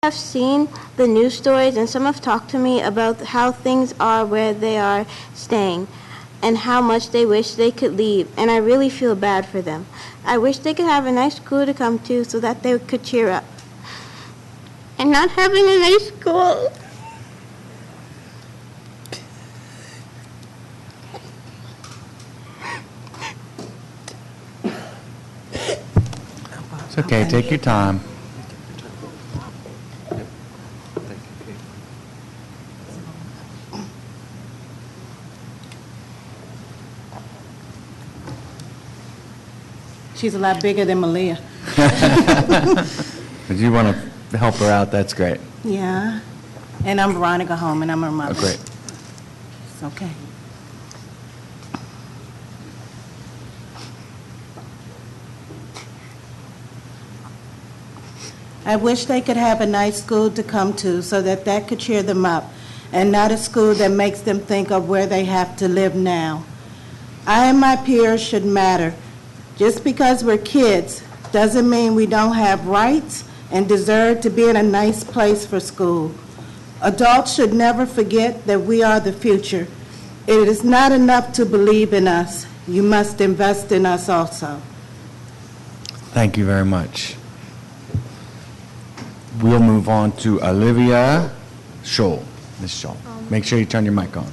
Have seen the news stories, and some have talked to me about how things are where they are staying and how much they wish they could leave, and I really feel bad for them. I wish they could have a nice school to come to so that they could cheer up. And not having a nice school. It's okay, take your time. She's a lot bigger than Malia. If you want to help her out, that's great. Yeah. And I'm Veronica Home, and I'm her mother. Oh, great. It's okay. I wish they could have a nice school to come to so that that could cheer them up, and not a school that makes them think of where they have to live now. I and my peers should matter. Just because we're kids doesn't mean we don't have rights and deserve to be in a nice place for school. Adults should never forget that we are the future. It is not enough to believe in us. You must invest in us also. Thank you very much. We'll move on to Olivia Scholl. Ms. Scholl, make sure you turn your mic on.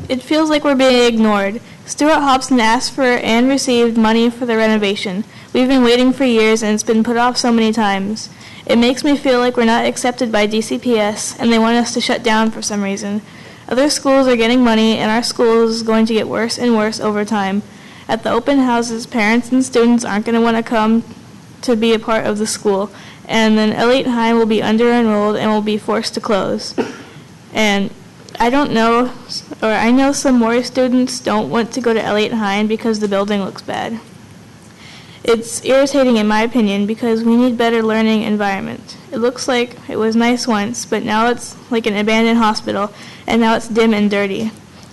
It feels like we're being ignored. Stuart Hobson asked for and received money for the renovation. We've been waiting for years and it's been put off so many times. It makes me feel like we're not accepted by DCPS and they want us to shut down for some reason. Other schools are getting money and our school is going to get worse and worse over time. At the open houses, parents and students aren't going to want to come to be a part of the school, and then ELIOT-HINE will be under-enrolled and will be forced to close. And I know some more students don't want to go to ELIOT-HINE because the building looks bad. It's irritating in my opinion because we need better learning environment. It looks like it was nice once, but now it's like an abandoned hospital, and now it's dim and dirty.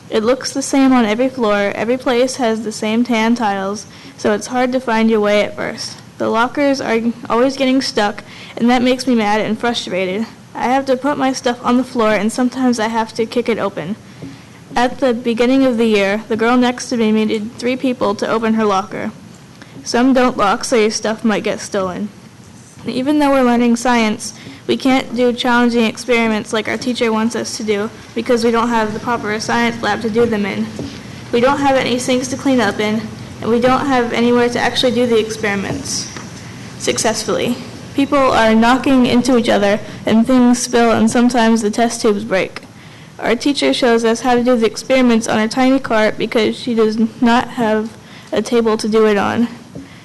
It looks the same on every floor. Every place has the same tan tiles, so it's hard to find your way at first. The lockers are always getting stuck, and that makes me mad and frustrated. I have to put my stuff on the floor, and sometimes I have to kick it open. At the beginning of the year, the girl next to me needed 3 people to open her locker. Some don't lock, so your stuff might get stolen. Even though we're learning science, we can't do challenging experiments like our teacher wants us to do because we don't have the proper science lab to do them in. We don't have any sinks to clean up in, and we don't have anywhere to actually do the experiments successfully. People are knocking into each other, and things spill, and sometimes the test tubes break. Our teacher shows us how to do the experiments on a tiny cart because she does not have a table to do it on.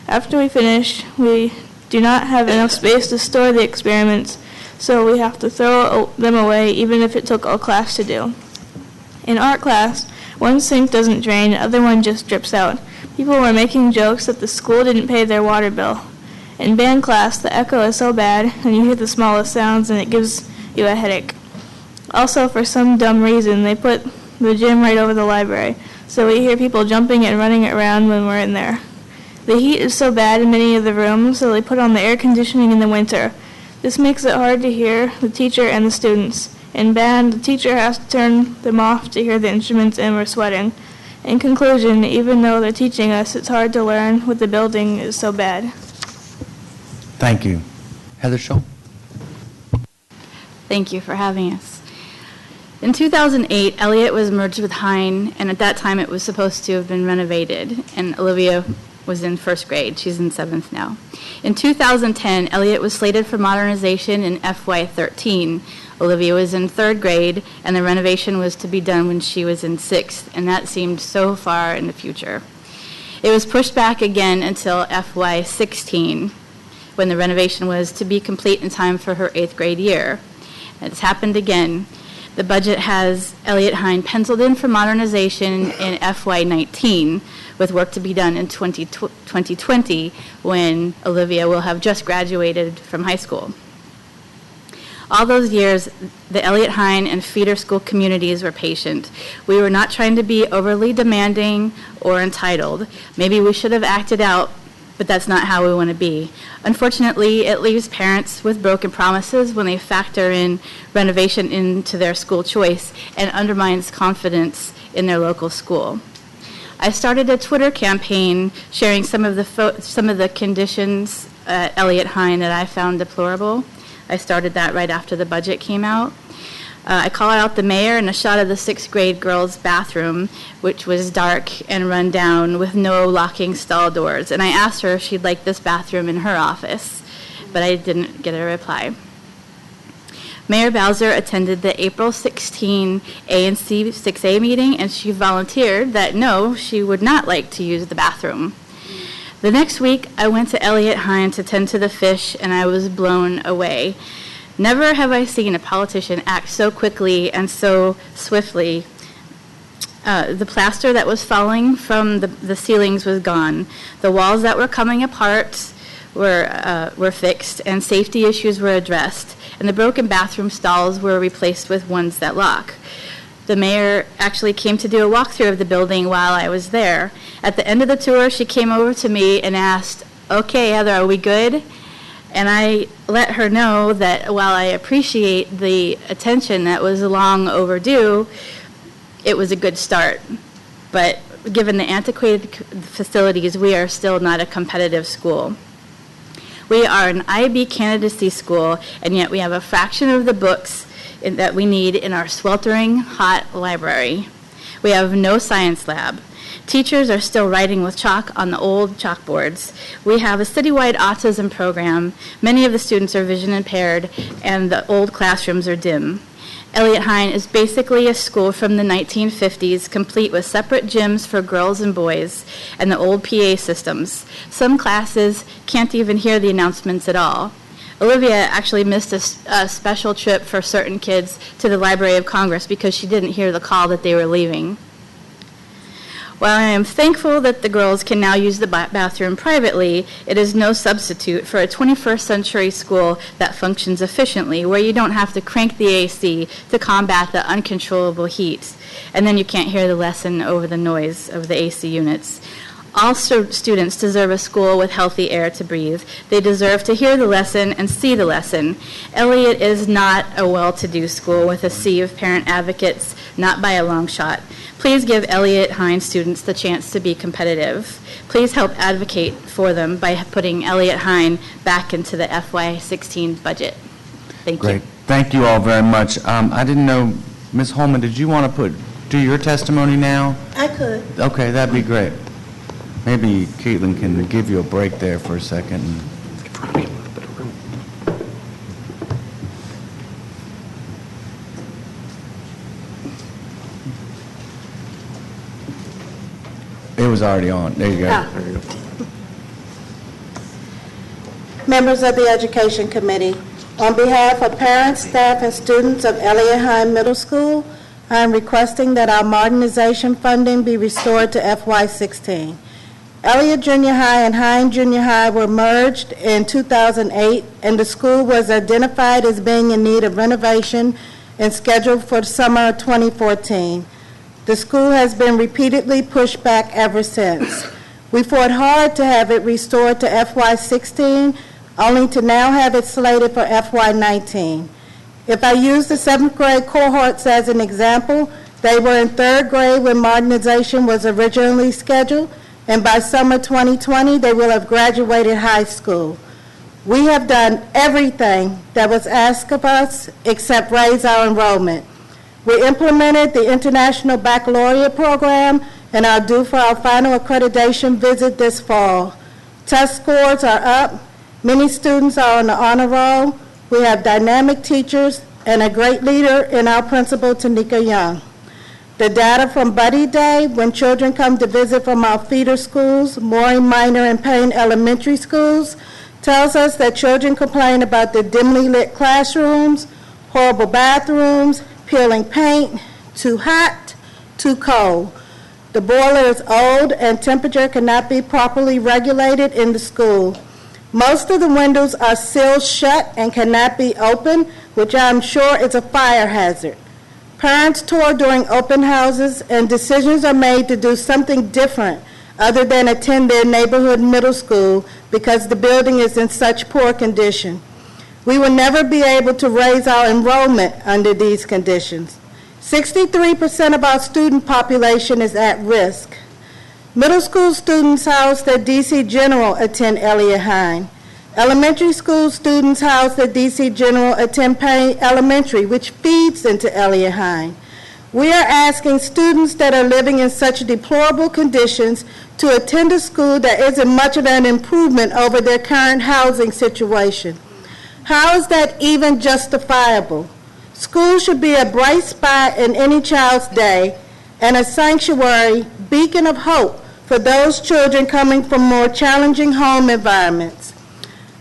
After we finish, we do not have enough space to store the experiments, so we have to throw them away even if it took all class to do. In art class, one sink doesn't drain, the other one just drips out. People were making jokes that the school didn't pay their water bill. In band class, the echo is so bad, and you hear the smallest sounds, and it gives you a headache. Also, for some dumb reason, they put the gym right over the library, so we hear people jumping and running around when we're in there. The heat is so bad in many of the rooms, so they put on the air conditioning in the winter. This makes it hard to hear the teacher and the students. In band, the teacher has to turn them off to hear the instruments, and we're sweating. In conclusion, even though they're teaching us, it's hard to learn what the building is so bad. Thank you. Heather Scholl. Thank you for having us. In 2008, ELIOT was merged with HINE, and at that time it was supposed to have been renovated, and Olivia was in 1st grade. She's in 7th now. In 2010, ELIOT was slated for modernization in FY13. Olivia was in 3rd grade, and the renovation was to be done when she was in 6th, and that seemed so far in the future. It was pushed back again until FY16, when the renovation was to be complete in time for her 8th grade year. It's happened again. The budget has ELIOT-HINE penciled in for modernization in FY19, with work to be done in 2020 when Olivia will have just graduated from high school. All those years, the ELIOT-HINE and feeder school communities were patient. We were not trying to be overly demanding or entitled. Maybe we should have acted out but that's not how we want to be. Unfortunately, it leaves parents with broken promises when they factor in renovation into their school choice and undermines confidence in their local school. I started a Twitter campaign sharing some of the conditions at ELIOT-HINE that I found deplorable. I started that right after the budget came out. I called out the mayor and a shot of the 6th grade girls' bathroom, which was dark and run down with no locking stall doors. And I asked her if she'd like this bathroom in her office, but I didn't get a reply. Mayor Bowser attended the April 16 ANC 6A meeting, and she volunteered that no, she would not like to use the bathroom. The next week, I went to ELIOT-HINE to tend to the fish, and I was blown away. Never have I seen a politician act so quickly and so swiftly. The plaster that was falling from the ceilings was gone. The walls that were coming apart were fixed, and safety issues were addressed, and the broken bathroom stalls were replaced with ones that lock. The mayor actually came to do a walkthrough of the building while I was there. At the end of the tour, she came over to me and asked, "Okay, Heather, are we good?" And I let her know that while I appreciate the attention that was long overdue, it was a good start. But given the antiquated facilities, we are still not a competitive school. We are an IB candidacy school, and yet we have a fraction of the books that we need in our sweltering hot library. We have no science lab. Teachers are still writing with chalk on the old chalkboards. We have a citywide autism program. Many of the students are vision impaired, and the old classrooms are dim. ELIOT-HINE is basically a school from the 1950s, complete with separate gyms for girls and boys and the old PA systems. Some classes can't even hear the announcements at all. Olivia actually missed a special trip for certain kids to the Library of Congress because she didn't hear the call that they were leaving. While I am thankful that the girls can now use the bathroom privately, it is no substitute for a 21st century school that functions efficiently, where you don't have to crank the AC to combat the uncontrollable heat, and then you can't hear the lesson over the noise of the AC units. All students deserve a school with healthy air to breathe. They deserve to hear the lesson and see the lesson. Eliot is not a well-to-do school with a sea of parent advocates, not by a long shot. Please give ELIOT-HINE students the chance to be competitive. Please help advocate for them by putting ELIOT-HINE back into the FY16 budget. Thank you. Great. Thank you all very much. I didn't know, Ms. Holman, did you want to do your testimony now? I could. Okay, that'd be great. Maybe Caitlin can give you a break there for a second. It was already on. There you go. Members of the Education Committee, on behalf of parents, staff, and students of ELIOT-HINE Middle School, I am requesting that our modernization funding be restored to FY16. Eliot Junior High and Hine Junior High were merged in 2008, and the school was identified as being in need of renovation and scheduled for summer of 2014. The school has been repeatedly pushed back ever since. We fought hard to have it restored to FY16, only to now have it slated for FY19. If I use the 7th grade cohorts as an example, they were in 3rd grade when modernization was originally scheduled, and by summer 2020, they will have graduated high school. We have done everything that was asked of us except raise our enrollment. We implemented the International Baccalaureate program and are due for our final accreditation visit this fall. Test scores are up. Many students are on the honor roll. We have dynamic teachers and a great leader in our principal, Tanika Young. The data from Buddy Day, when children come to visit from our feeder schools, Mooring Minor and Payne Elementary schools, tells us that children complain about the dimly lit classrooms, horrible bathrooms, peeling paint, too hot, too cold. The boiler is old and temperature cannot be properly regulated in the school. Most of the windows are sealed shut and cannot be opened, which I'm sure is a fire hazard. Parents tour during open houses and decisions are made to do something different other than attend their neighborhood middle school because the building is in such poor condition. We will never be able to raise our enrollment under these conditions. 63% of our student population is at risk. Middle school students housed at DC General attend ELIOT-HINE. Elementary school students housed at DC General attend Payne Elementary, which feeds into ELIOT-HINE. We are asking students that are living in such deplorable conditions to attend a school that isn't much of an improvement over their current housing situation. How is that even justifiable? School should be a bright spot in any child's day and a sanctuary, beacon of hope for those children coming from more challenging home environments.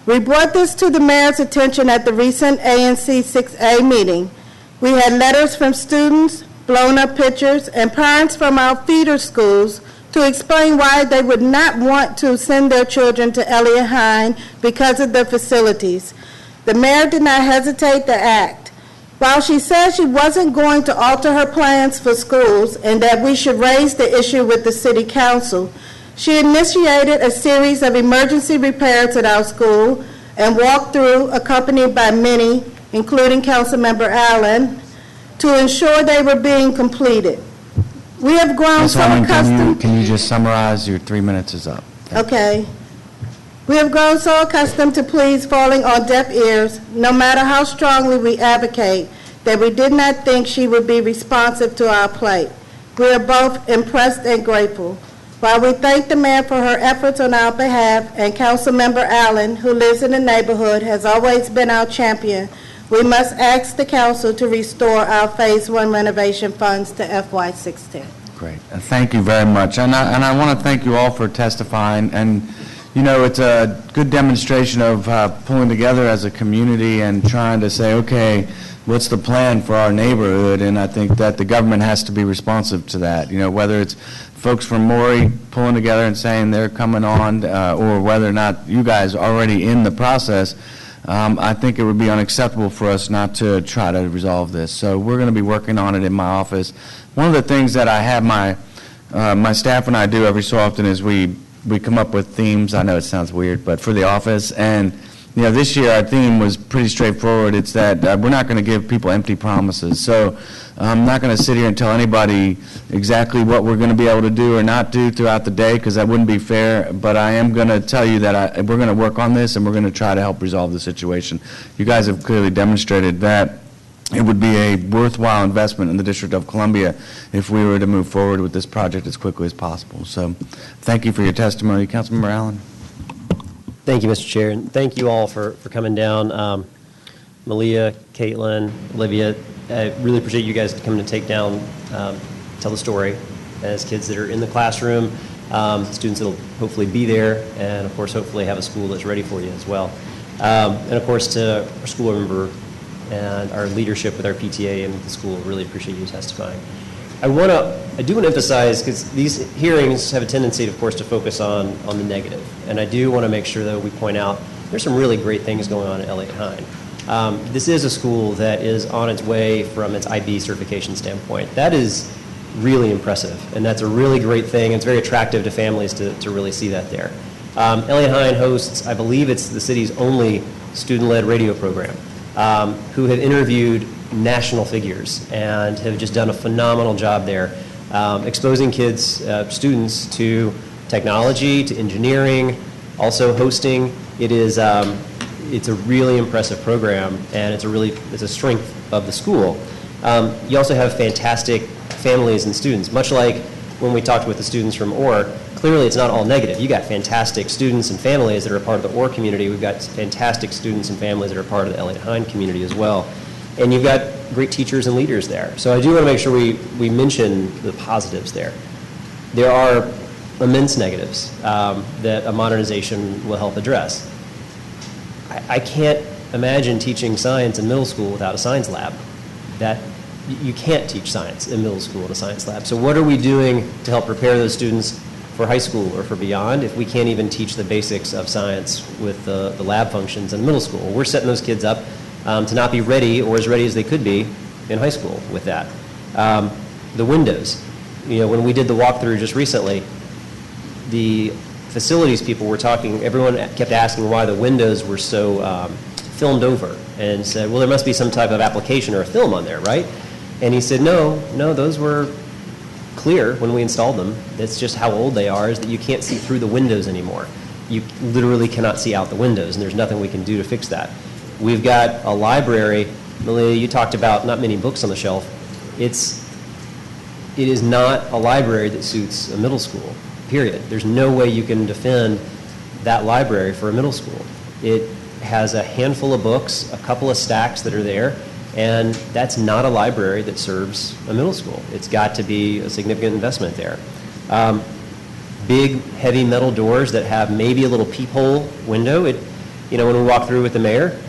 We brought this to the mayor's attention at the recent ANC 6A meeting. We had letters from students, blown-up pictures, and parents from our feeder schools to explain why they would not want to send their children to ELIOT-HINE because of the facilities. The mayor did not hesitate to act. While she said she wasn't going to alter her plans for schools and that we should raise the issue with the city council, she initiated a series of emergency repairs at our school and walked through, accompanied by many, including Councilmember Allen, to ensure they were being completed. We have grown Ms. so Harmon, accustomed. can you just summarize? Your 3 minutes is up. Okay. We have grown so accustomed to pleas falling on deaf ears, no matter how strongly we advocate, that we did not think she would be responsive to our plight. We are both impressed and grateful. While we thank the mayor for her efforts on our behalf, and Councilmember Allen, who lives in the neighborhood, has always been our champion, we must ask the council to restore our Phase 1 renovation funds to FY16. Great. Thank you very much. And I want to thank you all for testifying. And, you know, it's a good demonstration of pulling together as a community and trying to say, okay, what's the plan for our neighborhood? And I think that the government has to be responsive to that. You know, whether it's folks from Maury pulling together and saying they're coming on, or whether or not you guys are already in the process, I think it would be unacceptable for us not to try to resolve this. So we're going to be working on it in my office. One of the things that I have my staff and I do every so often is we come up with themes. I know it sounds weird, but for the office. And you know, this year our theme was pretty straightforward. It's that we're not going to give people empty promises. So I'm not going to sit here and tell anybody exactly what we're going to be able to do or not do throughout the day, because that wouldn't be fair. But I am going to tell you that we're going to work on this and we're going to try to help resolve the situation. You guys have clearly demonstrated that it would be a worthwhile investment in the District of Columbia if we were to move forward with this project as quickly as possible. So thank you for your testimony. Councilmember Allen. Thank you, Mr. Chair, and thank you all for coming down. Malia, Caitlin, Olivia, I really appreciate you guys coming to take down, tell the story as kids that are in the classroom, students that will hopefully be there, and of course hopefully have a school that's ready for you as well. And of course to our school member and our leadership with our PTA and with the school, really appreciate you testifying. I do want to emphasize, because these hearings have a tendency, of course, to focus on the negative. And I do want to make sure that we point out there's some really great things going on at ELIOT-HINE. This is a school that is on its way from its IB certification standpoint. That is really impressive, and that's a really great thing. It's very attractive to families to really see that there. ELIOT-HINE hosts, I believe it's the city's only student-led radio program, who have interviewed national figures and have just done a phenomenal job there, exposing kids, students to technology, to engineering, also hosting. It's a really impressive program, and it's a strength of the school. You also have fantastic families and students, much like when we talked with the students from OR. Clearly it's not all negative. You got fantastic students and families that are a part of the OR community. We've got fantastic students and families that are part of the ELIOT-HINE community as well. And you've got great teachers and leaders there. So I do want to make sure we mention the positives there. There are immense negatives that a modernization will help address. I can't imagine teaching science in middle school without a science lab. You can't teach science in middle school in a science lab. So what are we doing to help prepare those students for high school or for beyond if we can't even teach the basics of science with the lab functions in middle school? We're setting those kids up to not be ready or as ready as they could be in high school with that. The windows, when we did the walkthrough just recently, the facilities people were talking, everyone kept asking why the windows were so filmed over, and said, well, there must be some type of application or a film on there, right? And he said, no, those were clear when we installed them. That's just how old they are, is that you can't see through the windows anymore. You literally cannot see out the windows, and there's nothing we can do to fix that. We've got a library. Malia, you talked about not many books on the shelf. It is not a library that suits a middle school, period. There's no way you can defend that library for a middle school. It has a handful of books, a couple of stacks that are there, and that's not a library that serves a middle school. It's got to be a significant investment there. Big, heavy metal doors that have maybe a little peephole window. When we walk through with the mayor,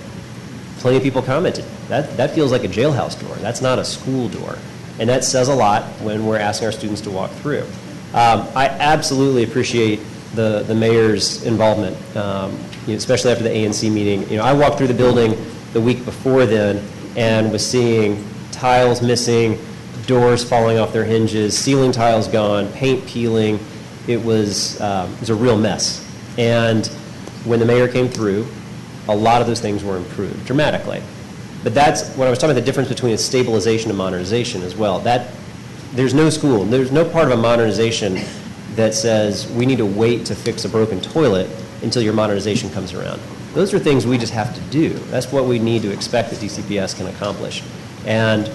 plenty of people commented, that feels like a jailhouse door. That's not a school door. And that says a lot when we're asking our students to walk through. I absolutely appreciate the mayor's involvement, especially after the ANC meeting. I walked through the building the week before then and was seeing tiles missing, doors falling off their hinges, ceiling tiles gone, paint peeling. It was a real mess. And when the mayor came through, a lot of those things were improved dramatically. But that's what I was talking about, the difference between a stabilization and modernization as well. There's no school, there's no part of a modernization that says we need to wait to fix a broken toilet until your modernization comes around. Those are things we just have to do. That's what we need to expect that DCPS can accomplish. And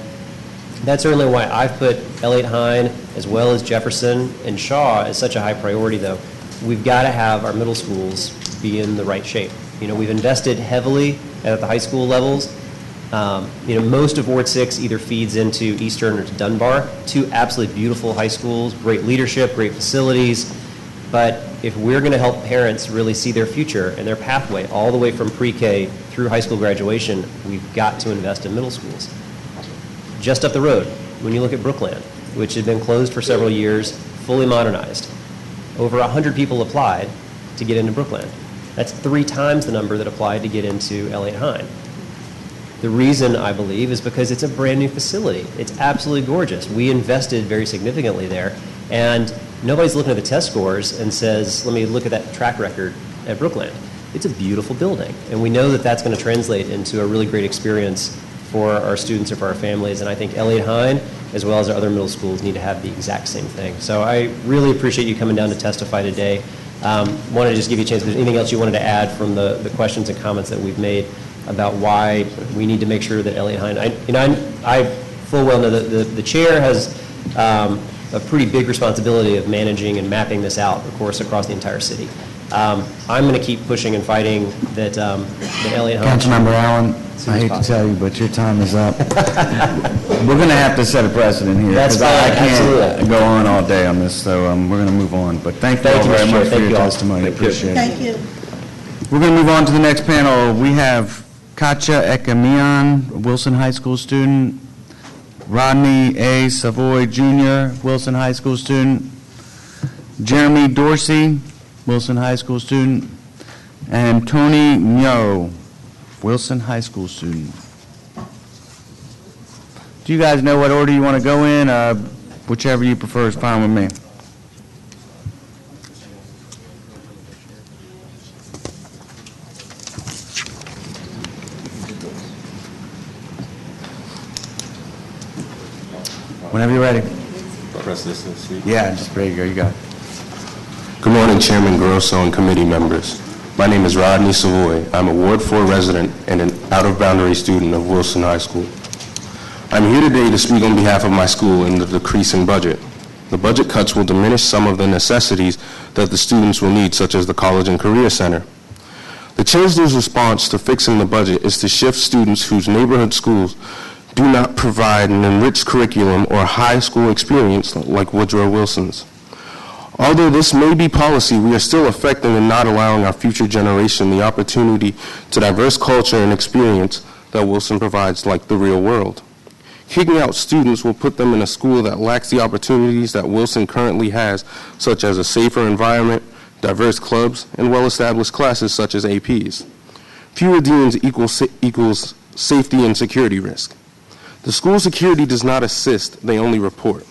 that's certainly why I've put ELIOT-HINE as well as Jefferson and Shaw as such a high priority, though. We've got to have our middle schools be in the right shape. We've invested heavily at the high school levels. Most of Ward 6 either feeds into Eastern or to Dunbar, two absolutely beautiful high schools, great leadership, great facilities. But if we're going to help parents really see their future and their pathway all the way from pre-K through high school graduation, we've got to invest in middle schools. Just up the road, when you look at Brookland, which had been closed for several years, fully modernized, over 100 people applied to get into Brookland. That's 3 times the number that applied to get into ELIOT-HINE. The reason, I believe, is because it's a brand new facility. It's absolutely gorgeous. We invested very significantly there, and nobody's looking at the test scores and says, let me look at that track record at Brookland. It's a beautiful building, and we know that that's going to translate into a really great experience for our students or for our families, and I think ELIOT-HINE, as well as our other middle schools, need to have the exact same thing. So I really appreciate you coming down to testify today. Wanted to just give you a chance. If there's anything else you wanted to add from the questions and comments that we've made about why we need to make sure that ELIOT-HINE, I full well know that the chair has a pretty big responsibility of managing and mapping this out, of course, across the entire city. I'm going to keep pushing and fighting that ELIOT-HINE. Councilmember Allen, I hate to tell you, but your time is up. We're going to have to set a precedent here. That's fine. I can't Absolutely. go on all day on this, so we're going to move on. But thank you all very much for your testimony. Appreciate it. Thank you. We're going to move on to the next panel. We have KATYA EKIMIAN, Wilson High School student, Rodney A. SAVOY Jr., Wilson High School student, Jeremy Dorsey, Wilson High School student, and Tony Myo, Wilson High School student. Do you guys know what order you want to go in? Whichever you prefer is fine with me. Whenever you're ready. Press this and speak. Yeah, just there you go. You got it. Good morning, Chairman Grosso and committee members. My name is Rodney SAVOY. I'm a Ward 4 resident and an out-of-boundary student of Wilson High School. I'm here today to speak on behalf of my school in the decreasing budget. The budget cuts will diminish some of the necessities that the students will need, such as the College and Career Center. The chancellor's response to fixing the budget is to shift students whose neighborhood schools do not provide an enriched curriculum or high school experience like Woodrow Wilson's. Although this may be policy, we are still effective in not allowing our future generation the opportunity to diverse culture and experience that Wilson provides, like the real world. Kicking out students will put them in a school that lacks the opportunities that Wilson currently has, such as a safer environment, diverse clubs, and well-established classes such as APs. Fewer deans equals safety and security risk. The school security does not assist, they only report.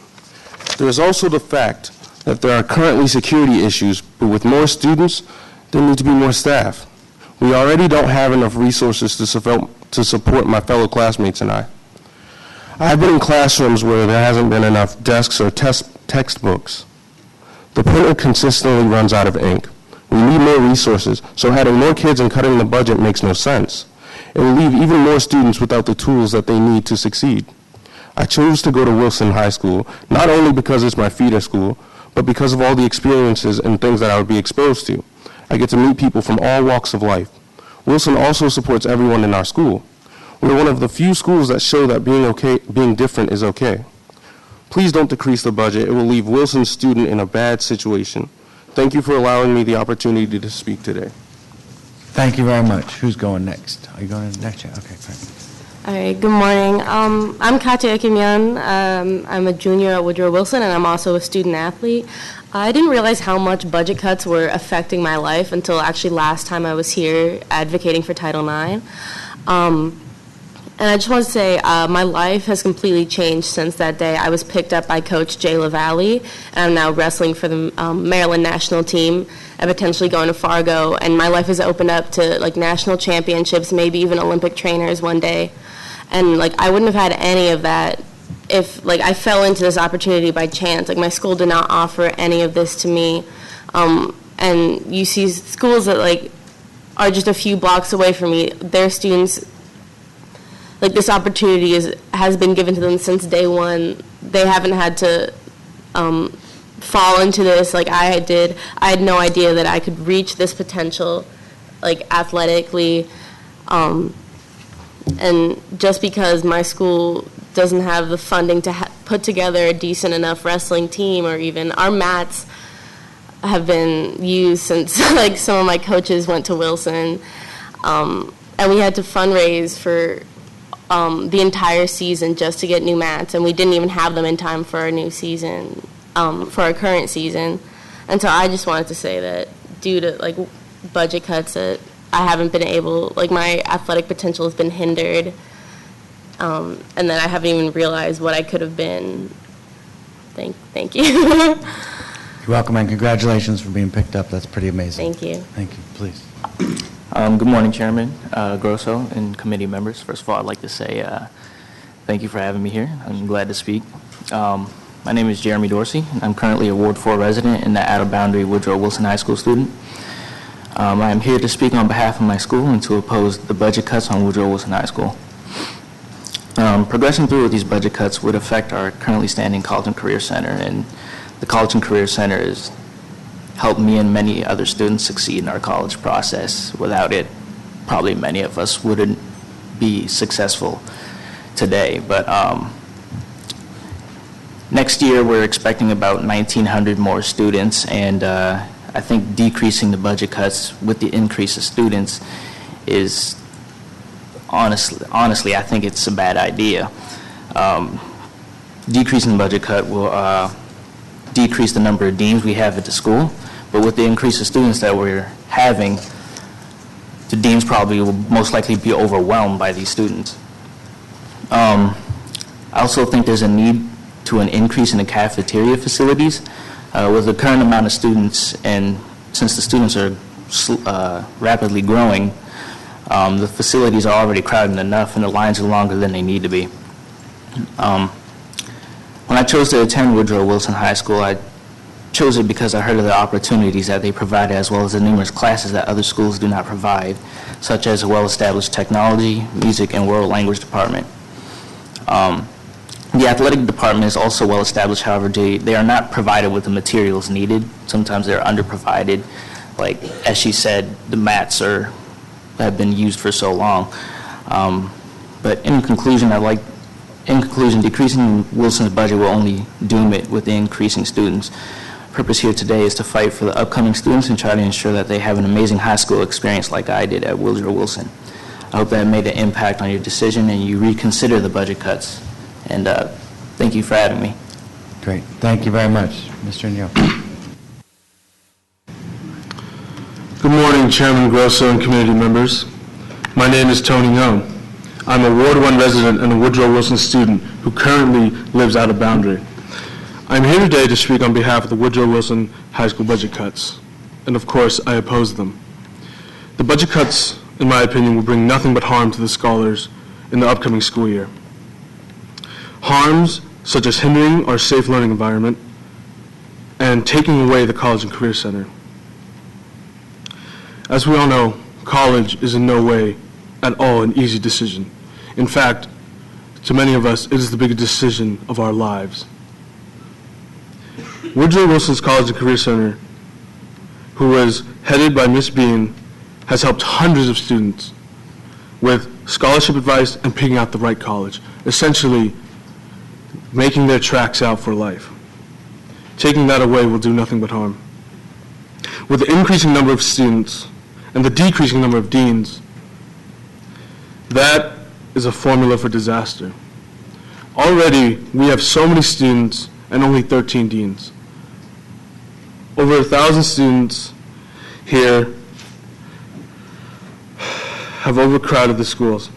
There is also the fact that there are currently security issues, but with more students, there need to be more staff. We already don't have enough resources to support my fellow classmates and I. I've been in classrooms where there hasn't been enough desks or textbooks. The printer consistently runs out of ink. We need more resources, so having more kids and cutting the budget makes no sense. It will leave even more students without the tools that they need to succeed. I chose to go to Wilson High School, not only because it's my feeder school, but because of all the experiences and things that I would be exposed to. I get to meet people from all walks of life. Wilson also supports everyone in our school. We're one of the few schools that show that being different is okay. Please don't decrease the budget. It will leave Wilson's student in a bad situation. Thank you for allowing me the opportunity to speak today. Thank you very much. Who's going next? Are you going next? Okay, great. All right, good morning. I'm KATYA, EKIMIAN. I'm a junior at Woodrow Wilson, and I'm also a student athlete. I didn't realize how much budget cuts were affecting my life until actually last time I was here advocating for Title IX. And I just want to say my life has completely changed since that day. I was picked up by Coach Jay LaValle, and I'm now wrestling for the Maryland national team and potentially going to Fargo. And my life has opened up to like national championships, maybe even Olympic trainers one day. And like I wouldn't have had any of that if like I fell into this opportunity by chance. Like my school did not offer any of this to me. And you see schools that like are just a few blocks away from me, their students, like this opportunity has been given to them since day one. They haven't had to fall into this like I did. I had no idea that I could reach this potential, like athletically. And just because my school doesn't have the funding to put together a decent enough wrestling team, or even our mats have been used since like some of my coaches went to Wilson. And we had to fundraise for the entire season just to get new mats, and we didn't even have them in time for our new season, for our current season. And so I just wanted to say that due to like budget cuts that I haven't been able, like my athletic potential has been hindered, and that I haven't even realized what I could have been. Thank you. You're welcome, and congratulations for being picked up. That's pretty amazing. Thank you. Thank you. Please. Good morning, Chairman Grosso and committee members. First of all, I'd like to say thank you for having me here. I'm glad to speak. My name is Jeremy Dorsey. I'm currently a Ward 4 resident and the out-of-boundary Woodrow Wilson High School student. I am here to speak on behalf of my school and to oppose the budget cuts on Woodrow Wilson High School. Progressing through with these budget cuts would affect our currently standing College and Career Center, and the College and Career Center is helped me and many other students succeed in our college process. Without it, probably many of us wouldn't be successful today. But next year, we're expecting about 1,900 more students, and I think decreasing the budget cuts with the increase of students is, honestly, I think it's a bad idea. Decreasing the budget cut will decrease the number of deans we have at the school. But with the increase of students that we're having, the deans probably will most likely be overwhelmed by these students. I also think there's a need to an increase in the cafeteria facilities. With the current amount of students, and since the students are rapidly growing, the facilities are already crowded enough and the lines are longer than they need to be. When I chose to attend Woodrow Wilson High School, I chose it because I heard of the opportunities that they provided, as well as the numerous classes that other schools do not provide, such as a well-established technology, music, and world language department. The athletic department is also well-established, however, they are not provided with the materials needed. Sometimes they're underprovided. Like, as she said, the mats have been used for so long. But in conclusion, decreasing Wilson's budget will only doom it with the increasing students. Purpose here today is to fight for the upcoming students and try to ensure that they have an amazing high school experience like I did at Woodrow Wilson. I hope that made an impact on your decision and you reconsider the budget cuts. And thank you for having me. Great. Thank you very much. Mr. Neal. Good morning, Chairman Grosso and community members. My name is Tony Ngo. I'm a Ward 1 resident and a Woodrow Wilson student who currently lives out of boundary. I'm here today to speak on behalf of the Woodrow Wilson High School budget cuts, and of course, I oppose them. The budget cuts, in my opinion, will bring nothing but harm to the scholars in the upcoming school year. Harms such as hindering our safe learning environment and taking away the College and Career Center. As we all know, college is in no way at all an easy decision. In fact, to many of us, it is the biggest decision of our lives. Woodrow Wilson's College and Career Center, who was headed by Miss Bean, has helped hundreds of students with scholarship advice and picking out the right college, essentially making their tracks out for life. Taking that away will do nothing but harm. With the increasing number of students and the decreasing number of deans, that is a formula for disaster. Already, we have so many students and only 13 deans. Over 1,000 students here have overcrowded the schools.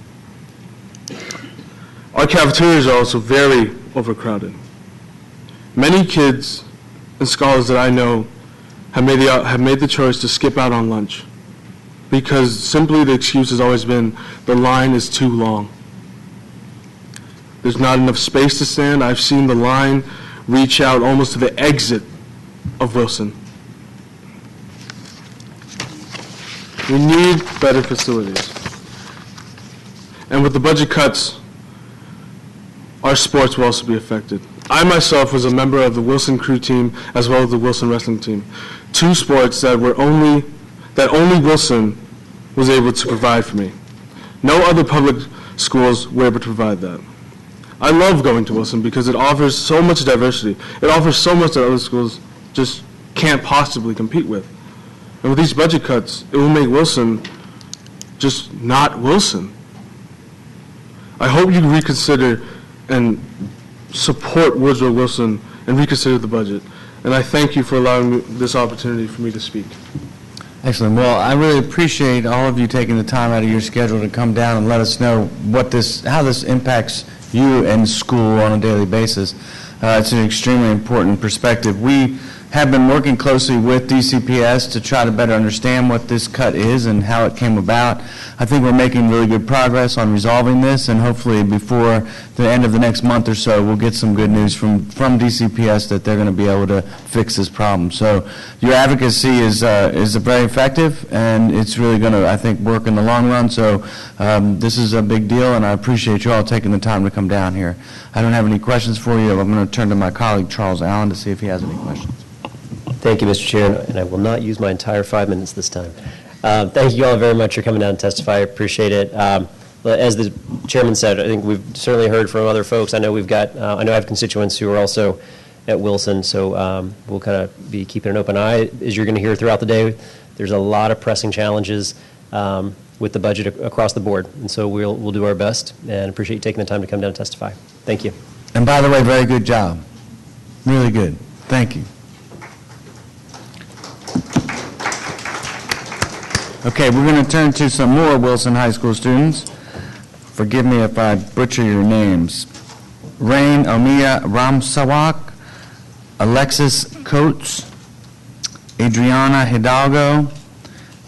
Our cafeterias are also very overcrowded. Many kids and scholars that I know have made the choice to skip out on lunch because simply the excuse has always been the line is too long. There's not enough space to stand. I've seen the line reach out almost to the exit of Wilson. We need better facilities. And with the budget cuts, our sports will also be affected. I myself was a member of the Wilson crew team as well as the Wilson wrestling team. Two sports that only Wilson was able to provide for me. No other public schools were able to provide that. I love going to Wilson because it offers so much diversity. It offers so much that other schools just can't possibly compete with. And with these budget cuts, it will make Wilson just not Wilson. I hope you reconsider and support Woodrow Wilson and reconsider the budget. And I thank you for allowing me this opportunity for me to speak. Excellent. Well, I really appreciate all of you taking the time out of your schedule to come down and let us know how this impacts you and school on a daily basis. It's an extremely important perspective. We have been working closely with DCPS to try to better understand what this cut is and how it came about. I think we're making really good progress on resolving this, and hopefully before the end of the next month or so, we'll get some good news from DCPS that they're going to be able to fix this problem. So your advocacy is very effective, and it's really going to, I think, work in the long run. So this is a big deal, and I appreciate you all taking the time to come down here. I don't have any questions for you. I'm going to turn to my colleague, Charles Allen, to see if he has any questions. Thank you, Mr. Chair, and I will not use my entire 5 minutes this time. Thank you all very much for coming down and testify. I appreciate it. As the chairman said, I think we've certainly heard from other folks. I know we've got, I know I have constituents who are also at Wilson, so we'll kind of be keeping an open eye. As you're going to hear throughout the day, there's a lot of pressing challenges with the budget across the board, and so we'll do our best, and appreciate you taking the time to come down and testify. Thank you. And by the way, very good job. Really good. Thank you. Okay, we're going to turn to some more Wilson High School students. Forgive me if I butcher your names. Rain Omiya Ramsawak, Alexis Coates, Adriana Hidalgo,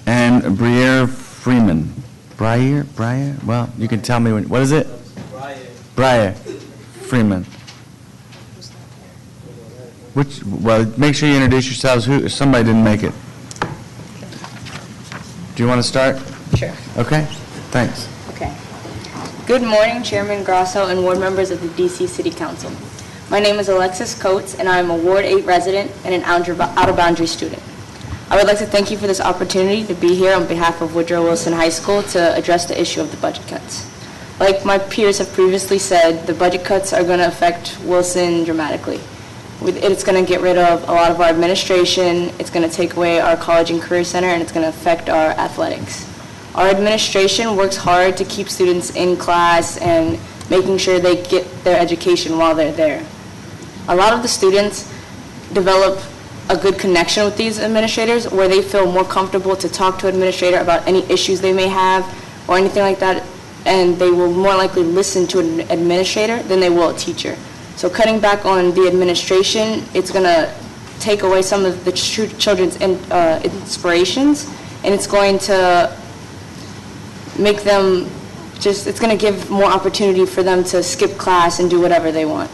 and BRY'ERE FREEMAN. BRY'ERE? Well, you can tell me what is it? BRY'ERE FREEMAN. Well, make sure you introduce yourselves. If somebody didn't make it. Do you want to start? Sure. Okay, thanks. Okay. Good morning, Chairman Grosso and ward members of the DC City Council. My name is Alexis Coates, and I am a Ward 8 resident and an out-of-boundary student. I would like to thank you for this opportunity to be here on behalf of Woodrow Wilson High School to address the issue of the budget cuts. Like my peers have previously said, the budget cuts are going to affect Wilson dramatically. It's going to get rid of a lot of our administration, it's going to take away our College and Career Center, and it's going to affect our athletics. Our administration works hard to keep students in class and making sure they get their education while they're there. A lot of the students develop a good connection with these administrators where they feel more comfortable to talk to an administrator about any issues they may have or anything like that, and they will more likely listen to an administrator than they will a teacher. So cutting back on the administration, it's going to take away some of the children's inspirations, and it's going to make them it's going to give more opportunity for them to skip class and do whatever they want.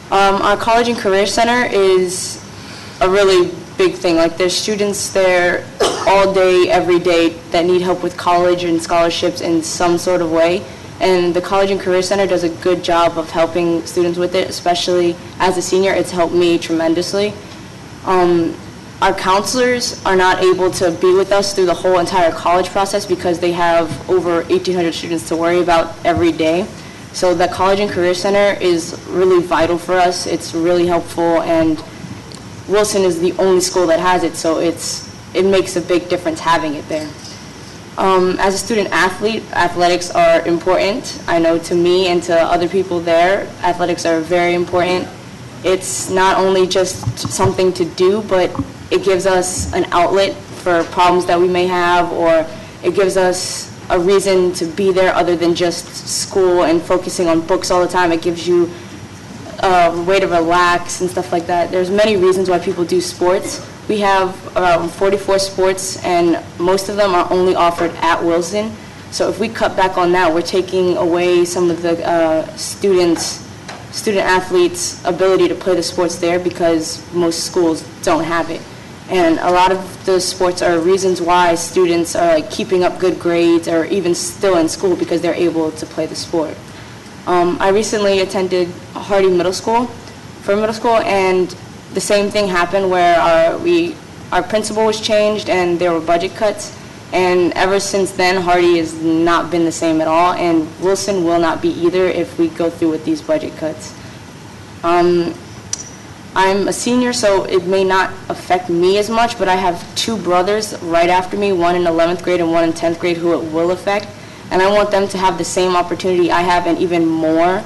Our College and Career Center is a really big thing. Like, there's students there all day, every day that need help with college and scholarships in some sort of way. And the College and Career Center does a good job of helping students with it, especially as a senior. It's helped me tremendously. Our counselors are not able to be with us through the whole entire college process because they have over 1,800 students to worry about every day. So the College and Career Center is really vital for us. It's really helpful, and Wilson is the only school that has it, so it makes a big difference having it there. As a student athlete, athletics are important. I know to me and to other people there, athletics are very important. It's not only just something to do, but it gives us an outlet for problems that we may have, or it gives us a reason to be there other than just school and focusing on books all the time. It gives you a way to relax and stuff like that. There's many reasons why people do sports. We have around 44 sports, and most of them are only offered at Wilson. So if we cut back on that, we're taking away some of the student athletes' ability to play the sports there because most schools don't have it. And a lot of the sports are reasons why students are like keeping up good grades or even still in school because they're able to play the sport. I recently attended Hardy Middle School and the same thing happened where our principal was changed and there were budget cuts. And ever since then, Hardy has not been the same at all, and Wilson will not be either if we go through with these budget cuts. I'm a senior, so it may not affect me as much, but I have two brothers right after me, one in 11th grade and one in 10th grade, who it will affect. And I want them to have the same opportunity I have and even more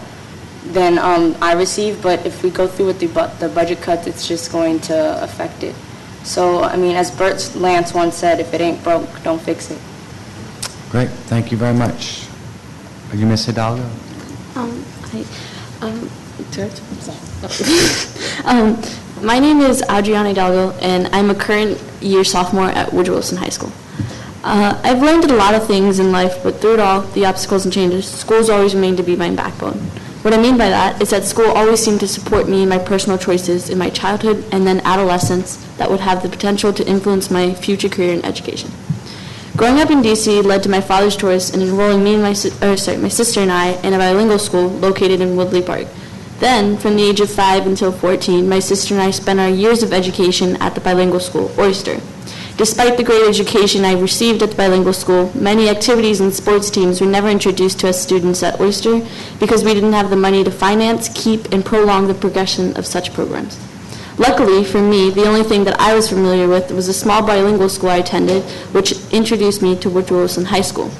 than I receive. But if we go through with the budget cuts, it's just going to affect it. So, I mean, as Bert Lance once said, if it ain't broke, don't fix it. Great, thank you very much. Are you Ms. Hidalgo? My name is ADRIANNA Hidalgo, and I'm a current year sophomore at Woodrow Wilson High School. I've learned a lot of things in life, but through it all, the obstacles and changes, school's always remained to be my backbone. What I mean by that is that school always seemed to support me in my personal choices in my childhood and then adolescence that would have the potential to influence my future career in education. Growing up in D.C. led to my father's choice in enrolling me and my sister and I in a bilingual school located in Woodley Park. Then, from the age of 5 until 14, my sister and I spent our years of education at the bilingual school, Oyster. Despite the great education I received at the bilingual school, many activities and sports teams were never introduced to us students at Oyster because we didn't have the money to finance, keep, and prolong the progression of such programs. Luckily for me, the only thing that I was familiar with was a small bilingual school I attended, which introduced me to Woodrow Wilson High School.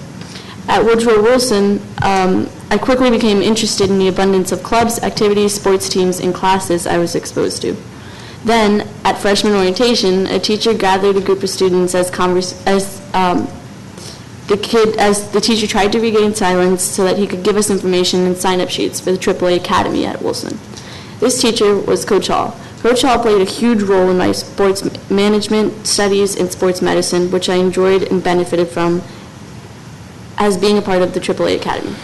At Woodrow Wilson, I quickly became interested in the abundance of clubs, activities, sports teams, and classes I was exposed to. Then, at freshman orientation, a teacher gathered a group of students as the teacher tried to regain silence so that he could give us information and sign-up sheets for the AAA Academy at Wilson. This teacher was Coach Hall. Coach Hall played a huge role in my sports management studies and sports medicine, which I enjoyed and benefited from as being a part of the AAA Academy.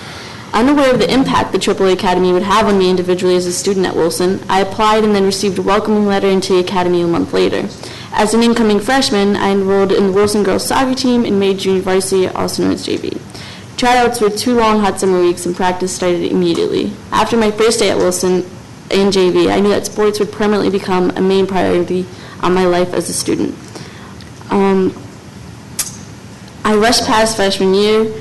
Unaware of the impact the AAA Academy would have on me individually as a student at Wilson, I applied and then received a welcoming letter into the Academy a month later. As an incoming freshman, I enrolled in the Wilson girls soccer team and made junior varsity, also known as JV. Tryouts were 2 long hot summer weeks and practice started immediately. After my first day at Wilson in JV, I knew that sports would permanently become a main priority on my life as a student. I rushed past freshman year,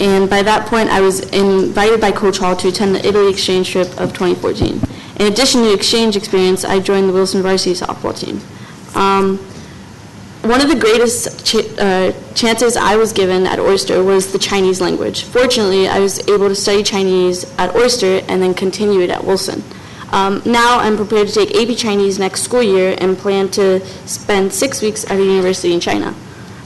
and by that point, I was invited by Coach Hall to attend the Italy exchange trip of 2014. In addition to the exchange experience, I joined the Wilson varsity softball team. One of the greatest chances I was given at Oyster was the Chinese language. Fortunately, I was able to study Chinese at Oyster and then continue it at Wilson. Now I'm prepared to take AP Chinese next school year and plan to spend 6 weeks at a university in China.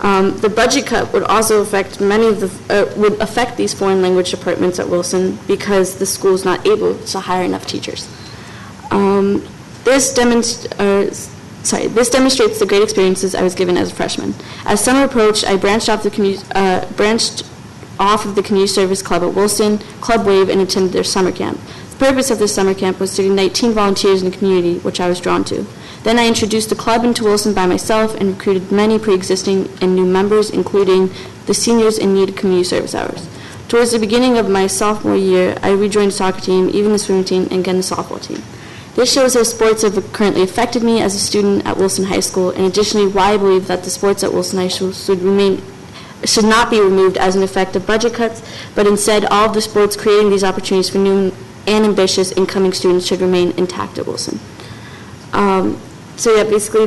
The budget cut would also affect would affect these foreign language departments at Wilson because the school is not able to hire enough teachers. This demonstrates the great experiences I was given as a freshman. As summer approached, I branched off of the community service club at Wilson, Club Wave, and attended their summer camp. The purpose of this summer camp was to ignite teen volunteers in the community, which I was drawn to. Then I introduced the club into Wilson by myself and recruited many pre-existing and new members, including the seniors in need of community service hours. Towards the beginning of my sophomore year, I rejoined the soccer team, even the swimming team, and again the softball team. This shows how sports have currently affected me as a student at Wilson High School, and additionally why I believe that the sports at Wilson High School should not be removed as an effect of budget cuts, but instead all of the sports creating these opportunities for new and ambitious incoming students should remain intact at Wilson. So yeah, basically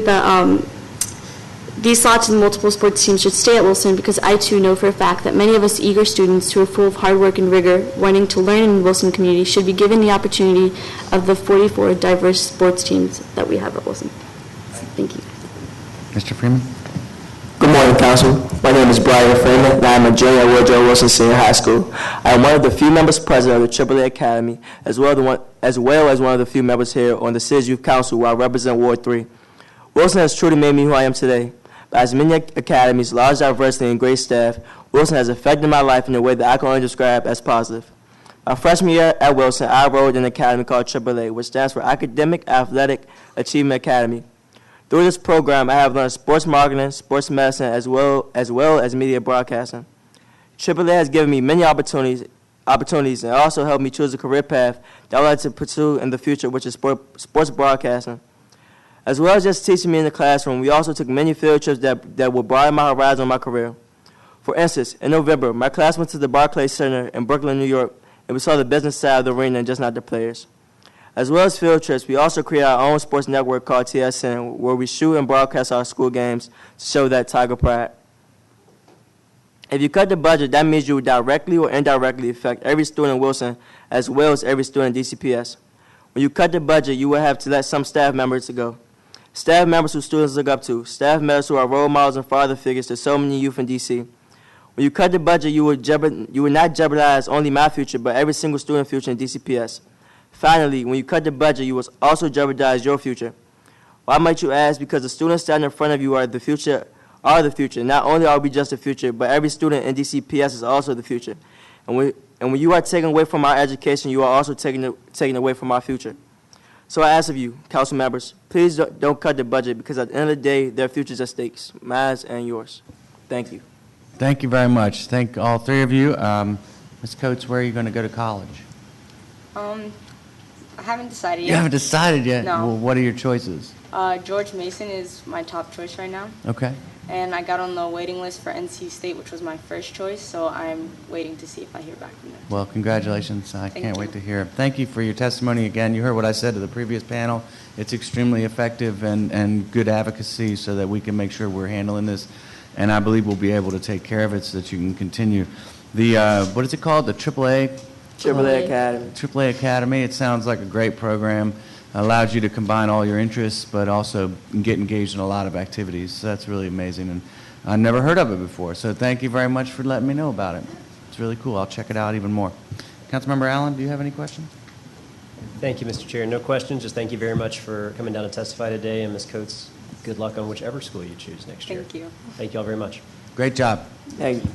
these slots in multiple sports teams should stay at Wilson because I too know for a fact that many of us eager students who are full of hard work and rigor wanting to learn in the Wilson community should be given the opportunity of the 44 diverse sports teams that we have at Wilson. Thank you. Mr. Freeman? Good morning, Council. My name is BRY'ERE Freeman, and I am a junior at Woodrow Wilson Senior High School. I am one of the few members present of the AAA Academy, as well as one of the few members here on the City's Youth Council where I represent Ward 3. Wilson has truly made me who I am today. But as many academies, large diversity, and great staff, Wilson has affected my life in a way that I can only describe as positive. My freshman year at Wilson, I enrolled in an academy called AAA, which stands for Academic Athletic Achievement Academy. Through this program, I have learned sports marketing, sports medicine, as well as media broadcasting. AAA has given me many opportunities and also helped me choose a career path that I would like to pursue in the future, which is sports broadcasting. As well as just teaching me in the classroom, we also took many field trips that will broaden my horizon in my career. For instance, in November, my class went to the Barclays Center in Brooklyn, New York, and we saw the business side of the arena and just not the players. As well as field trips, we also create our own sports network called TSN, where we shoot and broadcast our school games to show that Tiger pride. If you cut the budget, that means you would directly or indirectly affect every student in Wilson, as well as every student in DCPS. When you cut the budget, you will have to let some staff members go. Staff members who students look up to, staff members who are role models and father figures to so many youth in DC. When you cut the budget, you would not jeopardize only my future, but every single student future in DCPS. Finally, when you cut the budget, you will also jeopardize your future. Why might you ask? Because the students standing in front of you are the future. Not only are we just the future, but every student in DCPS is also the future. And when you are taken away from our education, you are also taken away from our future. So I ask of you, council members, please don't cut the budget because at the end of the day, their futures are at stake, mine and yours. Thank you. Thank you very much. Thank all three of you. Ms. Coates, where are you going to go to college? I haven't decided yet. You haven't decided yet? No. Well, what are your choices? George Mason is my top choice right now. Okay. And I got on the waiting list for NC State, which was my first choice, so I'm waiting to see if I hear back from them. Well, congratulations. I can't wait to hear it. Thank you for your testimony again. You heard what I said to the previous panel. It's extremely effective and good advocacy so that we can make sure we're handling this, and I believe we'll be able to take care of it so that you can continue. The, what is it called? The AAA? AAA Academy. AAA Academy. It sounds like a great program. Allows you to combine all your interests, but also get engaged in a lot of activities. So that's really amazing, and I've never heard of it before. So thank you very much for letting me know about it. It's really cool. I'll check it out even more. Councilmember Allen, do you have any questions? Thank you, Mr. Chair. No questions. Just thank you very much for coming down to testify today, and Ms. Coates, good luck on whichever school you choose next year. Thank you. Thank you all very much. Great job. Thank you.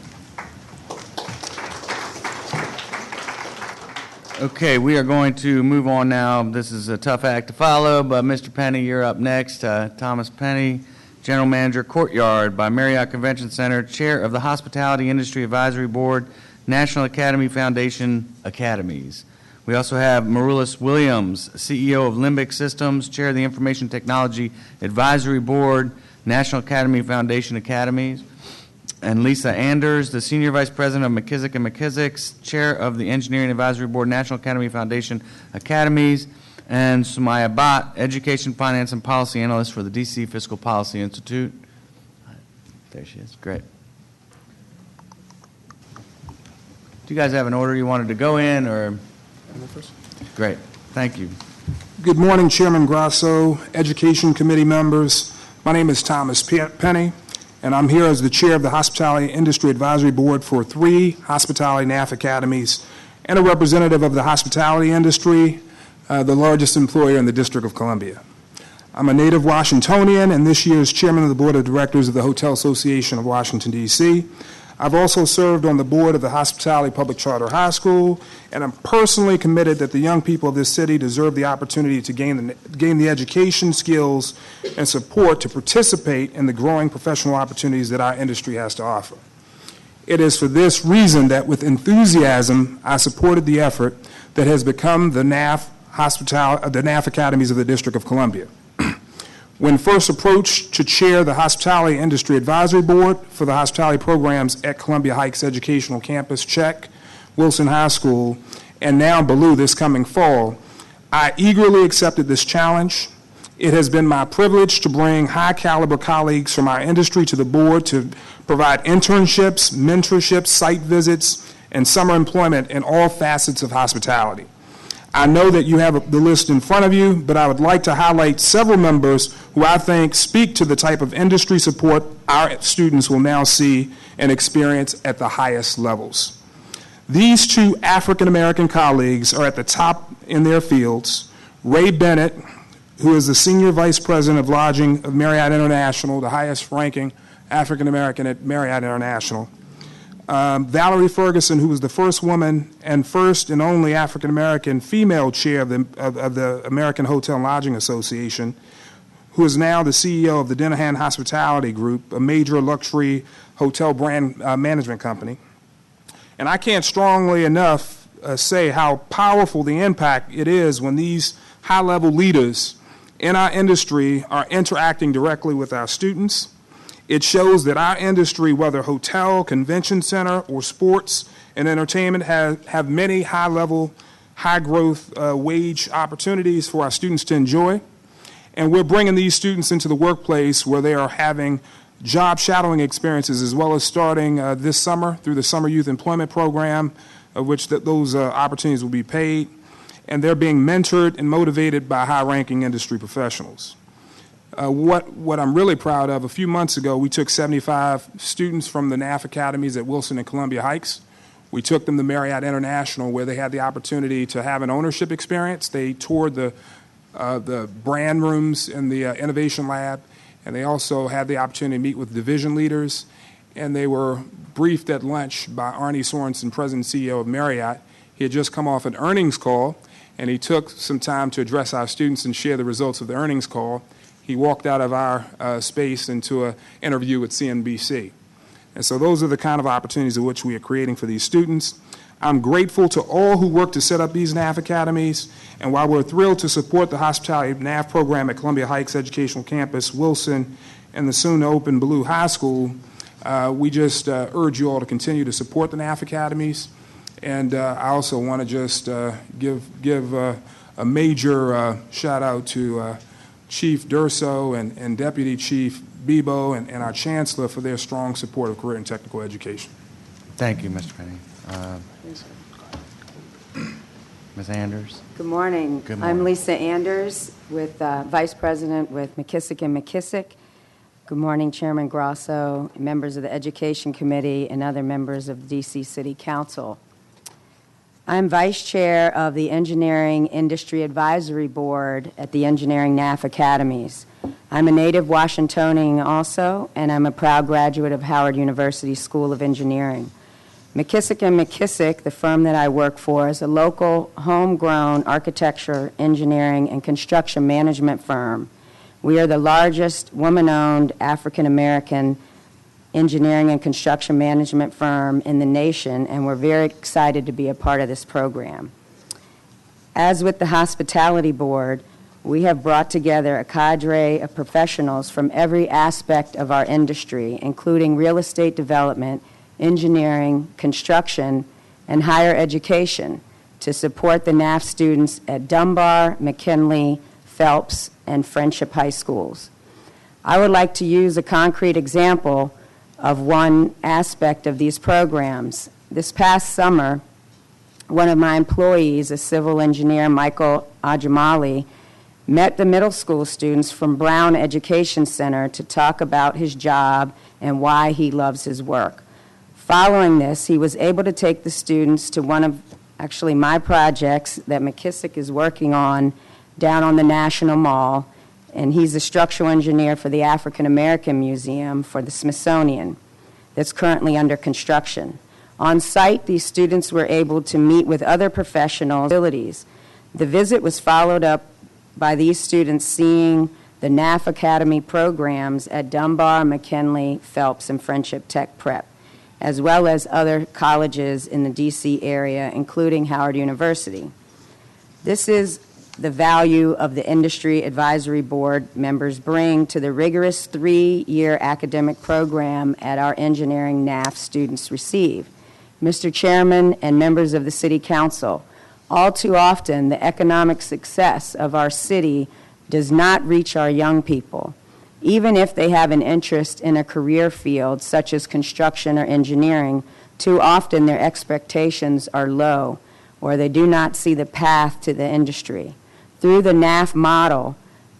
Okay, we are going to move on now. This is a tough act to follow, but Mr. Penny, you're up next. Thomas Penny, General Manager, Courtyard by Marriott Convention Center, Chair of the Hospitality Industry Advisory Board, National Academy Foundation Academies. We also have Marullus Williams, CEO of LIMBIC Systems, Chair of the Information Technology Advisory Board, National Academy Foundation Academies. And Lisa Anders, the Senior Vice President of McKissick & McKissick's, Chair of the Engineering Advisory Board, National Academy Foundation Academies, and Sumaya Bhatt, Education, Finance, and Policy Analyst for the DC Fiscal Policy Institute. There she is. Great. Do you guys have an order you wanted to go in, or? Great. Thank you. Good morning, Chairman Grosso, Education Committee members. My name is Thomas Penny, and I'm here as the chair of the Hospitality Industry Advisory Board for 3 hospitality NAF academies and a representative of the hospitality industry, the largest employer in the District of Columbia. I'm a native Washingtonian and this year's chairman of the Board of Directors of the Hotel Association of Washington, D.C. I've also served on the board of the Hospitality Public Charter High School, and I'm personally committed that the young people of this city deserve the opportunity to gain the education, skills, and support to participate in the growing professional opportunities that our industry has to offer. It is for this reason that with enthusiasm, I supported the effort that has become the NAF Academies of the District of Columbia. When first approached to chair the Hospitality Industry Advisory Board for the hospitality programs at Columbia Heights Educational Campus, Czech, Wilson High School, and now Ballou this coming fall, I eagerly accepted this challenge. It has been my privilege to bring high-caliber colleagues from our industry to the board to provide internships, mentorships, site visits, and summer employment in all facets of hospitality. I know that you have the list in front of you, but I would like to highlight several members who I think speak to the type of industry support our students will now see and experience at the highest levels. These 2 African-American colleagues are at the top in their fields. Ray Bennett, who is the Senior Vice President of Lodging of Marriott International, the highest ranking African-American at Marriott International. Valerie Ferguson, who was the first woman and first and only African-American female chair of the American Hotel and Lodging Association, who is now the CEO of the Denahan Hospitality Group, a major luxury hotel brand management company. And I can't strongly enough say how powerful the impact it is when these high-level leaders in our industry are interacting directly with our students. It shows that our industry, whether hotel, convention center, or sports and entertainment, have many high-level, high-growth wage opportunities for our students to enjoy. And we're bringing these students into the workplace where they are having job shadowing experiences, as well as starting this summer through the Summer Youth Employment Program, of which those opportunities will be paid. And they're being mentored and motivated by high-ranking industry professionals. What I'm really proud of, a few months ago, we took 75 students from the NAF academies at Wilson and Columbia Heights. We took them to Marriott International, where they had the opportunity to have an ownership experience. They toured the brand rooms in the innovation lab, and they also had the opportunity to meet with division leaders. And they were briefed at lunch by Arnie Sorensen, President and CEO of Marriott. He had just come off an earnings call, and he took some time to address our students and share the results of the earnings call. He walked out of our space into an interview with CNBC. And so those are the kind of opportunities in which we are creating for these students. I'm grateful to all who worked to set up these NAF academies, and while we're thrilled to support the hospitality NAF program at Columbia Heights Educational Campus, Wilson, and the soon-to-open Ballou High School, we just urge you all to continue to support the NAF academies. And I also want to just give a major shout-out to Chief Dorso and Deputy Chief Bebo and our Chancellor for their strong support of career and technical education. Thank you, Mr. Penny. Ms. Anders. Good morning. Good morning. I'm Lisa Anders, with Vice President with McKissick & McKissick. Good morning, Chairman Grosso, members of the Education Committee, and other members of the D.C. City Council. I'm Vice Chair of the Engineering Industry Advisory Board at the Engineering NAF Academies. I'm a native Washingtonian also, and I'm a proud graduate of Howard University School of Engineering. McKissick & McKissick, the firm that I work for, is a local, homegrown architecture, engineering, and construction management firm. We are the largest woman-owned African-American engineering and construction management firm in the nation, and we're very excited to be a part of this program. As with the Hospitality Board, we have brought together a cadre of professionals from every aspect of our industry, including real estate development, engineering, construction, and higher education, to support the NAF students at Dunbar, McKinley, Phelps, and Friendship High Schools. I would like to use a concrete example of one aspect of these programs. This past summer, one of my employees, a civil engineer, Michael Ajamali, met the middle school students from Brown Education Center to talk about his job and why he loves his work. Following this, he was able to take the students to one of actually my projects that McKissick is working on down on the National Mall, and he's a structural engineer for the African American Museum for the Smithsonian that's currently under construction. On site, these students were able to meet with other professionals. The visit was followed up by these students seeing the NAF Academy programs at Dunbar, McKinley, Phelps, and Friendship Tech Prep, as well as other colleges in the D.C. area, including Howard University. This is the value of the Industry Advisory Board members bring to the rigorous 3-year academic program at our engineering NAF students receive. Mr. Chairman and members of the City Council, all too often the economic success of our city does not reach our young people. Even if they have an interest in a career field such as construction or engineering, too often their expectations are low, or they do not see the path to the industry. Through the NAF model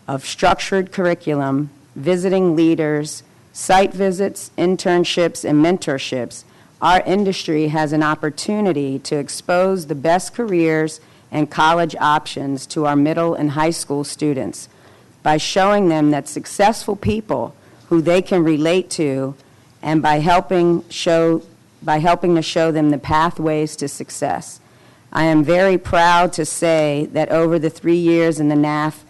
of structured curriculum, visiting leaders, site visits, internships, and mentorships, our industry has an opportunity to expose the best careers and college options to our middle and high school students by showing them that successful people who they can relate to, and by helping to show them the pathways to success. I am very proud to say that over the 3 years in the NAF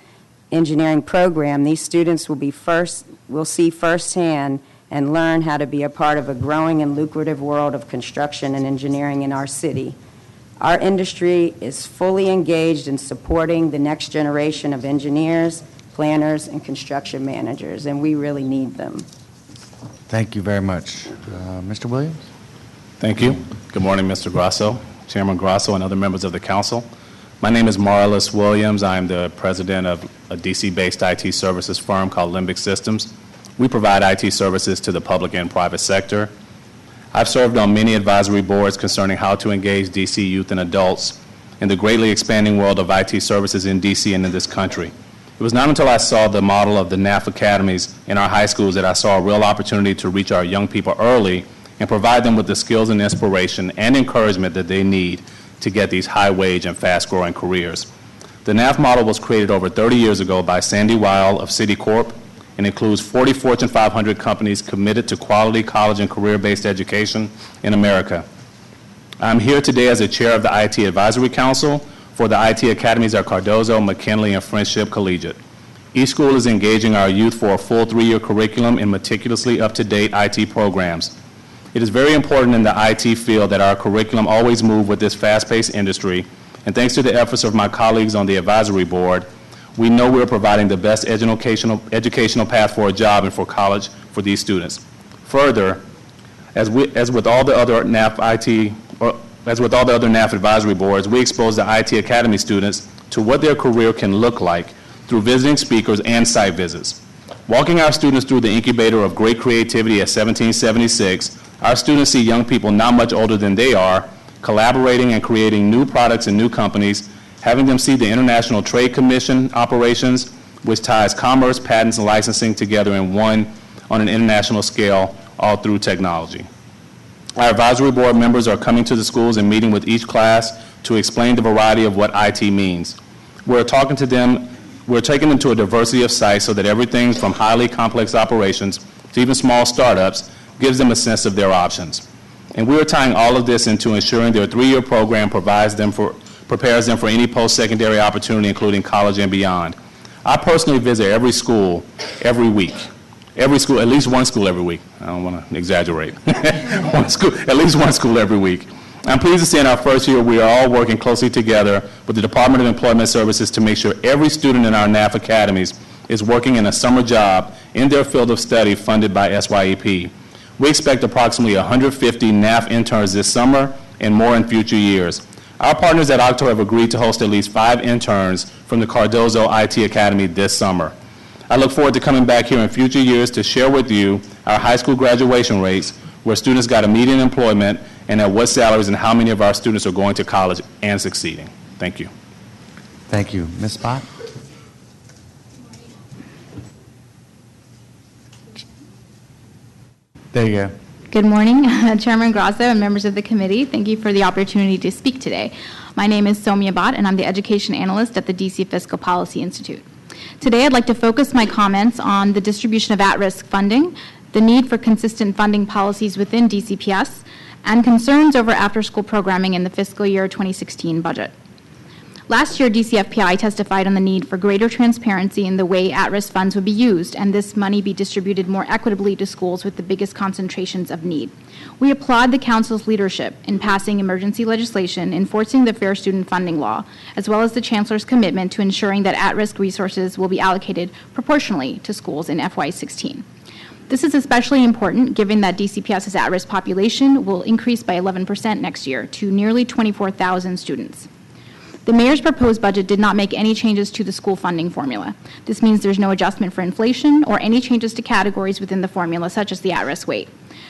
engineering program, these students will see firsthand and learn how to be a part of a growing and lucrative world of construction and engineering in our city. Our industry is fully engaged in supporting the next generation of engineers, planners, and construction managers, and we really need them. Thank you very much. Mr. Williams? Thank you. Good morning, Mr. Grosso, Chairman Grosso, and other members of the council. My name is MARULLUS Williams. I am the president of a DC-based IT services firm called LIMBIC Systems. We provide IT services to the public and private sector. I've served on many advisory boards concerning how to engage DC youth and adults in the greatly expanding world of IT services in DC and in this country. It was not until I saw the model of the NAF academies in our high schools that I saw a real opportunity to reach our young people early and provide them with the skills and inspiration and encouragement that they need to get these high-wage and fast-growing careers. The NAF model was created over 30 years ago by Sandy Weil of Citicorp and includes 40 Fortune 500 companies committed to quality college and career-based education in America. I'm here today as the chair of the IT Advisory Council for the IT academies at Cardozo, McKinley, and Friendship Collegiate. Each school is engaging our youth for a full 3-year curriculum in meticulously up-to-date IT programs. It is very important in the IT field that our curriculum always move with this fast-paced industry, and thanks to the efforts of my colleagues on the advisory board, we know we're providing the best educational path for a job and for college for these students. Further, as with all the other NAF advisory boards, we expose the IT Academy students to what their career can look like through visiting speakers and site visits. Walking our students through the incubator of great creativity at 1776, our students see young people not much older than they are, collaborating and creating new products and new companies, having them see the International Trade Commission operations, which ties commerce, patents, and licensing together in one on an international scale, all through technology. Our advisory board members are coming to the schools and meeting with each class to explain the variety of what IT means. We're taking them to a diversity of sites so that everything from highly complex operations to even small startups gives them a sense of their options. And we are tying all of this into ensuring their 3-year program prepares them for any post-secondary opportunity, including college and beyond. I personally visit every school every week. Every school, at least one school every week. I don't want to exaggerate. At least one school every week. I'm pleased to say in our first year we are all working closely together with the Department of Employment Services to make sure every student in our NAF academies is working in a summer job in their field of study funded by SYEP. We expect approximately 150 NAF interns this summer and more in future years. Our partners at Octo have agreed to host at least 5 interns from the Cardozo IT Academy this summer. I look forward to coming back here in future years to share with you our high school graduation rates, where students got immediate employment, and at what salaries and how many of our students are going to college and succeeding. Thank you. Thank you. Ms. Spott? There you go. Good morning, Chairman Grosso and members of the committee. Thank you for the opportunity to speak today. My name is Somya Bhatt, and I'm the Education Analyst at the DC Fiscal Policy Institute. Today, I'd like to focus my comments on the distribution of at-risk funding, the need for consistent funding policies within DCPS, and concerns over after-school programming in the fiscal year 2016 budget. Last year, DCFPI testified on the need for greater transparency in the way at-risk funds would be used and this money be distributed more equitably to schools with the biggest concentrations of need. We applaud the Council's leadership in passing emergency legislation enforcing the Fair Student Funding Law, as well as the Chancellor's commitment to ensuring that at-risk resources will be allocated proportionally to schools in FY16. This is especially important given that DCPS's at-risk population will increase by 11% next year to nearly 24,000 students. The Mayor's proposed budget did not make any changes to the school funding formula. This means there's no adjustment for inflation or any changes to categories within the formula, such as the at-risk weight.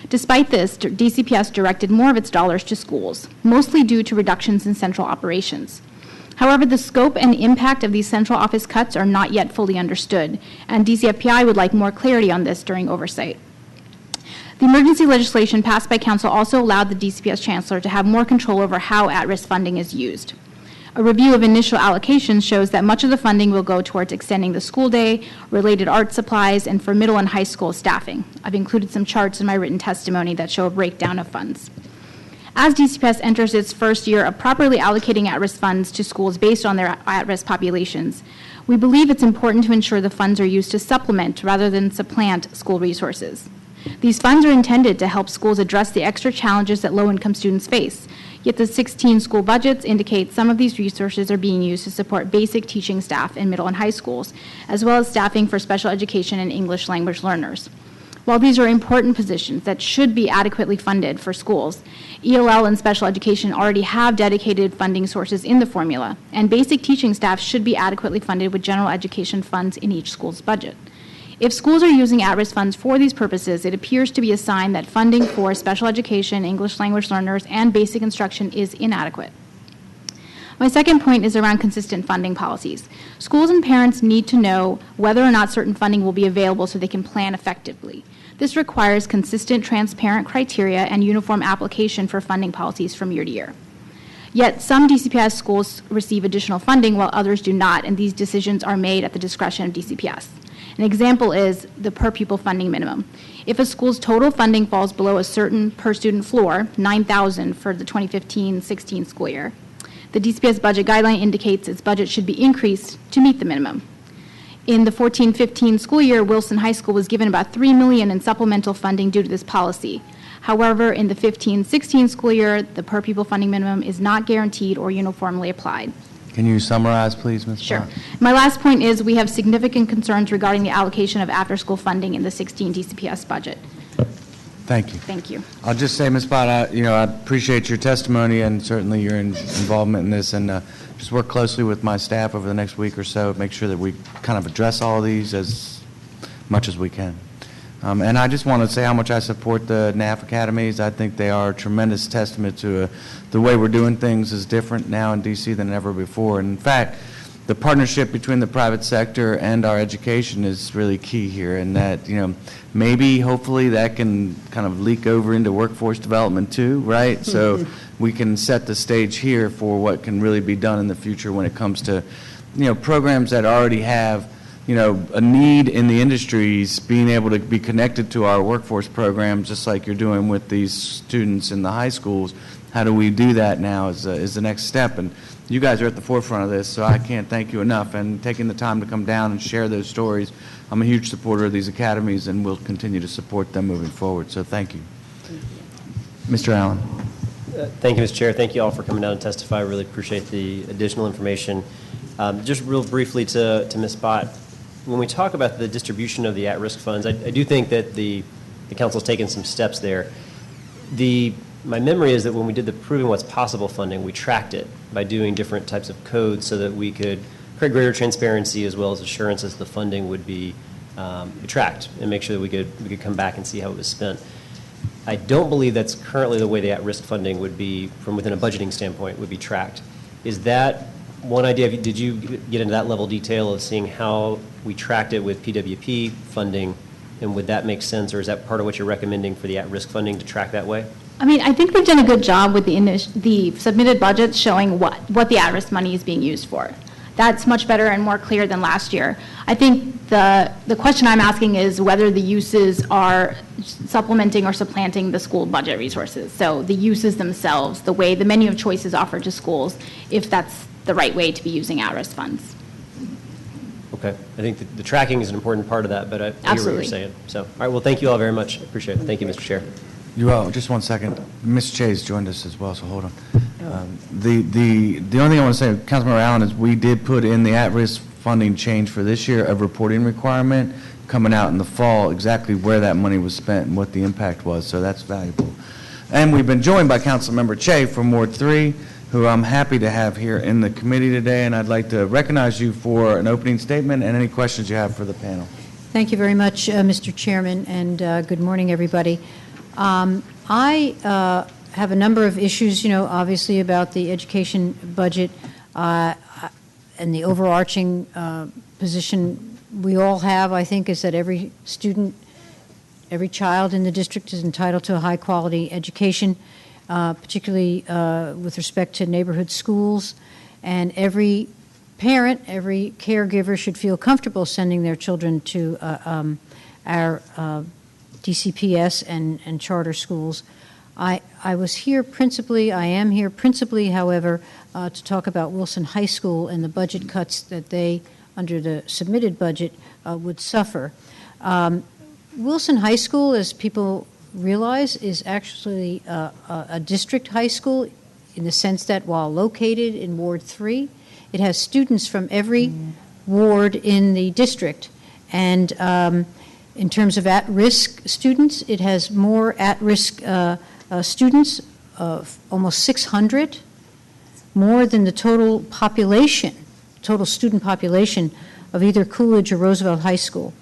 Despite this, DCPS directed more of its dollars to schools, mostly due to reductions in central operations. However, the scope and impact of these central office cuts are not yet fully understood, and DCFPI would like more clarity on this during oversight. The emergency legislation passed by Council also allowed the DCPS Chancellor to have more control over how at-risk funding is used. A review of initial allocations shows that much of the funding will go towards extending the school day, related art supplies, and for middle and high school staffing. I've included some charts in my written testimony that show a breakdown of funds. As DCPS enters its first year of properly allocating at-risk funds to schools based on their at-risk populations, we believe it's important to ensure the funds are used to supplement rather than supplant school resources. These funds are intended to help schools address the extra challenges that low-income students face, yet the 16 school budgets indicate some of these resources are being used to support basic teaching staff in middle and high schools, as well as staffing for special education and English language learners. While these are important positions that should be adequately funded for schools, ELL and special education already have dedicated funding sources in the formula, and basic teaching staff should be adequately funded with general education funds in each school's budget. If schools are using at-risk funds for these purposes, it appears to be a sign that funding for special education, English language learners, and basic instruction is inadequate. My second point is around consistent funding policies. Schools and parents need to know whether or not certain funding will be available so they can plan effectively. This requires consistent, transparent criteria and uniform application for funding policies from year to year. Yet some DCPS schools receive additional funding while others do not, and these decisions are made at the discretion of DCPS. An example is the per-pupil funding minimum. If a school's total funding falls below a certain per-student floor, $9,000 for the 2015-16 school year, the DCPS budget guideline indicates its budget should be increased to meet the minimum. In the 14-15 school year, Wilson High School was given about $3 million in supplemental funding due to this policy. However, in the 15-16 school year, the per-pupil funding minimum is not guaranteed or uniformly applied. Can you summarize, please, Ms. Sure. Bhatt? My last point is we have significant concerns regarding the allocation of after-school funding in the 16 DCPS budget. Thank you. Thank you. I'll just say, Ms. Bhatt, I appreciate your testimony and certainly your involvement in this, and just work closely with my staff over the next week or so, make sure that we kind of address all of these as much as we can. And I just want to say how much I support the NAF academies. I think they are a tremendous testament to the way we're doing things is different now in D.C. than ever before. And in fact, the partnership between the private sector and our education is really key here, and that, maybe, hopefully, that can kind of leak over into workforce development too, right? So we can set the stage here for what can really be done in the future when it comes to, programs that already have a need in the industries, being able to be connected to our workforce programs, just like you're doing with these students in the high schools. How do we do that now is the next step. And you guys are at the forefront of this, so I can't thank you enough. And taking the time to come down and share those stories, I'm a huge supporter of these academies and will continue to support them moving forward. So thank you. Mr. Allen. Thank you, Mr. Chair. Thank you all for coming down and testify. I really appreciate the additional information. Just real briefly to Ms. Bhatt, when we talk about the distribution of the at-risk funds, I do think that the council's taken some steps there. My memory is that when we did the Proving What's Possible funding, we tracked it by doing different types of codes so that we could create greater transparency as well as assurances the funding would be tracked and make sure that we could come back and see how it was spent. I don't believe that's currently the way the at-risk funding would be, from within a budgeting standpoint, would be tracked. Is that one idea? Did you get into that level of detail of seeing how we tracked it with PWP funding And would that make sense, or is that part of what you're recommending for the at-risk funding to track that way? I mean, I think they've done a good job with the submitted budgets showing what the at-risk money is being used for. That's much better and more clear than last year. I think the question I'm asking is whether the uses are supplementing or supplanting the school budget resources. So the uses themselves, the menu of choices offered to schools, if that's the right way to be using at-risk funds. Okay. I think the tracking is an important part of that, but I hear what you're saying. So, all right, well, thank you all very much. I appreciate it. Thank you, Mr. Chair. You all, just one second. Ms. Chase joined us as well, so hold on. The only thing I want to say, Councilmember Allen, is we did put in the at-risk funding change for this year, a reporting requirement coming out in the fall, exactly where that money was spent and what the impact was, so that's valuable. And we've been joined by Councilmember Che from Ward 3, who I'm happy to have here in the committee today, and I'd like to recognize you for an opening statement and any questions you have for the panel. Thank you very much, Mr. Chairman, and good morning, everybody. I have a number of issues, obviously about the education budget and the overarching position we all have, I think, is that every student, every child in the district is entitled to a high-quality education, particularly with respect to neighborhood schools, and every parent, every caregiver should feel comfortable sending their children to our DCPS and charter schools. I was here principally, I am here principally, however, to talk about Wilson High School and the budget cuts that they, under the submitted budget, would suffer. Wilson High School, as people realize, is actually a district high school in the sense that while located in Ward 3, it has students from every ward in the district. And in terms of at-risk students, it has more at-risk students, almost 600, more than the total population, total student population of either Coolidge or Roosevelt High School.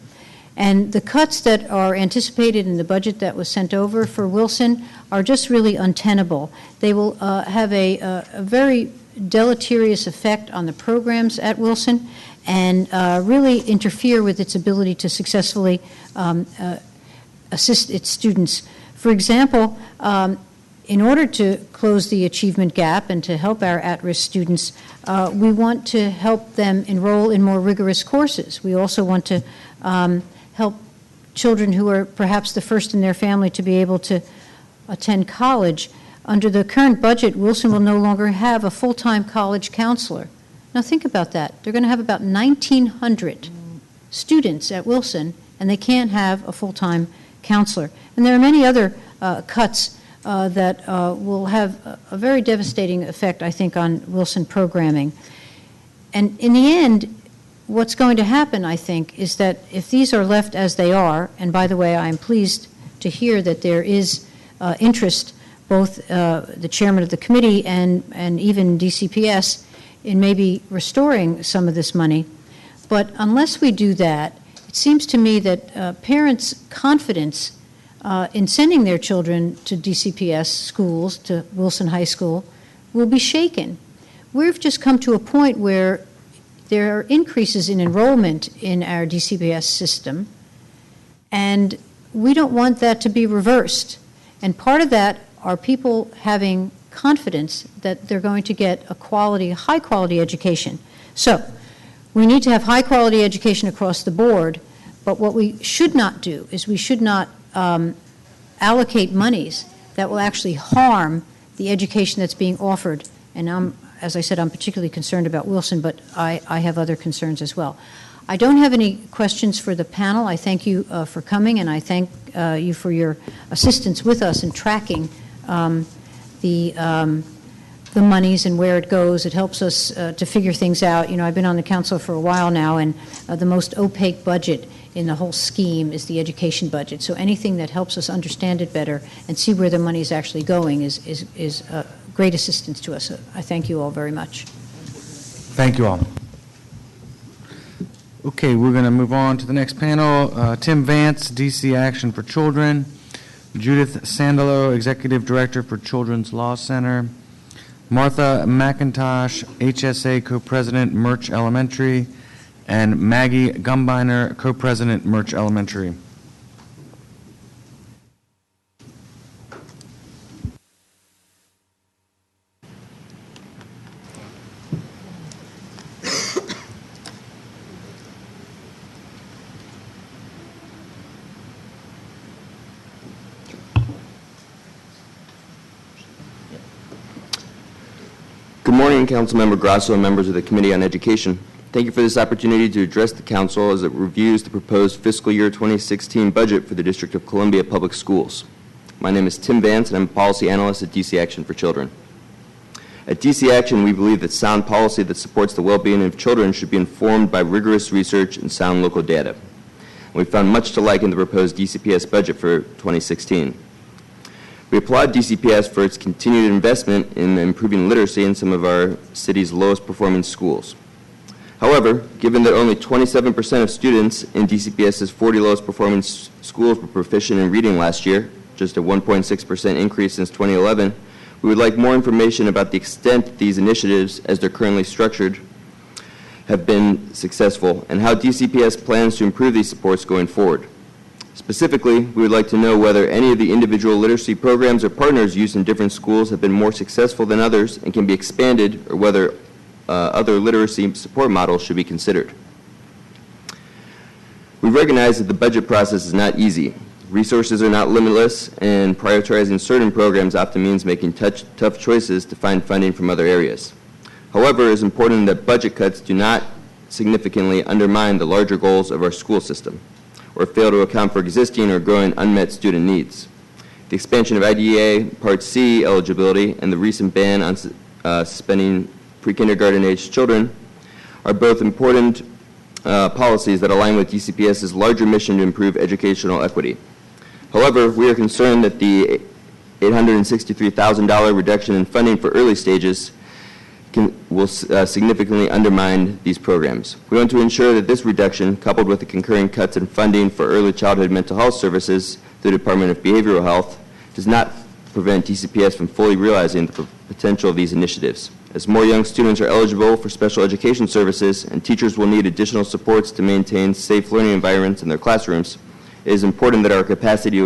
And the cuts that are anticipated in the budget that was sent over for Wilson are just really untenable. They will have a very deleterious effect on the programs at Wilson and really interfere with its ability to successfully assist its students. For example, in order to close the achievement gap and to help our at-risk students, we want to help them enroll in more rigorous courses. We also want to help children who are perhaps the first in their family to be able to attend college. Under the current budget, Wilson will no longer have a full-time college counselor. Now think about that. They're going to have about 1,900 students at Wilson, and they can't have a full-time counselor. And there are many other cuts that will have a very devastating effect, I think, on Wilson programming. And in the end, what's going to happen, I think, is that if these are left as they are, and by the way, I'm pleased to hear that there is interest, both the chairman of the committee and even DCPS, in maybe restoring some of this money. But unless we do that, it seems to me that parents' confidence in sending their children to DCPS schools, to Wilson High School, will be shaken. We've just come to a point where there are increases in enrollment in our DCPS system, and we don't want that to be reversed. And part of that are people having confidence that they're going to get a quality, high-quality education. So we need to have high-quality education across the board, but what we should not do is we should not allocate monies that will actually harm the education that's being offered. And as I said, I'm particularly concerned about Wilson, but I have other concerns as well. I don't have any questions for the panel. I thank you for coming, and I thank you for your assistance with us in tracking the monies and where it goes. It helps us to figure things out. I've been on the council for a while now, and the most opaque budget in the whole scheme is the education budget. So anything that helps us understand it better and see where the money is actually going is great assistance to us. I thank you all very much. Thank you all. Okay, we're going to move on to the next panel. Tim Vance, DC Action for Children. Judith Sandalo, Executive Director for Children's Law Center. Martha McIntosh, HSA Co-President, Murch Elementary. And Maggie Gumbiner, Co-President, Murch Elementary. Good morning, Councilmember Grosso and members of the Committee on Education. Thank you for this opportunity to address the Council as it reviews the proposed fiscal year 2016 budget for the District of Columbia Public Schools. My name is Tim Vance, and I'm a policy analyst at DC Action for Children. At DC Action, we believe that sound policy that supports the well-being of children should be informed by rigorous research and sound local data. We found much to like in the proposed DCPS budget for 2016. We applaud DCPS for its continued investment in improving literacy in some of our city's lowest performing schools. However, given that only 27% of students in DCPS's 40 lowest performing schools were proficient in reading last year, just a 1.6% increase since 2011, we would like more information about the extent that these initiatives, as they're currently structured, have been successful and how DCPS plans to improve these supports going forward. Specifically, we would like to know whether any of the individual literacy programs or partners used in different schools have been more successful than others and can be expanded, or whether other literacy support models should be considered. We recognize that the budget process is not easy. Resources are not limitless, and prioritizing certain programs often means making tough choices to find funding from other areas. However, it is important that budget cuts do not significantly undermine the larger goals of our school system or fail to account for existing or growing unmet student needs. The expansion of IDEA Part C eligibility and the recent ban on suspending pre-kindergarten age children are both important policies that align with DCPS's larger mission to improve educational equity. However, we are concerned that the $863,000 reduction in funding for early stages will significantly undermine these programs. We want to ensure that this reduction, coupled with the concurrent cuts in funding for early childhood mental health services through the Department of Behavioral Health, does not prevent DCPS from fully realizing the potential of these initiatives. As more young students are eligible for special education services and teachers will need additional supports to maintain safe learning environments in their classrooms, it is important that our capacity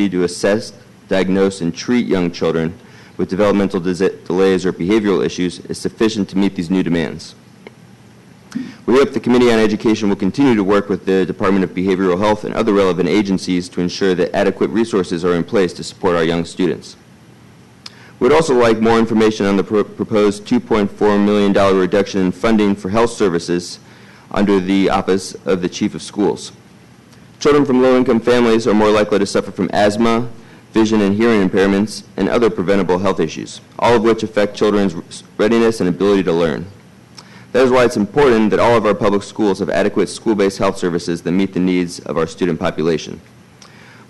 to assess, diagnose, and treat young children with developmental delays or behavioral issues is sufficient to meet these new demands. We hope the Committee on Education will continue to work with the Department of Behavioral Health and other relevant agencies to ensure that adequate resources are in place to support our young students. We would also like more information on the proposed $2.4 million reduction in funding for health services under the Office of the Chief of Schools. Children from low-income families are more likely to suffer from asthma, vision and hearing impairments, and other preventable health issues, all of which affect children's readiness and ability to learn. That is why it's important that all of our public schools have adequate school-based health services that meet the needs of our student population.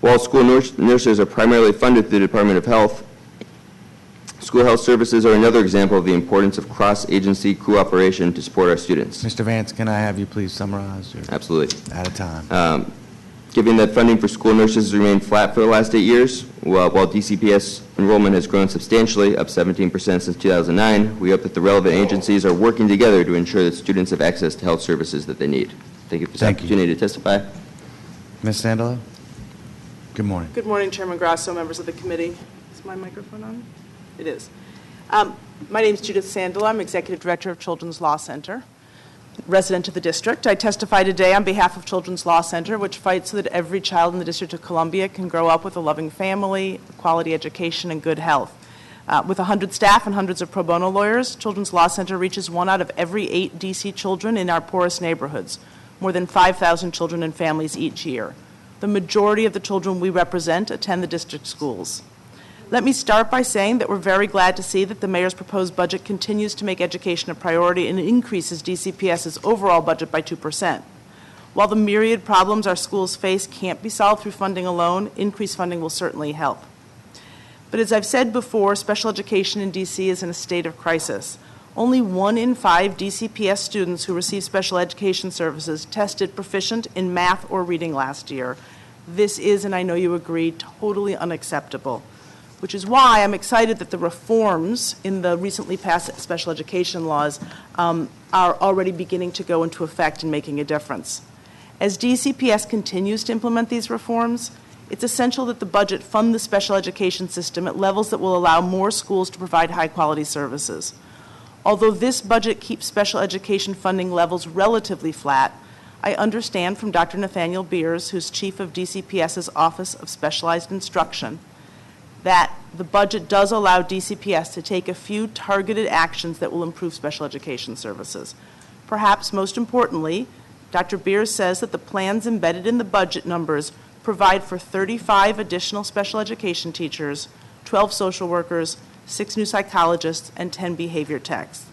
While school nurses are primarily funded through the Department of Health, school health services are another example of the importance of cross-agency cooperation to support our students. Mr. Vance, can I have you please summarize? Absolutely. At a time. Given that funding for school nurses has remained flat for the last 8 years, while DCPS enrollment has grown substantially, up 17% since 2009, we hope that the relevant agencies are working together to ensure that students have access to health services that they need. Thank you for this opportunity to testify. Ms. Sandalo? Good morning. Good morning, Chairman Grosso, members of the committee. Is my microphone on? It is. My name is Judith Sandalo. I'm Executive Director of Children's Law Center, resident of the district. I testify today on behalf of Children's Law Center, which fights so that every child in the District of Columbia can grow up with a loving family, quality education, and good health. With 100 staff and hundreds of pro bono lawyers, Children's Law Center reaches 1 out of every 8 D.C. children in our poorest neighborhoods, more than 5,000 children and families each year. The majority of the children we represent attend the district schools. Let me start by saying that we're very glad to see that the mayor's proposed budget continues to make education a priority and increases DCPS's overall budget by 2%. While the myriad problems our schools face can't be solved through funding alone, increased funding will certainly help. But as I've said before, special education in DC is in a state of crisis. Only 1 in 5 DCPS students who receive special education services tested proficient in math or reading last year. This is, and I know you agree, totally unacceptable, which is why I'm excited that the reforms in the recently passed special education laws are already beginning to go into effect and making a difference. As DCPS continues to implement these reforms, it's essential that the budget fund the special education system at levels that will allow more schools to provide high-quality services. Although this budget keeps special education funding levels relatively flat, I understand from Dr. Nathaniel Beers, who's chief of DCPS's Office of Specialized Instruction, that the budget does allow DCPS to take a few targeted actions that will improve special education services. Perhaps most importantly, Dr. BRY'ERE says that the plans embedded in the budget numbers provide for 35 additional special education teachers, 12 social workers, 6 new psychologists, and 10 behavior techs.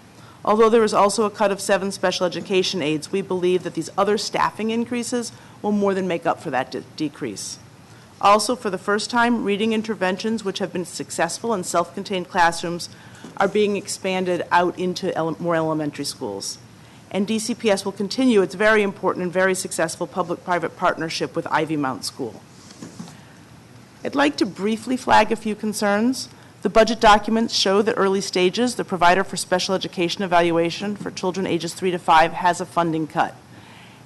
Although there is also a cut of 7 special education aides, we believe that these other staffing increases will more than make up for that decrease. Also, for the first time, reading interventions, which have been successful in self-contained classrooms, are being expanded out into more elementary schools. And DCPS will continue its very important and very successful public-private partnership with Ivy Mount School. I'd like to briefly flag a few concerns. The budget documents show that early stages, the provider for special education evaluation for children ages 3 to 5 has a funding cut.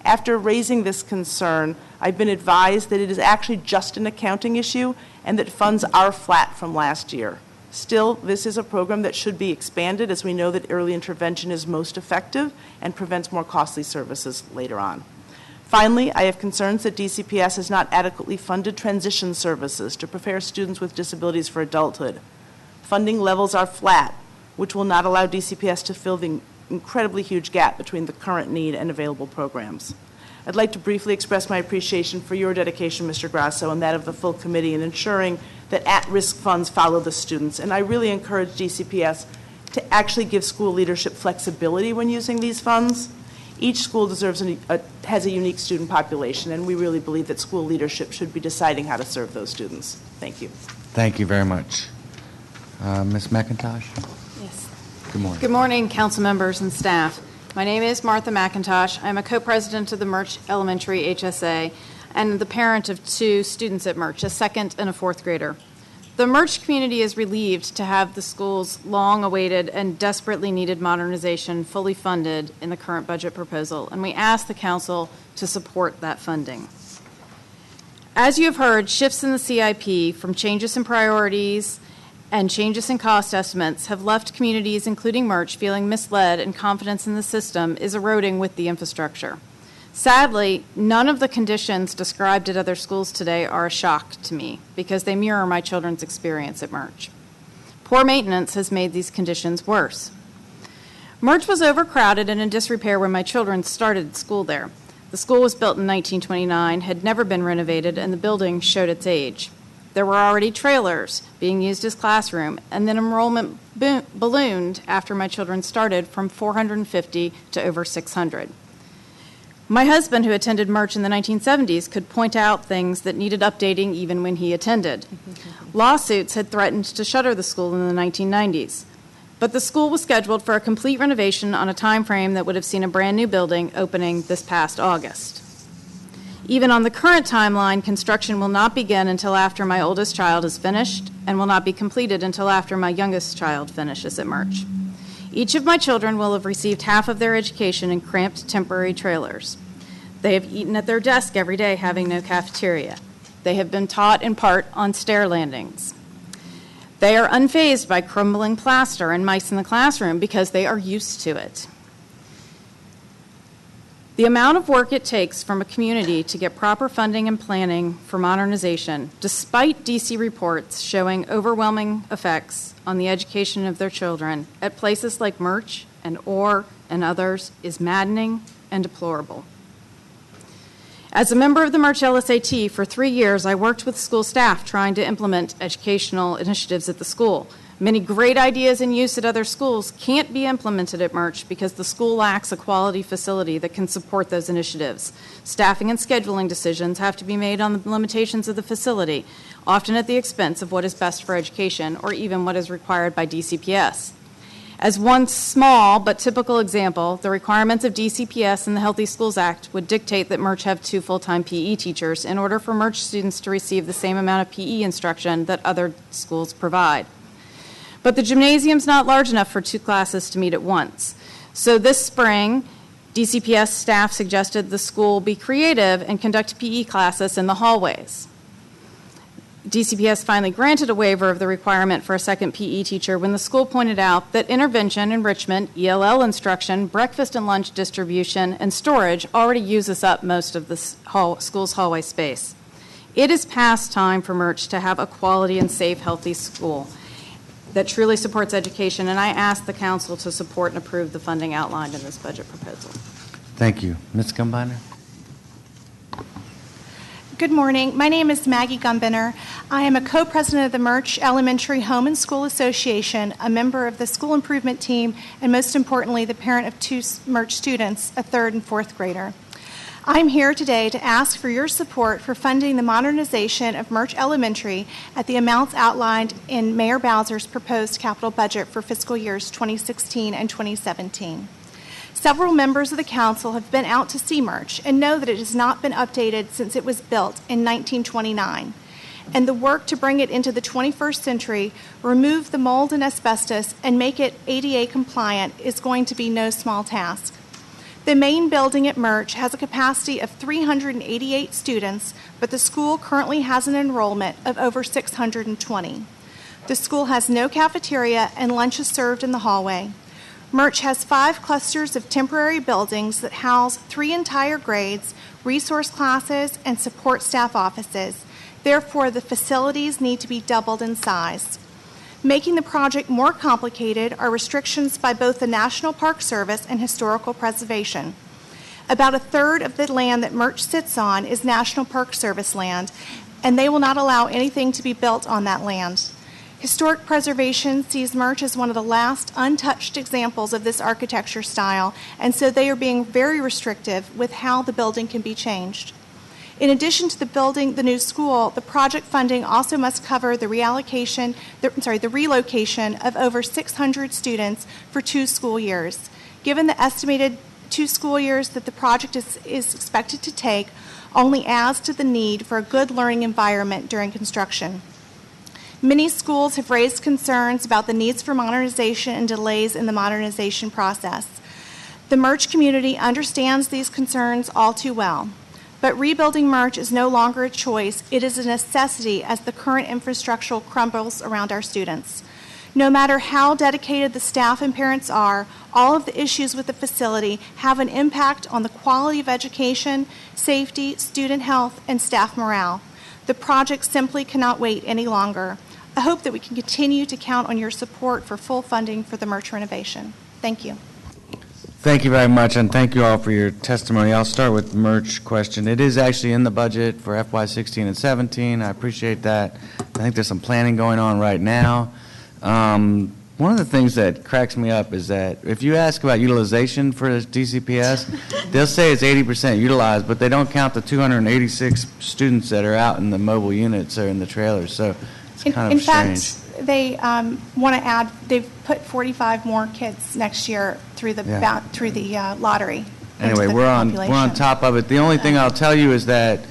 After raising this concern, I've been advised that it is actually just an accounting issue and that funds are flat from last year. Still, this is a program that should be expanded, as we know that early intervention is most effective and prevents more costly services later on. Finally, I have concerns that DCPS has not adequately funded transition services to prepare students with disabilities for adulthood. Funding levels are flat, which will not allow DCPS to fill the incredibly huge gap between the current need and available programs. I'd like to briefly express my appreciation for your dedication, Mr. Grosso, and that of the full committee in ensuring that at-risk funds follow the students. And I really encourage DCPS to actually give school leadership flexibility when using these funds. Each school has a unique student population, and we really believe that school leadership should be deciding how to serve those students. Thank you. Thank you very much. Ms. McIntosh? Yes. Good morning. Good morning, council members and staff. My name is Martha McIntosh. I'm a co-president of the Murch Elementary HSA and the parent of 2 students at Murch, a 2nd and a 4th grader. The Murch community is relieved to have the school's long-awaited and desperately needed modernization fully funded in the current budget proposal, and we ask the council to support that funding. As you have heard, shifts in the CIP from changes in priorities and changes in cost estimates have left communities, including Murch, feeling misled and confidence in the system is eroding with the infrastructure. Sadly, none of the conditions described at other schools today are a shock to me because they mirror my children's experience at Murch. Poor maintenance has made these conditions worse. Murch was overcrowded and in disrepair when my children started school there. The school was built in 1929, had never been renovated, and the building showed its age. There were already trailers being used as classroom, and then enrollment ballooned after my children started from 450 to over 600. My husband, who attended Murch in the 1970s, could point out things that needed updating even when he attended. Lawsuits had threatened to shutter the school in the 1990s, but the school was scheduled for a complete renovation on a time frame that would have seen a brand new building opening this past August. Even on the current timeline, construction will not begin until after my oldest child is finished and will not be completed until after my youngest child finishes at Murch. Each of my children will have received half of their education in cramped temporary trailers. They have eaten at their desk every day, having no cafeteria. They have been taught in part on stair landings. They are unfazed by crumbling plaster and mice in the classroom because they are used to it. The amount of work it takes from a community to get proper funding and planning for modernization, despite DC reports showing overwhelming effects on the education of their children at places like Murch and Orr and others, is maddening and deplorable. As a member of the Murch LSAT for 3 years, I worked with school staff trying to implement educational initiatives at the school. Many great ideas in use at other schools can't be implemented at Murch because the school lacks a quality facility that can support those initiatives. Staffing and scheduling decisions have to be made on the limitations of the facility, often at the expense of what is best for education or even what is required by DCPS. As one small but typical example, the requirements of DCPS and the Healthy Schools Act would dictate that Murch have 2 full-time PE teachers in order for Murch students to receive the same amount of PE instruction that other schools provide. But the gymnasium's not large enough for 2 classes to meet at once. So this spring, DCPS staff suggested the school be creative and conduct PE classes in the hallways. DCPS finally granted a waiver of the requirement for a second PE teacher when the school pointed out that intervention, enrichment, ELL instruction, breakfast and lunch distribution, and storage already uses up most of the school's hallway space. It is past time for Murch to have a quality and safe, healthy school that truly supports education, and I ask the council to support and approve the funding outlined in this budget proposal. Thank you. Ms. Gumbiner? Good morning. My name is Maggie Gumbiner. I am a co-president of the Murch Elementary Home and School Association, a member of the school improvement team, and most importantly, the parent of 2 Murch students, a 3rd and 4th grader. I'm here today to ask for your support for funding the modernization of Murch Elementary at the amounts outlined in Mayor Bowser's proposed capital budget for fiscal years 2016 and 2017. Several members of the council have been out to see Murch and know that it has not been updated since it was built in 1929. And the work to bring it into the 21st century, remove the mold and asbestos, and make it ADA compliant is going to be no small task. The main building at Murch has a capacity of 388 students, but the school currently has an enrollment of over 620. The school has no cafeteria and lunch is served in the hallway. Murch has 5 clusters of temporary buildings that house 3 entire grades, resource classes, and support staff offices. Therefore, the facilities need to be doubled in size. Making the project more complicated are restrictions by both the National Park Service and Historical Preservation. About 1/3 of the land that Murch sits on is National Park Service land, and they will not allow anything to be built on that land. Historic Preservation sees Murch as one of the last untouched examples of this architecture style, and so they are being very restrictive with how the building can be changed. In addition to the building the new school, the project funding also must cover the relocation of over 600 students for 2 school years. Given the estimated 2 school years that the project is expected to take, only adds to the need for a good learning environment during construction. Many schools have raised concerns about the needs for modernization and delays in the modernization process. The Murch community understands these concerns all too well. But rebuilding Murch is no longer a choice. It is a necessity as the current infrastructure crumbles around our students. No matter how dedicated the staff and parents are, all of the issues with the facility have an impact on the quality of education, safety, student health, and staff morale. The project simply cannot wait any longer. I hope that we can continue to count on your support for full funding for the Murch renovation. Thank you. Thank you very much, and thank you all for your testimony. I'll start with the Murch question. It is actually in the budget for FY16 and 17. I appreciate that. I think there's some planning going on right now. One of the things that cracks me up is that if you ask about utilization for this DCPS, they'll say it's 80% utilized, but they don't count the 286 students that are out in the mobile units or in the trailers. So it's kind of strange. In fact, they want to add, they've put 45 more kids next year through the lottery. Anyway, we're on top of it. The only thing I'll tell you is that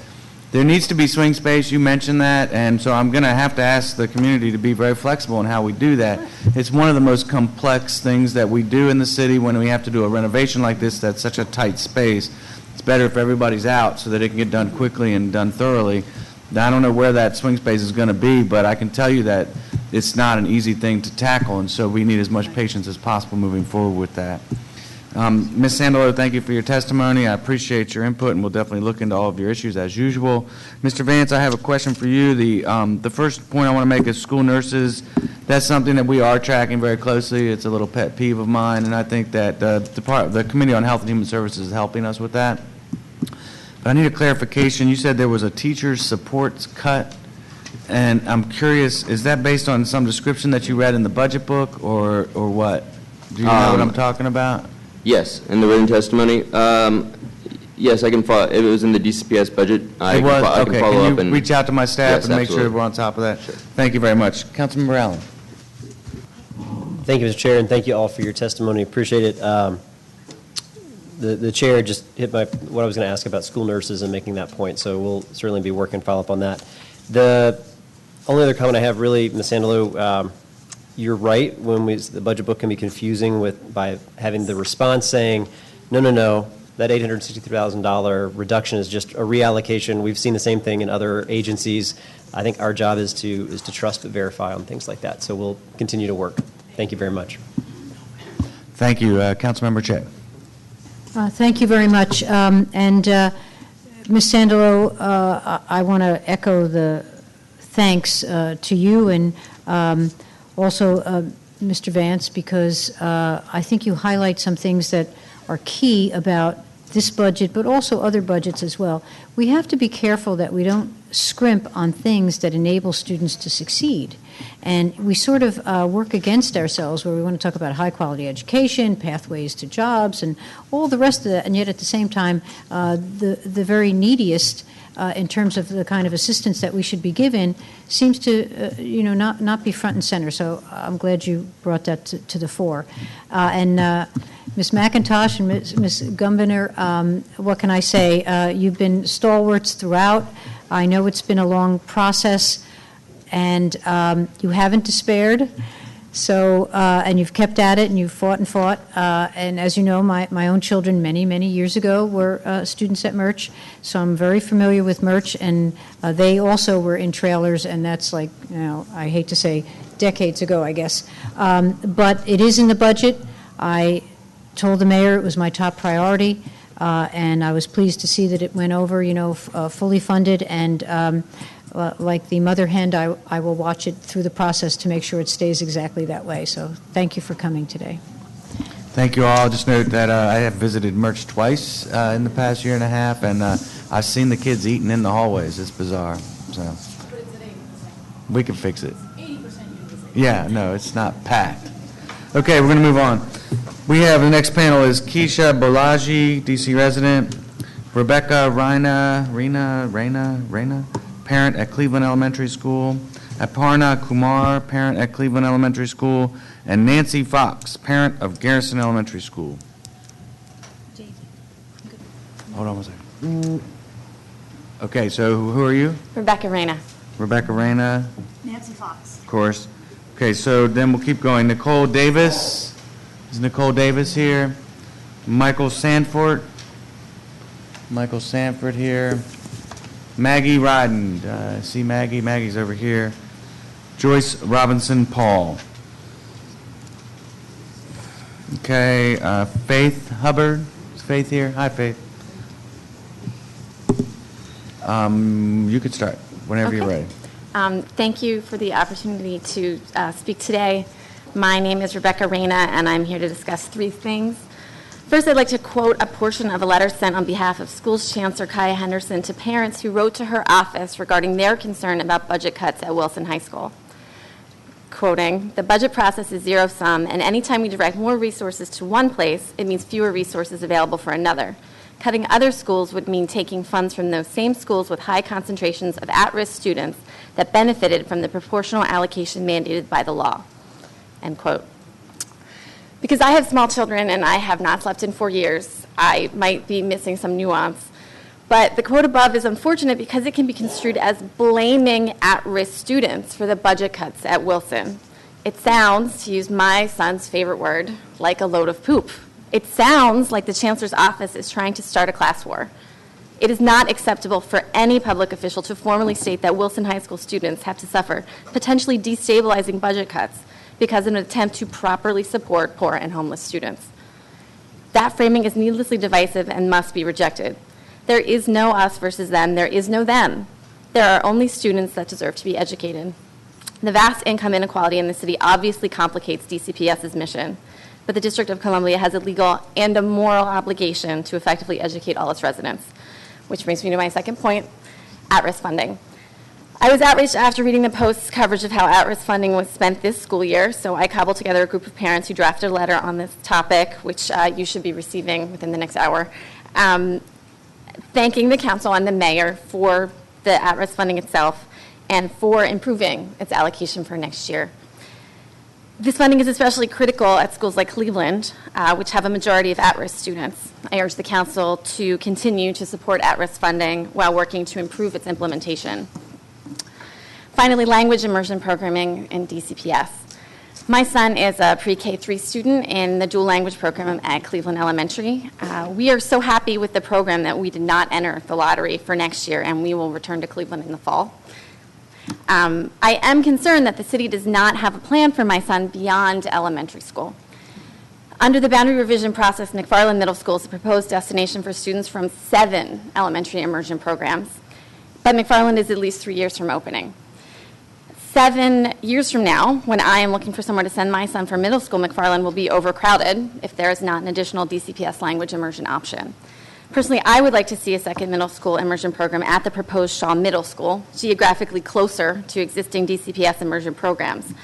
there needs to be swing space. You mentioned that, and so I'm going to have to ask the community to be very flexible in how we do that. It's one of the most complex things that we do in the city when we have to do a renovation like this that's such a tight space. It's better if everybody's out so that it can get done quickly and done thoroughly. Now, I don't know where that swing space is going to be, but I can tell you that it's not an easy thing to tackle, and so we need as much patience as possible moving forward with that. Ms. Sandler, thank you for your testimony. I appreciate your input, and we'll definitely look into all of your issues as usual. Mr. Vance, I have a question for you. The first point I want to make is school nurses. That's something that we are tracking very closely. It's a little pet peeve of mine, and I think that the Committee on Health and Human Services is helping us with that. But I need a clarification. You said there was a teacher's supports cut, and I'm curious, is that based on some description that you read in the budget book, or what? Do you know what I'm talking about? Yes, in the written testimony. Yes, I can follow. It was in the DCPS budget. I can follow up and reach out to my staff and make sure we're on top of that? Sure. Thank you very much. Councilmember Allen. Thank you, Mr. Chair, and thank you all for your testimony. Appreciate it. The chair just hit what I was going to ask about school nurses and making that point, so we'll certainly be working follow up on that. The only other comment I have, really, Ms. Sandalo, you're right. The budget book can be confusing by having the response saying, no, that $863,000 reduction is just a reallocation. We've seen the same thing in other agencies. I think our job is to trust but verify on things like that. So we'll continue to work. Thank you very much. Thank you, Councilmember Chet. Thank you very much. Ms. Sandalo, I want to echo the thanks to you and also Mr. Vance, because I think you highlight some things that are key about this budget, but also other budgets as well. We have to be careful that we don't scrimp on things that enable students to succeed. And we sort of work against ourselves where we want to talk about high-quality education, pathways to jobs, and all the rest of that, and yet at the same time, the very neediest in terms of the kind of assistance that we should be given seems to, not be front and center. So I'm glad you brought that to the fore. Ms. McIntosh and Ms. Gumbiner, what can I say? You've been stalwarts throughout. I know it's been a long process, and you haven't despaired. So, and you've kept at it, and you've fought and fought. And as you know, my own children many, many years ago were students at Murch, so I'm very familiar with Murch, and they also were in trailers, and that's like, I hate to say decades ago, I guess. But it is in the budget. I told the mayor it was my top priority, and I was pleased to see that it went over, fully funded, and like the mother hen, I will watch it through the process to make sure it stays exactly that way. So thank you for coming today. Thank you all. Just note that I have visited Murch twice in the past year and a half, and I've seen the kids eating in the hallways. It's bizarre. So we can fix it. 80% Yeah, no, it's not packed. Okay, we're going to move on. We have the next panel is Keisha Bolaji, DC resident, Rebecca Rena, parent at Cleveland Elementary School, Aparna Kumar, parent at Cleveland Elementary School, and Nancy Fox, parent of Garrison Elementary School. Hold on one second. Okay, so who are you? Rebecca Rena. Rebecca Rena. Nancy Fox. Of course. Okay, so then we'll keep going. Nicole Davis. Is Nicole Davis here? Michael Sanford. Michael Sanford here. Maggie Ryden. See Maggie? Maggie's over here. Joyce Robinson Paul. Okay, Faith Hubbard. Is Faith here? Hi, Faith. You could start whenever you're ready. Thank you for the opportunity to speak today. My name is Rebecca Rena, and I'm here to discuss three things. First, I'd like to quote a portion of a letter sent on behalf of Schools Chancellor Kaya Henderson to parents who wrote to her office regarding their concern about budget cuts at Wilson High School. Quoting, "The budget process is zero-sum, and anytime we direct more resources to one place, it means fewer resources available for another. Cutting other schools would mean taking funds from those same schools with high concentrations of at-risk students that benefited from the proportional allocation mandated by the law." End quote. Because I have small children and I have not slept in 4 years, I might be missing some nuance. But the quote above is unfortunate because it can be construed as blaming at-risk students for the budget cuts at Wilson. It sounds, to use my son's favorite word, like a load of poop. It sounds like the Chancellor's office is trying to start a class war. It is not acceptable for any public official to formally state that Wilson High School students have to suffer potentially destabilizing budget cuts because of an attempt to properly support poor and homeless students. That framing is needlessly divisive and must be rejected. There is no us versus them. There is no them. There are only students that deserve to be educated. The vast income inequality in the city obviously complicates DCPS's mission, but the District of Columbia has a legal and a moral obligation to effectively educate all its residents, which brings me to my second point, at-risk funding. I was outraged after reading the Post's coverage of how at-risk funding was spent this school year, so I cobbled together a group of parents who drafted a letter on this topic, which you should be receiving within the next hour, thanking the council and the mayor for the at-risk funding itself and for improving its allocation for next year. This funding is especially critical at schools like Cleveland, which have a majority of at-risk students. I urge the council to continue to support at-risk funding while working to improve its implementation. Finally, language immersion programming in DCPS. My son is a pre-K 3 student in the dual language program at Cleveland Elementary. We are so happy with the program that we did not enter the lottery for next year, and we will return to Cleveland in the fall. I am concerned that the city does not have a plan for my son beyond elementary school. Under the boundary revision process, McFarland Middle School is the proposed destination for students from 7 elementary immersion programs, but McFarland is at least 3 years from opening. 7 years from now, when I am looking for somewhere to send my son for middle school, McFarland will be overcrowded if there is not an additional DCPS language immersion option. Personally, I would like to see a second middle school immersion program at the proposed Shaw Middle School, geographically closer to existing DCPS immersion programs.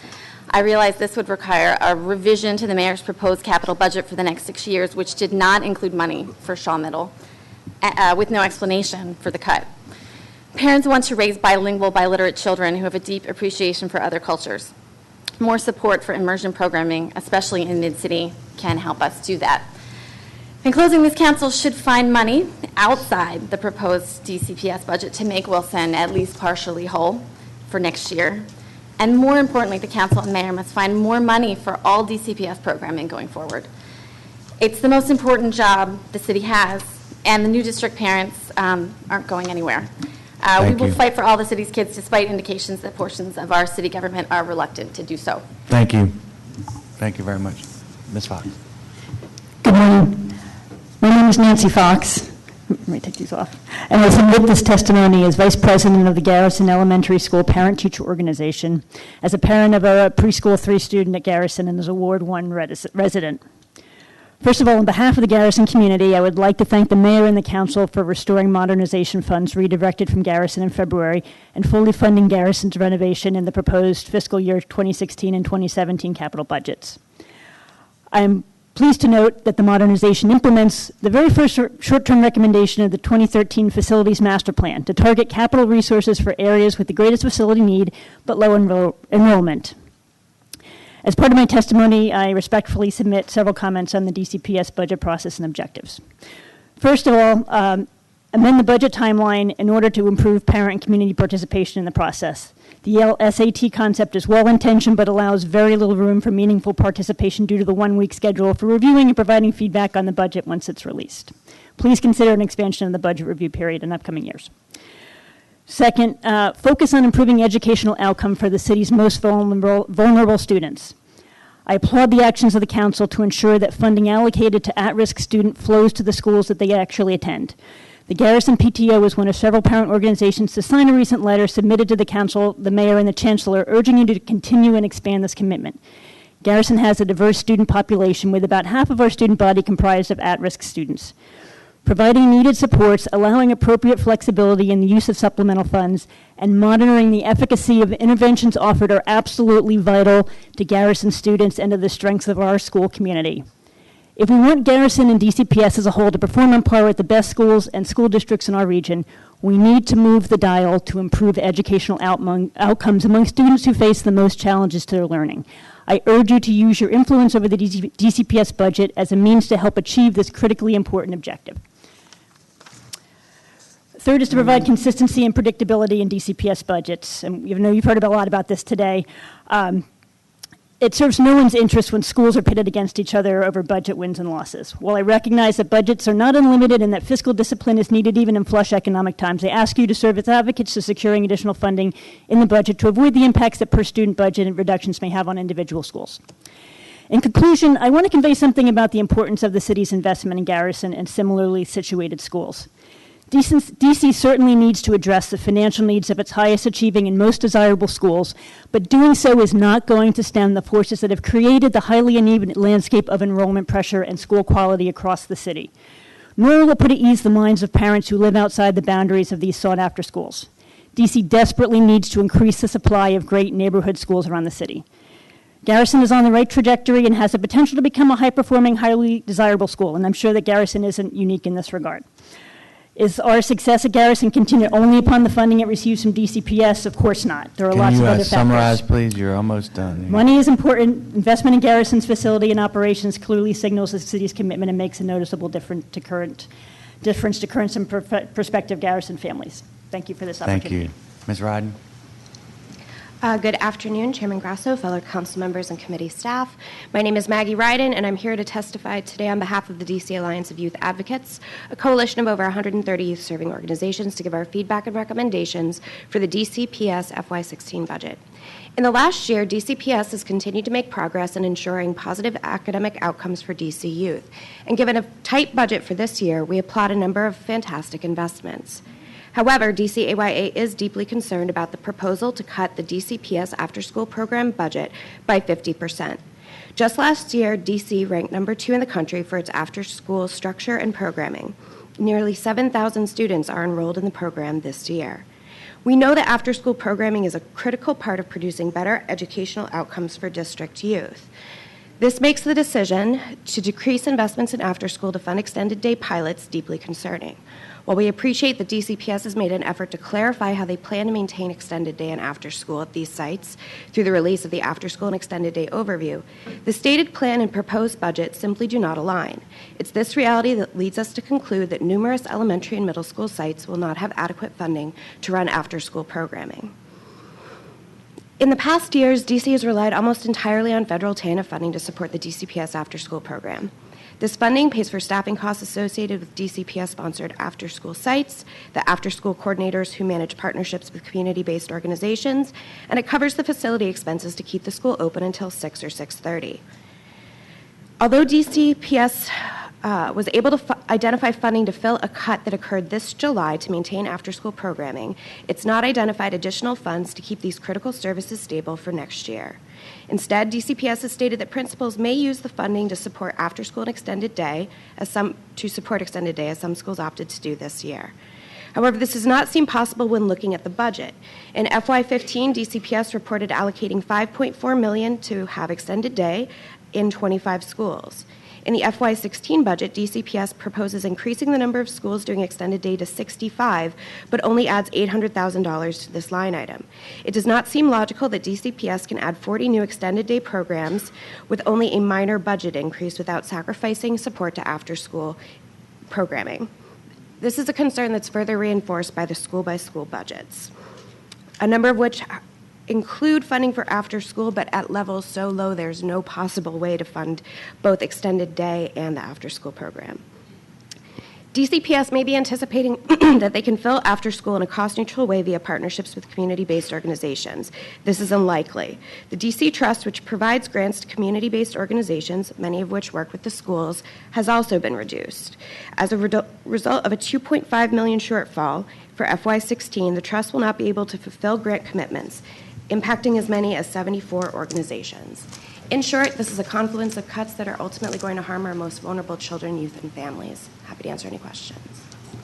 I realize this would require a revision to the mayor's proposed capital budget for the next 6 years, which did not include money for Shaw Middle, with no explanation for the cut. Parents want to raise bilingual, biliterate children who have a deep appreciation for other cultures. More support for immersion programming, especially in Mid-City, can help us do that. In closing, this council should find money outside the proposed DCPS budget to make Wilson at least partially whole for next year. And more importantly, the council and mayor must find more money for all DCPS programming going forward. It's the most important job the city has, and the new district parents aren't going anywhere. We will fight for all the city's kids despite indications that portions of our city government are reluctant to do so. Thank you. Thank you very much. Ms. Fox. Good morning. My name is Nancy Fox. Let me take these off. And I submit this testimony as Vice President of the Garrison Elementary School Parent-Teacher Organization, as a parent of a preschool 3 student at Garrison, and as a Ward 1 resident. First of all, on behalf of the Garrison community, I would like to thank the mayor and the council for restoring modernization funds redirected from Garrison in February and fully funding Garrison's renovation in the proposed fiscal year 2016 and 2017 capital budgets. I'm pleased to note that the modernization implements the very first short-term recommendation of the 2013 Facilities Master Plan to target capital resources for areas with the greatest facility need but low enrollment. As part of my testimony, I respectfully submit several comments on the DCPS budget process and objectives. First of all, amend the budget timeline in order to improve parent and community participation in the process. The SAT concept is well-intentioned but allows very little room for meaningful participation due to the 1-week schedule for reviewing and providing feedback on the budget once it's released. Please consider an expansion of the budget review period in upcoming years. Second, focus on improving educational outcome for the city's most vulnerable students. I applaud the actions of the council to ensure that funding allocated to at-risk student flows to the schools that they actually attend. The Garrison PTO is one of several parent organizations to sign a recent letter submitted to the council, the mayor, and the chancellor, urging you to continue and expand this commitment. Garrison has a diverse student population with about half of our student body comprised of at-risk students. Providing needed supports, allowing appropriate flexibility in the use of supplemental funds, and monitoring the efficacy of interventions offered are absolutely vital to Garrison students and to the strengths of our school community. If we want Garrison and DCPS as a whole to perform on par with the best schools and school districts in our region, we need to move the dial to improve educational outcomes among students who face the most challenges to their learning. I urge you to use your influence over the DCPS budget as a means to help achieve this critically important objective. Third is to provide consistency and predictability in DCPS budgets. And you've heard a lot about this today. It serves no one's interest when schools are pitted against each other over budget wins and losses. While I recognize that budgets are not unlimited and that fiscal discipline is needed even in flush economic times, I ask you to serve as advocates to securing additional funding in the budget to avoid the impacts that per student budget reductions may have on individual schools. In conclusion, I want to convey something about the importance of the city's investment in Garrison and similarly situated schools. DC certainly needs to address the financial needs of its highest achieving and most desirable schools, but doing so is not going to stem the forces that have created the highly uneven landscape of enrollment pressure and school quality across the city. Nor will it put at ease the minds of parents who live outside the boundaries of these sought-after schools. DC desperately needs to increase the supply of great neighborhood schools around the city. Garrison is on the right trajectory and has the potential to become a high-performing, highly desirable school, and I'm sure that Garrison isn't unique in this regard. Is our success at Garrison contingent only upon the funding it receives from DCPS? Of course not. There are lots of other factors. Can you summarize, please? You're almost done. Money is important. Investment in Garrison's facility and operations clearly signals the city's commitment and makes a noticeable difference to current and prospective Garrison families. Thank you for this opportunity. Thank you. Ms. Rodney? Good afternoon, Chairman Grosso, fellow council members and committee staff. My name is Maggie Ryden, and I'm here to testify today on behalf of the DC Alliance of Youth Advocates, a coalition of over 130 youth-serving organizations, to give our feedback and recommendations for the DCPS FY16 budget. In the last year, DCPS has continued to make progress in ensuring positive academic outcomes for DC youth. And given a tight budget for this year, we applaud a number of fantastic investments. However, DCAYA is deeply concerned about the proposal to cut the DCPS after-school program budget by 50%. Just last year, DC ranked number 2 in the country for its after-school structure and programming. Nearly 7,000 students are enrolled in the program this year. We know that after-school programming is a critical part of producing better educational outcomes for district youth. This makes the decision to decrease investments in after-school to fund extended day pilots deeply concerning. While we appreciate that DCPS has made an effort to clarify how they plan to maintain extended day and after-school at these sites through the release of the after-school and extended day overview, the stated plan and proposed budget simply do not align. It's this reality that leads us to conclude that numerous elementary and middle school sites will not have adequate funding to run after-school programming. In the past years, DC has relied almost entirely on federal TANF funding to support the DCPS after-school program. This funding pays for staffing costs associated with DCPS-sponsored after-school sites, the after-school coordinators who manage partnerships with community-based organizations, and it covers the facility expenses to keep the school open until 6 or 6:30. Although DCPS was able to identify funding to fill a cut that occurred this July to maintain after-school programming, it's not identified additional funds to keep these critical services stable for next year. Instead, DCPS has stated that principals may use the funding to support after-school and extended day, as some schools opted to do this year. However, this does not seem possible when looking at the budget. In FY15, DCPS reported allocating $5.4 million to have extended day in 25 schools. In the FY16 budget, DCPS proposes increasing the number of schools doing extended day to 65, but only adds $800,000 to this line item. It does not seem logical that DCPS can add 40 new extended day programs with only a minor budget increase without sacrificing support to after-school programming. This is a concern that's further reinforced by the school-by-school budgets, a number of which include funding for after school, but at levels so low there's no possible way to fund both extended day and the after school program. DCPS may be anticipating that they can fill after school in a cost-neutral way via partnerships with community-based organizations. This is unlikely. The DC Trust, which provides grants to community-based organizations, many of which work with the schools, has also been reduced. As a result of a $2.5 million shortfall for FY16, the Trust will not be able to fulfill grant commitments, impacting as many as 74 organizations. In short, this is a confluence of cuts that are ultimately going to harm our most vulnerable children, youth, and families. Happy to answer any questions.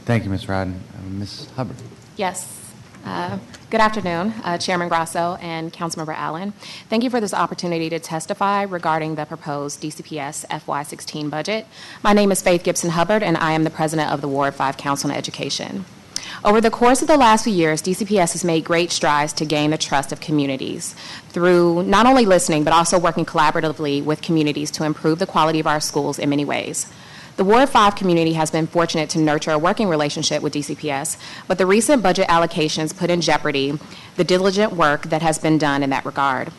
Thank you, Ms. Rodden. Ms. Hubbard. Yes. Good afternoon, Chairman Grosso and Councilmember Allen. Thank you for this opportunity to testify regarding the proposed DCPS FY16 budget. My name is Faith Gibson Hubbard, and I am the president of the Ward 5 Council on Education. Over the course of the last few years, DCPS has made great strides to gain the trust of communities through not only listening, but also working collaboratively with communities to improve the quality of our schools in many ways. The Ward 5 community has been fortunate to nurture a working relationship with DCPS, but the recent budget allocations put in jeopardy the diligent work that has been done in that regard.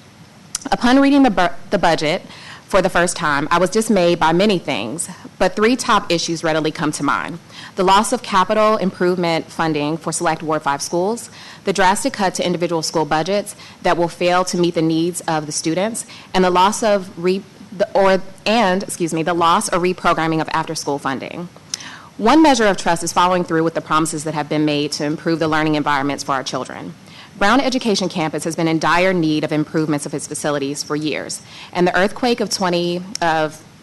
Upon reading the budget for the first time, I was dismayed by many things, but 3 top issues readily come to mind. The loss of capital improvement funding for select Ward 5 schools, the drastic cut to individual school budgets that will fail to meet the needs of the students, and the loss or reprogramming of after-school funding. One measure of trust is following through with the promises that have been made to improve the learning environments for our children. Brown Education Campus has been in dire need of improvements of its facilities for years, and the earthquake of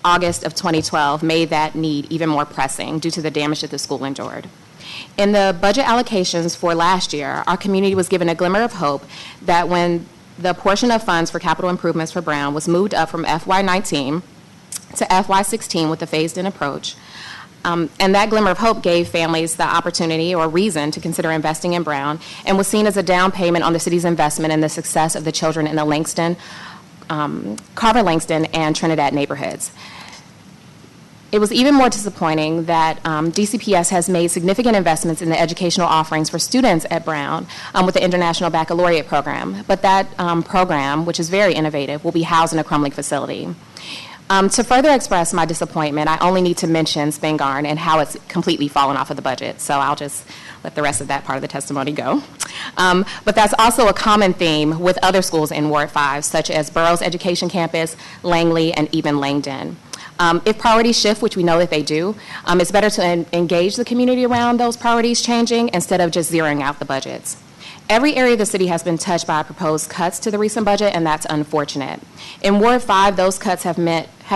August of 2012 made that need even more pressing due to the damage that the school endured. In the budget allocations for last year, our community was given a glimmer of hope that when the portion of funds for capital improvements for Brown was moved up from FY19 to FY16 with a phased-in approach, and that glimmer of hope gave families the opportunity or reason to consider investing in Brown and was seen as a down payment on the city's investment in the success of the children in the Carver-Langston, and Trinidad neighborhoods. It was even more disappointing that DCPS has made significant investments in the educational offerings for students at Brown with the International Baccalaureate program. But that program, which is very innovative, will be housed in a crumbling facility. To further express my disappointment, I only need to mention Spingarn and how it's completely fallen off of the budget. So I'll just let the rest of that part of the testimony go. But that's also a common theme with other schools in Ward 5, such as Burroughs Education Campus, Langley, and even Langdon. If priorities shift, which we know that they do, it's better to engage the community around those priorities changing instead of just zeroing out the budgets. Every area of the city has been touched by proposed cuts to the recent budget, and that's unfortunate. In Ward 5, those cuts have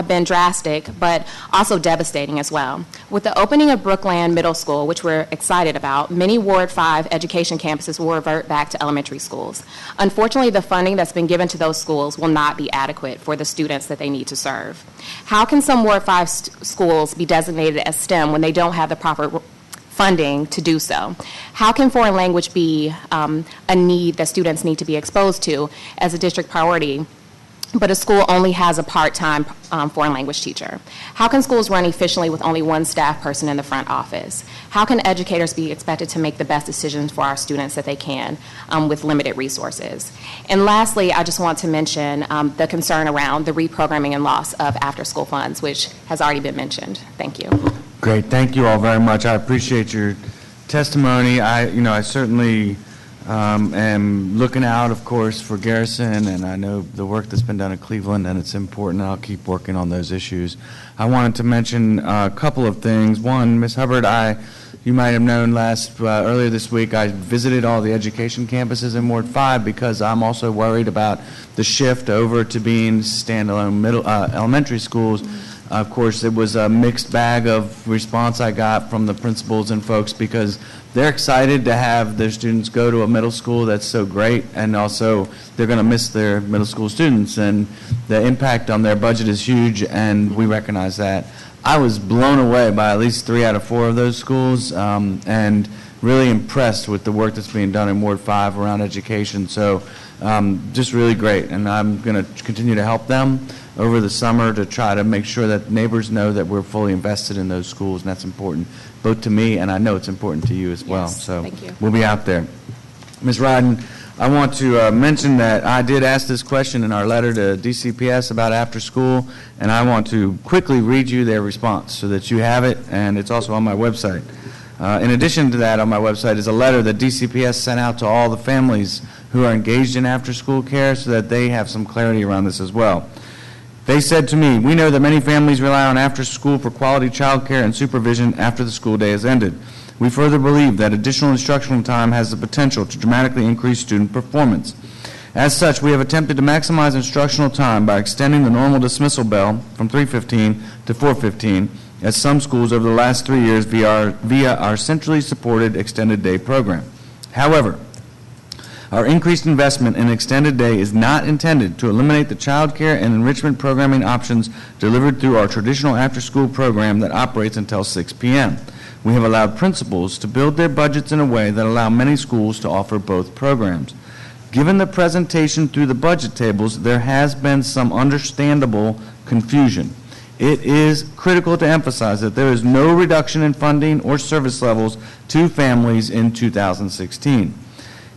been drastic, but also devastating as well. With the opening of Brookland Middle School, which we're excited about, many Ward 5 education campuses will revert back to elementary schools. Unfortunately, the funding that's been given to those schools will not be adequate for the students that they need to serve. How can some Ward 5 schools be designated as STEM when they don't have the proper funding to do so? How can foreign language be a need that students need to be exposed to as a district priority, but a school only has a part-time foreign language teacher? How can schools run efficiently with only one staff person in the front office? How can educators be expected to make the best decisions for our students that they can with limited resources? And lastly, I just want to mention the concern around the reprogramming and loss of after-school funds, which has already been mentioned. Thank you. Great. Thank you all very much. I appreciate your testimony. I certainly am looking out, of course, for Garrison, and I know the work that's been done in Cleveland, and it's important. I'll keep working on those issues. I wanted to mention a couple of things. One, Ms. Hubbard, you might have known earlier this week, I visited all the education campuses in Ward 5 because I'm also worried about the shift over to being standalone elementary schools. Of course, it was a mixed bag of response I got from the principals and folks because they're excited to have their students go to a middle school that's so great, and also they're going to miss their middle school students, and the impact on their budget is huge, and we recognize that. I was blown away by at least 3 out of 4 of those schools, and really impressed with the work that's being done in Ward 5 around education. So just really great, and I'm going to continue to help them over the summer to try to make sure that neighbors know that we're fully invested in those schools, and that's important both to me and I know it's important to you as well. Yes, so thank you. We'll be out there. Ms. Ryden, I want to mention that I did ask this question in our letter to DCPS about after school, and I want to quickly read you their response so that you have it, and it's also on my website. In addition to that, on my website is a letter that DCPS sent out to all the families who are engaged in after-school care so that they have some clarity around this as well. They said to me, "We know that many families rely on after-school for quality child care and supervision after the school day has ended. We further believe that additional instructional time has the potential to dramatically increase student performance. As such, we have attempted to maximize instructional time by extending the normal dismissal bell from 3:15 to 4:15 at some schools over the last 3 years via our centrally supported extended day program. However, our increased investment in extended day is not intended to eliminate the child care and enrichment programming options delivered through our traditional after-school program that operates until 6 p.m. We have allowed principals to build their budgets in a way that allow many schools to offer both programs. Given the presentation through the budget tables, there has been some understandable confusion. It is critical to emphasize that there is no reduction in funding or service levels to families in 2016.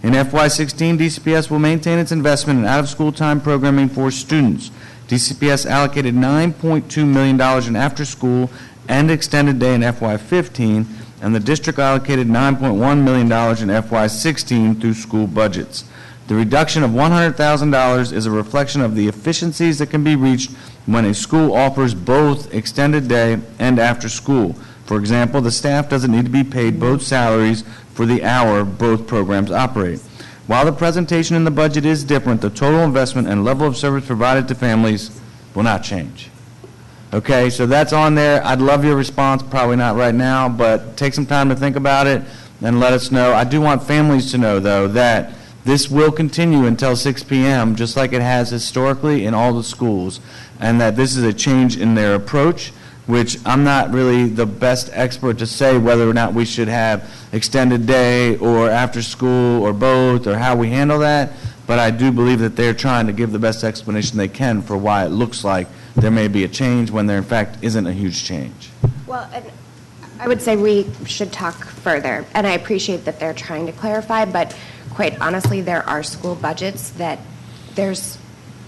In FY16, DCPS will maintain its investment in out-of-school time programming for students. DCPS allocated $9.2 million in after-school and extended day in FY15, and the district allocated $9.1 million in FY16 through school budgets. The reduction of $100,000 is a reflection of the efficiencies that can be reached when a school offers both extended day and after-school. For example, the staff doesn't need to be paid both salaries for the hour both programs operate. While the presentation in the budget is different, the total investment and level of service provided to families will not change. Okay, so that's on there. I'd love your response, probably not right now, but take some time to think about it and let us know. I do want families to know, though, that this will continue until 6 p.m., just like it has historically in all the schools, and that this is a change in their approach, which I'm not really the best expert to say whether or not we should have extended day or after school or both or how we handle that, but I do believe that they're trying to give the best explanation they can for why it looks like there may be a change when there in fact isn't a huge change. Well, and I would say we should talk further, and I appreciate that they're trying to clarify, but quite honestly, there are school budgets that there's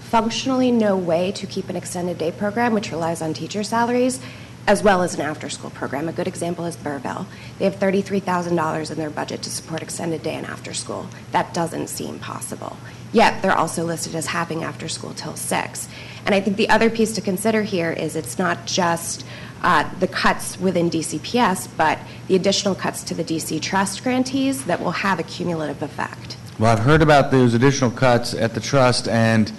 functionally no way to keep an extended day program, which relies on teacher salaries, as well as an after-school program. A good example is Burville. They have $33,000 in their budget to support extended day and after-school. That doesn't seem possible. Yet, they're also listed as having after-school till 6. And I think the other piece to consider here is it's not just the cuts within DCPS, but the additional cuts to the DC Trust grantees that will have a cumulative effect. Well, I've heard about those additional cuts at the trust, and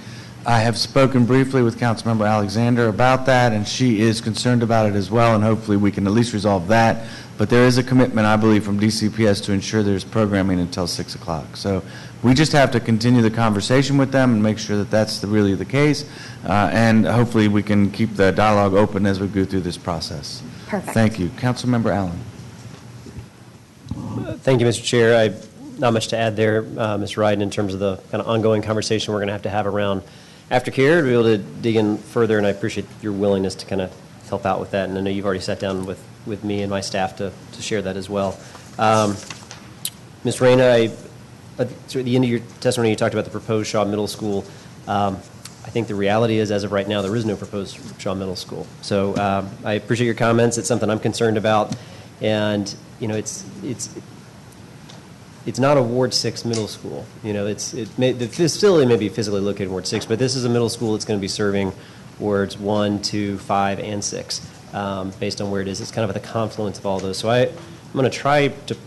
I have spoken briefly with Councilmember Alexander about that, and she is concerned about it as well, and hopefully we can at least resolve that. But there is a commitment, I believe, from DCPS to ensure there's programming until 6 o'clock. So we just have to continue the conversation with them and make sure that that's really the case, and hopefully we can keep the dialogue open as we go through this process. Perfect. Thank you. Councilmember Allen. Thank you, Mr. Chair. Not much to add there, Mr. Ryden, in terms of the kind of ongoing conversation we're going to have around aftercare to be able to dig in further, and I appreciate your willingness to kind of help out with that, and I know you've already sat down with me and my staff to share that as well. Ms. Reyna, at the end of your testimony, you talked about the proposed Shaw Middle School. I think the reality is, as of right now, there is no proposed Shaw Middle School. So I appreciate your comments. It's something I'm concerned about, and it's not a Ward 6 middle school. The facility may be physically located in Ward 6, but this is a middle school that's going to be serving Wards 1, 2, 5, and 6, based on where it is. It's kind of at the confluence of all those. So I'm going to try to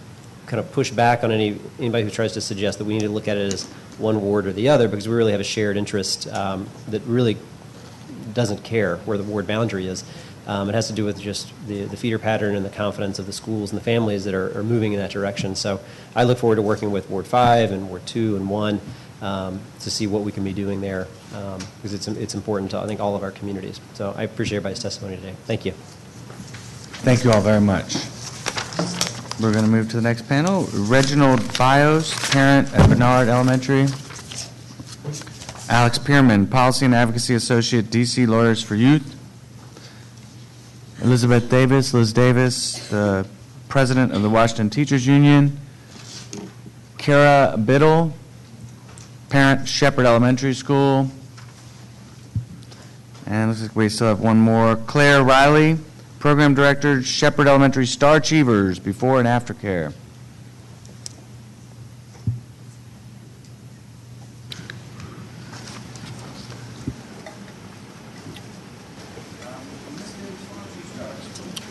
kind of push back on anybody who tries to suggest that we need to look at it as one ward or the other, because we really have a shared interest that really doesn't care where the ward boundary is. It has to do with just the feeder pattern and the confidence of the schools and the families that are moving in that direction. So I look forward to working with Ward 5 and Ward 2 and 1 to see what we can be doing there, because it's important to, I think, all of our communities. So I appreciate everybody's testimony today. Thank you. Thank you all very much. We're going to move to the next panel. Reginald Bios, parent at Bernard Elementary. Alex Pierman, Policy and Advocacy Associate, DC Lawyers for Youth. Elizabeth Davis, Liz Davis, the President of the Washington Teachers Union. Kara Biddle, parent, Shepherd Elementary School. And looks like we still have one more. Claire Riley, Program Director, Shepherd Elementary Star Achievers, before and after care.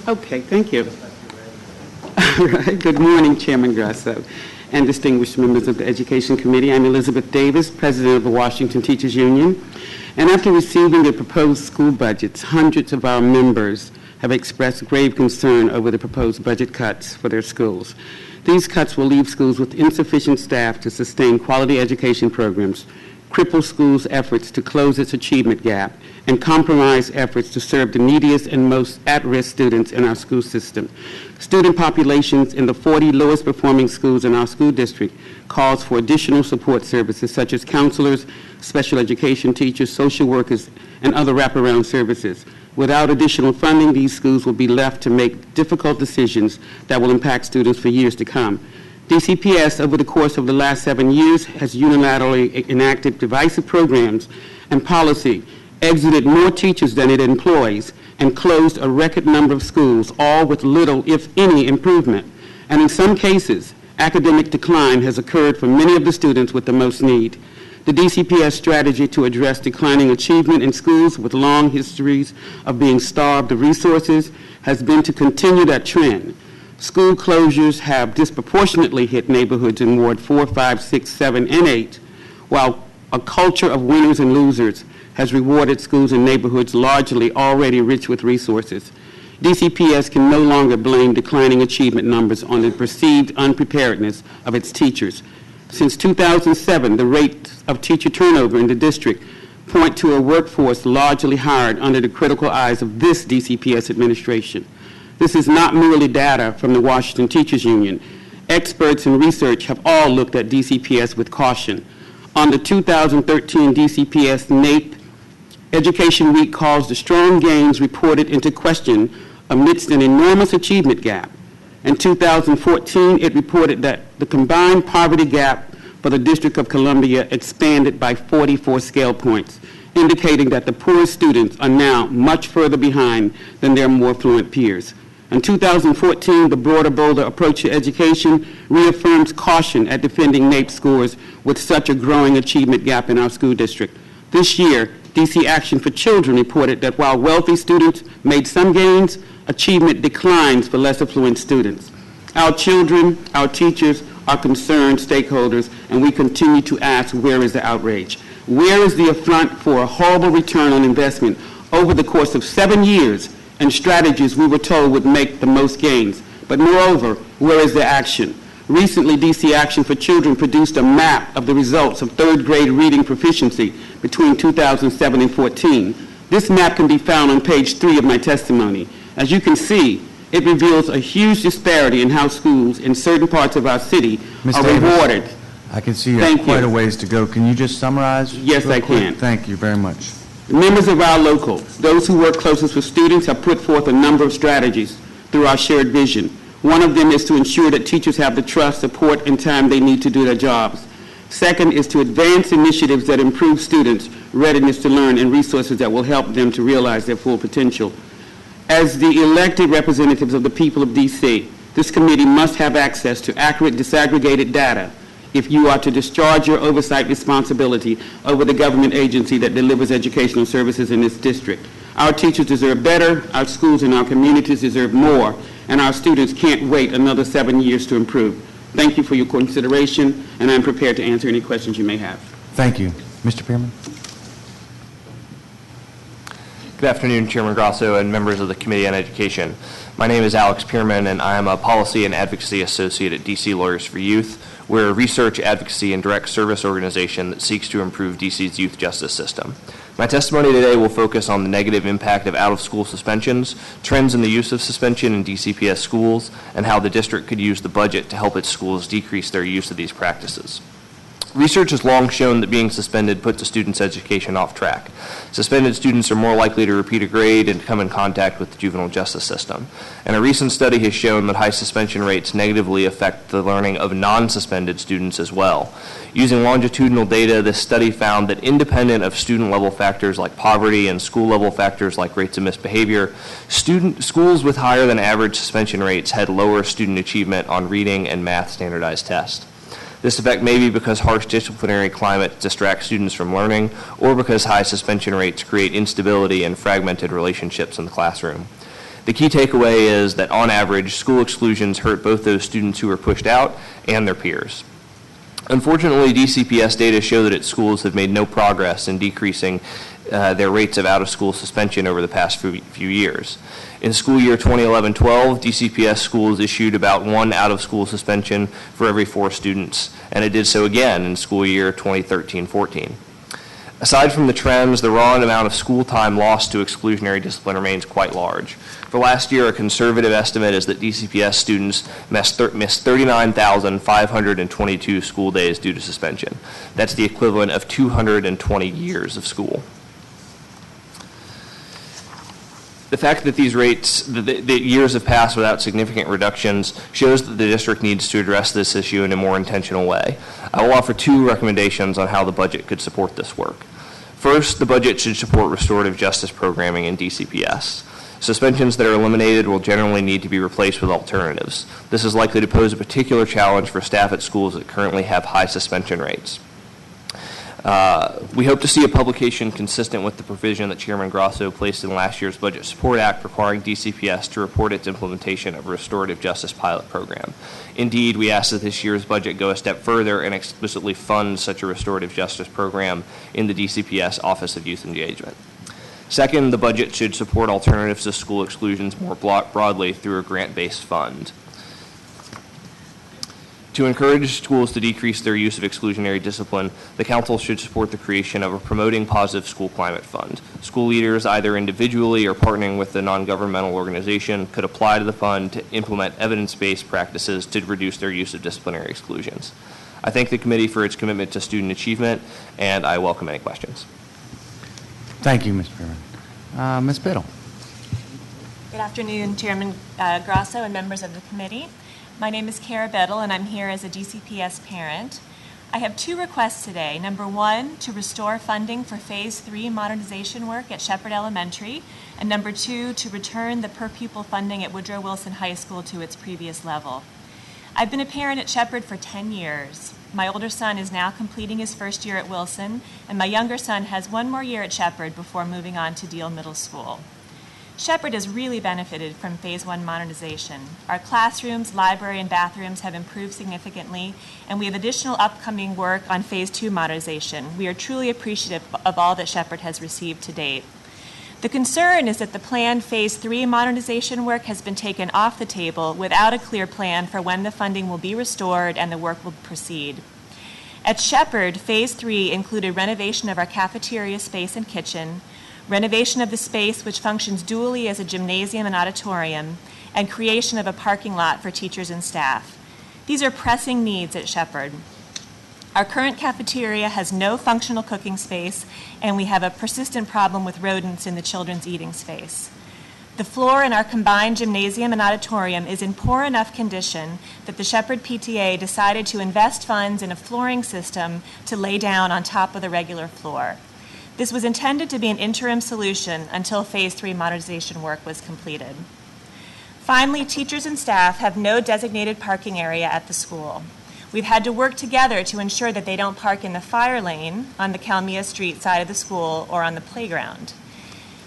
Okay, thank you. All right, good morning, Chairman Grosso and distinguished members of the Education Committee. I'm Elizabeth Davis, President of the Washington Teachers Union. And after receiving the proposed school budgets, hundreds of our members have expressed grave concern over the proposed budget cuts for their schools. These cuts will leave schools with insufficient staff to sustain quality education programs, cripple schools' efforts to close its achievement gap, and compromise efforts to serve the neediest and most at-risk students in our school system. Student populations in the 40 lowest performing schools in our school district calls for additional support services such as counselors, special education teachers, social workers, and other wraparound services. Without additional funding, these schools will be left to make difficult decisions that will impact students for years to come. DCPS, over the course of the last 7 years, has unilaterally enacted divisive programs and policy, exited more teachers than it employs, and closed a record number of schools, all with little, if any, improvement. And in some cases, academic decline has occurred for many of the students with the most need. The DCPS strategy to address declining achievement in schools with long histories of being starved of resources has been to continue that trend. School closures have disproportionately hit neighborhoods in Ward 4, 5, 6, 7, and 8, while a culture of winners and losers has rewarded schools in neighborhoods largely already rich with resources. DCPS can no longer blame declining achievement numbers on the perceived unpreparedness of its teachers. Since 2007, the rate of teacher turnover in the district point to a workforce largely hired under the critical eyes of this DCPS administration. This is not merely data from the Washington Teachers Union. Experts in research have all looked at DCPS with caution. On the 2013 DCPS NAEP Education Week calls the strong gains reported into question amidst an enormous achievement gap. In 2014, it reported that the combined poverty gap for the District of Columbia expanded by 44 scale points, indicating that the poorest students are now much further behind than their more affluent peers. In 2014, the broader, bolder approach to education reaffirms caution at defending NAEP scores with such a growing achievement gap in our school district. This year, DC Action for Children reported that while wealthy students made some gains, achievement declines for less affluent students. Our children, our teachers, are concerned stakeholders, and we continue to ask, where is the outrage? Where is the affront for a horrible return on investment over the course of 7 years and strategies we were told would make the most gains? But moreover, where is the action? Recently, DC Action for Children produced a map of the results of third grade reading proficiency between 2007 and 14. This map can be found on page 3 of my testimony. As you can see, it reveals a huge disparity in how schools in certain parts of our city are rewarded. I can see you have quite a ways to go. Can you just summarize? Yes, I can. Thank you very much. Members of our local, those who work closest with students, have put forth a number of strategies through our shared vision. One of them is to ensure that teachers have the trust, support, and time they need to do their jobs. Second is to advance initiatives that improve students' readiness to learn and resources that will help them to realize their full potential. As the elected representatives of the people of D.C., this committee must have access to accurate, disaggregated data if you are to discharge your oversight responsibility over the government agency that delivers educational services in this district. Our teachers deserve better, our schools and our communities deserve more, and our students can't wait another 7 years to improve. Thank you for your consideration, and I'm prepared to answer any questions you may have. Thank you. Mr. Pearman? Good afternoon, Chairman Grosso and members of the Committee on Education. My name is Alex Pearman, and I am a Policy and Advocacy Associate at DC Lawyers for Youth. We're a research, advocacy, and direct service organization that seeks to improve DC's youth justice system. My testimony today will focus on the negative impact of out-of-school suspensions, trends in the use of suspension in DCPS schools, and how the district could use the budget to help its schools decrease their use of these practices. Research has long shown that being suspended puts a student's education off track. Suspended students are more likely to repeat a grade and come in contact with the juvenile justice system. And a recent study has shown that high suspension rates negatively affect the learning of non-suspended students as well. Using longitudinal data, this study found that independent of student-level factors like poverty and school-level factors like rates of misbehavior, schools with higher than average suspension rates had lower student achievement on reading and math standardized tests. This effect may be because harsh disciplinary climate distracts students from learning, or because high suspension rates create instability and fragmented relationships in the classroom. The key takeaway is that on average, school exclusions hurt both those students who are pushed out and their peers. Unfortunately, DCPS data show that its schools have made no progress in decreasing their rates of out-of-school suspension over the past few years. In school year 2011-12, DCPS schools issued about 1 out-of-school suspension for every 4 students, and it did so again in school year 2013-14. Aside from the trends, the raw amount of school time lost to exclusionary discipline remains quite large. For last year, a conservative estimate is that DCPS students missed 39,522 school days due to suspension. That's the equivalent of 220 years of school. The fact that these rates, the years have passed without significant reductions, shows that the district needs to address this issue in a more intentional way. I will offer 2 recommendations on how the budget could support this work. First, the budget should support restorative justice programming in DCPS. Suspensions that are eliminated will generally need to be replaced with alternatives. This is likely to pose a particular challenge for staff at schools that currently have high suspension rates. We hope to see a publication consistent with the provision that Chairman Grosso placed in last year's Budget Support Act requiring DCPS to report its implementation of a restorative justice pilot program. Indeed, we ask that this year's budget go a step further and explicitly fund such a restorative justice program in the DCPS Office of Youth Engagement. Second, the budget should support alternatives to school exclusions more broadly through a grant-based fund. To encourage schools to decrease their use of exclusionary discipline, the Council should support the creation of a Promoting Positive School Climate Fund. School leaders, either individually or partnering with a non-governmental organization, could apply to the fund to implement evidence-based practices to reduce their use of disciplinary exclusions. I thank the committee for its commitment to student achievement, and I welcome any questions. Thank you, Ms. Freeman. Ms. Biddle. Good afternoon, Chairman Grosso and members of the committee. My name is Kara Biddle, and I'm here as a DCPS parent. I have two requests today. Number one, to restore funding for Phase 3 modernization work at Shepherd Elementary, and number two, to return the per-pupil funding at Woodrow Wilson High School to its previous level. I've been a parent at Shepherd for 10 years. My older son is now completing his first year at Wilson, and my younger son has one more year at Shepherd before moving on to Deal Middle School. Shepherd has really benefited from Phase 1 modernization. Our classrooms, library, and bathrooms have improved significantly, and we have additional upcoming work on Phase 2 modernization. We are truly appreciative of all that Shepherd has received to date. The concern is that the planned Phase 3 modernization work has been taken off the table without a clear plan for when the funding will be restored and the work will proceed. At Shepherd, Phase 3 included renovation of our cafeteria space and kitchen, renovation of the space which functions dually as a gymnasium and auditorium, and creation of a parking lot for teachers and staff. These are pressing needs at Shepherd. Our current cafeteria has no functional cooking space, and we have a persistent problem with rodents in the children's eating space. The floor in our combined gymnasium and auditorium is in poor enough condition that the Shepherd PTA decided to invest funds in a flooring system to lay down on top of the regular floor. This was intended to be an interim solution until Phase 3 modernization work was completed. Finally, teachers and staff have no designated parking area at the school. We've had to work together to ensure that they don't park in the fire lane on the Kalmia Street side of the school or on the playground.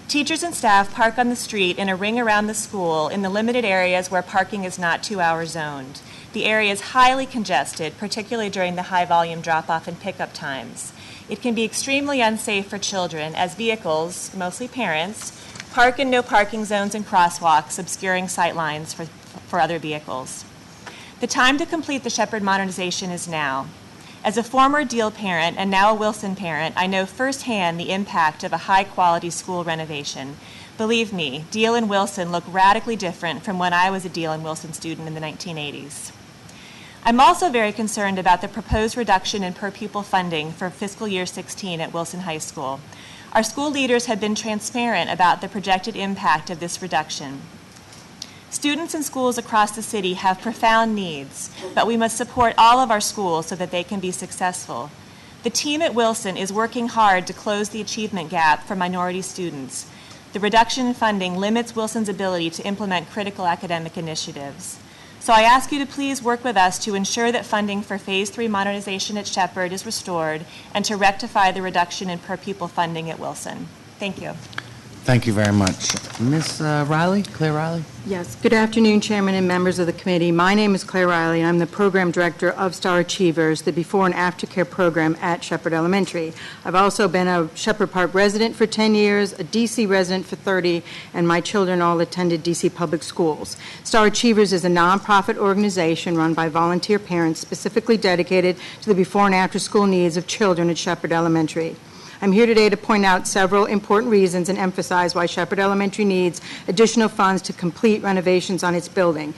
Teachers and staff park on the street in a ring around the school in the limited areas where parking is not 2-hour zoned. The area is highly congested, particularly during the high-volume drop-off and pickup times. It can be extremely unsafe for children as vehicles, mostly parents, park in no parking zones and crosswalks, obscuring sight lines for other vehicles. The time to complete the Shepherd modernization is now. As a former Deal parent and now a Wilson parent, I know firsthand the impact of a high-quality school renovation. Believe me, Deal and Wilson look radically different from when I was a Deal and Wilson student in the 1980s. I'm also very concerned about the proposed reduction in per-pupil funding for fiscal year 16 at Wilson High School. Our school leaders have been transparent about the projected impact of this reduction. Students in schools across the city have profound needs, but we must support all of our schools so that they can be successful. The team at Wilson is working hard to close the achievement gap for minority students. The reduction in funding limits Wilson's ability to implement critical academic initiatives. So I ask you to please work with us to ensure that funding for Phase 3 modernization at Shepherd is restored and to rectify the reduction in per-pupil funding at Wilson. Thank you. Thank you very much. Ms. Riley, Claire Riley? Yes. Good afternoon, Chairman and members of the committee. My name is Claire Riley, and I'm the Program Director of Star Achievers, the Before and After Care program at Shepherd Elementary. I've also been a Shepherd Park resident for 10 years, a DC resident for 30, and my children all attended DC public schools. Star Achievers is a nonprofit organization run by volunteer parents specifically dedicated to the before and after school needs of children at Shepherd Elementary. I'm here today to point out several important reasons and emphasize why Shepherd Elementary needs additional funds to complete renovations on its building.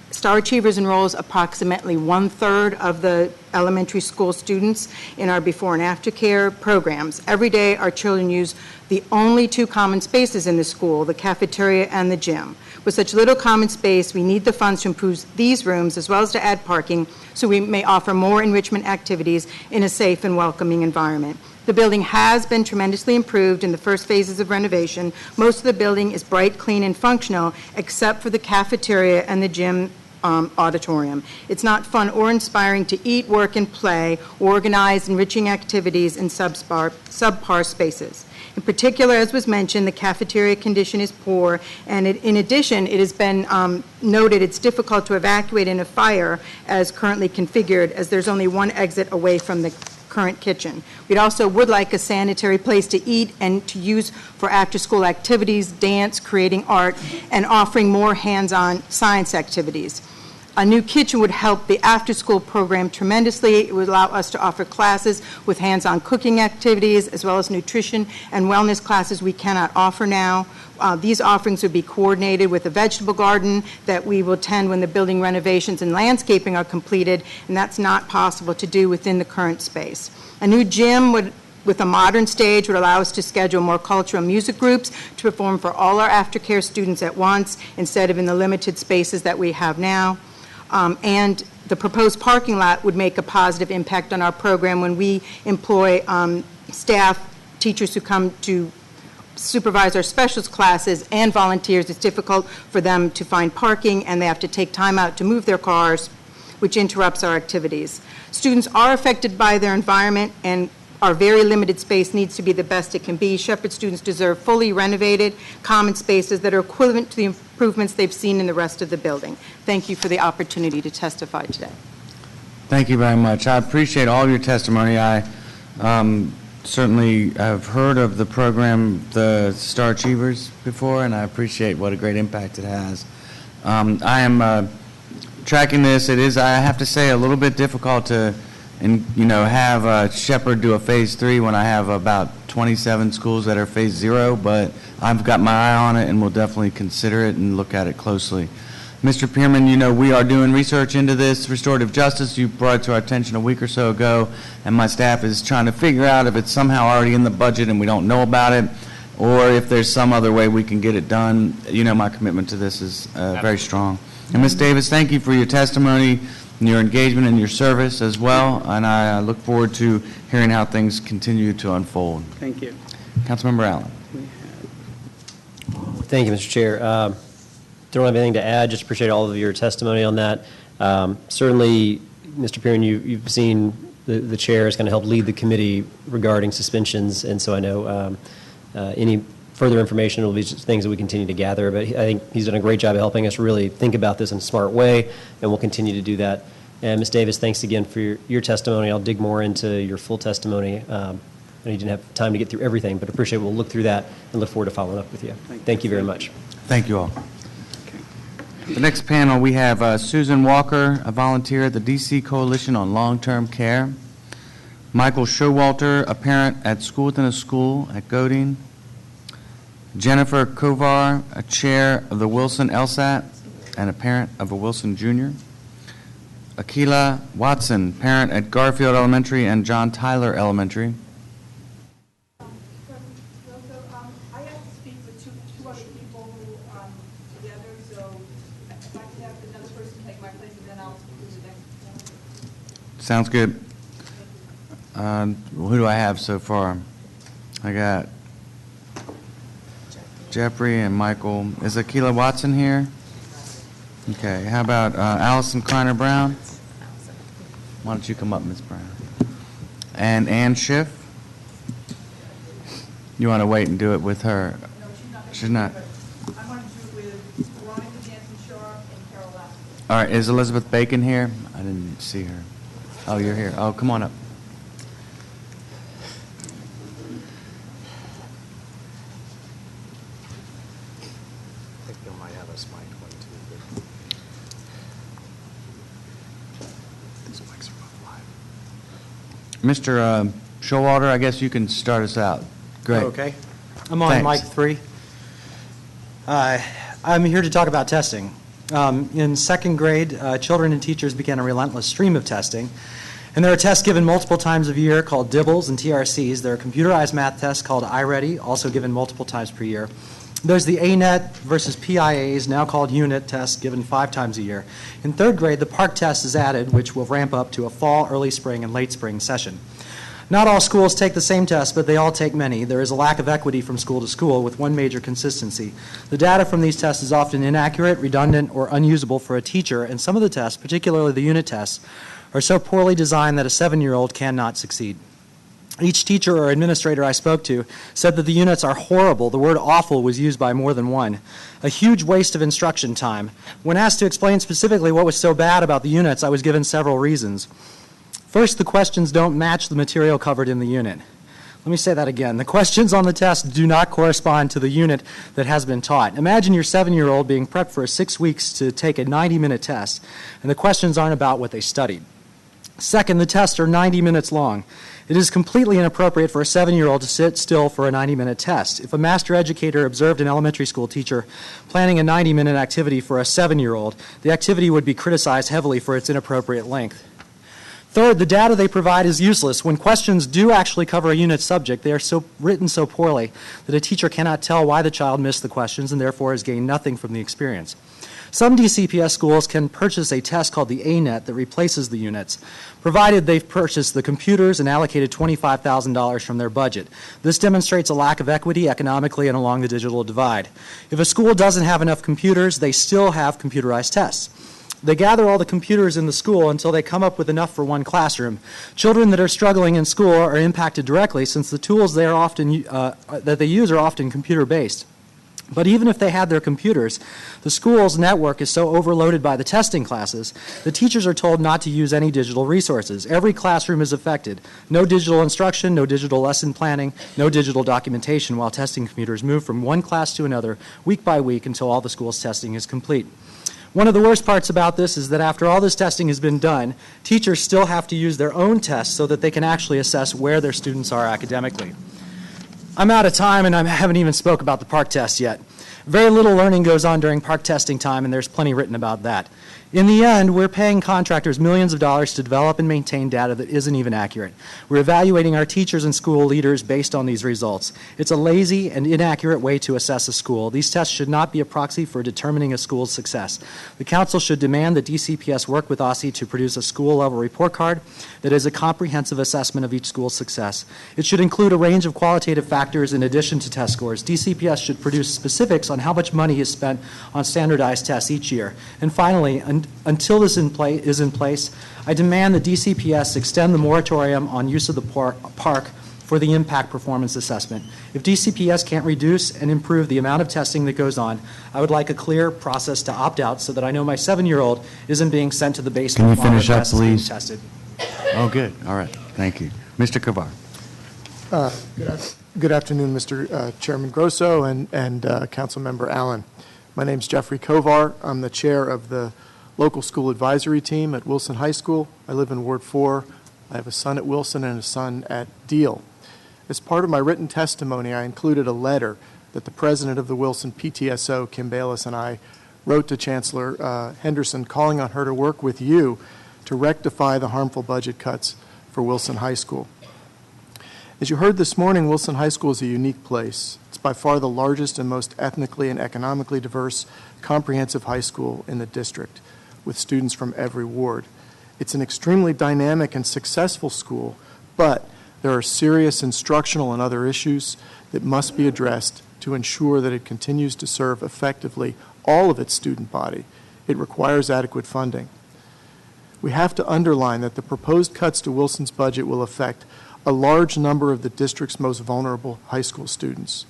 Star Achievers enrolls approximately 1/3 of the elementary school students in our before and after care programs. Every day, our children use the only two common spaces in the school, the cafeteria and the gym. With such little common space, we need the funds to improve these rooms as well as to add parking so we may offer more enrichment activities in a safe and welcoming environment. The building has been tremendously improved in the first phases of renovation. Most of the building is bright, clean, and functional, except for the cafeteria and the gym auditorium. It's not fun or inspiring to eat, work, and play, organize enriching activities in subpar spaces. In particular, as was mentioned, the cafeteria condition is poor, and in addition, it has been noted it's difficult to evacuate in a fire as currently configured, as there's only one exit away from the current kitchen. We'd also would like a sanitary place to eat and to use for after-school activities, dance, creating art, and offering more hands-on science activities. A new kitchen would help the after-school program tremendously. It would allow us to offer classes with hands-on cooking activities as well as nutrition and wellness classes we cannot offer now. These offerings would be coordinated with a vegetable garden that we will tend when the building renovations and landscaping are completed, and that's not possible to do within the current space. A new gym would with a modern stage would allow us to schedule more cultural music groups to perform for all our aftercare students at once instead of in the limited spaces that we have now. And the proposed parking lot would make a positive impact on our program when we employ staff, teachers who come to supervise our specialist classes and volunteers. It's difficult for them to find parking, and they have to take time out to move their cars, which interrupts our activities. Students are affected by their environment, and our very limited space needs to be the best it can be. Shepherd students deserve fully renovated common spaces that are equivalent to the improvements they've seen in the rest of the building. Thank you for the opportunity to testify today. Thank you very much. I appreciate all your testimony. I certainly have heard of the program, the Star Achievers, before, and I appreciate what a great impact it has. I am tracking this. It is, I have to say, a little bit difficult to have Shepherd do a phase 3 when I have about 27 schools that are phase 0, but I've got my eye on it and will definitely consider it and look at it closely. Mr. Pearman, we are doing research into this restorative justice. You brought it to our attention a week or so ago, and my staff is trying to figure out if it's somehow already in the budget and we don't know about it, or if there's some other way we can get it done. My commitment to this is very strong. And Ms. Davis, thank you for your testimony and your engagement and your service as well, and I look forward to hearing how things continue to unfold. Thank you. Councilmember Allen. Thank you, Mr. Chair. Don't have anything to add, just appreciate all of your testimony on that. Certainly, Mr. Pearman, you've seen the chair is going to help lead the committee regarding suspensions, and so I know any further information will be just things that we continue to gather, but I think he's done a great job of helping us really think about this in a smart way, and we'll continue to do that. And Ms. Davis, thanks again for your testimony. I'll dig more into your full testimony. I know you didn't have time to get through everything, but appreciate it. We'll look through that and look forward to following up with you. Thank you very much. Thank you all. The next panel, we have Susan Walker, a volunteer at the D.C. Coalition on Long-Term Care, Michael Showalter, a parent at School Within a School at Godin, Jennifer Kovar, a chair of the Wilson LSAT and a parent of a Wilson Jr., Akila Watson, parent at Garfield Elementary and John Tyler Elementary, sounds good. Who do I have so far? I got Jeffrey and Michael. Is Akila Watson here? Okay. How about Allison Kleiner Brown? Why don't you come up, Ms. Brown? And Ann Schiff? You want to wait and do it with her? No, she's not. I want to do it with Veronica Jansen-Sharp and Carol Lassiter. All right. Is Elizabeth Bacon here? I didn't see her. Oh, you're here. Oh, come on up. I think Bill might have us mic'd one too. These mics are both live. Mr. Showalter, I guess you can start us out. Great. Okay. I'm on mic 3. I'm here to talk about testing. In second grade, children and teachers began a relentless stream of testing. And there are tests given multiple times a year called DIBELS and TRCs. There are computerized math tests called iReady, also given multiple times per year. There's the ANET versus PIAs, now called UNIT tests, given 5 times a year. In third grade, the PARC test is added, which will ramp up to a fall, early spring, and late spring session. Not all schools take the same test, but they all take many. There is a lack of equity from school to school with one major consistency. The data from these tests is often inaccurate, redundant, or unusable for a teacher, and some of the tests, particularly the unit tests, are so poorly designed that a 7-year-old cannot succeed. Each teacher or administrator I spoke to said that the units are horrible. The word awful was used by more than one. A huge waste of instruction time. When asked to explain specifically what was so bad about the units, I was given several reasons. First, the questions don't match the material covered in the unit. Let me say that again. The questions on the test do not correspond to the unit that has been taught. Imagine your 7-year-old being prepped for 6 weeks to take a 90-minute test, and the questions aren't about what they studied. Second, the tests are 90 minutes long. It is completely inappropriate for a 7-year-old to sit still for a 90-minute test. If a master educator observed an elementary school teacher planning a 90-minute activity for a 7-year-old, the activity would be criticized heavily for its inappropriate length. Third, the data they provide is useless. When questions do actually cover a unit subject, they are written so poorly that a teacher cannot tell why the child missed the questions and therefore has gained nothing from the experience. Some DCPS schools can purchase a test called the ANET that replaces the units, provided they've purchased the computers and allocated $25,000 from their budget. This demonstrates a lack of equity economically and along the digital divide. If a school doesn't have enough computers, they still have computerized tests. They gather all the computers in the school until they come up with enough for one classroom. Children that are struggling in school are impacted directly since the tools that they use are often computer-based. But even if they had their computers, the school's network is so overloaded by the testing classes, the teachers are told not to use any digital resources. Every classroom is affected. No digital instruction, no digital lesson planning, no digital documentation while testing computers move from one class to another week by week until all the school's testing is complete. One of the worst parts about this is that after all this testing has been done, teachers still have to use their own tests so that they can actually assess where their students are academically. I'm out of time and I haven't even spoke about the PARCC test yet. Very little learning goes on during PARCC testing time and there's plenty written about that. In the end, we're paying contractors millions of dollars to develop and maintain data that isn't even accurate. We're evaluating our teachers and school leaders based on these results. It's a lazy and inaccurate way to assess a school. These tests should not be a proxy for determining a school's success. The Council should demand that DCPS work with OSSI to produce a school-level report card that is a comprehensive assessment of each school's success. It should include a range of qualitative factors in addition to test scores. DCPS should produce specifics on how much money is spent on standardized tests each year. And finally, until this is in place, I demand that DCPS extend the moratorium on use of the PARCC for the impact performance assessment. If DCPS can't reduce and improve the amount of testing that goes on, I would like a clear process to opt out so that I know my 7-year-old isn't being sent to the basement. Can you finish up, please? Tested. Oh, good. All right. Thank you. Mr. Kavar. Good afternoon, Mr. Chairman Grosso and Councilmember Allen. My name is Jeffrey Kovar. I'm the chair of the local school advisory team at Wilson High School. I live in Ward 4. I have a son at Wilson and a son at Deal. As part of my written testimony, I included a letter that the president of the Wilson PTSO, Kim Bayless, and I wrote to Chancellor Henderson calling on her to work with you to rectify the harmful budget cuts for Wilson High School. As you heard this morning, Wilson High School is a unique place. It's by far the largest and most ethnically and economically diverse comprehensive high school in the district, with students from every ward. It's an extremely dynamic and successful school, but there are serious instructional and other issues that must be addressed to ensure that it continues to serve effectively all of its student body. It requires adequate funding. We have to underline that the proposed cuts to Wilson's budget will affect a large number of the district's most vulnerable high school students.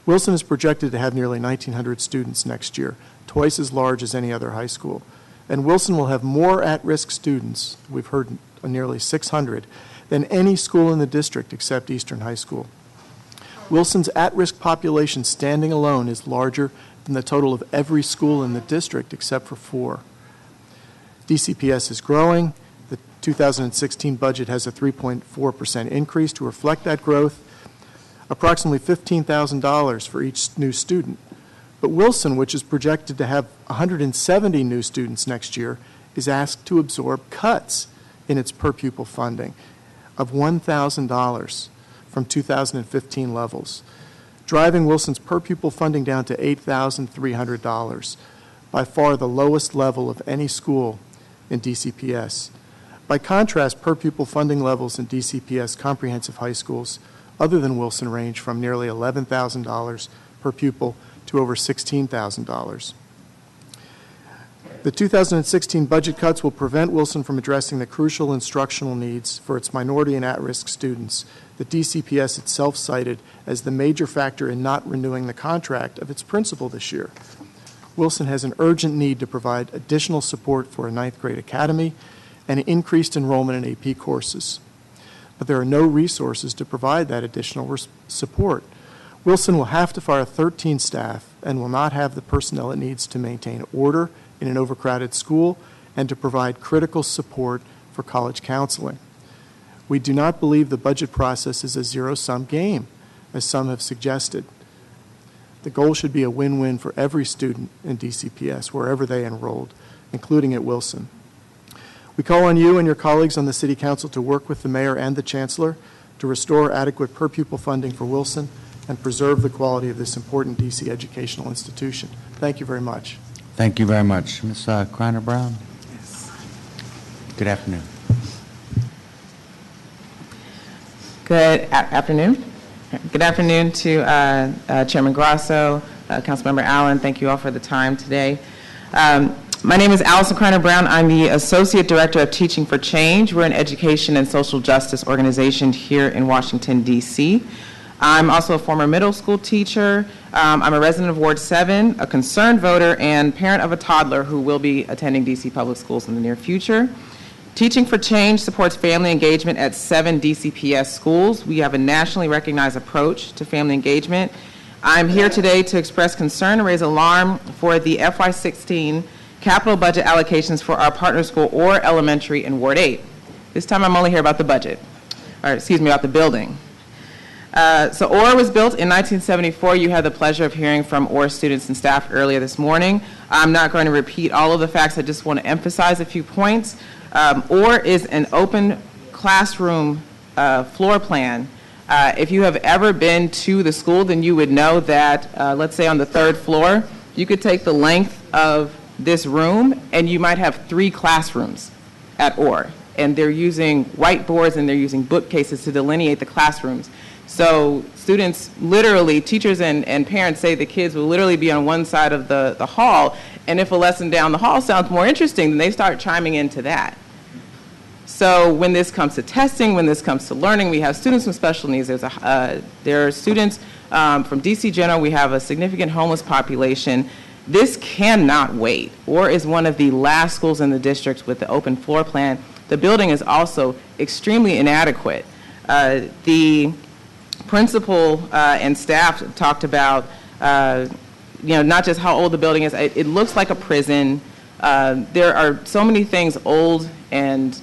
Wilson is projected to have nearly 1,900 students next year, twice as large as any other high school. And Wilson will have more at-risk students, we've heard nearly 600, than any school in the district except Eastern High School. Wilson's at-risk population standing alone is larger than the total of every school in the district except for 4. DCPS is growing. The 2016 budget has a 3.4% increase to reflect that growth, approximately $15,000 for each new student. But Wilson, which is projected to have 170 new students next year, is asked to absorb cuts in its per-pupil funding of $1,000 from 2015 levels, driving Wilson's per-pupil funding down to $8,300, by far the lowest level of any school in DCPS. By contrast, per-pupil funding levels in DCPS comprehensive high schools other than Wilson range from nearly $11,000 per pupil to over $16,000. The 2016 budget cuts will prevent Wilson from addressing the crucial instructional needs for its minority and at-risk students that DCPS itself cited as the major factor in not renewing the contract of its principal this year. Wilson has an urgent need to provide additional support for a 9th grade academy and increased enrollment in AP courses. But there are no resources to provide that additional support. Wilson will have to fire 13 staff and will not have the personnel it needs to maintain order in an overcrowded school and to provide critical support for college counseling. We do not believe the budget process is a zero-sum game, as some have suggested. The goal should be a win-win for every student in DCPS, wherever they enrolled, including at Wilson. We call on you and your colleagues on the City Council to work with the Mayor and the Chancellor to restore adequate per-pupil funding for Wilson and preserve the quality of this important DC educational institution. Thank you very much. Thank you very much. Ms. Kreiner-Brown? Good afternoon. Good afternoon. Good afternoon to Chairman Grosso, Councilmember Allen. Thank you all for the time today. My name is Allison Kreiner-Brown. I'm the Associate Director of Teaching for Change. We're an education and social justice organization here in Washington, D.C. I'm also a former middle school teacher. I'm a resident of Ward 7, a concerned voter, and parent of a toddler who will be attending D.C. public schools in the near future. Teaching for Change supports family engagement at 7 DCPS schools. We have a nationally recognized approach to family engagement. I'm here today to express concern and raise alarm for the FY16 capital budget allocations for our partner school, OR Elementary, in Ward 8. This time I'm only here about the budget, or excuse me, about the building. So OR was built in 1974. You had the pleasure of hearing from OR students and staff earlier this morning. I'm not going to repeat all of the facts. I just want to emphasize a few points. OR is an open classroom floor plan. If you have ever been to the school, then you would know that, let's say on the 3rd floor, you could take the length of this room and you might have 3 classrooms at OR. And they're using whiteboards and they're using bookcases to delineate the classrooms. So students literally, teachers and parents say the kids will literally be on one side of the hall, and if a lesson down the hall sounds more interesting, then they start chiming into that. So when this comes to testing, when this comes to learning, we have students with special needs. There are students from DC General. We have a significant homeless population. This cannot wait. OR is one of the last schools in the district with the open floor plan. The building is also extremely inadequate. The principal and staff talked about, not just how old the building is. It looks like a prison. There are so many things old and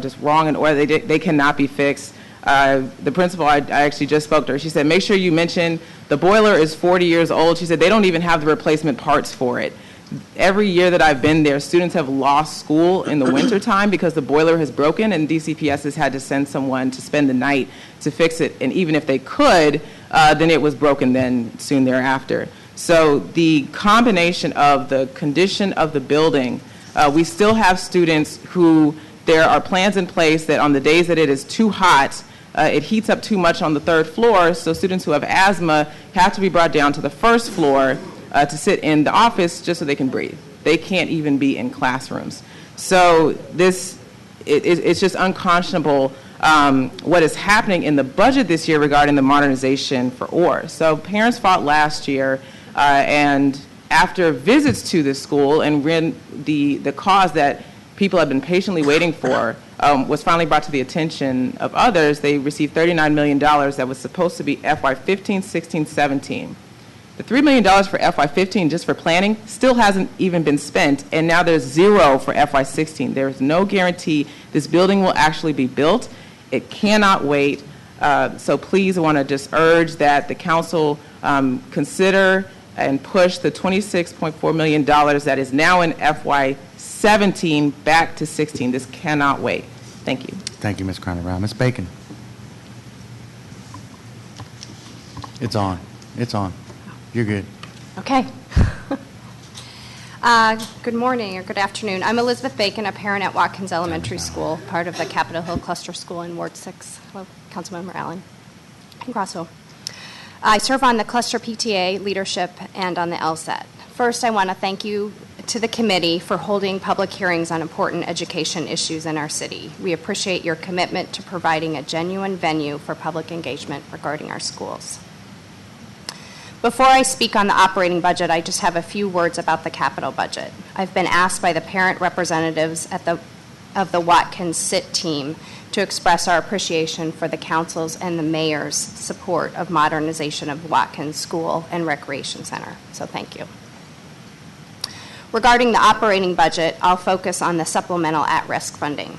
just wrong, and or they cannot be fixed. The principal, I actually just spoke to her. She said, make sure you mention the boiler is 40 years old. She said they don't even have the replacement parts for it. Every year that I've been there, students have lost school in the wintertime because the boiler has broken, and DCPS has had to send someone to spend the night to fix it. And even if they could, then it was broken then soon thereafter. So the combination of the condition of the building, we still have students who there are plans in place that on the days that it is too hot, it heats up too much on the 3rd floor, so students who have asthma have to be brought down to the 1st floor to sit in the office just so they can breathe. They can't even be in classrooms. So it's just unconscionable what is happening in the budget this year regarding the modernization for OR. So parents fought last year, and after visits to the school and when the cause that people have been patiently waiting for was finally brought to the attention of others, they received $39 million that was supposed to be FY15, 16, 17. The $3 million for FY15 just for planning still hasn't even been spent, and now there's zero for FY16. There's no guarantee this building will actually be built. It cannot wait. So please, I want to just urge that the council consider and push the $26.4 million that is now in FY17 back to 16. This cannot wait. Thank you. Thank you, Ms. Kreiner-Brown. Ms. Bacon. It's on. It's on. You're good. Okay. Good morning or good afternoon. I'm Elizabeth Bacon, a parent at Watkins Elementary School, part of the Capitol Hill Cluster School in Ward 6. Hello, Councilmember Allen and Grosso. I serve on the Cluster PTA leadership and on the LSAT. First, I want to thank you to the committee for holding public hearings on important education issues in our city. We appreciate your commitment to providing a genuine venue for public engagement regarding our schools. Before I speak on the operating budget, I just have a few words about the capital budget. I've been asked by the parent representatives of the Watkins SIT team to express our appreciation for the council's and the mayor's support of modernization of Watkins School and Recreation Center. So thank you. Regarding the operating budget, I'll focus on the supplemental at-risk funding.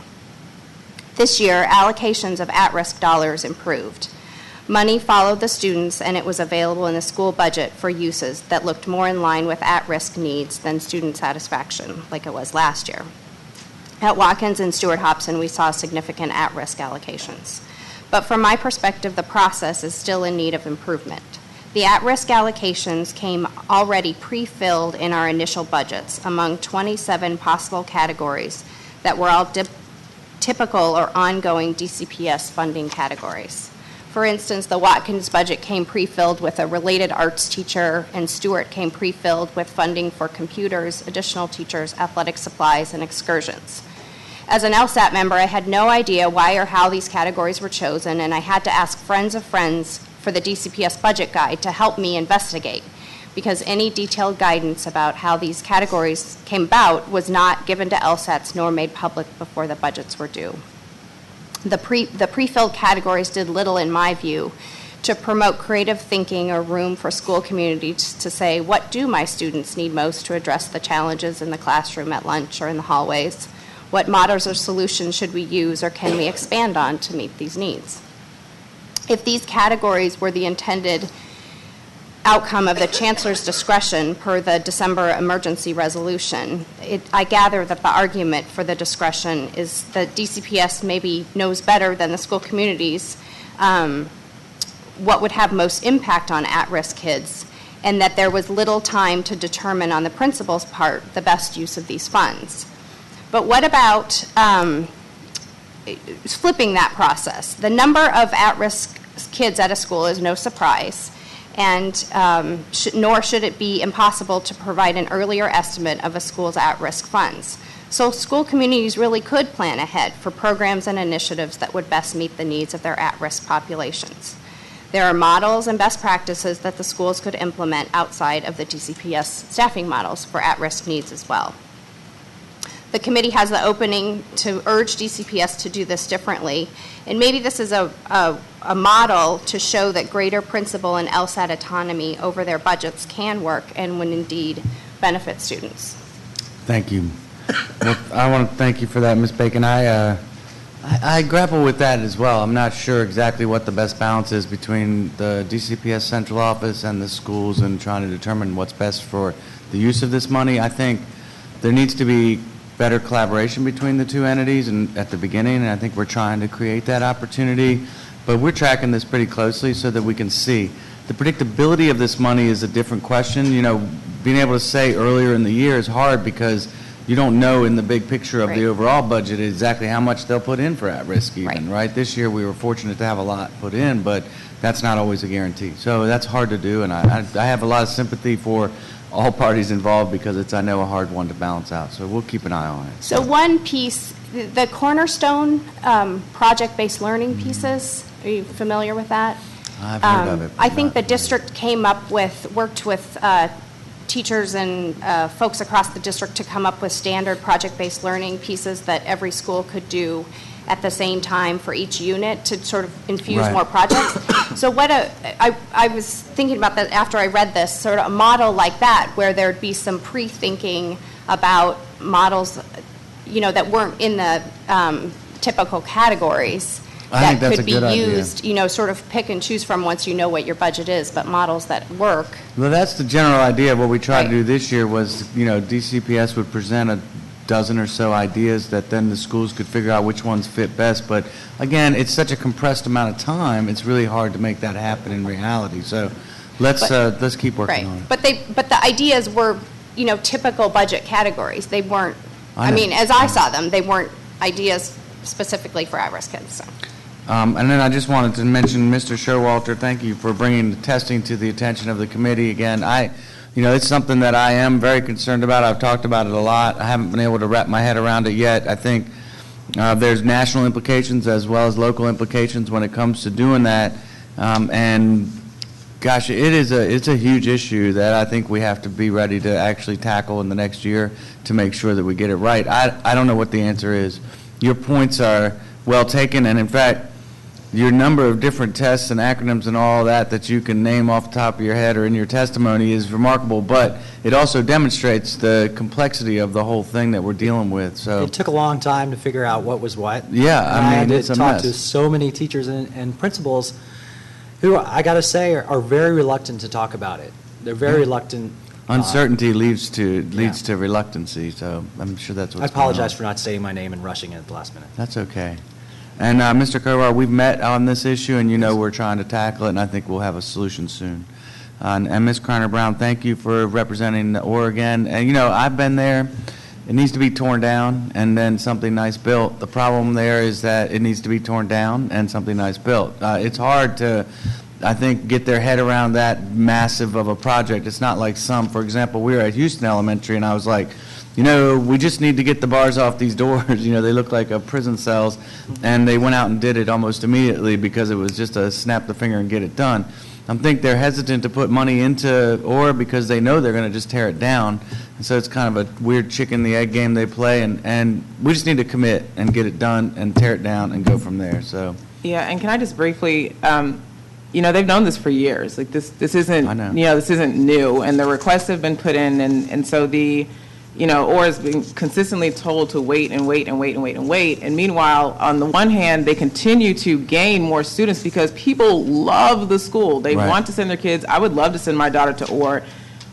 This year, allocations of at-risk dollars improved. Money followed the students, and it was available in the school budget for uses that looked more in line with at-risk needs than student satisfaction, like it was last year. At Watkins and Stewart Hobson, we saw significant at-risk allocations. But from my perspective, the process is still in need of improvement. The at-risk allocations came already pre-filled in our initial budgets among 27 possible categories that were all typical or ongoing DCPS funding categories. For instance, the Watkins budget came pre-filled with a related arts teacher, and Stewart came pre-filled with funding for computers, additional teachers, athletic supplies, and excursions. As an LSAT member, I had no idea why or how these categories were chosen, and I had to ask friends of friends for the DCPS budget guide to help me investigate, because any detailed guidance about how these categories came about was not given to LSATs nor made public before the budgets were due. The pre-filled categories did little, in my view, to promote creative thinking or room for school communities to say, what do my students need most to address the challenges in the classroom, at lunch, or in the hallways? What models or solutions should we use or can we expand on to meet these needs? If these categories were the intended outcome of the Chancellor's discretion per the December emergency resolution, I gather that the argument for the discretion is that DCPS maybe knows better than the school communities what would have most impact on at-risk kids, and that there was little time to determine on the principal's part the best use of these funds. But what about flipping that process? The number of at-risk kids at a school is no surprise, and nor should it be impossible to provide an earlier estimate of a school's at-risk funds. So school communities really could plan ahead for programs and initiatives that would best meet the needs of their at-risk populations. There are models and best practices that the schools could implement outside of the DCPS staffing models for at-risk needs as well. The committee has the opening to urge DCPS to do this differently, and maybe this is a model to show that greater principal and LSAT autonomy over their budgets can work and would indeed benefit students. Thank you. Well, I want to thank you for that, Ms. Bacon. I grapple with that as well. I'm not sure exactly what the best balance is between the DCPS central office and the schools and trying to determine what's best for the use of this money. I think there needs to be better collaboration between the two entities and at the beginning, and I think we're trying to create that opportunity. But we're tracking this pretty closely so that we can see. The predictability of this money is a different question. You know, being able to say earlier in the year is hard because you don't know in the big picture of the overall budget exactly how much they'll put in for at-risk even, right? This year we were fortunate to have a lot put in, but that's not always a guarantee. So that's hard to do, and I have a lot of sympathy for all parties involved because it's, I know, a hard one to balance out. So we'll keep an eye on it. So one piece, the Cornerstone project-based learning pieces, are you familiar with that? I've heard of it. I think the district worked with teachers and folks across the district to come up with standard project-based learning pieces that every school could do at the same time for each unit to sort of infuse more projects. So I was thinking about that after I read this, sort of a model like that where there'd be some pre-thinking about models, you know, that weren't in the typical categories that could be used, you know, sort of pick and choose from once you know what your budget is, but models that work. Well, that's the general idea. What we tried to do this year was, you know, DCPS would present a dozen or so ideas that then the schools could figure out which ones fit best. But again, it's such a compressed amount of time, it's really hard to make that happen in reality. So let's keep working on it. But the ideas were, you know, typical budget categories. They weren't, I mean, as I saw them, they weren't ideas specifically for at-risk kids. So. And then I just wanted to mention, Mr. Showalter, thank you for bringing the testing to the attention of the committee. Again, you know, it's something that I am very concerned about. I've talked about it a lot. I haven't been able to wrap my head around it yet. I think there's national implications as well as local implications when it comes to doing that. And gosh, it's a huge issue that I think we have to be ready to actually tackle in the next year to make sure that we get it right. I don't know what the answer is. Your points are well taken, and in fact, your number of different tests and acronyms and all that you can name off the top of your head or in your testimony is remarkable, but it also demonstrates the complexity of the whole thing that we're dealing with. So it took a long time to figure out what was what. Yeah, I mean, it's a mess. I had to talk to so many teachers and principals who, I got to say, are very reluctant to talk about it. They're very reluctant uncertainty leads to reluctancy, so I'm sure that's what's I apologize going for not saying my name and rushing it at the last minute. That's okay. And Mr. Kovar, we've met on this issue, and we're trying to tackle it, and I think we'll have a solution soon. And Ms. Kreiner-Brown, thank you for representing Oregon. And I've been there. It needs to be torn down and then something nice built. The problem there is that it needs to be torn down and something nice built. It's hard to, I think, get their head around that massive of a project. It's not like some, for example, we were at Houston Elementary, and I was like, we just need to get the bars off these doors. They look like prison cells, and they went out and did it almost immediately because it was just a snap the finger and get it done. I think they're hesitant to put money into OR because they know they're going to just tear it down. And so it's kind of a weird chicken the egg game they play, and we just need to commit and get it done and tear it down and go from there. So yeah, and can I just briefly, they've known this for years. Like this isn't, this isn't new, and the requests have been put in, and so the, OR is being consistently told to wait and wait and wait and wait and wait. And meanwhile, on the one hand, they continue to gain more students because people love the school. They want to send their kids. I would love to send my daughter to OR,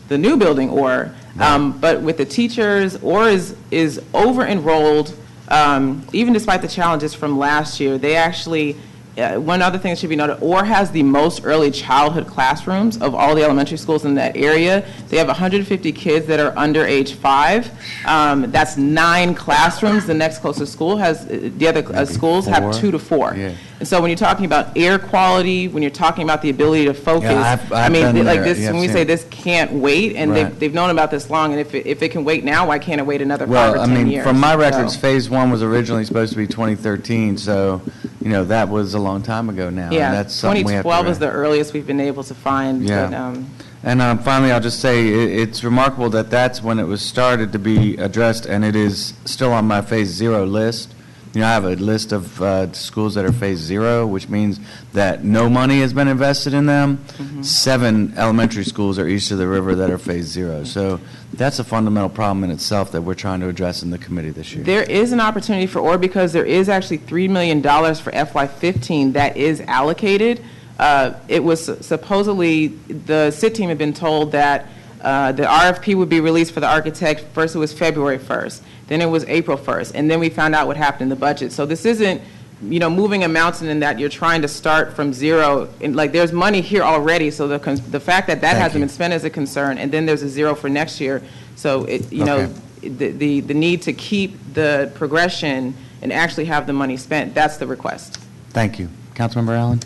the new building OR. But with the teachers, OR is over-enrolled, even despite the challenges from last year. They actually, one other thing that should be noted, OR has the most early childhood classrooms of all the elementary schools in that area. They have 150 kids that are under age 5. That's 9 classrooms. The next closest school has, the other schools have 2 to 4. Yeah. And so when you're talking about air quality, when you're talking about the ability to focus, when we say this can't wait, and they've known about this long, and if it can wait now, why can't it wait another 5 or 10 years? From my records, phase 1 was originally supposed to be 2013, so that was a long time ago now. Yeah, and that's 2012 is the earliest we've been able to find. Yeah. But, and finally, I'll just say it's remarkable that that's when it was started to be addressed, and it is still on my phase 0 list. I have a list of schools that are phase 0, which means that no money has been invested in them. Mm-hmm. 7 elementary schools are east of the river that are phase 0. So that's a fundamental problem in itself that we're trying to address in the committee this year. There is an opportunity for OR because there is actually $3 million for FY15 that is allocated. It was supposedly, the SIT team had been told that the RFP would be released for the architect. First it was February 1st. Then it was April 1st, and then we found out what happened in the budget. So this isn't, moving a mountain in that you're trying to start from 0. And, there's money here already, so the fact that hasn't been spent is a concern, and then there's a 0 for next year. So, the need to keep the progression and actually have the money spent, that's the request. Thank you. Councilmember Allen?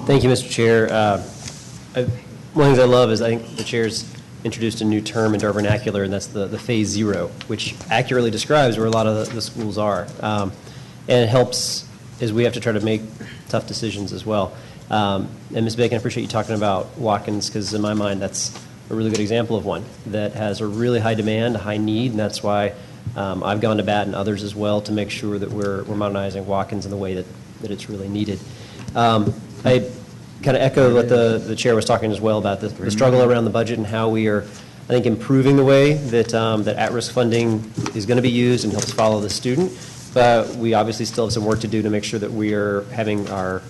Thank you, Mr. Chair. One of the things I love is I think the chair's introduced a new term into our vernacular, and that's the phase 0, which accurately describes where a lot of the schools are. And it helps as we have to try to make tough decisions as well. And Ms. Bacon, I appreciate you talking about Watkins, because in my mind that's a really good example of one that has a really high demand, a high need, and that's why I've gone to bat and others as well to make sure that we're modernizing Watkins in the way that it's really needed. I kind of echo what the chair was talking as well about the struggle around the budget and how we are, I think, improving the way that that at-risk funding is going to be used and helps follow the student. But we obviously still have some work to do to make sure that we are having our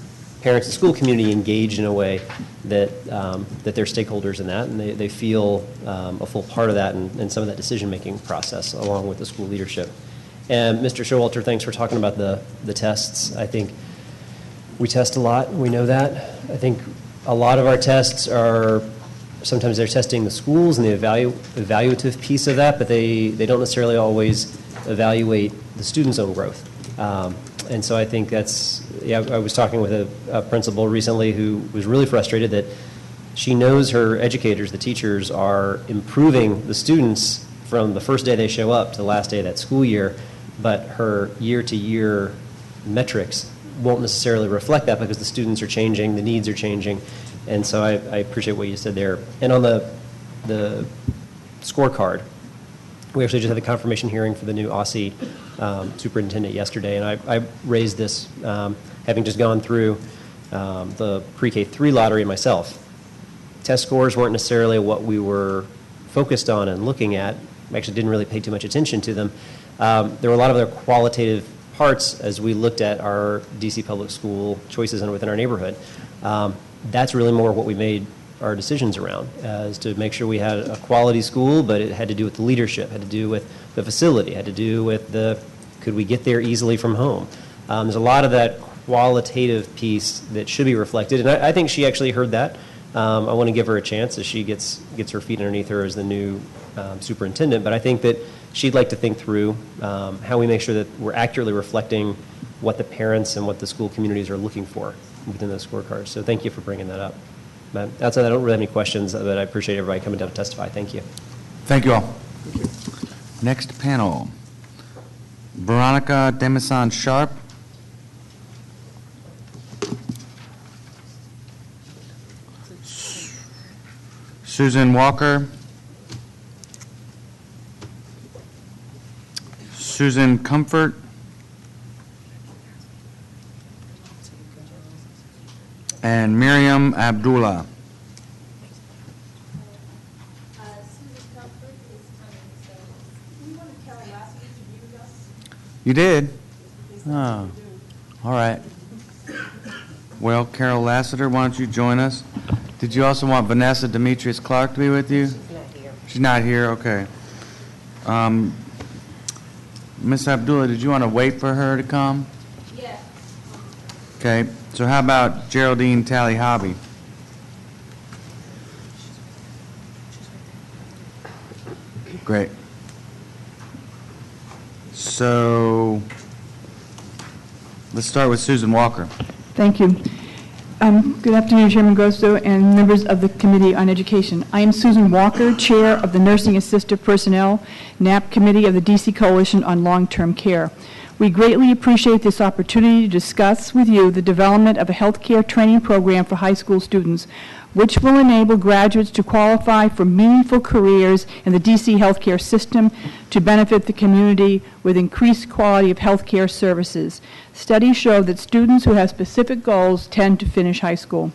parents and school community engaged in a way that that they're stakeholders in that, and they feel a full part of that and some of that decision-making process along with the school leadership. And Mr. Showalter, thanks for talking about the tests. I think we test a lot. We know that. I think a lot of our tests are, sometimes they're testing the schools and the evaluative piece of that, but they don't necessarily always evaluate the student's own growth. And so I think that's, I was talking with a principal recently who was really frustrated that she knows her educators, the teachers, are improving the students from the first day they show up to the last day of that school year, but her year-to-year metrics won't necessarily reflect that because the students are changing, the needs are changing, and so I appreciate what you said there. And on the scorecard, we actually just had the confirmation hearing for the new Aussie superintendent yesterday, and I raised this having just gone through the pre-K3 lottery myself. Test scores weren't necessarily what we were focused on and looking at. We actually didn't really pay too much attention to them. There were a lot of other qualitative parts as we looked at our DC public school choices within our neighborhood. That's really more what we made our decisions around, as to make sure we had a quality school, but it had to do with the leadership, had to do with the facility, had to do with could we get there easily from home. There's a lot of that qualitative piece that should be reflected, and I think she actually heard that. I want to give her a chance as she gets her feet underneath her as the new superintendent, but I think that she'd like to think through how we make sure that we're accurately reflecting what the parents and what the school communities are looking for within those scorecards. So thank you for bringing that up. But outside that, I don't really have any questions, but I appreciate everybody coming down to testify. Thank you. Thank you all. Next panel, Veronica Demison-Sharp. Susan Walker. Susan Comfort. And Miriam Abdullah. You did? Oh, all right. Well, Carol Lassiter, why don't you join us? Did you also want Vanessa Demetrius-Clark to be with you? She's not here. She's not here, okay. Ms. Abdullah, did you want to wait for her to come? Yes. Okay, so how about Geraldine Talley-Hobby? Great. So let's start with Susan Walker. Thank you. Good afternoon, Chairman Grosso and members of the Committee on Education. I am Susan Walker, Chair of the Nursing Assistive Personnel NAP Committee of the DC Coalition on Long-Term Care. We greatly appreciate this opportunity to discuss with you the development of a healthcare training program for high school students, which will enable graduates to qualify for meaningful careers in the DC healthcare system to benefit the community with increased quality of healthcare services. Studies show that students who have specific goals tend to finish high school.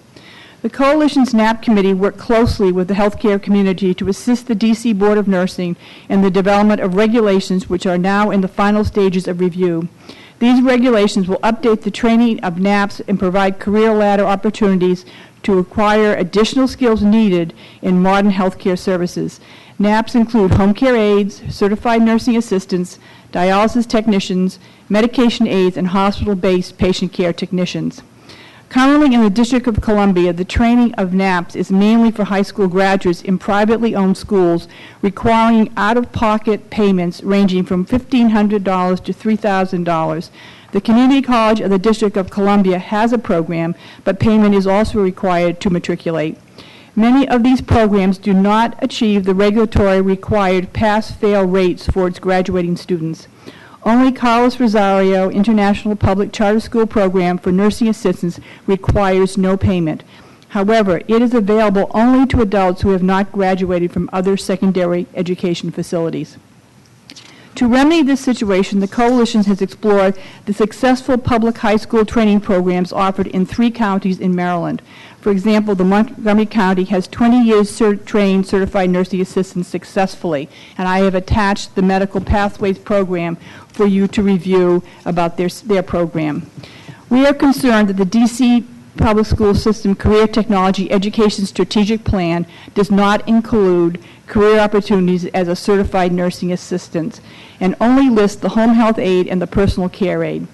The Coalition's NAP Committee worked closely with the healthcare community to assist the DC Board of Nursing in the development of regulations which are now in the final stages of review. These regulations will update the training of NAPs and provide career ladder opportunities to acquire additional skills needed in modern healthcare services. NAPs include home care aides, certified nursing assistants, dialysis technicians, medication aides, and hospital-based patient care technicians. Currently in the District of Columbia, the training of NAPs is mainly for high school graduates in privately owned schools, requiring out-of-pocket payments ranging from $1,500 to $3,000. The Community College of the District of Columbia has a program, but payment is also required to matriculate. Many of these programs do not achieve the regulatory required pass-fail rates for its graduating students. Only Carlos Rosario International Public Charter School Program for Nursing Assistants requires no payment. However, it is available only to adults who have not graduated from other secondary education facilities. To remedy this situation, the Coalition has explored the successful public high school training programs offered in 3 counties in Maryland. For example, the Montgomery County has 20 years trained certified nursing assistants successfully, and I have attached the Medical Pathways program for you to review about their program. We are concerned that the DC Public School System Career Technology Education Strategic Plan does not include career opportunities as a certified nursing assistant and only lists the home health aide and the personal care aide.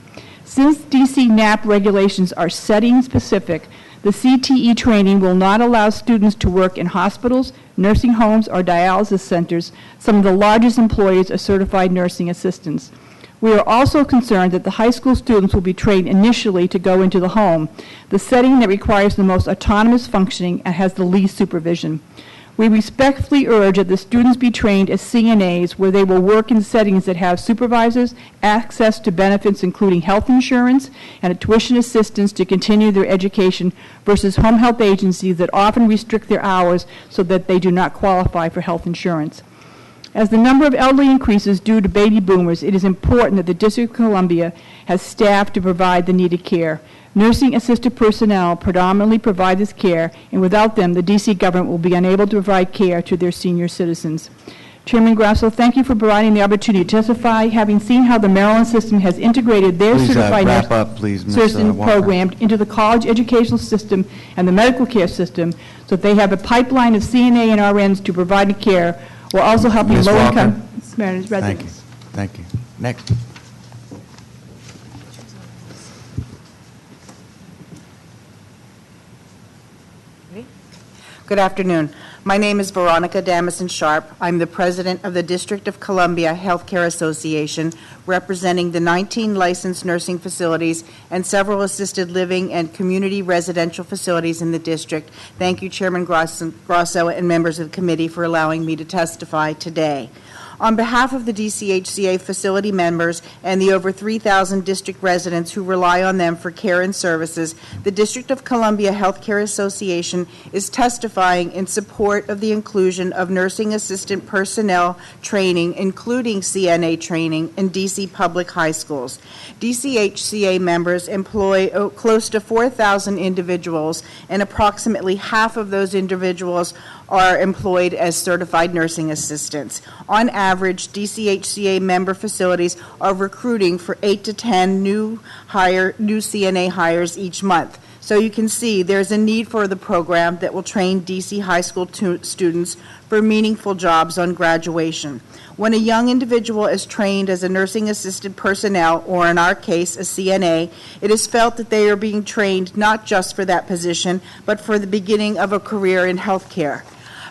Since DC NAP regulations are setting specific, the CTE training will not allow students to work in hospitals, nursing homes, or dialysis centers, some of the largest employers of certified nursing assistants. We are also concerned that the high school students will be trained initially to go into the home, the setting that requires the most autonomous functioning and has the least supervision. We respectfully urge that the students be trained as CNAs where they will work in settings that have supervisors, access to benefits including health insurance, and a tuition assistance to continue their education versus home health agencies that often restrict their hours so that they do not qualify for health insurance. As the number of elderly increases due to baby boomers, it is important that the District of Columbia has staff to provide the needed care. Nursing assisted personnel predominantly provide this care, and without them, the DC government will be unable to provide care to their senior citizens. Chairman Grosso, thank you for providing the opportunity to testify, having seen how the Maryland system has integrated their Please certified wrap up, please, Ms. nursing Walker. program into the college educational system and the medical care system, so that they have a pipeline of CNA and RNs to provide care, while also helping Ms. low-income Walker. residents. Thank you. Thank you. Next. Good afternoon. My name is Veronica Damison Sharp. I'm the president of the District of Columbia Healthcare Association, representing the 19 licensed nursing facilities and several assisted living and community residential facilities in the district. Thank you, Chairman Grosso and members of the committee, for allowing me to testify today. On behalf of the DCHCA facility members and the over 3,000 district residents who rely on them for care and services, the District of Columbia Healthcare Association is testifying in support of the inclusion of nursing assistant personnel training, including CNA training, in DC public high schools. DCHCA members employ close to 4,000 individuals, and approximately half of those individuals are employed as certified nursing assistants. On average, DCHCA member facilities are recruiting for 8 to 10 new CNA hires each month. So you can see there's a need for the program that will train DC high school students for meaningful jobs on graduation. When a young individual is trained as a nursing assistant personnel, or in our case, a CNA, it is felt that they are being trained not just for that position, but for the beginning of a career in healthcare.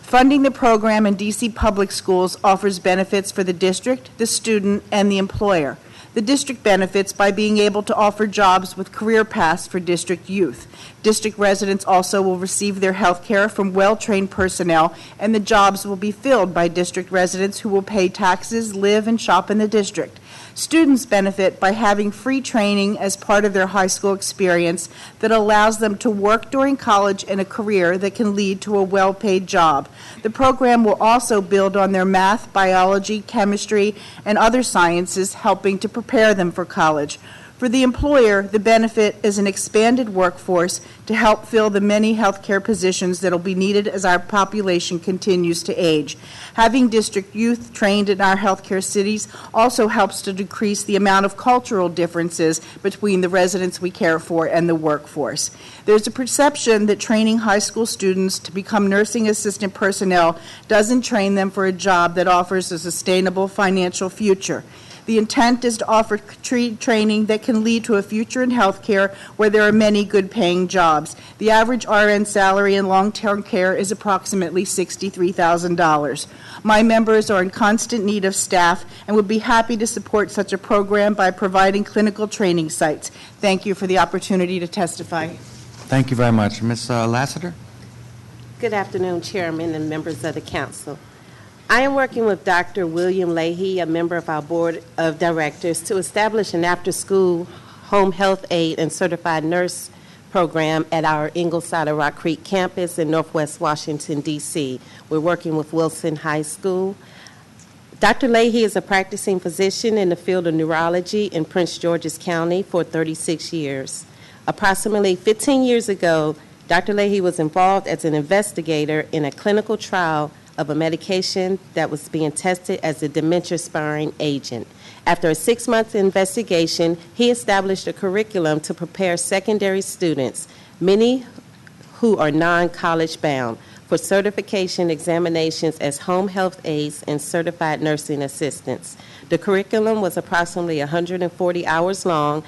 Funding the program in DC public schools offers benefits for the district, the student, and the employer. The district benefits by being able to offer jobs with career paths for district youth. District residents also will receive their health care from well-trained personnel, and the jobs will be filled by district residents who will pay taxes, live, and shop in the district. Students benefit by having free training as part of their high school experience that allows them to work during college in a career that can lead to a well-paid job. The program will also build on their math, biology, chemistry, and other sciences, helping to prepare them for college. For the employer, the benefit is an expanded workforce to help fill the many healthcare positions that will be needed as our population continues to age. Having district youth trained in our healthcare cities also helps to decrease the amount of cultural differences between the residents we care for and the workforce. There's a perception that training high school students to become nursing assistant personnel doesn't train them for a job that offers a sustainable financial future. The intent is to offer training that can lead to a future in healthcare where there are many good-paying jobs. The average RN salary in long-term care is approximately $63,000. My members are in constant need of staff and would be happy to support such a program by providing clinical training sites. Thank you for the opportunity to testify. Thank you very much. Ms. Lassiter? Good afternoon, Chairman and members of the Council. I am working with Dr. William Leahy, a member of our Board of Directors, to establish an after-school home health aide and certified nurse program at our Ingleside of Rock Creek campus in Northwest Washington, D.C. We're working with Wilson High School. Dr. Leahy is a practicing physician in the field of neurology in Prince George's County for 36 years. Approximately 15 years ago, Dr. Leahy was involved as an investigator in a clinical trial of a medication that was being tested as a dementia-sparing agent. After a 6-month investigation, he established a curriculum to prepare secondary students, many who are non-college bound, for certification examinations as home health aides and certified nursing assistants. The curriculum was approximately 140 hours long,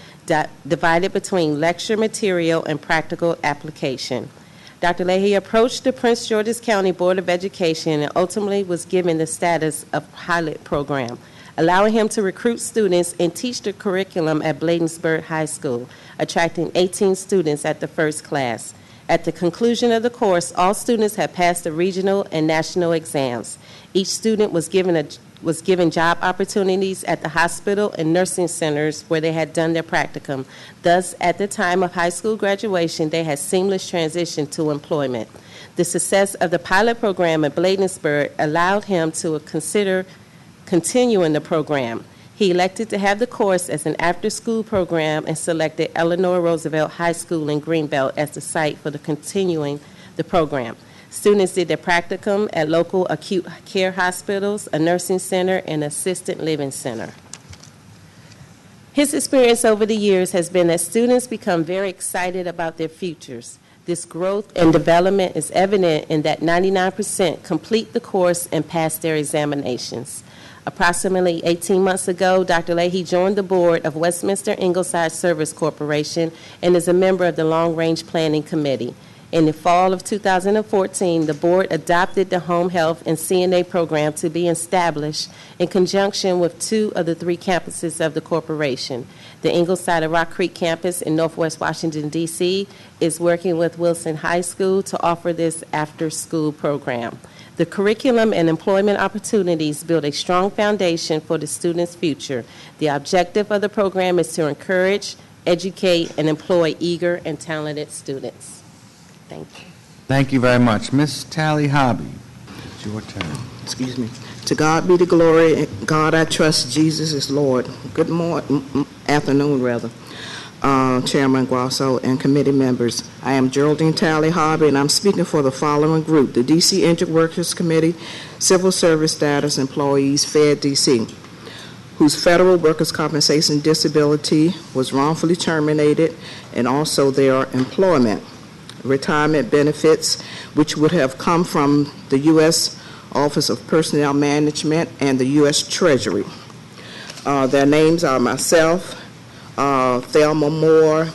divided between lecture material and practical application. Dr. Leahy approached the Prince George's County Board of Education and ultimately was given the status of pilot program, allowing him to recruit students and teach the curriculum at Bladensburg High School, attracting 18 students at the first class. At the conclusion of the course, all students had passed the regional and national exams. Each student was given job opportunities at the hospital and nursing centers where they had done their practicum. Thus, at the time of high school graduation, they had seamless transition to employment. The success of the pilot program at Bladensburg allowed him to consider continuing the program. He elected to have the course as an after-school program and selected Eleanor Roosevelt High School in Greenbelt as the site for the continuing the program. Students did their practicum at local acute care hospitals, a nursing center, and assisted living center. His experience over the years has been that students become very excited about their futures. This growth and development is evident in that 99% complete the course and pass their examinations. Approximately 18 months ago, Dr. Leahy joined the board of Westminster Ingleside Service Corporation and is a member of the Long Range Planning Committee. In the fall of 2014, the board adopted the Home Health and CNA program to be established in conjunction with 2 of the 3 campuses of the corporation. The Ingleside and Rock Creek campus in Northwest Washington, D.C. is working with Wilson High School to offer this after-school program. The curriculum and employment opportunities build a strong foundation for the students' future. The objective of the program is to encourage, educate, and employ eager and talented students. Thank you. Thank you very much. Ms. Tally Hobby, it's your turn. Excuse me. To God be the glory. God, I trust Jesus is Lord. Good afternoon, rather. Chairman Grosso and committee members. I am Geraldine Tally Hobby, and I'm speaking for the following group: the D.C. Injured Workers Committee, Civil Service Status Employees, Fed D.C., whose federal workers' compensation disability was wrongfully terminated, and also their employment, retirement benefits, which would have come from the U.S. Office of Personnel Management and the U.S. Treasury. Their names are myself, Thelma Moore,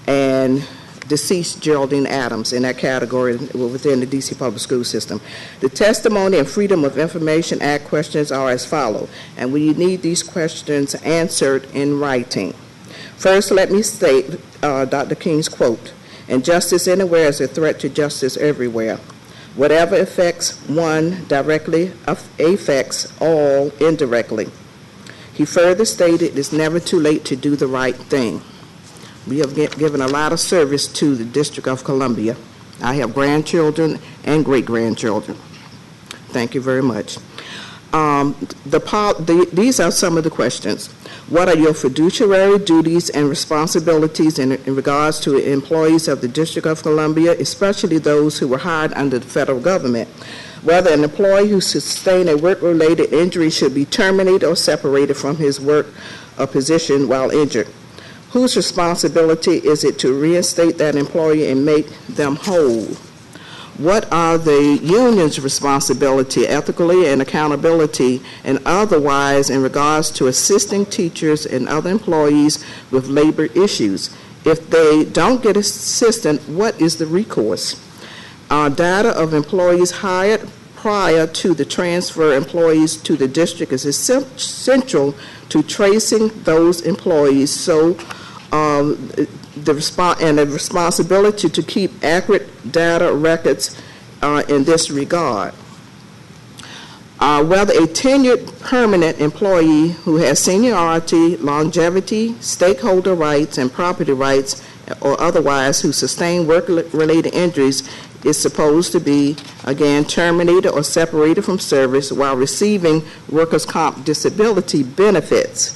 and deceased Geraldine Adams in that category within the D.C. public school system. The Testimony and Freedom of Information Act questions are as follows, and we need these questions answered in writing. First, let me state Dr. King's quote: "Injustice anywhere is a threat to justice everywhere. Whatever affects one directly affects all indirectly." He further stated, "It's never too late to do the right thing." We have given a lot of service to the District of Columbia. I have grandchildren and great-grandchildren. Thank you very much. These are some of the questions. What are your fiduciary duties and responsibilities in regards to employees of the District of Columbia, especially those who were hired under the federal government? Whether an employee who sustained a work-related injury should be terminated or separated from his work or position while injured. Whose responsibility is it to reinstate that employee and make them whole? What are the union's responsibility, ethically and accountability, and otherwise in regards to assisting teachers and other employees with labor issues? If they don't get assistance, what is the recourse? Data of employees hired prior to the transfer employees to the district is essential to tracing those employees, so the responsibility to keep accurate data records in this regard. Whether a tenured permanent employee who has seniority, longevity, stakeholder rights, and property rights, or otherwise who sustained work-related injuries is supposed to be, again, terminated or separated from service while receiving workers' comp disability benefits.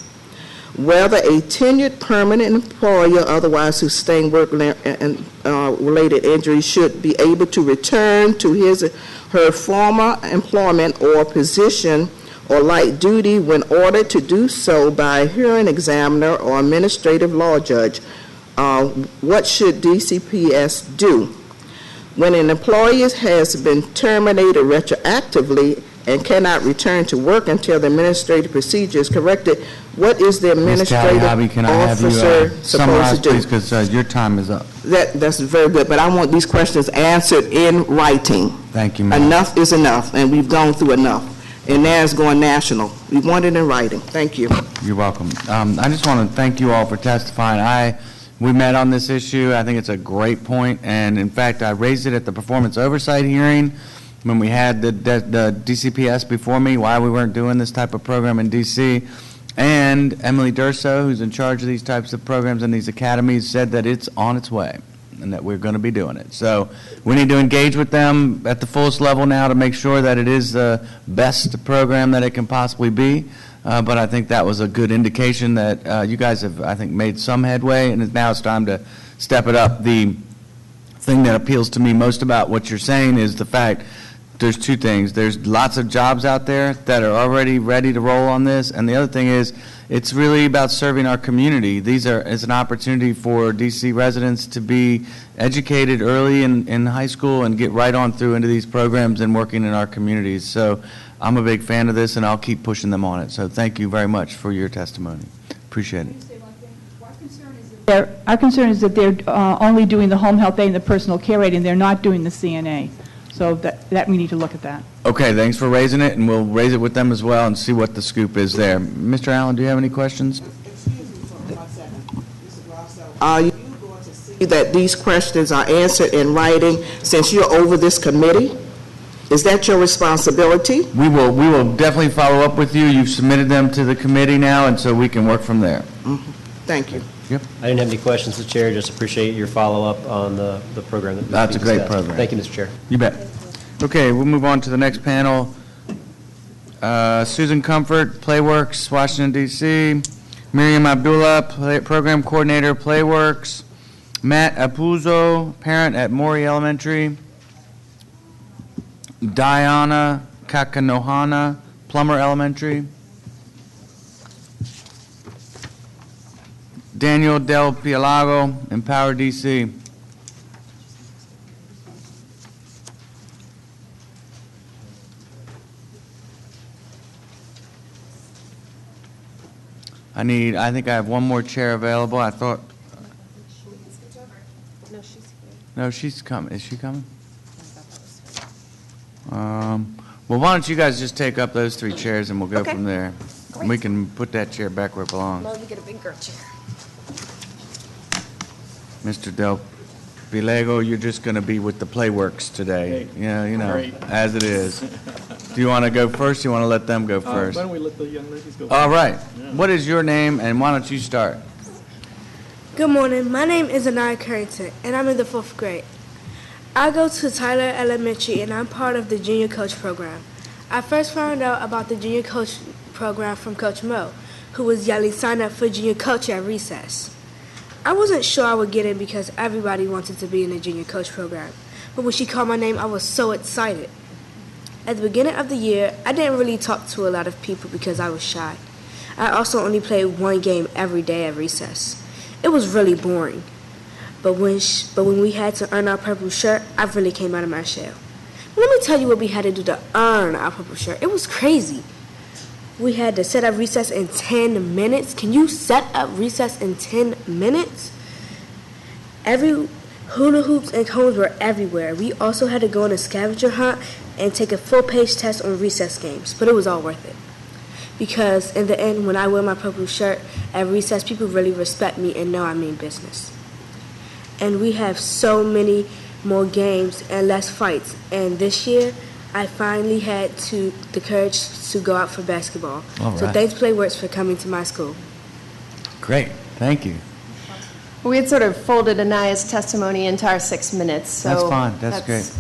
Whether a tenured permanent employee or otherwise who sustained work-related injuries should be able to return to his or her former employment or position or light duty when ordered to do so by a hearing examiner or administrative law judge. What should DCPS do? When an employee has been terminated retroactively and cannot return to work until the administrative procedure is corrected, what is the administrative officer supposed to do? Please, because your time is up. That's very good, but I want these questions answered in writing. Thank you, ma'am. Enough is enough, and we've gone through enough. And now it's going national. We want it in writing. Thank you. You're welcome. I just want to thank you all for testifying. We met on this issue. I think it's a great point, and in fact, I raised it at the performance oversight hearing when we had the DCPS before me, why we weren't doing this type of program in D.C., and Emily Durso, who's in charge of these types of programs and these academies, said that it's on its way and that we're going to be doing it. So we need to engage with them at the fullest level now to make sure that it is the best program that it can possibly be. But I think that was a good indication that you guys have, I think, made some headway, and now it's time to step it up. The thing that appeals to me most about what you're saying is the fact there's two things. There's lots of jobs out there that are already ready to roll on this, and the other thing is it's really about serving our community. It's an opportunity for DC residents to be educated early in high school and get right on through into these programs and working in our communities. So I'm a big fan of this, and I'll keep pushing them on it. So thank you very much for your testimony. Appreciate it. Our concern is that they're only doing the home health aid and the personal care aid, and they're not doing the CNA. So that we need to look at that. Okay, thanks for raising it, and we'll raise it with them as well and see what the scoop is there. Mr. Allen, do you have any questions? Are you going to see that these questions are answered in writing since you're over this committee? Is that your responsibility? We will definitely follow up with you. You've submitted them to the committee now, and so we can work from there. Mm-hmm. Thank you. Yep. I didn't have any questions, Mr. Chair. Just appreciate your follow-up on the program. That's a great program. Thank you, Mr. Chair. You bet. Okay, we'll move on to the next panel. Susan Comfort, Playworks, Washington, D.C. Miriam Abdullah, Program Coordinator, Playworks. Matt Apuzzo, parent at Maury Elementary. Diana Kakanohana, Plummer Elementary. Daniel Del Pialago, Empower DC. I think I have one more chair available. I thought. No, she's coming. Is she coming? Well, why don't you guys just take up those three chairs and we'll go from there. Great. We can put that chair back where it belongs. Let me get a bigger chair. Mr. Del Pialago, you're just going to be with the Playworks today. Yeah, you know, as it is. Do you want to go first? Do you want to let them go first? Why don't we let the young ladies go first? All right. Yeah. What is your name, and why don't you start? Good morning. My name is Anaya Carrington, and I'm in the 4th grade. I go to Tyler Elementary, and I'm part of the Junior Coach program. I first found out about the Junior Coach program from Coach Mo, who was yelling, "Sign up for Junior Coach at recess." I wasn't sure I would get in because everybody wanted to be in the Junior Coach program, but when she called my name, I was so excited. At the beginning of the year, I didn't really talk to a lot of people because I was shy. I also only played one game every day at recess. It was really boring. But when we had to earn our purple shirt, I really came out of my shell. Let me tell you what we had to do to earn our purple shirt. It was crazy. We had to set up recess in 10 minutes. Can you set up recess in 10 minutes? Every hula hoops and cones were everywhere. We also had to go on a scavenger hunt and take a full-page test on recess games, but it was all worth it. Because in the end, when I wear my purple shirt at recess, people really respect me and know I mean business. And we have so many more games and less fights. And this year, I finally had the courage to go out for basketball. All right. So thanks, Playworks, for coming to my school. Great. Thank you. We had sort of folded Anaya's testimony into our 6 minutes. So that's fine. That's great.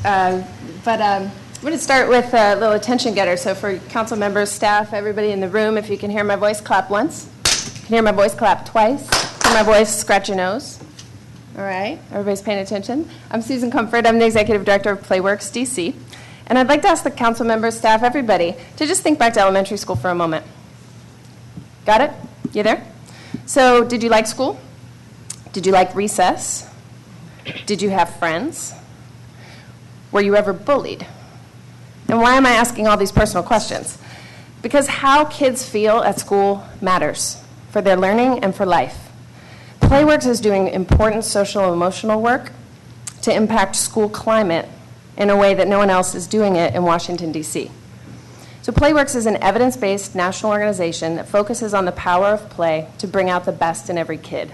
But I'm going to start with a little attention getter. So for council members, staff, everybody in the room, if you can hear my voice, clap once. If you can hear my voice, clap twice. Hear my voice, scratch your nose. All right, everybody's paying attention. I'm Susan Comfort. I'm the Executive Director of Playworks DC. And I'd like to ask the council members, staff, everybody, to just think back to elementary school for a moment. Got it? You there? So did you like school? Did you like recess? Did you have friends? Were you ever bullied? And why am I asking all these personal questions? Because how kids feel at school matters for their learning and for life. Playworks is doing important social and emotional work to impact school climate in a way that no one else is doing it in Washington, D.C. So Playworks is an evidence-based national organization that focuses on the power of play to bring out the best in every kid.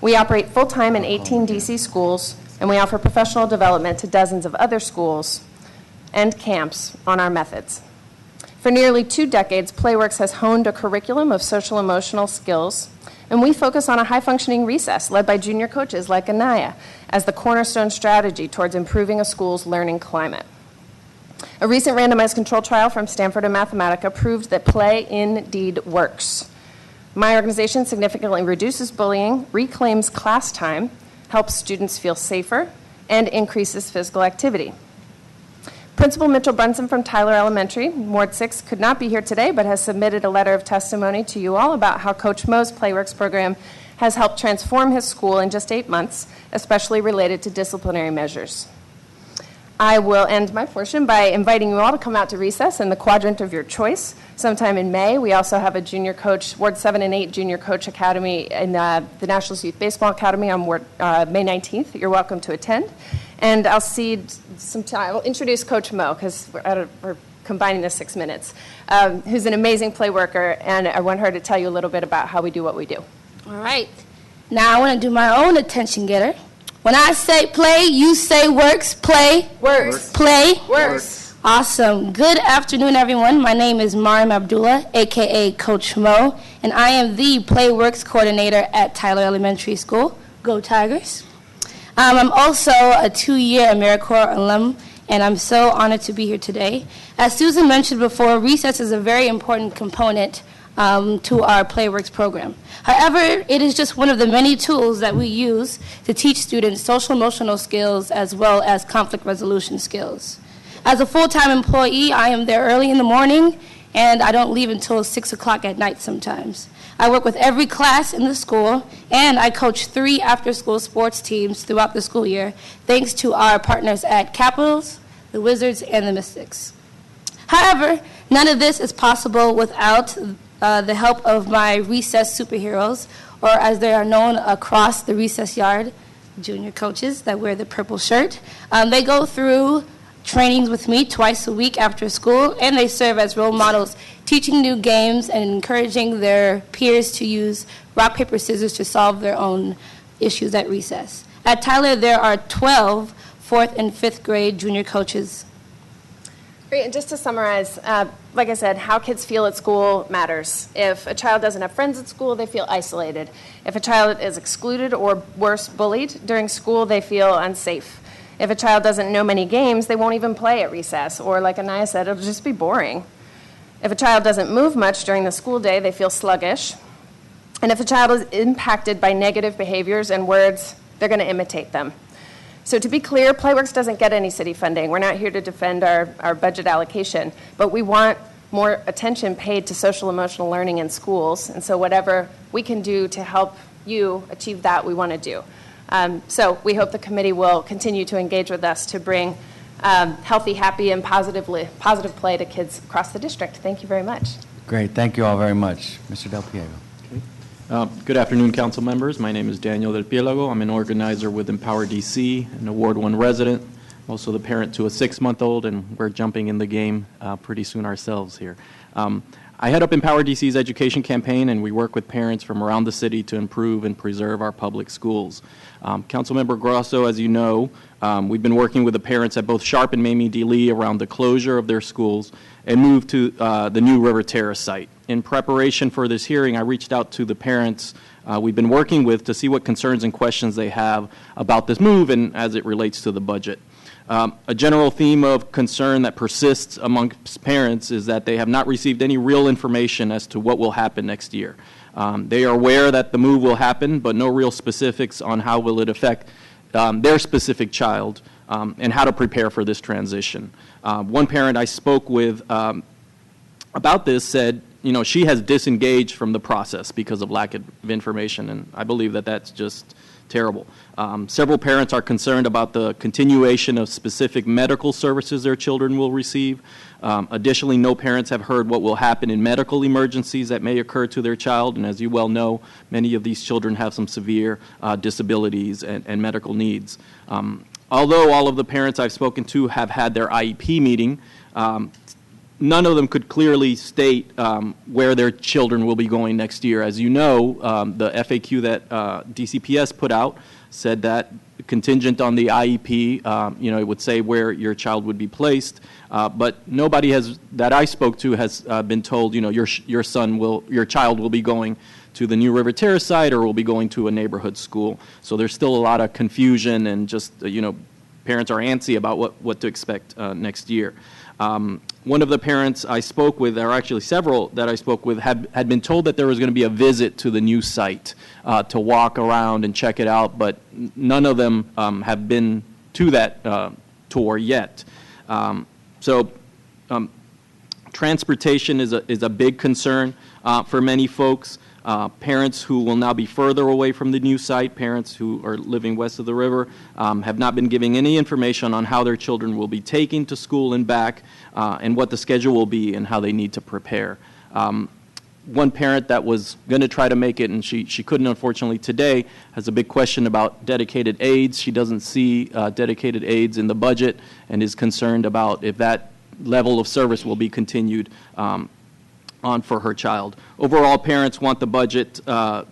We operate full-time in 18 D.C. schools, and we offer professional development to dozens of other schools and camps on our methods. For nearly 2 decades, Playworks has honed a curriculum of social-emotional skills, and we focus on a high-functioning recess led by junior coaches like Anaya as the cornerstone strategy towards improving a school's learning climate. A recent randomized control trial from Stanford and Mathematica proved that play indeed works. My organization significantly reduces bullying, reclaims class time, helps students feel safer, and increases physical activity. Principal Mitchell Brunson from Tyler Elementary, Ward 6, could not be here today, but has submitted a letter of testimony to you all about how Coach Mo's PlayWorks program has helped transform his school in just 8 months, especially related to disciplinary measures. I will end my portion by inviting you all to come out to recess in the quadrant of your choice sometime in May. We also have a junior coach, Ward 7 and 8 junior coach academy in the National Youth Baseball Academy on May 19th. You're welcome to attend. And I'll cede some time. I'll introduce Coach Mo because we're combining the 6 minutes, who's an amazing play worker, and I want her to tell you a little bit about how we do what we do. All right. Now I want to do my own attention getter. When I say play, you say works, play. Works. Play. Works. Awesome. Good afternoon, everyone. My name is Mariam Abdullah, a.k.a. Coach Mo, and I am the PlayWorks coordinator at Tyler Elementary School. Go Tigers. I'm also a 2-year AmeriCorps alum, and I'm so honored to be here today. As Susan mentioned before, recess is a very important component to our PlayWorks program. However, it is just one of the many tools that we use to teach students social-emotional skills as well as conflict resolution skills. As a full-time employee, I am there early in the morning, and I don't leave until 6 o'clock at night sometimes. I work with every class in the school, and I coach 3 after-school sports teams throughout the school year, thanks to our partners at Capitals, the Wizards, and the Mystics. However, none of this is possible without the help of my recess superheroes, or as they are known across the recess yard, junior coaches that wear the purple shirt. They go through trainings with me twice a week after school, and they serve as role models, teaching new games and encouraging their peers to use rock, paper, scissors to solve their own issues at recess. At Tyler, there are 12 4th and 5th grade junior coaches. Great, and just to summarize, like I said, how kids feel at school matters. If a child doesn't have friends at school, they feel isolated. If a child is excluded or worse, bullied during school, they feel unsafe. If a child doesn't know many games, they won't even play at recess, or like Anaya said, it'll just be boring. If a child doesn't move much during the school day, they feel sluggish. And if a child is impacted by negative behaviors and words, they're going to imitate them. So to be clear, PlayWorks doesn't get any city funding. We're not here to defend our budget allocation, but we want more attention paid to social emotional learning in schools. And so whatever we can do to help you achieve that, we want to do. So we hope the committee will continue to engage with us to bring healthy, happy, and positive play to kids across the district. Thank you very much. Great. Thank you all very much. Mr. Del Piero. Good afternoon, council members. My name is Daniel Del Pielago. I'm an organizer with Empower DC, an Award 1 resident, also the parent to a 6-month-old, and we're jumping in the game pretty soon ourselves here. I head up Empower DC's education campaign, and we work with parents from around the city to improve and preserve our public schools. Councilmember Grosso, as you know, we've been working with the parents at both Sharp and Mamie D. Lee around the closure of their schools and move to the new River Terrace site. In preparation for this hearing, I reached out to the parents we've been working with to see what concerns and questions they have about this move and as it relates to the budget. A general theme of concern that persists amongst parents is that they have not received any real information as to what will happen next year. They are aware that the move will happen, but no real specifics on how will it affect their specific child and how to prepare for this transition. One parent I spoke with about this said, you know, she has disengaged from the process because of lack of information, and I believe that that's just terrible. Several parents are concerned about the continuation of specific medical services their children will receive. Additionally, no parents have heard what will happen in medical emergencies that may occur to their child, and as you well know, many of these children have some severe disabilities and medical needs. Although all of the parents I've spoken to have had their IEP meeting, none of them could clearly state where their children will be going next year. As you know, the FAQ that DCPS put out said that contingent on the IEP, you know, it would say where your child would be placed, but nobody has that I spoke to has been told, you know, your child will be going to the New River Terrace site or will be going to a neighborhood school. So there's still a lot of confusion and just, you know, parents are antsy about what to expect next year. One of the parents I spoke with, or actually several that I spoke with, had been told that there was going to be a visit to the new site to walk around and check it out, but none of them have been to that tour yet. Transportation is a big concern for many folks. Parents who will now be further away from the new site, parents who are living west of the river, have not been giving any information on how their children will be taking to school and back, and what the schedule will be and how they need to prepare. One parent that was going to try to make it, and she couldn't unfortunately today, has a big question about dedicated aides. She doesn't see dedicated aides in the budget and is concerned about if that level of service will be continued on for her child. Overall, parents want the budget at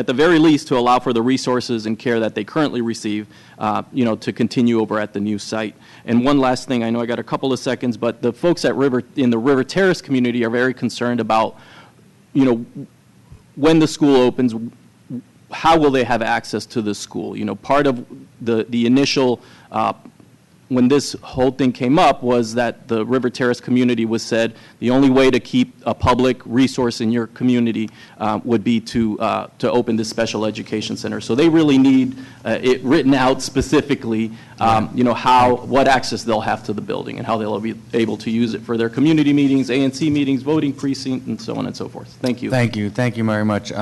the very least to allow for the resources and care that they currently receive, to continue over at the new site. And one last thing, I know I got a couple of seconds, but the folks in the River Terrace community are very concerned about, when the school opens, how will they have access to the school? Part of the initial when this whole thing came up was that the River Terrace community was said the only way to keep a public resource in your community would be to open this special education center. So they really need it written out specifically, what access they'll have to the building and how they'll be able to use it for their community meetings, ANC meetings, voting precinct, and so on and so forth. Thank you. Thank you. Thank you very much.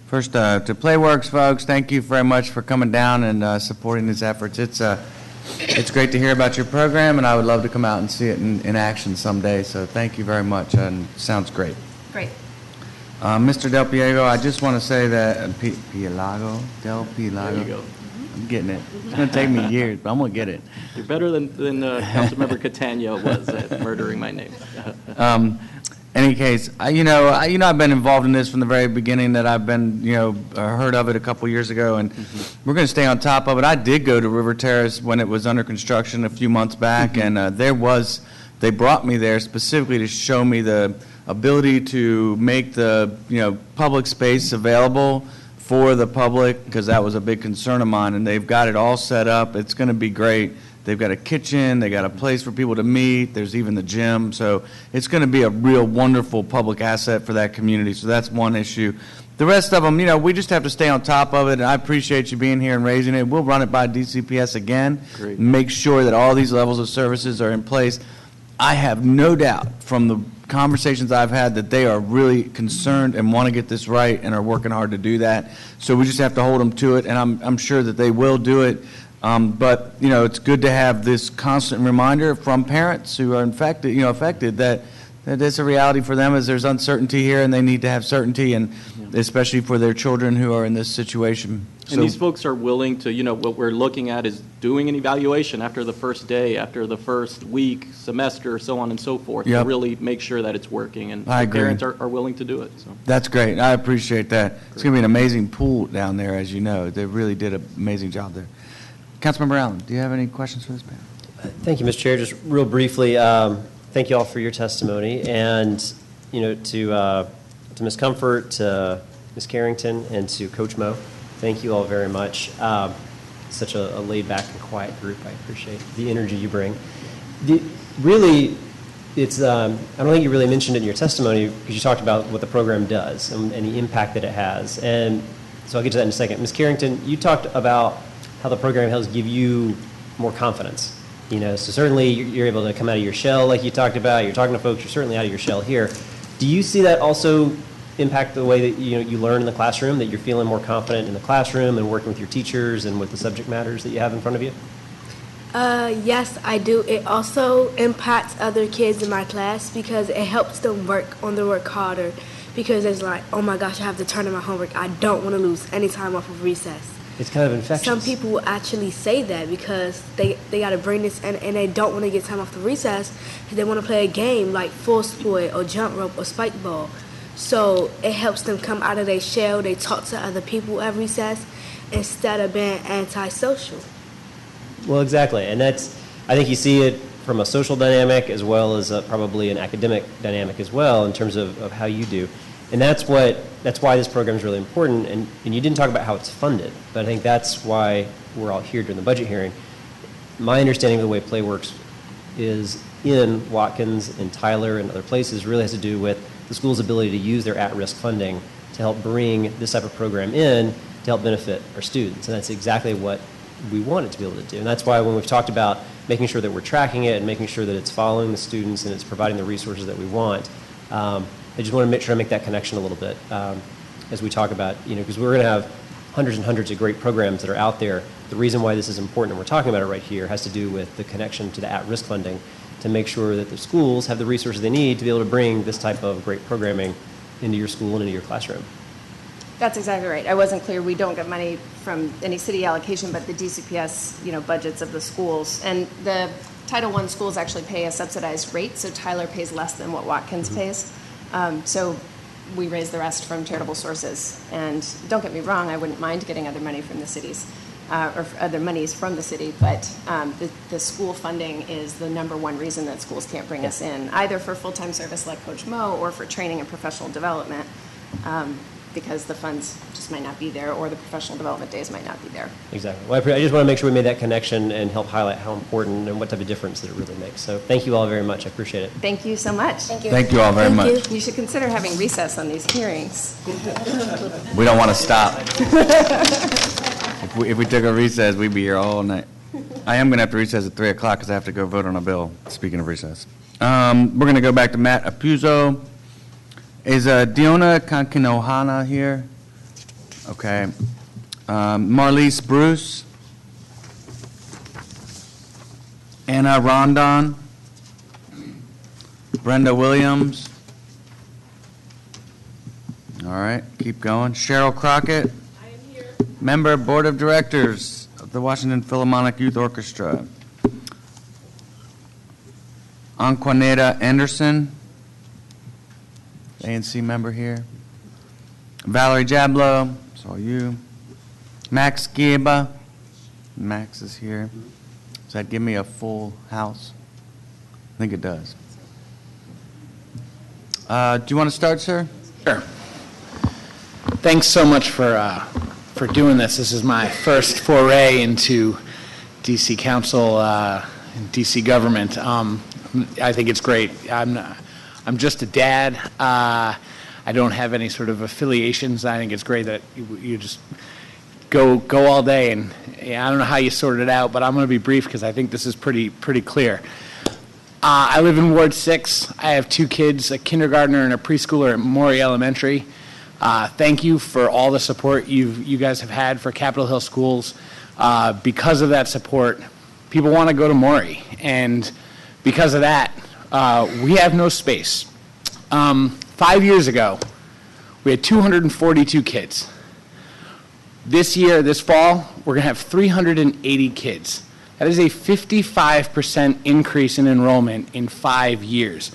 First, to PlayWorks folks, thank you very much for coming down and supporting these efforts. It's great to hear about your program, and I would love to come out and see it in action someday. So thank you very much, and sounds great. Great. Mr. Del Piego, I just want to say that Pielago, Del Pielago. There you go. I'm getting it. It's going to take me years, but I'm going to get it. You're better than Councilmember KATYA was at murdering my name. Any case, I've been involved in this from the very beginning. That I've been, heard of it a couple years ago, and we're going to stay on top of it. I did go to River Terrace when it was under construction a few months back, and they brought me there specifically to show me the ability to make the, public space available for the public, because that was a big concern of mine, and they've got it all set up. It's going to be great. They've got a kitchen, they got a place for people to meet, there's even the gym. So it's going to be a real wonderful public asset for that community. So that's one issue. The rest of them, we just have to stay on top of it, and I appreciate you being here and raising it. We'll run it by DCPS again, Great. Make sure that all these levels of services are in place. I have no doubt from the conversations I've had that they are really concerned and want to get this right and are working hard to do that. So we just have to hold them to it, and I'm sure that they will do it. But it's good to have this constant reminder from parents who are affected that it's a reality for them, as there's uncertainty here, and they need to have certainty, and especially for their children who are in this situation. And these folks are willing to, what we're looking at is doing an evaluation after the first day, after the first week, semester, so on and so forth, to really make sure that it's working, and parents are willing to do it. So. That's great. I appreciate that. Great. It's going to be an amazing pool down there, as you know. They really did an amazing job there. Councilmember Allen, do you have any questions for this panel? Thank you, Mr. Chair. Just real briefly, thank you all for your testimony, and to Ms. Comfort, to Ms. Carrington, and to Coach Mo, thank you all very much. Such a laid-back and quiet group. I appreciate the energy you bring. Really, it's I don't think you really mentioned it in your testimony, because you talked about what the program does and the impact that it has, and so I'll get to that in a second. Ms. Carrington, you talked about how the program helps give you more confidence. So certainly you're able to come out of your shell like you talked about. You're talking to folks, you're certainly out of your shell here. Do you see that also impact the way that you learn in the classroom, that you're feeling more confident in the classroom and working with your teachers and with the subject matters that you have in front of you? Yes, I do. It also impacts other kids in my class because it helps them work on their work harder, because it's like, oh my gosh, I have to turn in my homework. I don't want to lose any time off of recess. It's kind of infectious. Some people will actually say that because they got to bring this and they don't want to get time off the recess because they want to play a game like full sport or jump rope or spike ball. So it helps them come out of their shell. They talk to other people at recess instead of being antisocial. Well, exactly. And I think you see it from a social dynamic as well as probably an academic dynamic as well in terms of how you do. And that's why this program is really important. And you didn't talk about how it's funded, but I think that's why we're all here during the budget hearing. My understanding of the way Play works is in Watkins and Tyler and other places really has to do with the school's ability to use their at-risk funding to help bring this type of program in to help benefit our students. And that's exactly what we want it to be able to do. And that's why when we've talked about making sure that we're tracking it and making sure that it's following the students and it's providing the resources that we want, I just want to make sure I make that connection a little bit as we talk about, because we're going to have hundreds and hundreds of great programs that are out there. The reason why this is important and we're talking about it right here has to do with the connection to the at-risk funding to make sure that the schools have the resources they need to be able to bring this type of great programming into your school and into your classroom. That's exactly right. I wasn't clear. We don't get money from any city allocation, but the DCPS, budgets of the schools. And the Title I schools actually pay a subsidized rate, so Tyler pays less than what Watkins pays. So we raise the rest from charitable sources. And don't get me wrong, I wouldn't mind getting other money from the cities, or other monies from the city, but the school funding is the number one reason that schools can't bring us in, either for full-time service like Coach Mo or for training and professional development, because the funds just might not be there or the professional development days might not be there. Exactly. Well, I just want to make sure we made that connection and help highlight how important and what type of difference that it really makes. So thank you all very much. I appreciate it. Thank you so much. Thank you. Thank you all very much. You should consider having recess on these hearings. We don't want to stop. If we took a recess, we'd be here all night. I am going to have to recess at 3 o'clock because I have to go vote on a bill, speaking of recess. We're going to go back to Matt Apuzzo. Is Diona Kankinohana here? Okay. Marlise Bruce. Anna Rondon. Brenda Williams. All right, keep going. Cheryl Crockett. Member, Board of Directors of the Washington Philharmonic Youth Orchestra. Anquaneta Anderson, ANC member here. Valerie Jablow, it's all you. Max Gieba, Max is here. Does that give me a full house? I think it does. Do you want to start, sir? Sure. Thanks so much for doing this. This is my first foray into DC Council and DC government. I think it's great. I'm just a dad. I don't have any sort of affiliations. I think it's great that you just go all day, and I don't know how you sort it out, but I'm going to be brief because I think this is pretty clear. I live in Ward 6. I have 2 kids, a kindergartner and a preschooler at Maury Elementary. Thank you for all the support you guys have had for Capitol Hill schools. Because of that support, people want to go to Maury, and because of that, we have no space. 5 years ago, we had 242 kids. This year, this fall, we're going to have 380 kids. That is a 55% increase in enrollment in 5 years.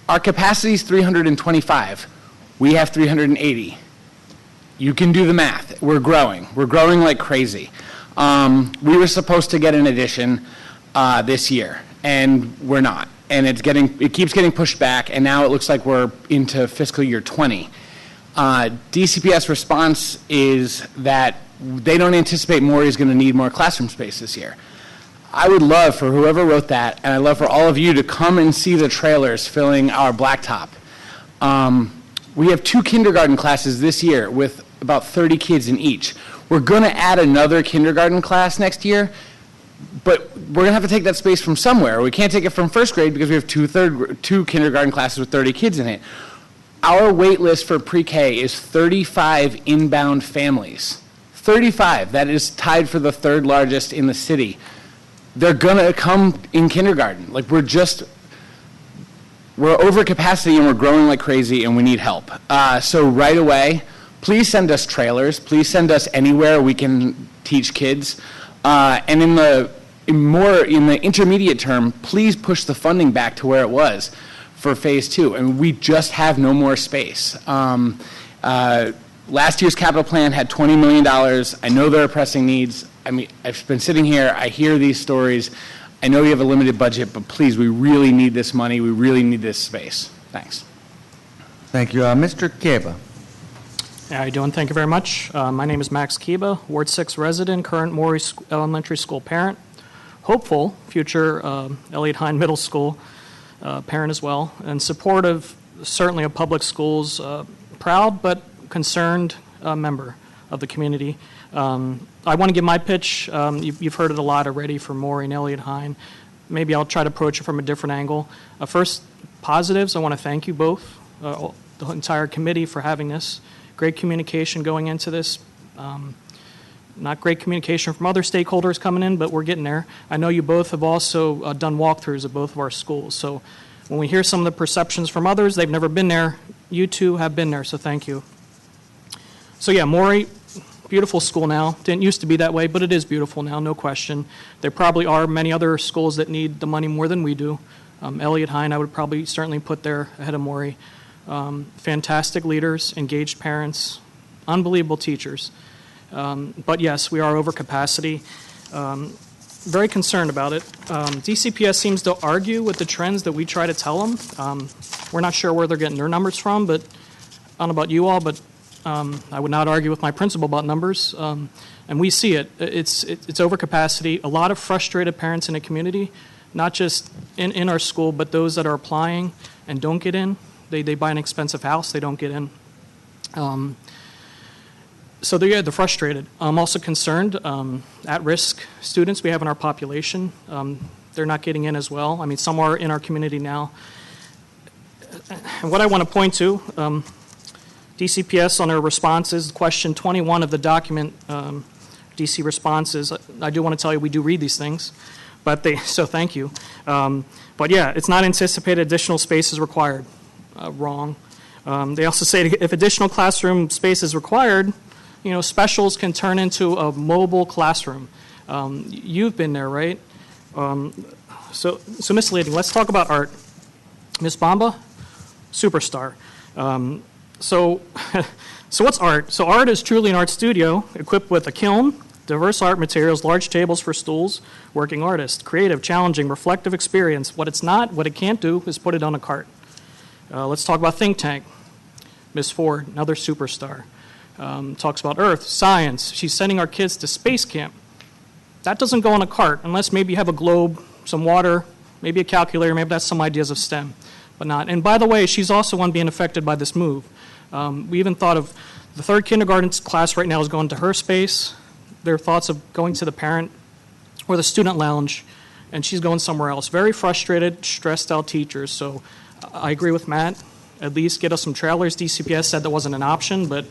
Our capacity is 325. We have 380. You can do the math. We're growing. We're growing like crazy. We were supposed to get an addition this year, and we're not. And it keeps getting pushed back, and now it looks like we're into fiscal year 20. DCPS response is that they don't anticipate Maury is going to need more classroom space this year. I would love for whoever wrote that, and I'd love for all of you to come and see the trailers filling our blacktop. We have 2 kindergarten classes this year with about 30 kids in each. We're going to add another kindergarten class next year, but we're going to have to take that space from somewhere. We can't take it from first grade because we have 2 kindergarten classes with 30 kids in it. Our wait list for pre-K is 35 inbound families. 35. That is tied for the 3rd largest in the city. They're going to come in kindergarten. Like, we're over capacity and we're growing like crazy and we need help. So right away, please send us trailers. Please send us anywhere we can teach kids. And in the intermediate term, please push the funding back to where it was for phase 2. And we just have no more space. Last year's capital plan had $20 million. I know there are pressing needs. I mean, I've been sitting here, I hear these stories. I know you have a limited budget, but please, we really need this money. We really need this space. Thanks. Thank you. Mr. Kieba. How are you doing? Thank you very much. My name is Max Kieba, Ward 6 resident, current Maury Elementary School parent, hopeful future ELIOT-HINE Middle School parent as well, and supportive certainly of public schools, proud but concerned member. of the community. I want to give my pitch. You've heard it a lot already from Maury and ELIOT-HINE. Maybe I'll try to approach it from a different angle. First, positives, I want to thank you both, the entire committee, for having this. Great communication going into this. Not great communication from other stakeholders coming in, but we're getting there. I know you both have also done walkthroughs at both of our schools. So when we hear some of the perceptions from others, they've never been there. You two have been there, so thank you. So yeah, Maury, beautiful school now. Didn't used to be that way, but it is beautiful now, no question. There probably are many other schools that need the money more than we do. ELIOT-HINE, I would probably certainly put there ahead of Maury. Fantastic leaders, engaged parents, unbelievable teachers. But yes, we are over capacity. Very concerned about it. DCPS seems to argue with the trends that we try to tell them. We're not sure where they're getting their numbers from, but I don't know about you all, but I would not argue with my principal about numbers. And we see it. It's over capacity. A lot of frustrated parents in the community, not just in our school, but those that are applying and don't get in. They buy an expensive house, they don't get in. So they're frustrated. I'm also concerned, at-risk students we have in our population, they're not getting in as well. I mean, some are in our community now. And what I want to point to, DCPS on their responses, question 21 of the document, DC responses, I do want to tell you we do read these things, but so thank you. But yeah, it's not anticipated additional space is required. Wrong. They also say if additional classroom space is required, specials can turn into a mobile classroom. You've been there, right? So misleading. Let's talk about art. Ms. Bamba, superstar. So what's art? So art is truly an art studio equipped with a kiln, diverse art materials, large tables for stools, working artists, creative, challenging, reflective experience. What it's not, what it can't do is put it on a cart. Let's talk about think tank. Ms. Ford, another superstar. Talks about Earth, science. She's sending our kids to space camp. That doesn't go on a cart unless maybe you have a globe, some water, maybe a calculator, maybe that's some ideas of STEM, but not. And by the way, she's also one being affected by this move. We even thought of the third kindergarten class right now is going to her space. There are thoughts of going to the parent or the student lounge, and she's going somewhere else. Very frustrated, stressed out teachers. So I agree with Matt. At least get us some trailers. DCPS said that wasn't an option, but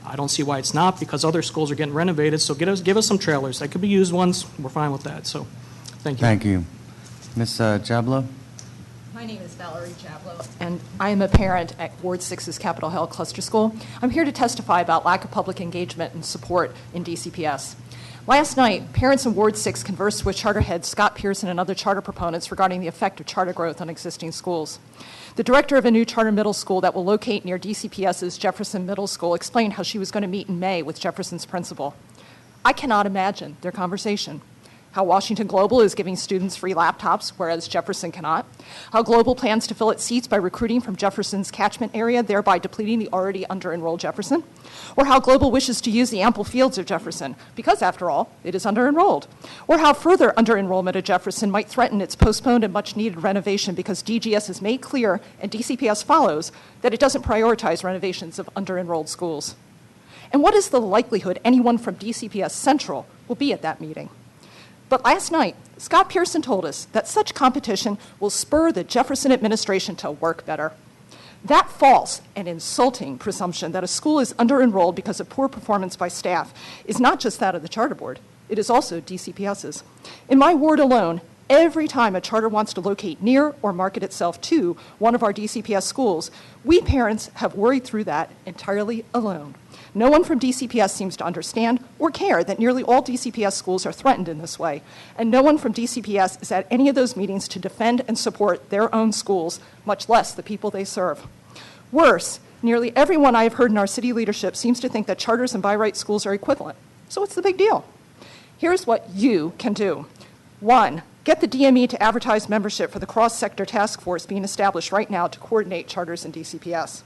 I don't see why it's not because other schools are getting renovated. So give us some trailers. That could be used ones. We're fine with that. So thank you. Thank you. Ms. Jablo? My name is Valerie Jablo, and I am a parent at Ward 6's Capitol Hill Cluster School. I'm here to testify about lack of public engagement and support in DCPS. Last night, parents in Ward 6 conversed with charter head Scott Pearson and other charter proponents regarding the effect of charter growth on existing schools. The director of a new charter middle school that will locate near DCPS's Jefferson Middle School explained how she was going to meet in May with Jefferson's principal. I cannot imagine their conversation. How Washington Global is giving students free laptops, whereas Jefferson cannot. How Global plans to fill its seats by recruiting from Jefferson's catchment area, thereby depleting the already under-enrolled Jefferson. Or how Global wishes to use the ample fields of Jefferson, because after all, it is under-enrolled. Or how further under-enrollment of Jefferson might threaten its postponed and much-needed renovation because DGS has made clear, and DCPS follows, that it doesn't prioritize renovations of under-enrolled schools. And what is the likelihood anyone from DCPS Central will be at that meeting? But last night, Scott Pearson told us that such competition will spur the Jefferson administration to work better. That false and insulting presumption that a school is under-enrolled because of poor performance by staff is not just that of the charter board, it is also DCPS's. In my ward alone, every time a charter wants to locate near or market itself to one of our DCPS schools, we parents have worried through that entirely alone. No one from DCPS seems to understand or care that nearly all DCPS schools are threatened in this way, and no one from DCPS is at any of those meetings to defend and support their own schools, much less the people they serve. Worse, nearly everyone I have heard in our city leadership seems to think that charters and by right schools are equivalent. So what's the big deal? Here's what you can do. 1, get the DME to advertise membership for the cross-sector task force being established right now to coordinate charters in DCPS.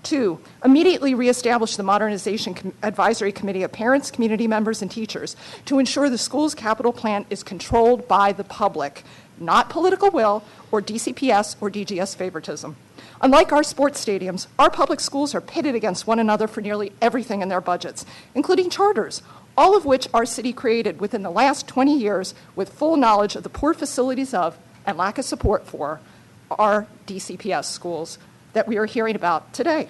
2, immediately reestablish the Modernization Advisory Committee of parents, community members, and teachers to ensure the school's capital plan is controlled by the public, not political will or DCPS or DGS favoritism. Unlike our sports stadiums, our public schools are pitted against one another for nearly everything in their budgets, including charters, all of which our city created within the last 20 years with full knowledge of the poor facilities of and lack of support for our DCPS schools that we are hearing about today.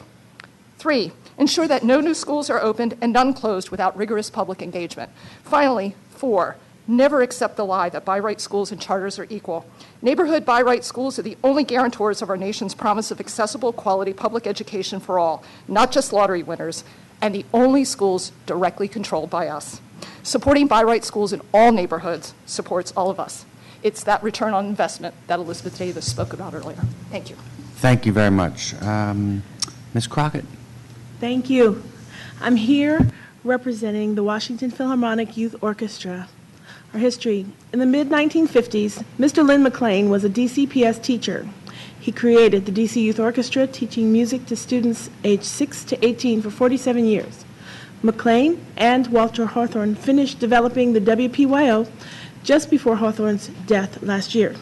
3, ensure that no new schools are opened and none closed without rigorous public engagement. Finally, 4, never accept the lie that by-right schools and charters are equal. Neighborhood by-right schools are the only guarantors of our nation's promise of accessible, quality public education for all, not just lottery winners, and the only schools directly controlled by us. Supporting by-right schools in all neighborhoods supports all of us. It's that return on investment that Elizabeth Davis spoke about earlier. Thank you. Thank you very much. Ms. Crockett. Thank you. I'm here representing the Washington Philharmonic Youth Orchestra. Our history. In the mid-1950s, Mr. Lynn McLean was a DCPS teacher. He created the DC Youth Orchestra, teaching music to students aged 6 to 18 for 47 years. McLean and Walter Hawthorne finished developing the WPYO just before Hawthorne's death last year.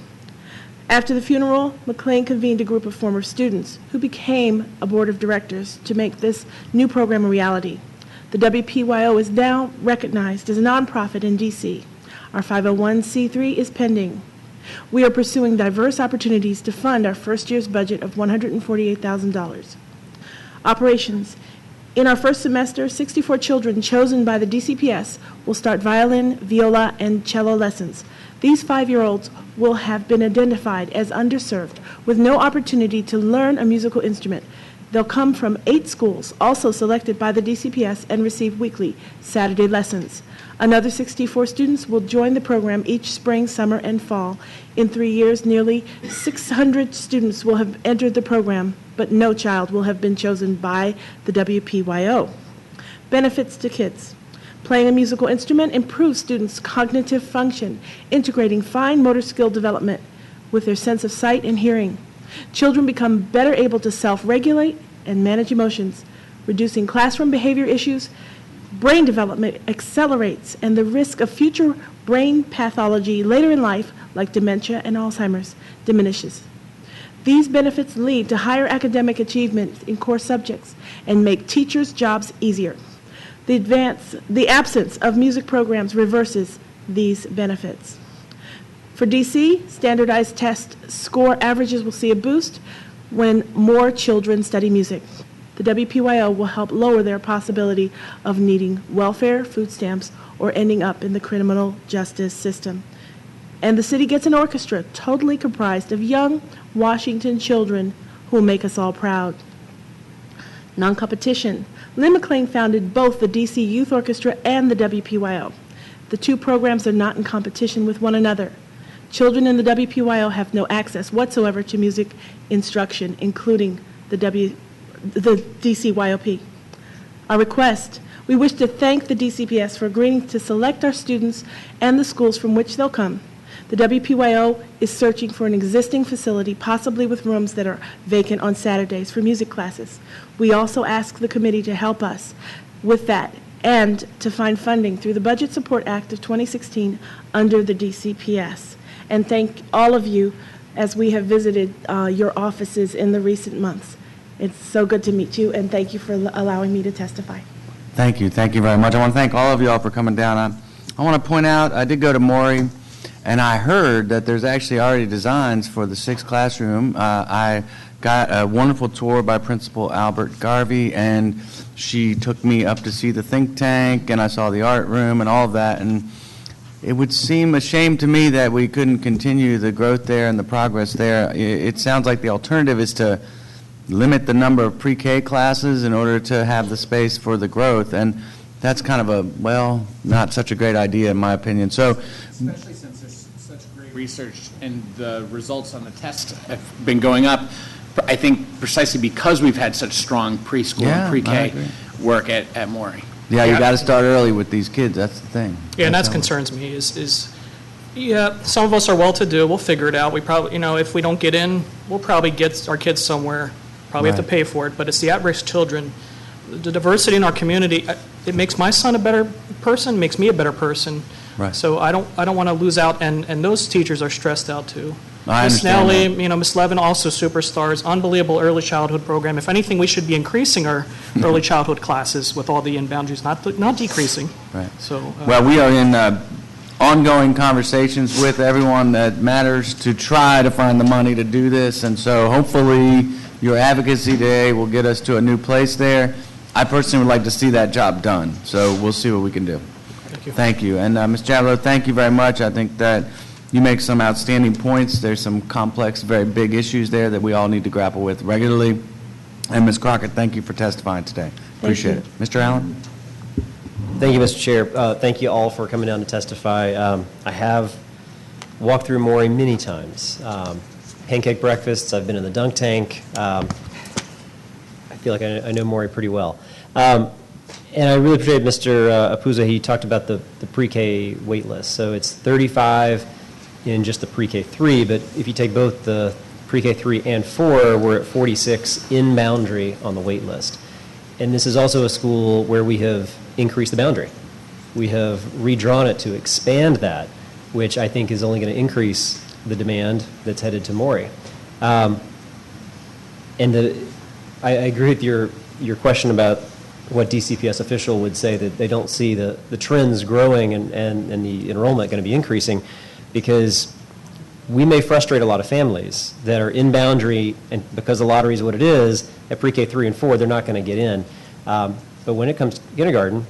After the funeral, McLean convened a group of former students who became a board of directors to make this new program a reality. The WPYO is now recognized as a nonprofit in DC. Our 501c3 is pending. We are pursuing diverse opportunities to fund our first year's budget of $148,000. Operations. In our first semester, 64 children chosen by the DCPS will start violin, viola, and cello lessons. These 5-year-olds will have been identified as underserved with no opportunity to learn a musical instrument. They'll come from 8 schools, also selected by the DCPS, and receive weekly Saturday lessons. Another 64 students will join the program each spring, summer, and fall. In 3 years, nearly 600 students will have entered the program, but no child will have been chosen by the WPYO. Benefits to kids. Playing a musical instrument improves students' cognitive function, integrating fine motor skill development with their sense of sight and hearing. Children become better able to self-regulate and manage emotions, reducing classroom behavior issues. Brain development accelerates, and the risk of future brain pathology later in life, like dementia and Alzheimer's, diminishes. These benefits lead to higher academic achievement in core subjects and make teachers' jobs easier. The absence of music programs reverses these benefits. For DC, standardized test score averages will see a boost when more children study music. The WPYO will help lower their possibility of needing welfare, food stamps, or ending up in the criminal justice system. And the city gets an orchestra totally comprised of young Washington children who will make us all proud. Non-competition. Lynn McLean founded both the DC Youth Orchestra and the WPYO. The two programs are not in competition with one another. Children in the WPYO have no access whatsoever to music instruction, including the DCYOP. Our request. We wish to thank the DCPS for agreeing to select our students and the schools from which they'll come. The WPYO is searching for an existing facility, possibly with rooms that are vacant on Saturdays for music classes. We also ask the committee to help us with that and to find funding through the Budget Support Act of 2016 under the DCPS. And thank all of you as we have visited your offices in the recent months. It's so good to meet you, and thank you for allowing me to testify. Thank you. Thank you very much. I want to thank all of you all for coming down. I want to point out, I did go to Maury, and I heard that there's actually already designs for the 6th classroom. I got a wonderful tour by Principal Albert Garvey, and she took me up to see the think tank, and I saw the art room and all of that. And it would seem a shame to me that we couldn't continue the growth there and the progress there. It sounds like the alternative is to limit the number of pre-K classes in order to have the space for the growth, and that's kind of a, well, not such a great idea in my opinion. So, especially since there's such great research and the results on the test have been going up, I think precisely because we've had such strong preschool and pre-K work at Maury. Yeah, you got to start early with these kids. That's the thing. Yeah, and that concerns me. Yeah, some of us are well-to-do. We'll figure it out. We probably, if we don't get in, we'll probably get our kids somewhere. Probably have to pay for it. But it's the at-risk children. The diversity in our community. It makes my son a better person. Makes me a better person. Right. So I don't want to lose out, and those teachers are stressed out too. I Miss understand Nellie, that. Miss Levin, also superstars, unbelievable early childhood program. If anything, we should be increasing our early childhood classes with all the in-boundaries, not decreasing. Right. So, Well, we are in ongoing conversations with everyone that matters to try to find the money to do this, and so hopefully your advocacy today will get us to a new place there. I personally would like to see that job done, so we'll see what we can do. Thank you. Thank you. And Ms. Jablow, thank you very much. I think that you make some outstanding points. There's some complex, very big issues there that we all need to grapple with regularly. And Ms. Crockett, thank you for testifying today. Appreciate it. Mr. Allen? Thank you, Mr. Chair. Thank you all for coming down to testify. I have walked through Maury many times. Pancake breakfasts, I've been in the dunk tank. I feel like I know Maury pretty well. And I really appreciate Mr. Apuza. He talked about the pre-K wait list. So it's 35 in just the pre-K 3, but if you take both the pre-K 3 and 4, we're at 46 in boundary on the wait list. And this is also a school where we have increased the boundary. We have redrawn it to expand that, which I think is only going to increase the demand that's headed to Maury. I agree with your question about what DCPS official would say, that they don't see the trends growing and the enrollment going to be increasing, because we may frustrate a lot of families that are in boundary, and because the lottery is what it is, at pre-K 3 and 4, they're not going to get in. But when it comes to kindergarten,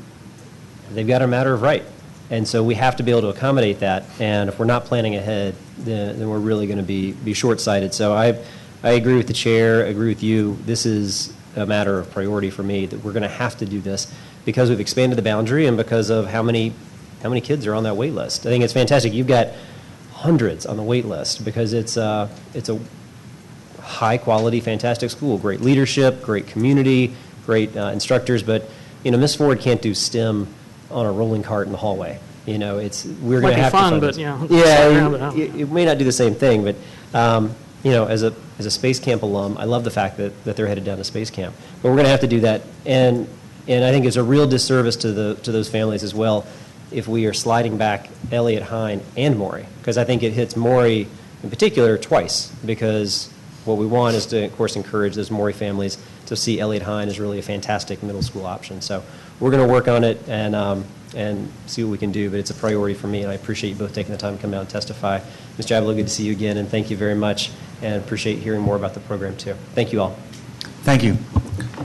they've got a matter of right. And so we have to be able to accommodate that. And if we're not planning ahead, then we're really going to be short-sighted. So I agree with the chair, agree with you. This is a matter of priority for me, that we're going to have to do this because we've expanded the boundary and because of how many kids are on that wait list. I think it's fantastic. You've got hundreds on the wait list because it's a high-quality, fantastic school. Great leadership, great community, great instructors. But Miss Ford can't do STEM on a rolling cart in the hallway. We're going to have fun, to but it may not do the same thing. But as a Space Camp alum, I love the fact that they're headed down to Space Camp. But we're going to have to do that, and I think it's a real disservice to those families as well if we are sliding back ELIOT-HINE and Maury, because I think it hits Maury in particular twice, because what we want is to, of course, encourage those Maury families to see ELIOT-HINE as really a fantastic middle school option. So we're going to work on it and see what we can do, but it's a priority for me, and I appreciate you both taking the time to come out and testify. Ms. Jablow, good to see you again, and thank you very much, and appreciate hearing more about the program, too. Thank you all. Thank you.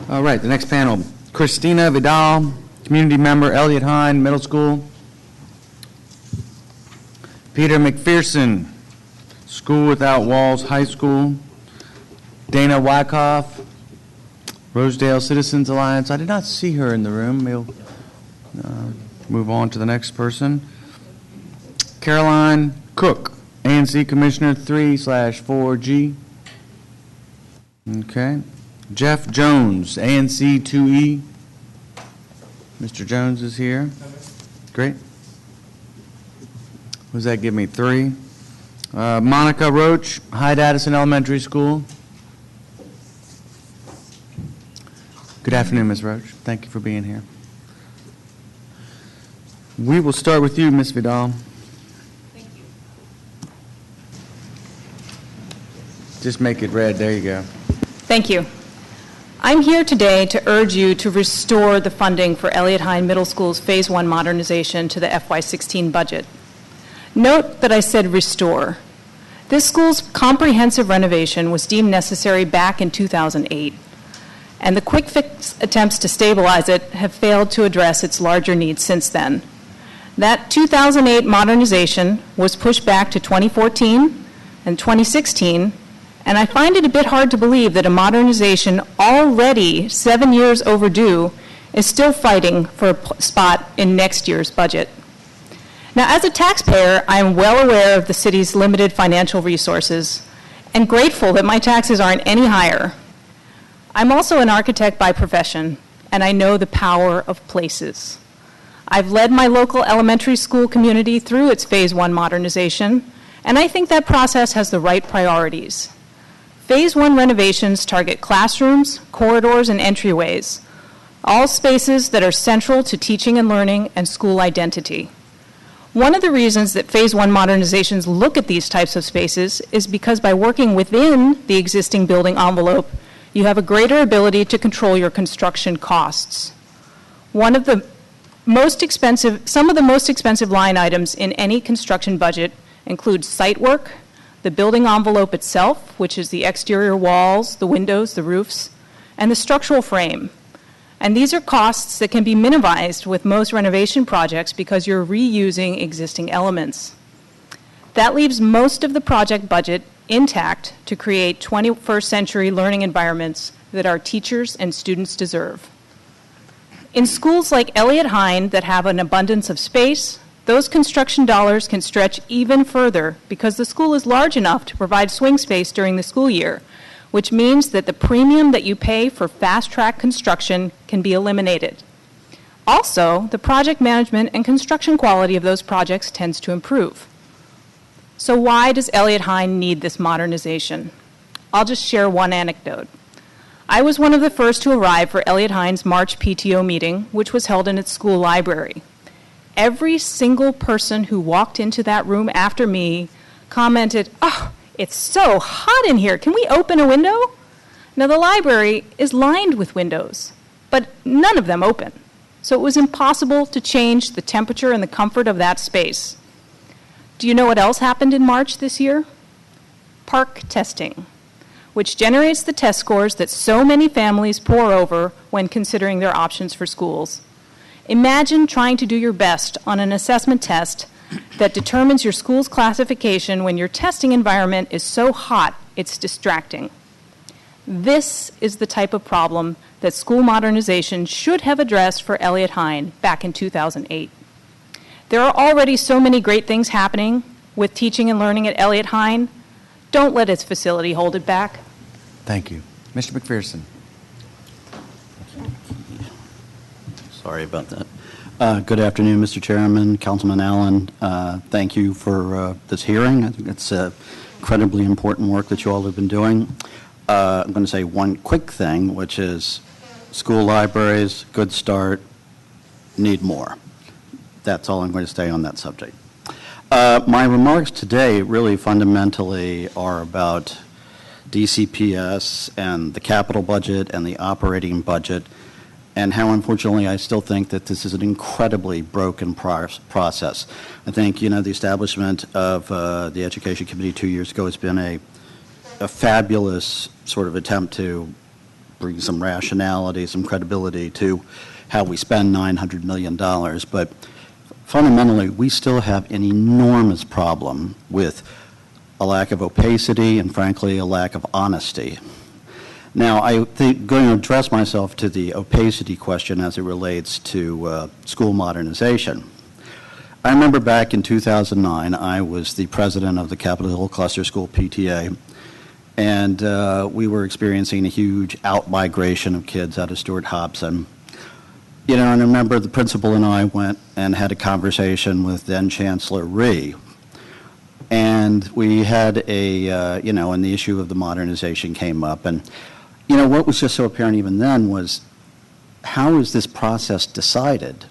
All right, the next panel, Christina Vidal, community member, ELIOT-HINE Middle School. Peter McPherson, School Without Walls High School. Dana Wyckoff, Rosedale Citizens Alliance. I did not see her in the room. We'll move on to the next person. Caroline Cook, ANC Commissioner 3/4G. Okay. Jeff Jones, ANC 2E. Mr. Jones is here. Great. What does that give me? 3. Monica Roach, Hyde Addison Elementary School. Good afternoon, Ms. Roach. Thank you for being here. We will start with you, Ms. Vidal. Thank you. Just make it red. There you go. Thank you. I'm here today to urge you to restore the funding for ELIOT-HINE Middle School's Phase 1 modernization to the FY16 budget. Note that I said restore. This school's comprehensive renovation was deemed necessary back in 2008, and the quick fix attempts to stabilize it have failed to address its larger needs since then. That 2008 modernization was pushed back to 2014 and 2016, and I find it a bit hard to believe that a modernization already 7 years overdue is still fighting for a spot in next year's budget. Now, as a taxpayer, I am well aware of the city's limited financial resources and grateful that my taxes aren't any higher. I'm also an architect by profession, and I know the power of places. I've led my local elementary school community through its Phase 1 modernization, and I think that process has the right priorities. Phase 1 renovations target classrooms, corridors, and entryways, all spaces that are central to teaching and learning and school identity. One of the reasons that Phase 1 modernizations look at these types of spaces is because by working within the existing building envelope, you have a greater ability to control your construction costs. Some of the most expensive line items in any construction budget include site work, the building envelope itself, which is the exterior walls, the windows, the roofs, and the structural frame. And these are costs that can be minimized with most renovation projects because you're reusing existing elements. That leaves most of the project budget intact to create 21st century learning environments that our teachers and students deserve. In schools like ELIOT-HINE that have an abundance of space, those construction dollars can stretch even further because the school is large enough to provide swing space during the school year, which means that the premium that you pay for fast-track construction can be eliminated. Also, the project management and construction quality of those projects tends to improve. So why does ELIOT-HINE need this modernization? I'll just share one anecdote. I was one of the first to arrive for ELIOT-HINE's March PTO meeting, which was held in its school library. Every single person who walked into that room after me commented, "Oh, it's so hot in here. Can we open a window?" Now, the library is lined with windows, but none of them open. So it was impossible to change the temperature and the comfort of that space. Do you know what else happened in March this year? Park testing, which generates the test scores that so many families pore over when considering their options for schools. Imagine trying to do your best on an assessment test that determines your school's classification when your testing environment is so hot it's distracting. This is the type of problem that school modernization should have addressed for ELIOT-HINE back in 2008. There are already so many great things happening with teaching and learning at ELIOT-HINE. Don't let its facility hold it back. Thank you. Mr. McPherson. Sorry about that. Good afternoon, Mr. Chairman, Councilman Allen. Thank you for this hearing. I think it's incredibly important work that you all have been doing. I'm going to say one quick thing, which is school libraries, good start, need more. That's all I'm going to say on that subject. My remarks today really fundamentally are about DCPS and the capital budget and the operating budget, and how unfortunately I still think that this is an incredibly broken process. I think, the establishment of the Education Committee 2 years ago has been a fabulous sort of attempt to bring some rationality, some credibility to how we spend $900 million. But fundamentally, we still have an enormous problem with a lack of opacity and, frankly, a lack of honesty. Now, I'm going to address myself to the opacity question as it relates to school modernization. I remember back in 2009, I was the president of the Capitol Hill Cluster School PTA, and we were experiencing a huge out-migration of kids out of Stuart Hobson. And I remember the principal and I went and had a conversation with then Chancellor Rhee, and we had a, and the issue of the modernization came up, and what was just so apparent even then was, how is this process decided?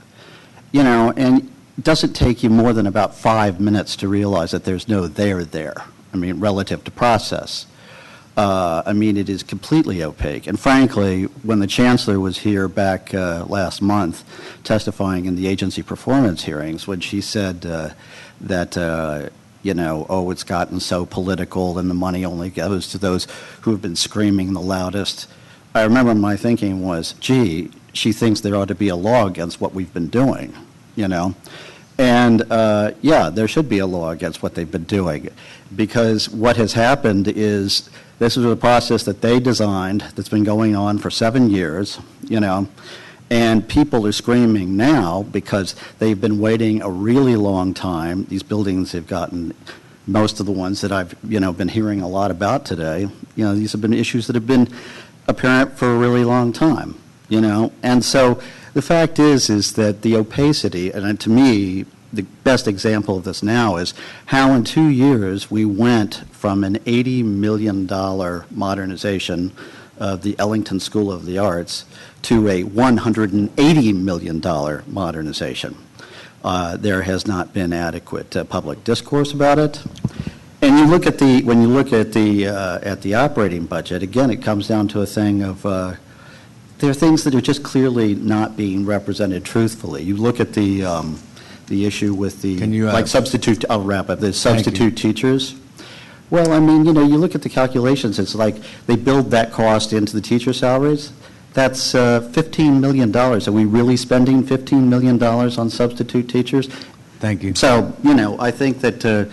And it doesn't take you more than about 5 minutes to realize that there's no there there, relative to process. It is completely opaque. And frankly, when the Chancellor was here back last month testifying in the agency performance hearings, when she said that it's gotten so political and the money only goes to those who have been screaming the loudest, I remember my thinking was, gee, she thinks there ought to be a law against what we've been doing, And, there should be a law against what they've been doing, because what has happened is this is a process that they designed that's been going on for 7 years, and people are screaming now because they've been waiting a really long time. These buildings have gotten, most of the ones that I've, been hearing a lot about today, these have been issues that have been apparent for a really long time, And so the fact is that the opacity, and to me, the best example of this now is how in 2 years we went from an $80 million modernization of the Ellington School of the Arts to a $180 million modernization. There has not been adequate public discourse about it. And you look at when you look at the operating budget, again, it comes down to a thing of there are things that are just clearly not being represented truthfully. You look at the issue with the like substitute. I'll wrap up. The substitute teachers. Well, I mean, you look at the calculations. It's like they build that cost into the teacher salaries. That's $15 million. Are we really spending $15 million on substitute teachers? Thank you. So, I think that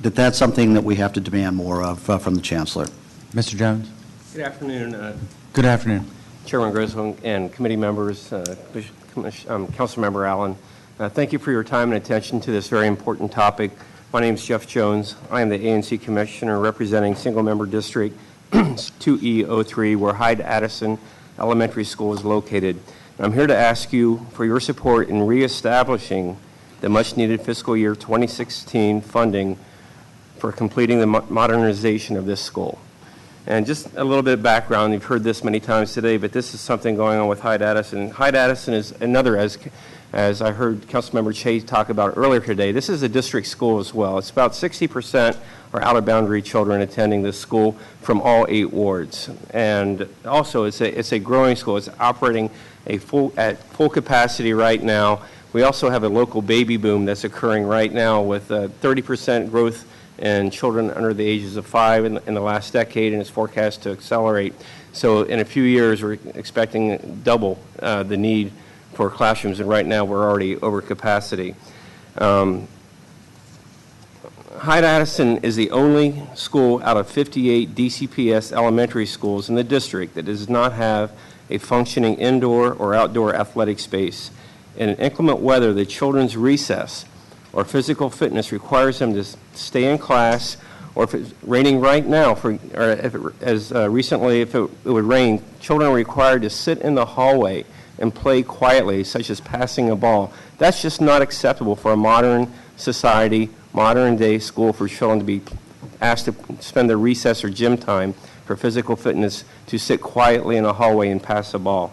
that's something that we have to demand more of from the Chancellor. Mr. Jones. Good afternoon. Good afternoon. Chairman Grosso and committee members, Councilmember Allen. Thank you for your time and attention to this very important topic. My name is Jeff Jones. I am the ANC Commissioner representing single-member District 2E03, where Hyde-Addison Elementary School is located. I'm here to ask you for your support in reestablishing the much-needed fiscal year 2016 funding for completing the modernization of this school. And just a little bit of background, you've heard this many times today, but this is something going on with Hyde-Addison. Hyde-Addison is another, as I heard Councilmember Chase talk about earlier today, this is a district school as well. It's about 60% are out-of-boundary children attending this school from all 8 wards. And also, it's a growing school. It's operating at full capacity right now. We also have a local baby boom that's occurring right now with 30% growth in children under the ages of 5 in the last decade, and it's forecast to accelerate. So in a few years, we're expecting double the need for classrooms, and right now we're already over capacity. Hyde-Addison is the only school out of 58 DCPS elementary schools in the district that does not have a functioning indoor or outdoor athletic space. In inclement weather, the children's recess or physical fitness requires them to stay in class, or if it's raining right now, recently if it would rain, children are required to sit in the hallway and play quietly, such as passing a ball. That's just not acceptable for a modern society, modern day school, for children to be asked to spend their recess or gym time for physical fitness to sit quietly in a hallway and pass a ball.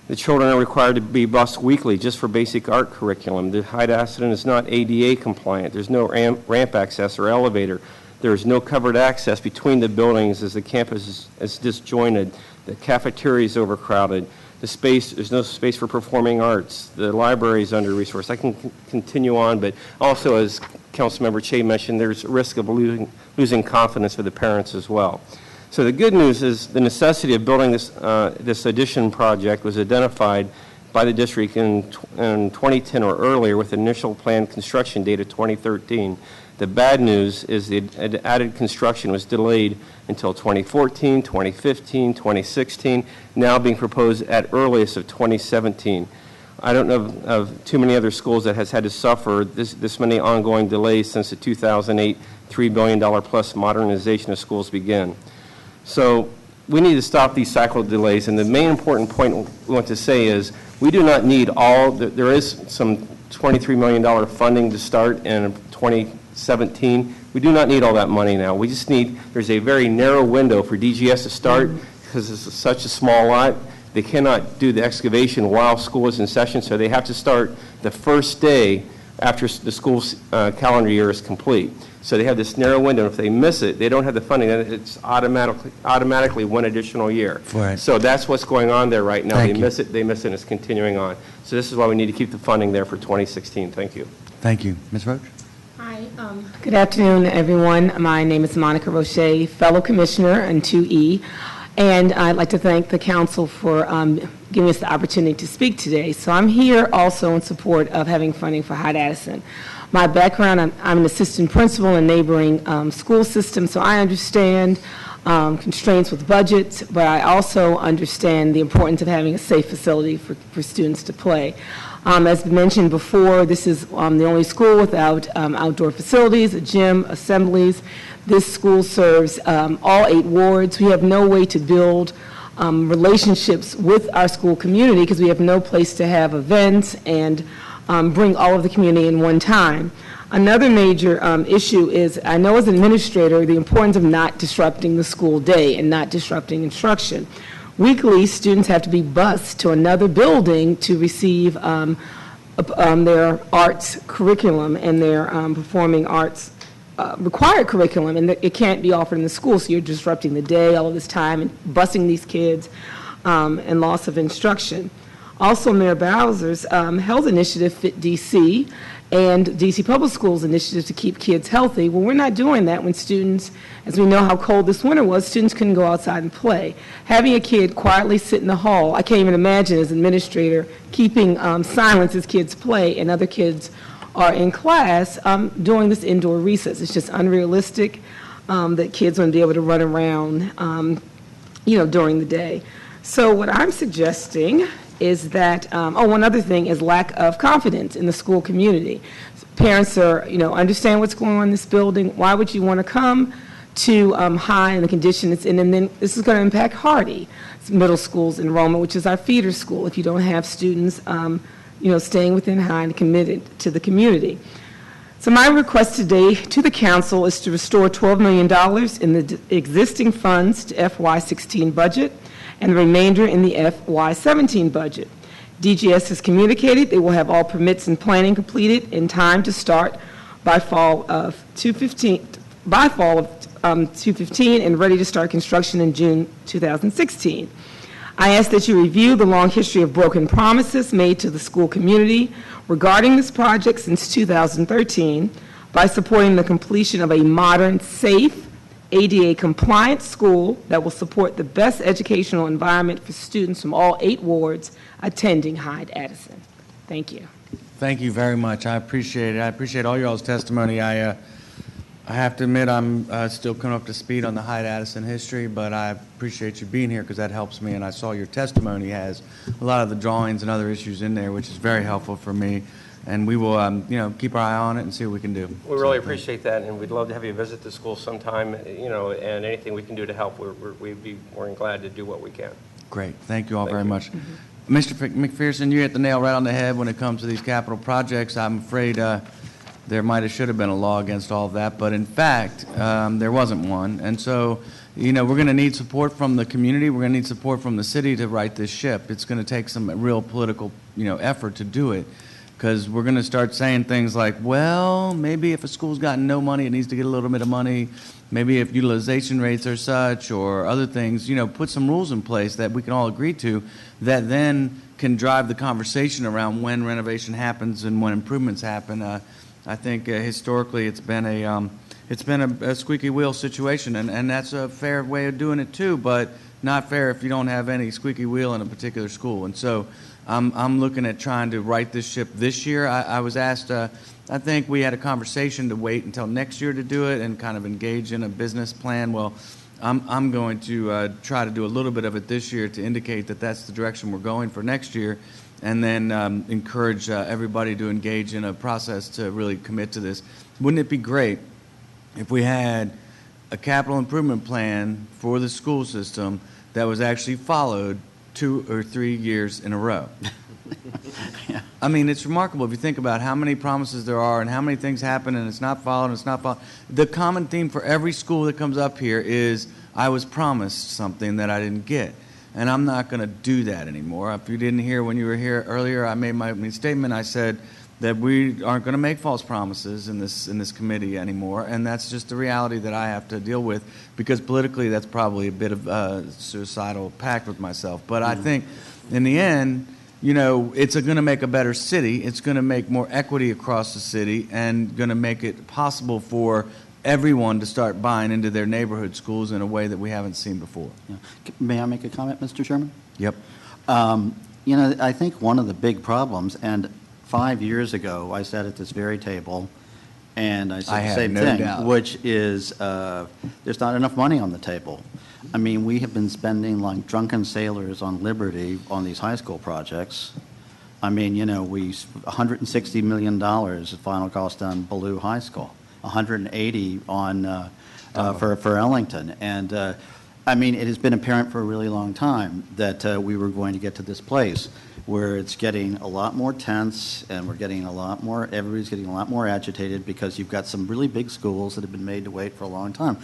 The children are required to be bused weekly just for basic art curriculum. The Hyde-Addison is not ADA compliant. There's no ramp access or elevator. There's no covered access between the buildings as the campus is disjointed. The cafeteria is overcrowded. There's no space for performing arts. The library is under-resourced. I can continue on, but also, as Councilmember Che mentioned, there's a risk of losing confidence for the parents as well. So the good news is the necessity of building this addition project was identified by the district in 2010 or earlier with initial planned construction date of 2013. The bad news is the added construction was delayed until 2014, 2015, 2016, now being proposed at earliest of 2017. I don't know of too many other schools that has had to suffer this many ongoing delays since the 2008 $3 billion plus modernization of schools began. So we need to stop these cycle delays, and the main important point we want to say is we do not need there is some $23 million funding to start in 2017. We do not need all that money now. We just there's a very narrow window for DGS to start because it's such a small lot. They cannot do the excavation while school is in session, so they have to start the first day after the school's calendar year is complete. So they have this narrow window. If they miss it, they don't have the funding, then it's automatically one additional year. Right. So that's what's going on there right now. Thank you. They miss it, and it's continuing on. So this is why we need to keep the funding there for 2016. Thank you. Thank you. Ms. Roach? Hi. Good afternoon, everyone. My name is Monica Roche, fellow commissioner in 2E. And I'd like to thank the council for giving us the opportunity to speak today. So I'm here also in support of having funding for Hyde-Addison. My background, I'm an assistant principal in neighboring school systems, so I understand constraints with budgets, but I also understand the importance of having a safe facility for students to play. As mentioned before, this is the only school without outdoor facilities, a gym, assemblies. This school serves all 8 wards. We have no way to build relationships with our school community because we have no place to have events and bring all of the community in one time. Another major issue is, I know as an administrator, the importance of not disrupting the school day and not disrupting instruction. Weekly, students have to be bused to another building to receive their arts curriculum and their performing arts required curriculum, and it can't be offered in the school, so you're disrupting the day all of this time and busing these kids and loss of instruction. Also, Mayor Bowser's health initiative fit DC and DC Public Schools initiative to keep kids healthy. Well, we're not doing that when students, as we know how cold this winter was, students couldn't go outside and play. Having a kid quietly sit in the hall, I can't even imagine as an administrator keeping silence as kids play and other kids are in class during this indoor recess. It's just unrealistic that kids wouldn't be able to run around, during the day. So what I'm suggesting is that, one other thing is lack of confidence in the school community. Parents are, understand what's going on in this building. Why would you want to come to High in the condition it's in? And then this is going to impact Hardy Middle School's enrollment, which is our feeder school, if you don't have students, staying within High and committed to the community. So my request today to the council is to restore $12 million in the existing funds to FY16 budget and the remainder in the FY17 budget. DGS has communicated they will have all permits and planning completed in time to start by fall of 2015 and ready to start construction in June 2016. I ask that you review the long history of broken promises made to the school community regarding this project since 2013 by supporting the completion of a modern, safe, ADA-compliant school that will support the best educational environment for students from all 8 wards attending Hyde-Addison. Thank you. Thank you very much. I appreciate it. I appreciate all y'all's testimony. I have to admit I'm still coming up to speed on the Hyde-Addison history, but I appreciate you being here because that helps me, and I saw your testimony has a lot of the drawings and other issues in there, which is very helpful for me. And we will, keep our eye on it and see what we can do. We really appreciate that, and we'd love to have you visit the school sometime, and anything we can do to help, we'd be more than glad to do what we can. Great. Thank you all very much. Mr. McPherson, you hit the nail right on the head when it comes to these capital projects. I'm afraid there might have should have been a law against all of that, but in fact, there wasn't one. And so, we're going to need support from the community. We're going to need support from the city to right this ship. It's going to take some real political, effort to do it. Because we're going to start saying things like, well, maybe if a school's got no money, it needs to get a little bit of money. Maybe if utilization rates are such or other things, put some rules in place that we can all agree to that then can drive the conversation around when renovation happens and when improvements happen. I think historically it's been a squeaky wheel situation, and that's a fair way of doing it too, but not fair if you don't have any squeaky wheel in a particular school. And so I'm looking at trying to right this ship this year. I was asked, I think we had a conversation to wait until next year to do it and kind of engage in a business plan. Well, I'm going to try to do a little bit of it this year to indicate that that's the direction we're going for next year, and then encourage everybody to engage in a process to really commit to this. Wouldn't it be great if we had a capital improvement plan for the school system that was actually followed 2 or 3 years in a row? Yeah. I mean, it's remarkable if you think about how many promises there are and how many things happen and it's not followed and it's not followed. The common theme for every school that comes up here is, I was promised something that I didn't get. And I'm not going to do that anymore. If you didn't hear when you were here earlier, I made my opening statement. I said that we aren't going to make false promises in this committee anymore, and that's just the reality that I have to deal with, because politically that's probably a bit of a suicidal pact with myself. But I think in the end, it's going to make a better city. It's going to make more equity across the city and going to make it possible for everyone to start buying into their neighborhood schools in a way that we haven't seen before. Yeah. May I make a comment, Mr. Chairman? Yep. I think one of the big problems, and 5 years ago I sat at this very table and I said the same thing, which is there's not enough money on the table. I mean, we have been spending like drunken sailors on Liberty on these high school projects. I mean, we $160 million final cost on Ballou High School, 180 on for Ellington, and I mean, it has been apparent for a really long time that we were going to get to this place where it's getting a lot more tense, and everybody's getting a lot more agitated because you've got some really big schools that have been made to wait for a long time.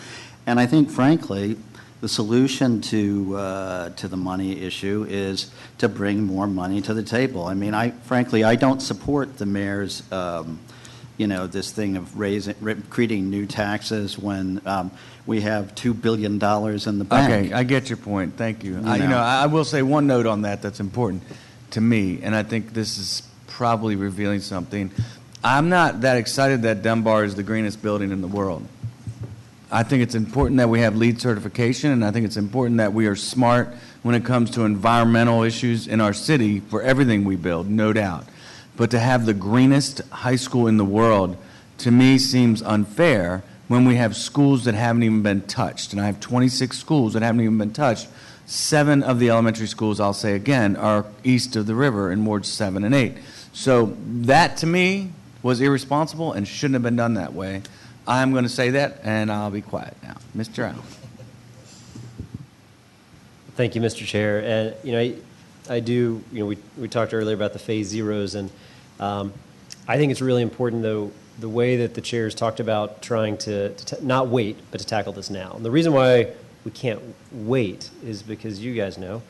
And I think, frankly, the solution to the money issue is to bring more money to the table. I mean, frankly, I don't support the mayor's, this thing of creating new taxes when we have $2 billion in the bank. Okay, I get your point. Thank you. I will say one note on that's important to me, and I think this is probably revealing something. I'm not that excited that Dunbar is the greenest building in the world. I think it's important that we have LEED certification, and I think it's important that we are smart when it comes to environmental issues in our city for everything we build, no doubt. But to have the greenest high school in the world, to me, seems unfair when we have schools that haven't even been touched. And I have 26 schools that haven't even been touched. 7 of the elementary schools, I'll say again, are east of the river in wards 7 and 8. So that, to me, was irresponsible and shouldn't have been done that way. I'm going to say that, and I'll be quiet now. Mr. Allen. Thank you, Mr. Chair. And, I do, we talked earlier about the phase zeros, and I think it's really important, though, the way that the chair's talked about trying to not wait, but to tackle this now. And the reason why we can't wait is because you guys know,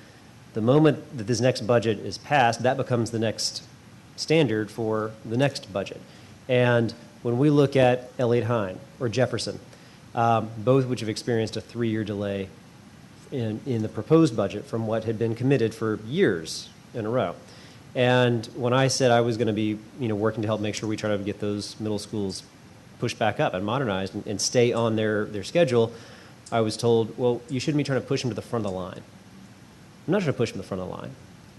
the moment that this next budget is passed, that becomes the next standard for the next budget. And when we look at ELIOT-HINE or Jefferson, both which have experienced a 3-year delay in the proposed budget from what had been committed for years in a row. And when I said I was going to be, working to help make sure we try to get those middle schools pushed back up and modernized and stay on their schedule, I was told, well, you shouldn't be trying to push them to the front of the line. I'm not trying to push them to the front of the line.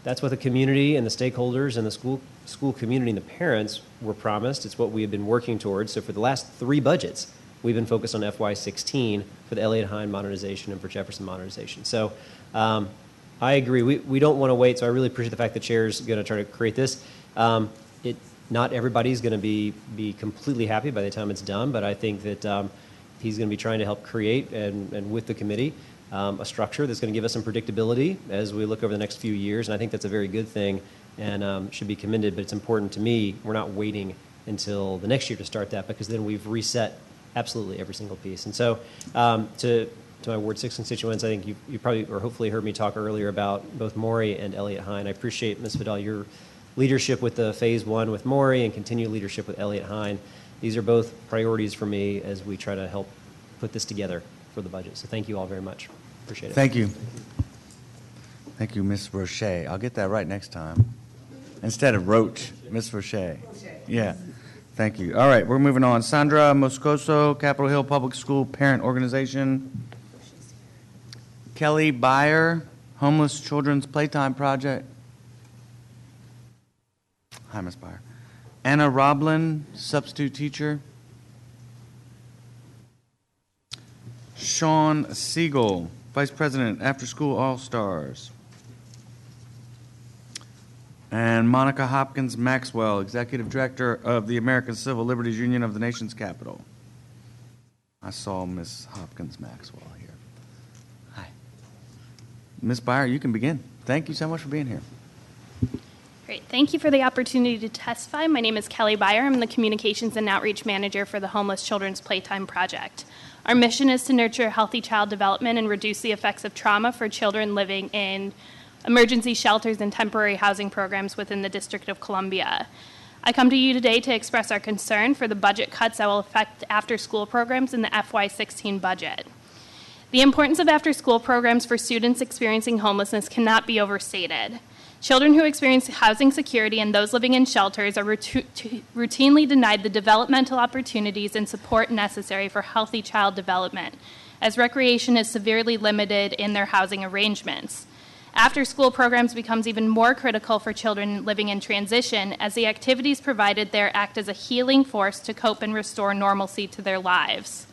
That's what the community and the stakeholders and the school community and the parents were promised. It's what we have been working towards. So for the last 3 budgets, we've been focused on FY16 for the ELIOT-HINE modernization and for Jefferson modernization. So I agree. We don't want to wait, so I really appreciate the fact the chair's going to try to create this. Not everybody's going to be completely happy by the time it's done, but I think that he's going to be trying to help create, and with the committee, a structure that's going to give us some predictability as we look over the next few years, and I think that's a very good thing and should be commended, but it's important to me, we're not waiting until the next year to start that, because then we've reset absolutely every single piece. And so to my Ward 6 constituents, I think you probably or hopefully heard me talk earlier about both Maury and ELIOT-HINE. I appreciate, Ms. Vidal, your leadership with the phase 1 with Maury and continued leadership with ELIOT-HINE. These are both priorities for me as we try to help put this together for the budget. So thank you all very much. Appreciate it. Thank you. Thank you, Ms. Roche. I'll get that right next time. Instead of Roach, Ms. Roche. Yeah. Thank you. All right, we're moving on. Sandra Moscoso, Capitol Hill Public School Parent Organization. Kelly BRY'ERE, Homeless Children's Playtime Project. Hi, Ms. BRY'ERE. Anna Roblin, Substitute Teacher. Sean Siegel, Vice President, After School All-Stars. And Monica Hopkins Maxwell, Executive Director of the American Civil Liberties Union of the nation's capital. I saw Ms. Hopkins Maxwell here. Hi. Ms. BRY'ERE, you can begin. Thank you so much for being here. Great. Thank you for the opportunity to testify. My name is Kelly BRY'ERE. I'm the Communications and Outreach Manager for the Homeless Children's Playtime Project. Our mission is to nurture healthy child development and reduce the effects of trauma for children living in emergency shelters and temporary housing programs within the District of Columbia. I come to you today to express our concern for the budget cuts that will affect after-school programs in the FY16 budget. The importance of after-school programs for students experiencing homelessness cannot be overstated. Children who experience housing security and those living in shelters are routinely denied the developmental opportunities and support necessary for healthy child development, as recreation is severely limited in their housing arrangements. After-school programs becomes even more critical for children living in transition, as the activities provided there act as a healing force to cope and restore normalcy to their lives.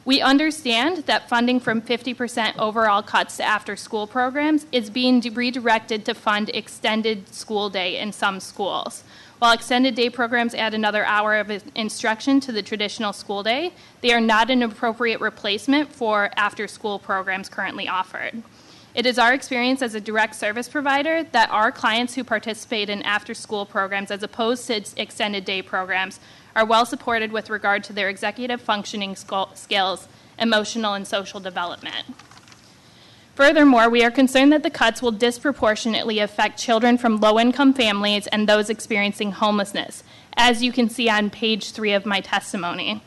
We understand that funding from 50% overall cuts to after-school programs is being redirected to fund extended school day in some schools. While extended day programs add another hour of instruction to the traditional school day, they are not an appropriate replacement for after-school programs currently offered. It is our experience as a direct service provider that our clients who participate in after-school programs as opposed to extended day programs are well supported with regard to their executive functioning skills, emotional and social development. Furthermore, we are concerned that the cuts will disproportionately affect children from low-income families and those experiencing homelessness, as you can see on page 3 of my testimony.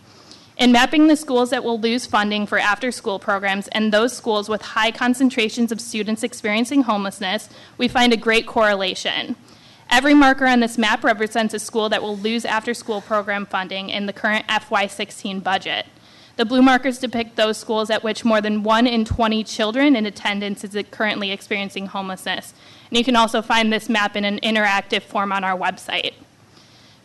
In mapping the schools that will lose funding for after-school programs and those schools with high concentrations of students experiencing homelessness, we find a great correlation. Every marker on this map represents a school that will lose after-school program funding in the current FY16 budget. The blue markers depict those schools at which more than 1 in 20 children in attendance is currently experiencing homelessness. And you can also find this map in an interactive form on our website.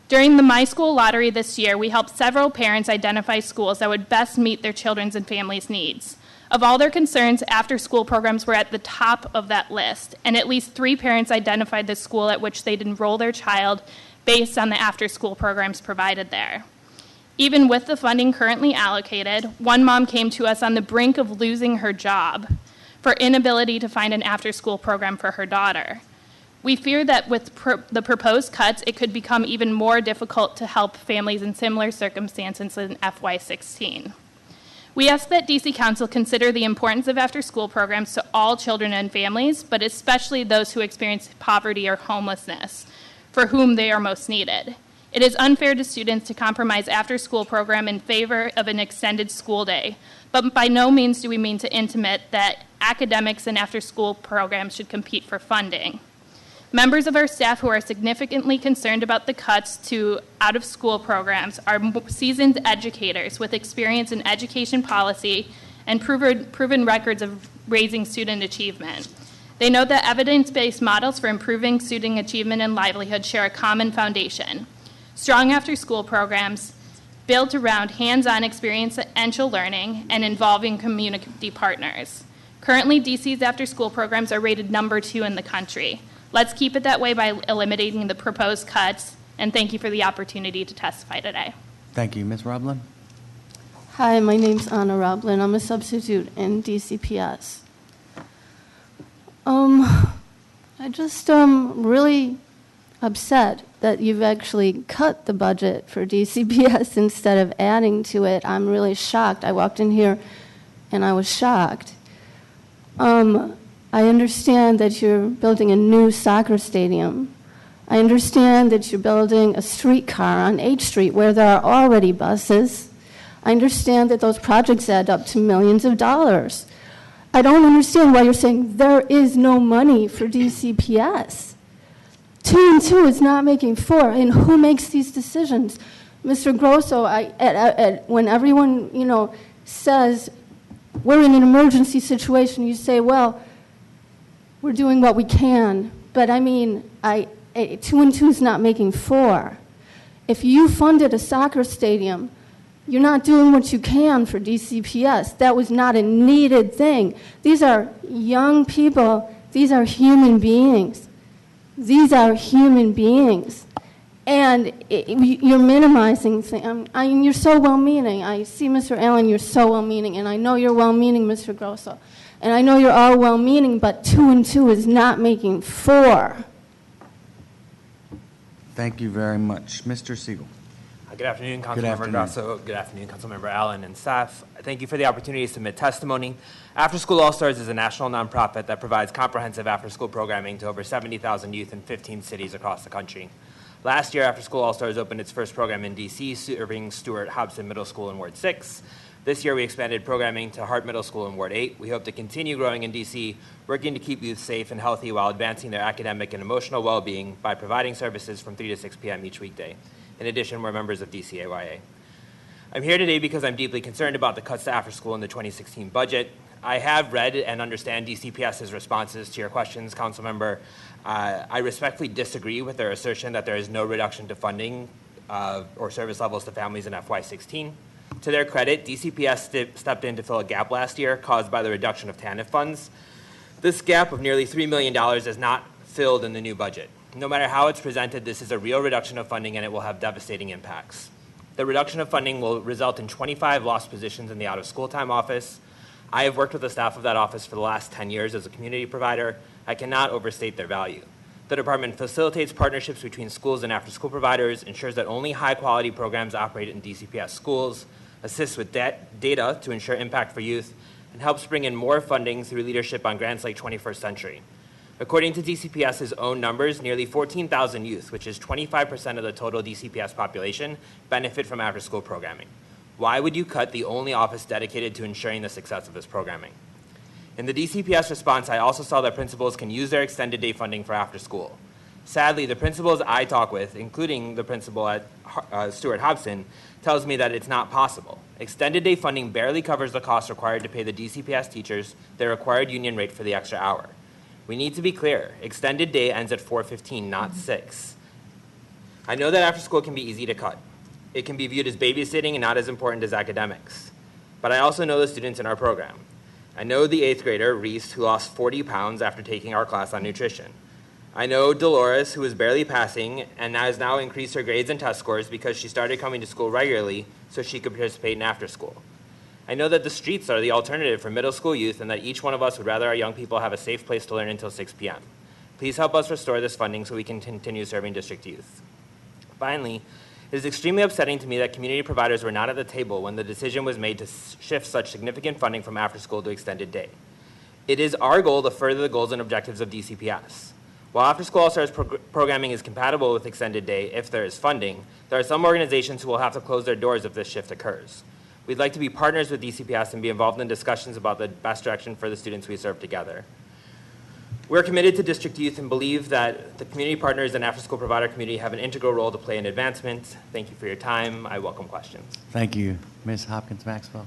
During the My School Lottery this year, we helped several parents identify schools that would best meet their children's and families' needs. Of all their concerns, after-school programs were at the top of that list, and at least 3 parents identified the school at which they'd enroll their child based on the after-school programs provided there. Even with the funding currently allocated, one mom came to us on the brink of losing her job for inability to find an after-school program for her daughter. We fear that with the proposed cuts, it could become even more difficult to help families in similar circumstances in FY16. We ask that DC Council consider the importance of after-school programs to all children and families, but especially those who experience poverty or homelessness, for whom they are most needed. It is unfair to students to compromise after-school program in favor of an extended school day, but by no means do we mean to intimate that academics and after-school programs should compete for funding. Members of our staff who are significantly concerned about the cuts to out-of-school programs are seasoned educators with experience in education policy and proven records of raising student achievement. They know that evidence-based models for improving student achievement and livelihood share a common foundation. Strong after-school programs built around hands-on experiential learning and involving community partners. Currently, DC's after-school programs are rated number 2 in the country. Let's keep it that way by eliminating the proposed cuts, and thank you for the opportunity to testify today. Thank you. Ms. Roblin? Hi, my name's Anna Roblin. I'm a substitute in DCPS. I just really upset that you've actually cut the budget for DCPS instead of adding to it. I'm really shocked. I walked in here and I was shocked. I understand that you're building a new soccer stadium. I understand that you're building a streetcar on H Street where there are already buses. I understand that those projects add up to millions of dollars. I don't understand why you're saying there is no money for DCPS. 2 and 2 is not making 4, and who makes these decisions? Mr. Grosso, when everyone, says we're in an emergency situation, you say, well, we're doing what we can. But 2 and 2 is not making 4. If you funded a soccer stadium, you're not doing what you can for DCPS. That was not a needed thing. These are young people. These are human beings. These are human beings. And you're minimizing things. You're so well-meaning. I see, Mr. Allen, you're so well-meaning. And I know you're well-meaning, Mr. Grosso. And I know you're all well-meaning, but 2 and 2 is not making 4. Thank you very much. Mr. Siegel. Good afternoon, Councilmember Grosso. Good afternoon, Councilmember Allen and staff. Thank you for the opportunity to submit testimony. After School All-Stars is a national nonprofit that provides comprehensive after-school programming to over 70,000 youth in 15 cities across the country. Last year, After School All-Stars opened its first program in D.C., serving Stuart Hobson Middle School in Ward 6. This year, we expanded programming to Hart Middle School in Ward 8. We hope to continue growing in D.C., working to keep youth safe and healthy while advancing their academic and emotional well-being by providing services from 3 to 6 p.m. each weekday. In addition, we're members of DCAYA. I'm here today because I'm deeply concerned about the cuts to after school in the 2016 budget. I have read and understand DCPS's responses to your questions, Councilmember. I respectfully disagree with their assertion that there is no reduction to funding or service levels to families in FY16. To their credit, DCPS stepped in to fill a gap last year caused by the reduction of TANF funds. This gap of nearly $3 million is not filled in the new budget. No matter how it's presented, this is a real reduction of funding and it will have devastating impacts. The reduction of funding will result in 25 lost positions in the out-of-school time office. I have worked with the staff of that office for the last 10 years as a community provider. I cannot overstate their value. The department facilitates partnerships between schools and after-school providers, ensures that only high-quality programs operate in DCPS schools, assists with data to ensure impact for youth, and helps bring in more funding through leadership on grants like 21st Century. According to DCPS's own numbers, nearly 14,000 youth, which is 25% of the total DCPS population, benefit from after-school programming. Why would you cut the only office dedicated to ensuring the success of this programming? In the DCPS response, I also saw that principals can use their extended day funding for after school. Sadly, the principals I talk with, including the principal at Stewart Hobson, tells me that it's not possible. Extended day funding barely covers the costs required to pay the DCPS teachers their required union rate for the extra hour. We need to be clear. Extended day ends at 4:15, not 6. I know that after school can be easy to cut. It can be viewed as babysitting and not as important as academics. But I also know the students in our program. I know the 8th grader, Reese, who lost 40 pounds after taking our class on nutrition. I know Dolores, who is barely passing and has now increased her grades and test scores because she started coming to school regularly so she could participate in after school. I know that the streets are the alternative for middle school youth and that each one of us would rather our young people have a safe place to learn until 6 p.m. Please help us restore this funding so we can continue serving district youth. Finally, it is extremely upsetting to me that community providers were not at the table when the decision was made to shift such significant funding from after school to extended day. It is our goal to further the goals and objectives of DCPS. While after-school all-stars programming is compatible with extended day if there is funding, there are some organizations who will have to close their doors if this shift occurs. We'd like to be partners with DCPS and be involved in discussions about the best direction for the students we serve together. We're committed to district youth and believe that the community partners and after-school provider community have an integral role to play in advancement. Thank you for your time. I welcome questions. Thank you. Ms. Hopkins-Maxwell.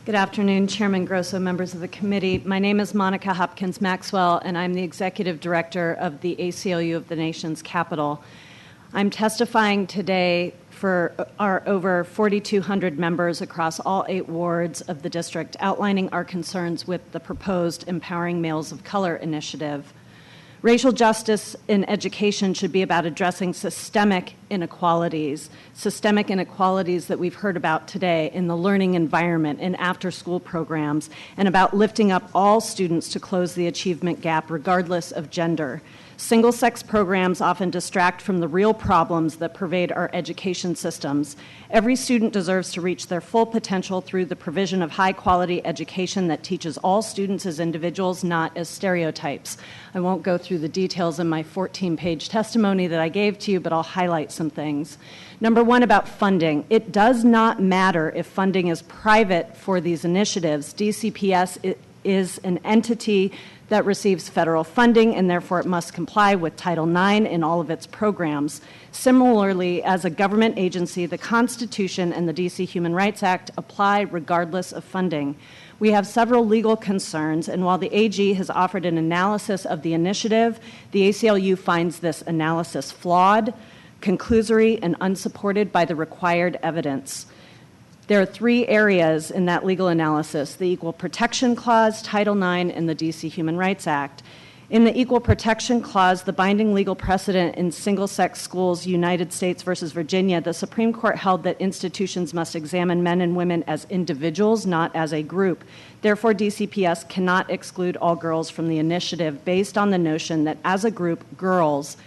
Good afternoon, Chairman Grosso, members of the committee. My name is Monica Hopkins-Maxwell, and I'm the Executive Director of the ACLU of the nation's capital. I'm testifying today for our over 4,200 members across all 8 wards of the district, outlining our concerns with the proposed Empowering Males of Color initiative. Racial justice in education should be about addressing systemic inequalities that we've heard about today in the learning environment, in after-school programs, and about lifting up all students to close the achievement gap regardless of gender. Single-sex programs often distract from the real problems that pervade our education systems. Every student deserves to reach their full potential through the provision of high-quality education that teaches all students as individuals, not as stereotypes. I won't go through the details in my 14-page testimony that I gave to you, but I'll highlight some things. Number one, about funding. It does not matter if funding is private for these initiatives. DCPS is an entity that receives federal funding, and therefore it must comply with Title IX in all of its programs. Similarly, as a government agency, the Constitution and the D.C. Human Rights Act apply regardless of funding. We have several legal concerns, and while the AG has offered an analysis of the initiative, the ACLU finds this analysis flawed, conclusory, and unsupported by the required evidence. There are 3 areas in that legal analysis: the Equal Protection Clause, Title IX, and the D.C. Human Rights Act. In the Equal Protection Clause, the binding legal precedent in single-sex schools, United States versus Virginia, the Supreme Court held that institutions must examine men and women as individuals, not as a group. Therefore, DCPS cannot exclude all girls from the initiative based on the notion that as a group, girls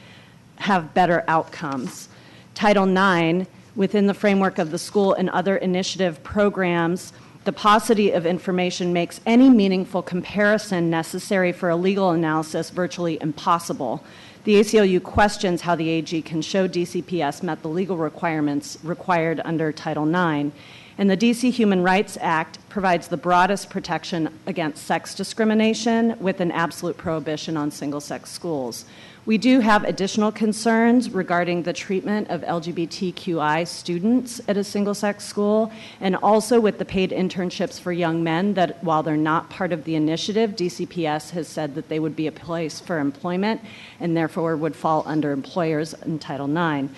have better outcomes. Title IX, within the framework of the school and other initiative programs, the paucity of information makes any meaningful comparison necessary for a legal analysis virtually impossible. The ACLU questions how the AG can show DCPS met the legal requirements required under Title IX. And the D.C. Human Rights Act provides the broadest protection against sex discrimination with an absolute prohibition on single-sex schools. We do have additional concerns regarding the treatment of LGBTQI students at a single-sex school, and also with the paid internships for young men that, while they're not part of the initiative, DCPS has said that they would be a place for employment and therefore would fall under employers in Title IX.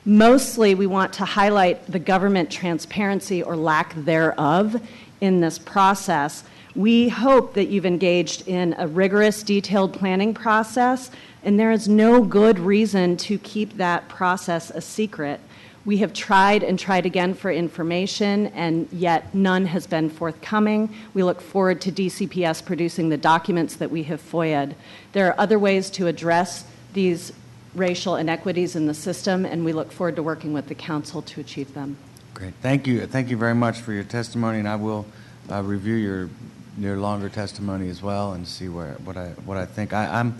Mostly, we want to highlight the government transparency or lack thereof in this process. We hope that you've engaged in a rigorous, detailed planning process, and there is no good reason to keep that process a secret. We have tried and tried again for information, and yet none has been forthcoming. We look forward to DCPS producing the documents that we have FOIA'd. There are other ways to address these racial inequities in the system, and we look forward to working with the council to achieve them. Great. Thank you. Thank you very much for your testimony, and I will review your longer testimony as well and see what I think. I'm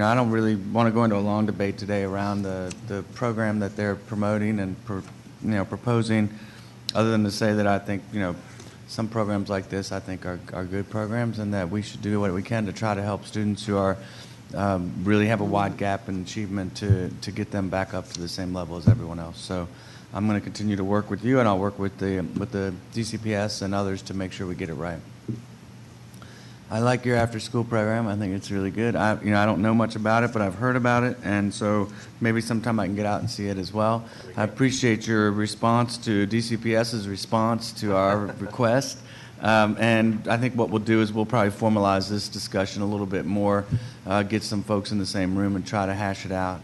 I don't really want to go into a long debate today around the program that they're promoting and proposing, other than to say that I think some programs like this I think are good programs, and that we should do what we can to try to help students who are really have a wide gap in achievement to get them back up to the same level as everyone else. So I'm going to continue to work with you, and I'll work with the DCPS and others to make sure we get it right. I like your after-school program. I think it's really good. I don't know much about it, but I've heard about it, and so maybe sometime I can get out and see it as well. I appreciate your response to DCPS's response to our request, and I think what we'll do is we'll probably formalize this discussion a little bit more, get some folks in the same room and try to hash it out.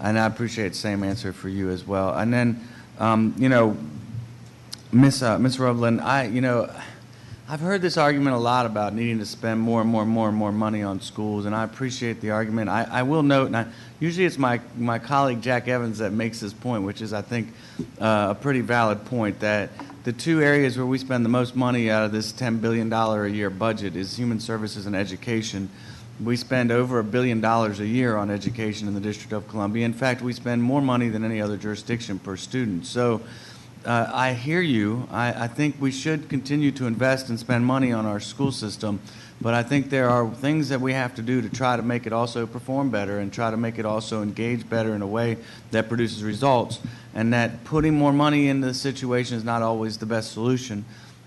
And I appreciate the same answer for you as well. And then, Ms. Roblin, I've heard this argument a lot about needing to spend more and more money on schools, and I appreciate the argument. I will note, and usually it's my colleague Jack Evans that makes this point, which is, I think, a pretty valid point, that the two areas where we spend the most money out of this $10 billion a year budget is human services and education. We spend over $1 billion a year on education in the District of Columbia. In fact, we spend more money than any other jurisdiction per student. So I hear you. I think we should continue to invest and spend money on our school system, but I think there are things that we have to do to try to make it also perform better and try to make it also engage better in a way that produces results, and that putting more money into the situation is not always the best solution.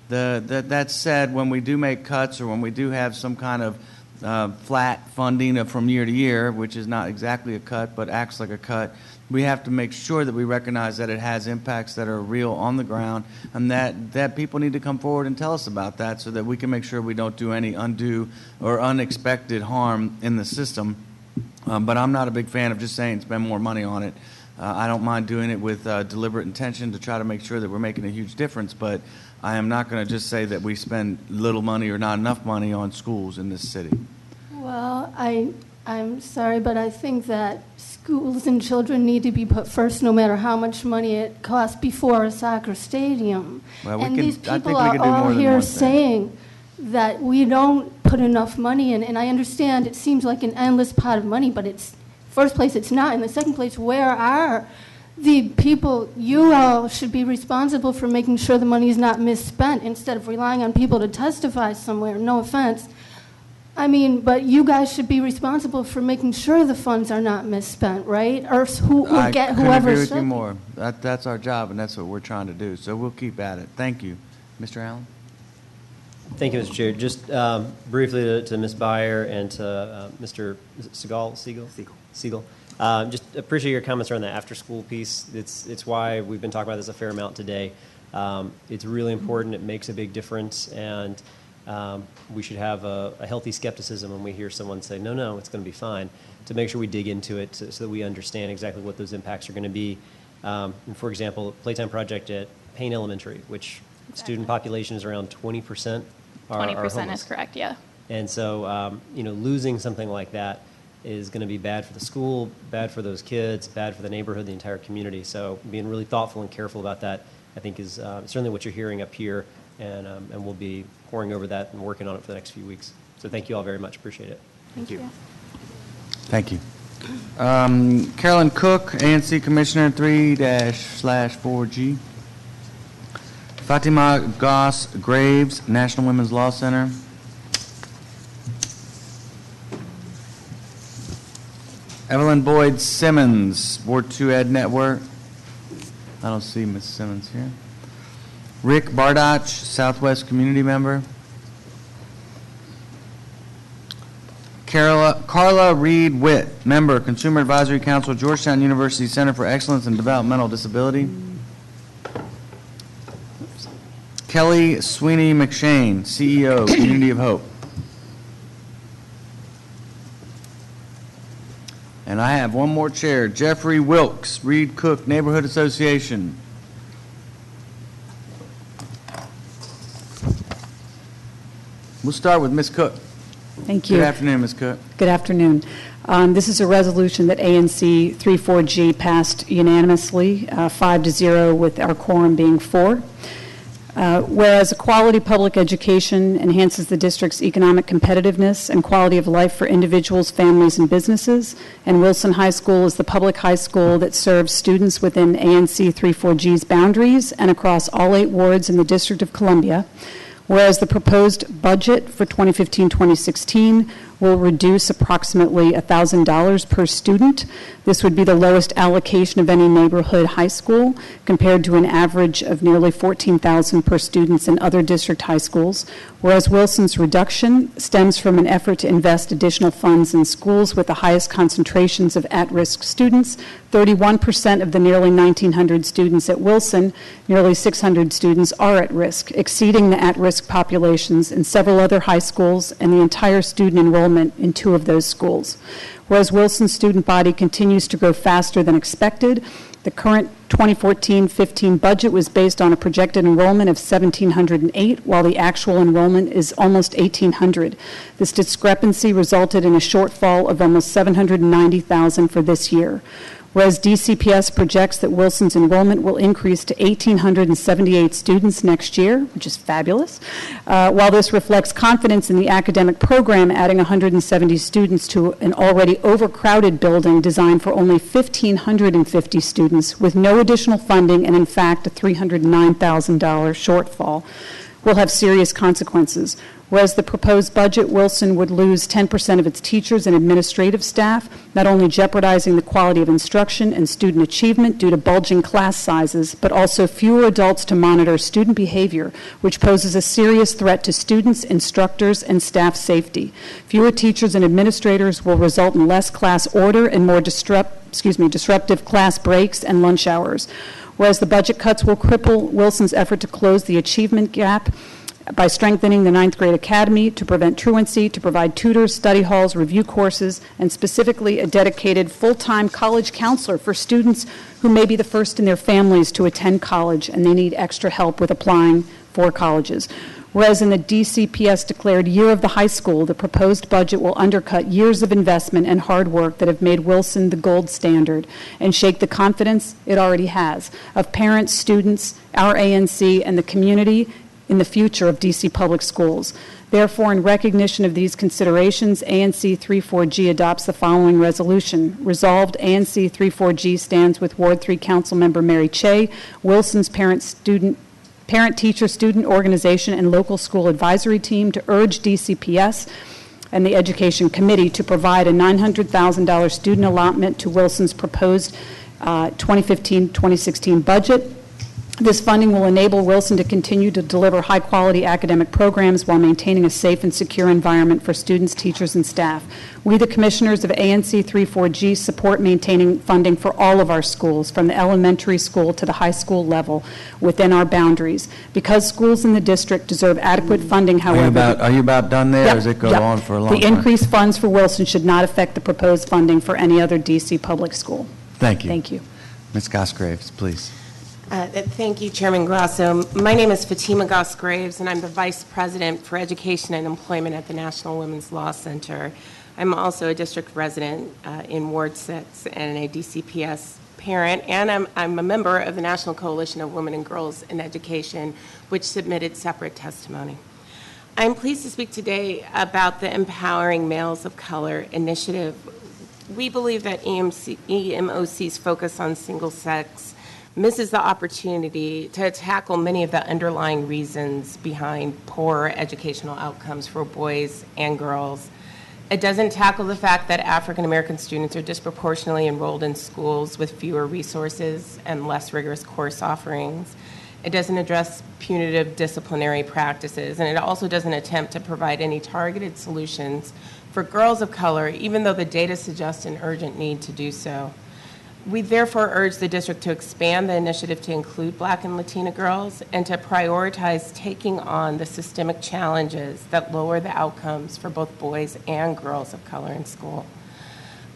That said, when we do make cuts or when we do have some kind of flat funding from year to year, which is not exactly a cut but acts like a cut, we have to make sure that we recognize that it has impacts that are real on the ground, and that people need to come forward and tell us about that so that we can make sure we don't do any undue or unexpected harm in the system. But I'm not a big fan of just saying spend more money on it. I don't mind doing it with deliberate intention to try to make sure that we're making a huge difference, but I am not going to just say that we spend little money or not enough money on schools in this city. Well, I'm sorry, but I think that schools and children need to be put first no matter how much money it costs before a soccer stadium. Well, and these people are all here saying that we don't put enough money in, and I understand it seems like an endless pot of money, but it's, first place, it's not. In the second place, where are the people? You all should be responsible for making sure the money is not misspent instead of relying on people to testify somewhere. No offense. I mean, but you guys should be responsible for making sure the funds are not misspent, right? Or I get couldn't whoever agree with should. you more. That's our job, and that's what we're trying to do. So we'll keep at it. Thank you. Mr. Allen? Thank you, Mr. Chair. Just briefly to Ms. BRY'ERE and to Mr. Siegel. Just appreciate your comments around the after-school piece. It's why we've been talking about this a fair amount today. It's really important. It makes a big difference, and we should have a healthy skepticism when we hear someone say, no, it's going to be fine, to make sure we dig into it so that we understand exactly what those impacts are going to be. For example, a playtime project at Payne Elementary, which student population is around 20%. 20% is correct, yeah. And so, losing something like that is going to be bad for the school, bad for those kids, bad for the neighborhood, the entire community. So being really thoughtful and careful about that, I think, is certainly what you're hearing up here, and we'll be poring over that and working on it for the next few weeks. So thank you all very much. Appreciate it. Thank you. Thank you. Carolyn Cook, ANC Commissioner 3-/4G. Fatima Goss Graves, National Women's Law Center. Evelyn Boyd Simmons, Ward 2 Ed Network. I don't see Ms. Simmons here. Rick Bardach, Southwest Community Member. Carla Reed Witt, Member, Consumer Advisory Council, Georgetown University Center for Excellence in Developmental Disability. Kelly Sweeney McShane, CEO, Community of Hope. And I have one more chair, Jeffrey Wilkes, Reed Cook Neighborhood Association. We'll start with Ms. Cook. Thank you. Good afternoon, Ms. Cook. Good afternoon. This is a resolution that ANC 3-4G passed unanimously, 5-0, with our quorum being 4. Whereas a quality public education enhances the district's economic competitiveness and quality of life for individuals, families, and businesses, and Wilson High School is the public high school that serves students within ANC 34G's boundaries and across all 8 wards in the District of Columbia. Whereas the proposed budget for 2015-2016 will reduce approximately $1,000 per student. This would be the lowest allocation of any neighborhood high school compared to an average of nearly $14,000 per student in other district high schools, whereas Wilson's reduction stems from an effort to invest additional funds in schools with the highest concentrations of at-risk students. 31% of the nearly 1,900 students at Wilson, nearly 600 students are at risk, exceeding the at-risk populations in several other high schools and the entire student enrollment in 2 of those schools. Whereas Wilson's student body continues to grow faster than expected, the current 2014-15 budget was based on a projected enrollment of 1,708, while the actual enrollment is almost 1,800. This discrepancy resulted in a shortfall of almost 790,000 for this year. Whereas DCPS projects that Wilson's enrollment will increase to 1,878 students next year, which is fabulous. While this reflects confidence in the academic program, adding 170 students to an already overcrowded building designed for only 1,550 students with no additional funding and, in fact, a $309,000 shortfall will have serious consequences. Whereas the proposed budget, Wilson would lose 10% of its teachers and administrative staff, not only jeopardizing the quality of instruction and student achievement due to bulging class sizes, but also fewer adults to monitor student behavior, which poses a serious threat to students, instructors, and staff safety. Fewer teachers and administrators will result in less class order and more disruptive class breaks and lunch hours. Whereas the budget cuts will cripple Wilson's effort to close the achievement gap by strengthening the 9th grade academy to prevent truancy, to provide tutors, study halls, review courses, and specifically a dedicated full-time college counselor for students who may be the first in their families to attend college and they need extra help with applying for colleges. Whereas in the DCPS declared year of the high school, the proposed budget will undercut years of investment and hard work that have made Wilson the gold standard and shake the confidence it already has of parents, students, our ANC, and the community in the future of DC public schools. Therefore, in recognition of these considerations, ANC 34G adopts the following resolution. Resolved, ANC 34G stands with Ward 3 Councilmember Mary Che, Wilson's parent-teacher-student organization and local school advisory team to urge DCPS and the Education Committee to provide a $900,000 student allotment to Wilson's proposed 2015-2016 budget. This funding will enable Wilson to continue to deliver high-quality academic programs while maintaining a safe and secure environment for students, teachers, and staff. We, the commissioners of ANC 34G, support maintaining funding for all of our schools, from the elementary school to the high school level, within our boundaries. Because schools in the district deserve adequate funding, however... Are you about done there, or does it go on for a long time? The increased funds for Wilson should not affect the proposed funding for any other D.C. public school. Thank you. Thank you. Ms. Goss-Graves, please. Thank you, Chairman Grosso. My name is Fatima Goss-Graves, and I'm the Vice President for Education and Employment at the National Women's Law Center. I'm also a district resident in Ward 6 and a DCPS parent, and I'm a member of the National Coalition of Women and Girls in Education, which submitted separate testimony. I'm pleased to speak today about the Empowering Males of Color initiative. We believe that EMOC's focus on single-sex misses the opportunity to tackle many of the underlying reasons behind poor educational outcomes for boys and girls. It doesn't tackle the fact that African American students are disproportionately enrolled in schools with fewer resources and less rigorous course offerings. It doesn't address punitive disciplinary practices, and it also doesn't attempt to provide any targeted solutions for girls of color, even though the data suggests an urgent need to do so. We therefore urge the district to expand the initiative to include Black and Latina girls and to prioritize taking on the systemic challenges that lower the outcomes for both boys and girls of color in school.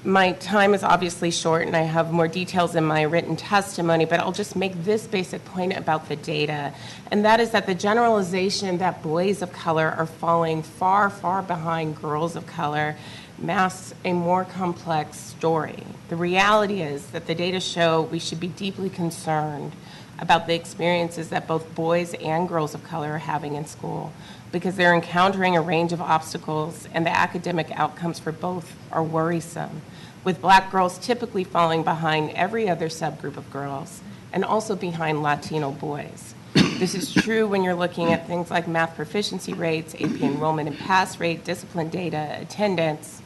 My time is obviously short and I have more details in my written testimony, but I'll just make this basic point about the data, and that is that the generalization that boys of color are falling far, far behind girls of color masks a more complex story. The reality is that the data show we should be deeply concerned about the experiences that both boys and girls of color are having in school, because they're encountering a range of obstacles and the academic outcomes for both are worrisome, with Black girls typically falling behind every other subgroup of girls and also behind Latino boys. This is true when you're looking at things like math proficiency rates, AP enrollment and pass rate, discipline data, attendance.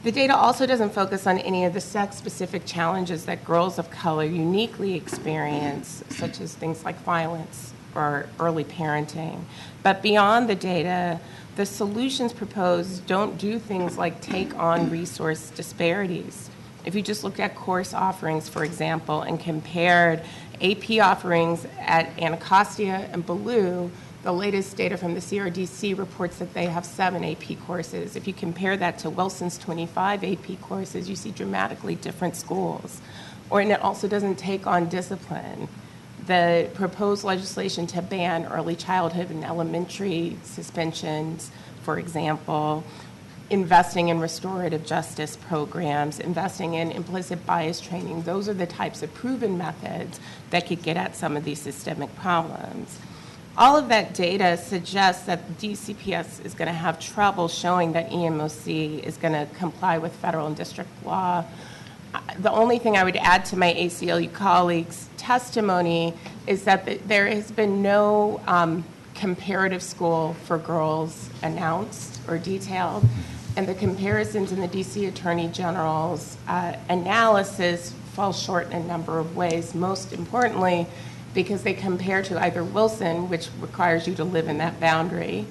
The data also doesn't focus on any of the sex-specific challenges that girls of color uniquely experience, such as things like violence or early parenting. But beyond the data, the solutions proposed don't do things like take on resource disparities. If you just looked at course offerings, for example, and compared AP offerings at Anacostia and Ballou, the latest data from the CRDC reports that they have 7 AP courses. If you compare that to Wilson's 25 AP courses, you see dramatically different schools. And it also doesn't take on discipline. The proposed legislation to ban early childhood and elementary suspensions, for example, investing in restorative justice programs, investing in implicit bias training, those are the types of proven methods that could get at some of these systemic problems. All of that data suggests that DCPS is going to have trouble showing that EMOC is going to comply with federal and district law. The only thing I would add to my ACLU colleagues' testimony is that there has been no comparative school for girls announced or detailed, and the comparisons in the DC Attorney General's analysis fall short in a number of ways, most importantly because they compare to either Wilson, which requires you to live in that boundary.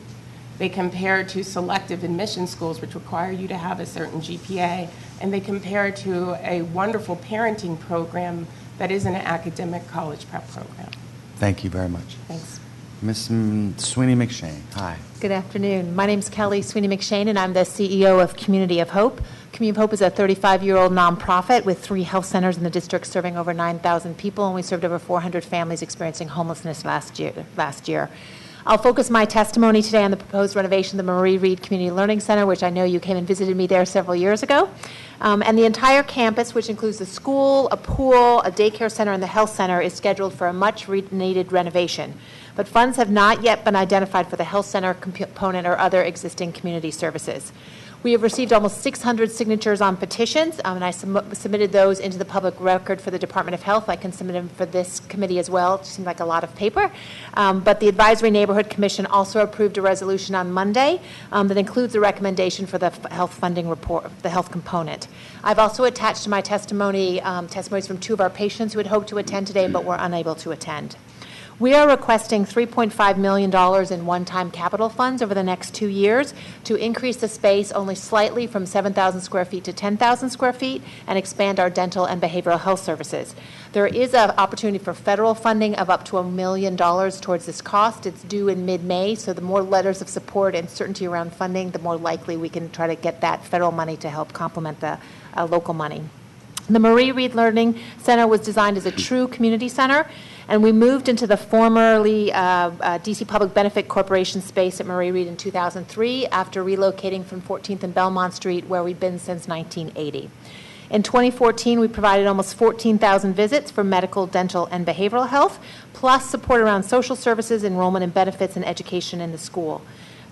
They compare to selective admission schools, which require you to have a certain GPA. And they compare to a wonderful parenting program that is an academic college prep program. Thank you very much. Thanks. Ms. Sweeney McShane, hi. Good afternoon. My name is Kelly Sweeney McShane, and I'm the CEO of Community of Hope. Community of Hope is a 35-year-old nonprofit with 3 health centers in the district serving over 9,000 people, and we served over 400 families experiencing homelessness last year. I'll focus my testimony today on the proposed renovation of the Marie Reed Community Learning Center, which I know you came and visited me there several years ago. And the entire campus, which includes the school, a pool, a daycare center, and the health center, is scheduled for a much-needed renovation. But funds have not yet been identified for the health center component or other existing community services. We have received almost 600 signatures on petitions, and I submitted those into the public record for the Department of Health. I can submit them for this committee as well. It seemed like a lot of paper. But the Advisory Neighborhood Commission also approved a resolution on Monday that includes a recommendation for the health funding report, the health component. I've also attached to my testimony testimonies from 2 of our patients who had hoped to attend today but were unable to attend. We are requesting $3.5 million in one-time capital funds over the next 2 years to increase the space only slightly from 7,000 square feet to 10,000 square feet and expand our dental and behavioral health services. There is an opportunity for federal funding of up to $1 million towards this cost. It's due in mid-May, so the more letters of support and certainty around funding, the more likely we can try to get that federal money to help complement the local money. The Marie Reed Learning Center was designed as a true community center, and we moved into the formerly DC Public Benefit Corporation space at Marie Reed in 2003 after relocating from 14th and Belmont Street, where we've been since 1980. In 2014, we provided almost 14,000 visits for medical, dental, and behavioral health, plus support around social services, enrollment and benefits, and education in the school.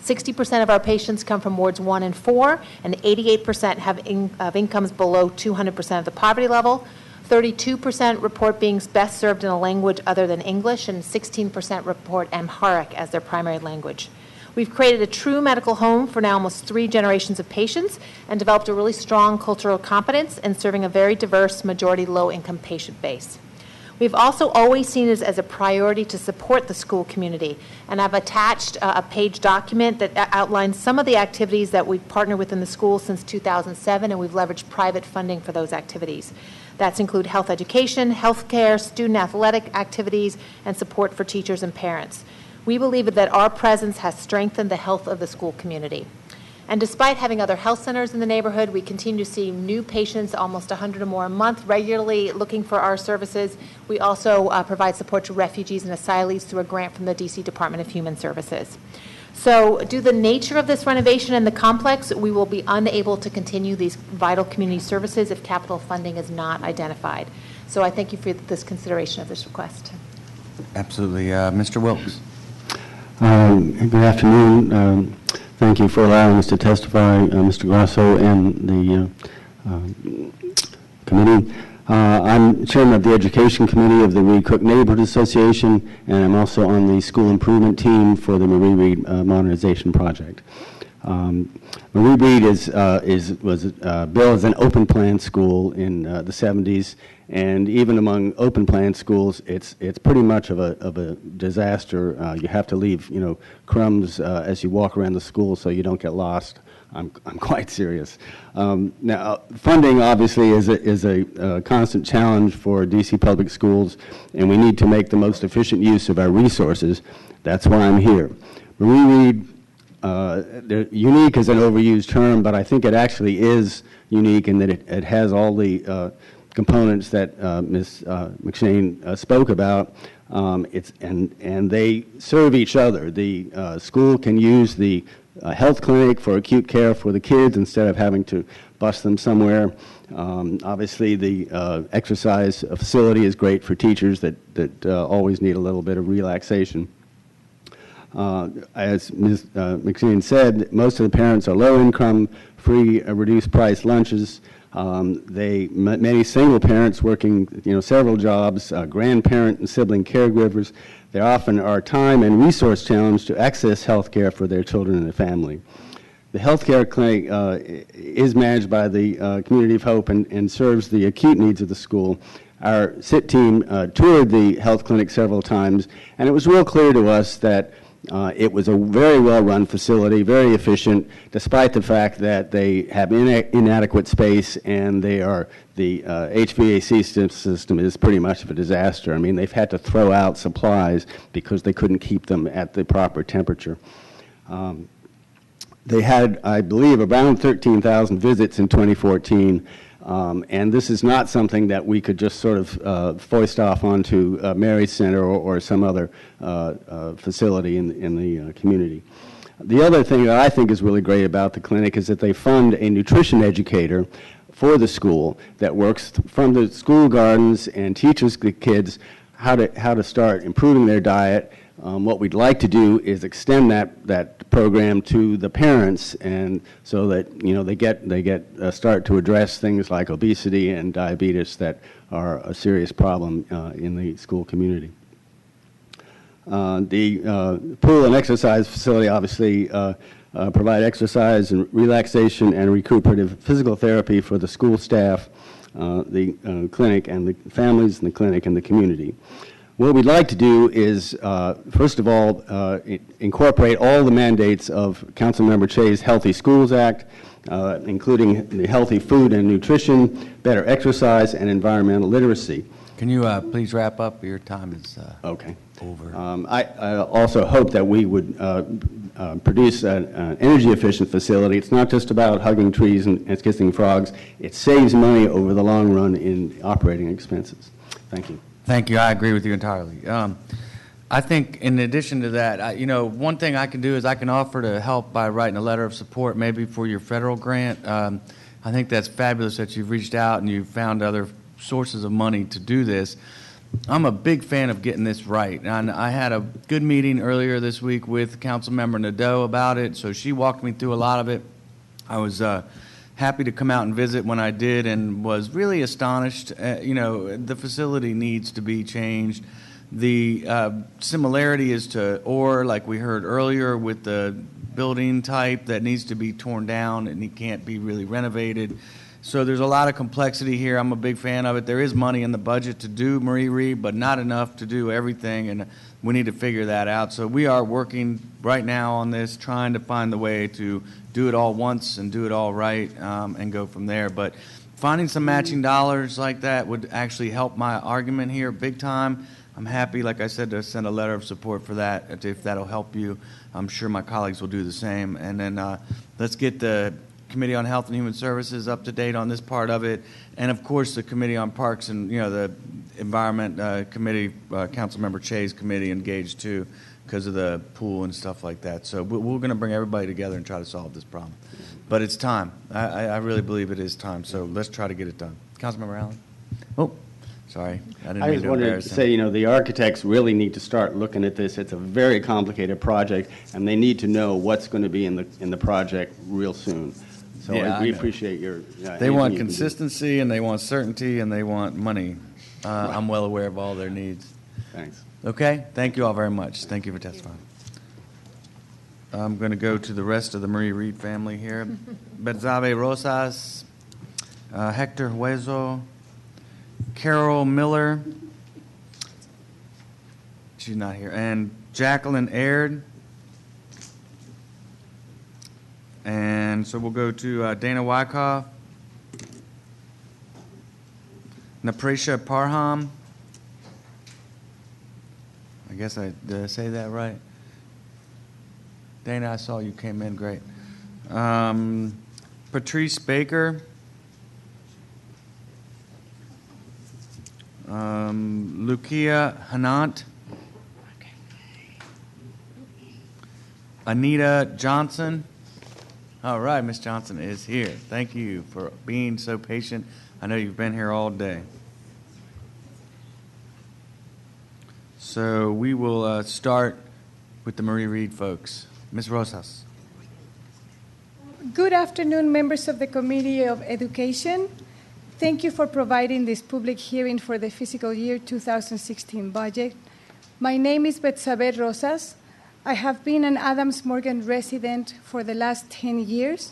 60% of our patients come from wards 1 and 4, and 88% have incomes below 200% of the poverty level. 32% report being best served in a language other than English, and 16% report Amharic as their primary language. We've created a true medical home for now almost 3 generations of patients and developed a really strong cultural competence in serving a very diverse, majority low-income patient base. We've also always seen it as a priority to support the school community, and I've attached a page document that outlines some of the activities that we've partnered with in the school since 2007, and we've leveraged private funding for those activities. That's include health education, health care, student athletic activities, and support for teachers and parents. We believe that our presence has strengthened the health of the school community. And despite having other health centers in the neighborhood, we continue to see new patients, almost 100 or more a month, regularly looking for our services. We also provide support to refugees and asylees through a grant from the DC Department of Human Services. So due to the nature of this renovation and the complex, we will be unable to continue these vital community services if capital funding is not identified. So I thank you for this consideration of this request. Absolutely. Mr. Wilkes. Good afternoon. Thank you for allowing us to testify, Mr. Grosso and the committee. I'm chairman of the Education Committee of the Reed Cook Neighborhood Association, and I'm also on the school improvement team for the Marie Reed Modernization Project. Marie Reed was built as an open plan school in the 70s, and even among open plan schools, it's pretty much of a disaster. You have to leave crumbs as you walk around the school so you don't get lost. I'm quite serious. Now, funding obviously is a constant challenge for DC public schools, and we need to make the most efficient use of our resources. That's why I'm here. Marie Reed. Unique is an overused term, but I think it actually is unique in that it has all the components that Ms. McShane spoke about. And they serve each other. The school can use the health clinic for acute care for the kids instead of having to bus them somewhere. Obviously, the exercise facility is great for teachers that always need a little bit of relaxation. As Ms. McShane said, most of the parents are low income, free reduced price lunches. Many single parents working several jobs, grandparent and sibling caregivers, they often are time and resource challenged to access health care for their children and their family. The health care clinic is managed by the Community of Hope and serves the acute needs of the school. Our SIT team toured the health clinic several times, and it was real clear to us that it was a very well-run facility, very efficient, despite the fact that they have inadequate space and the HVAC system is pretty much of a disaster. I mean, they've had to throw out supplies because they couldn't keep them at the proper temperature. They had, I believe, around 13,000 visits in 2014. And this is not something that we could just sort of foist off onto Mary Center or some other facility in the community. The other thing that I think is really great about the clinic is that they fund a nutrition educator for the school that works from the school gardens and teaches the kids how to start improving their diet. What we'd like to do is extend that program to the parents, and so that they start to address things like obesity and diabetes that are a serious problem in the school community. The pool and exercise facility obviously provide exercise and relaxation and recuperative physical therapy for the school staff, the clinic and the families in the clinic and the community. What we'd like to do is, first of all, incorporate all the mandates of Councilmember Che's Healthy Schools Act, including the healthy food and nutrition, better exercise, and environmental literacy. Can you please wrap up? Your time is okay. Over. I also hope that we would produce an energy-efficient facility. It's not just about hugging trees and kissing frogs. It saves money over the long run in operating expenses. Thank you. Thank you. I agree with you entirely. I think in addition to that, one thing I can do is I can offer to help by writing a letter of support maybe for your federal grant. I think that's fabulous that you've reached out and you've found other sources of money to do this. I'm a big fan of getting this right. And I had a good meeting earlier this week with Councilmember Nadeau about it, so she walked me through a lot of it. I was happy to come out and visit when I did and was really astonished. The facility needs to be changed. The similarity is to OR, like we heard earlier, with the building type that needs to be torn down and it can't be really renovated. So there's a lot of complexity here. I'm a big fan of it. There is money in the budget to do Marie Reed, but not enough to do everything, and we need to figure that out. So we are working right now on this, trying to find the way to do it all once and do it all right and go from there. But finding some matching dollars like that would actually help my argument here big time. I'm happy, like I said, to send a letter of support for that. If that'll help you, I'm sure my colleagues will do the same. And then let's get the Committee on Health and Human Services up to date on this part of it, and of course the Committee on Parks and the Environment Committee, Councilmember Che's committee engaged too, because of the pool and stuff like that. So we're going to bring everybody together and try to solve this problem. But it's time. I really believe it is time. So let's try to get it done. Councilmember Allen. Oh, Sorry, I didn't I mean just to wanted to embarrass say, him. you know, the architects really need to start looking at this. It's a very complicated project, and they need to know what's going to be in the project real soon. So Yeah, I we know. appreciate your. They anything want you can do. consistency, and they want certainty, and they want money. I'm well aware of all their needs. Thanks. Okay, thank you all very much. Thank you for testifying. I'm going to go to the rest of the Marie Reed family here. Betsabe Rosas, Hector Hueso, Carol Miller, she's not here, and Jacqueline Aird. And so we'll go to Dana Wyckoff, Napresha Parham. I guess did I say that right? Dana, I saw you came in, great. Patrice Baker. Lucia Hanant. Anita Johnson. All right, Miss Johnson is here. Thank you for being so patient. I know you've been here all day. So we will start with the Marie Reed folks. Ms. Rosas. Good afternoon, members of the Committee of Education. Thank you for providing this public hearing for the fiscal year 2016 budget. My name is Betsabe Rosas. I have been an Adams Morgan resident for the last 10 years.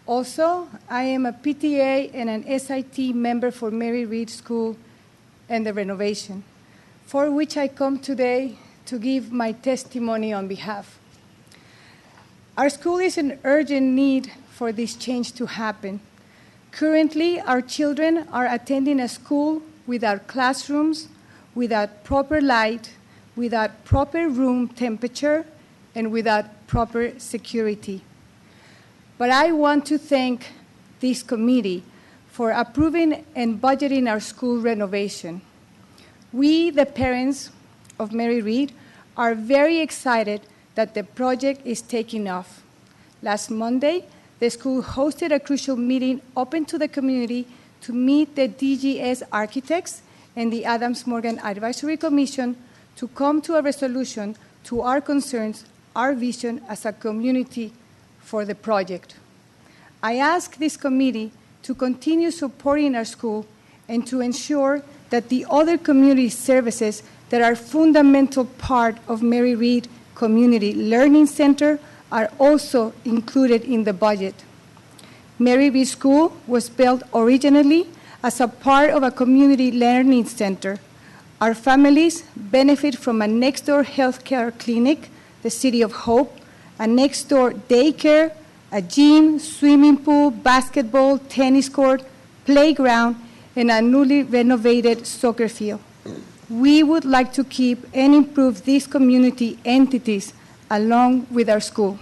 Also, I am a PTA and an SIT member for Mary Reed School and the renovation, for which I come today to give my testimony on behalf. Our school is in urgent need for this change to happen. Currently, our children are attending a school without classrooms, without proper light, without proper room temperature, and without proper security. But I want to thank this committee for approving and budgeting our school renovation. We, the parents of Mary Reed, are very excited that the project is taking off. Last Monday, the school hosted a crucial meeting open to the community to meet the DGS architects and the Adams Morgan Advisory Commission to come to a resolution to our concerns, our vision as a community for the project. I ask this committee to continue supporting our school and to ensure that the other community services that are fundamental part of Mary Reed Community Learning Center are also included in the budget. Mary Reed School was built originally as a part of a community learning center. Our families benefit from a next-door healthcare clinic, the City of Hope, a next-door daycare, a gym, swimming pool, basketball, tennis court, playground, and a newly renovated soccer field. We would like to keep and improve these community entities along with our school.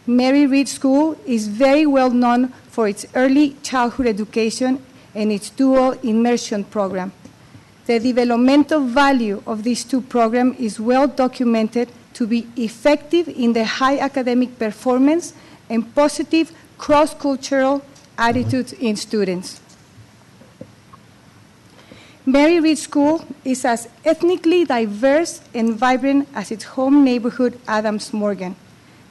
Mary Reed School is very well known for its early childhood education and its dual immersion program. The developmental value of these two programs is well documented to be effective in the high academic performance and positive cross-cultural attitudes in students. Mary Reed School is as ethnically diverse and vibrant as its home neighborhood, Adams Morgan.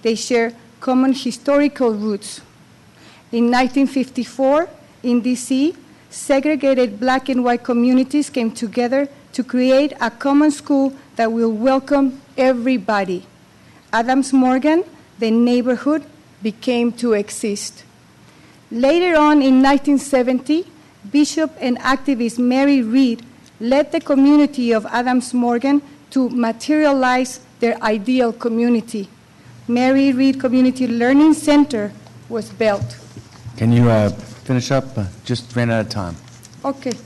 They share common historical roots. In 1954, in D.C., segregated black and white communities came together to create a common school that will welcome everybody. Adams Morgan, the neighborhood, became to exist. Later on in 1970, Bishop and activist Mary Reed led the community of Adams Morgan to materialize their ideal community. Mary Reed Community Learning Center was built. Can you finish up? Just ran out of time. Okay. Do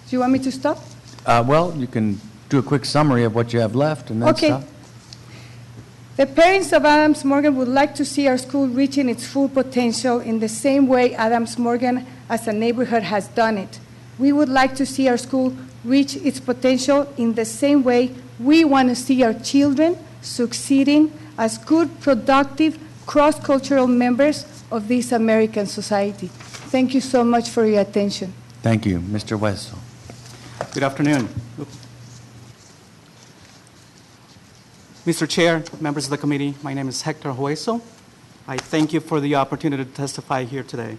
you want me to stop? Well, you can do a quick summary of what you have left and then Okay. stop. The parents of Adams Morgan would like to see our school reaching its full potential in the same way Adams Morgan as a neighborhood has done it. We would like to see our school reach its potential in the same way we want to see our children succeeding as good, productive, cross-cultural members of this American society. Thank you so much for your attention. Thank you. Mr. Wessel. Good afternoon. Mr. Chair, members of the committee, my name is Hector Hueso. I thank you for the opportunity to testify here today.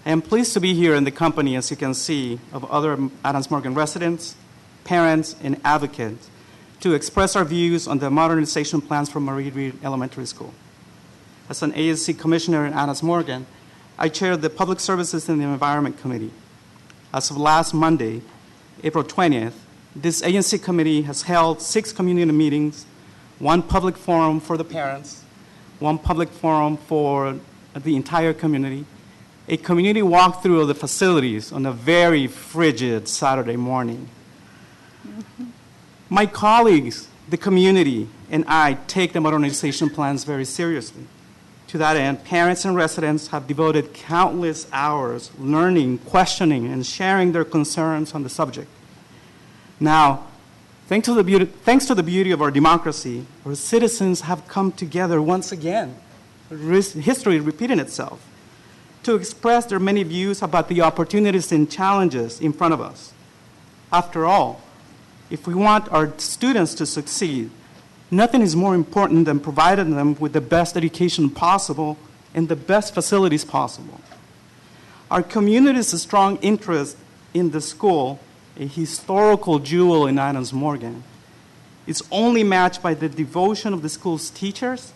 I am pleased to be here in the company, as you can see, of other Adams Morgan residents, parents, and advocates to express our views on the modernization plans for Marie Reed Elementary School. As an ASC commissioner in Adams Morgan, I chair the Public Services and the Environment Committee. As of last Monday, April 20th, this ANC committee has held 6 community meetings, 1 public forum for the parents, 1 public forum for the entire community, a community walkthrough of the facilities on a very frigid Saturday morning. My colleagues, the community, and I take the modernization plans very seriously. To that end, parents and residents have devoted countless hours learning, questioning, and sharing their concerns on the subject. Now, thanks to the beauty of our democracy, our citizens have come together once again, history repeating itself, to express their many views about the opportunities and challenges in front of us. After all, if we want our students to succeed, nothing is more important than providing them with the best education possible and the best facilities possible. Our community's strong interest in the school, a historical jewel in Adams Morgan, is only matched by the devotion of the school's teachers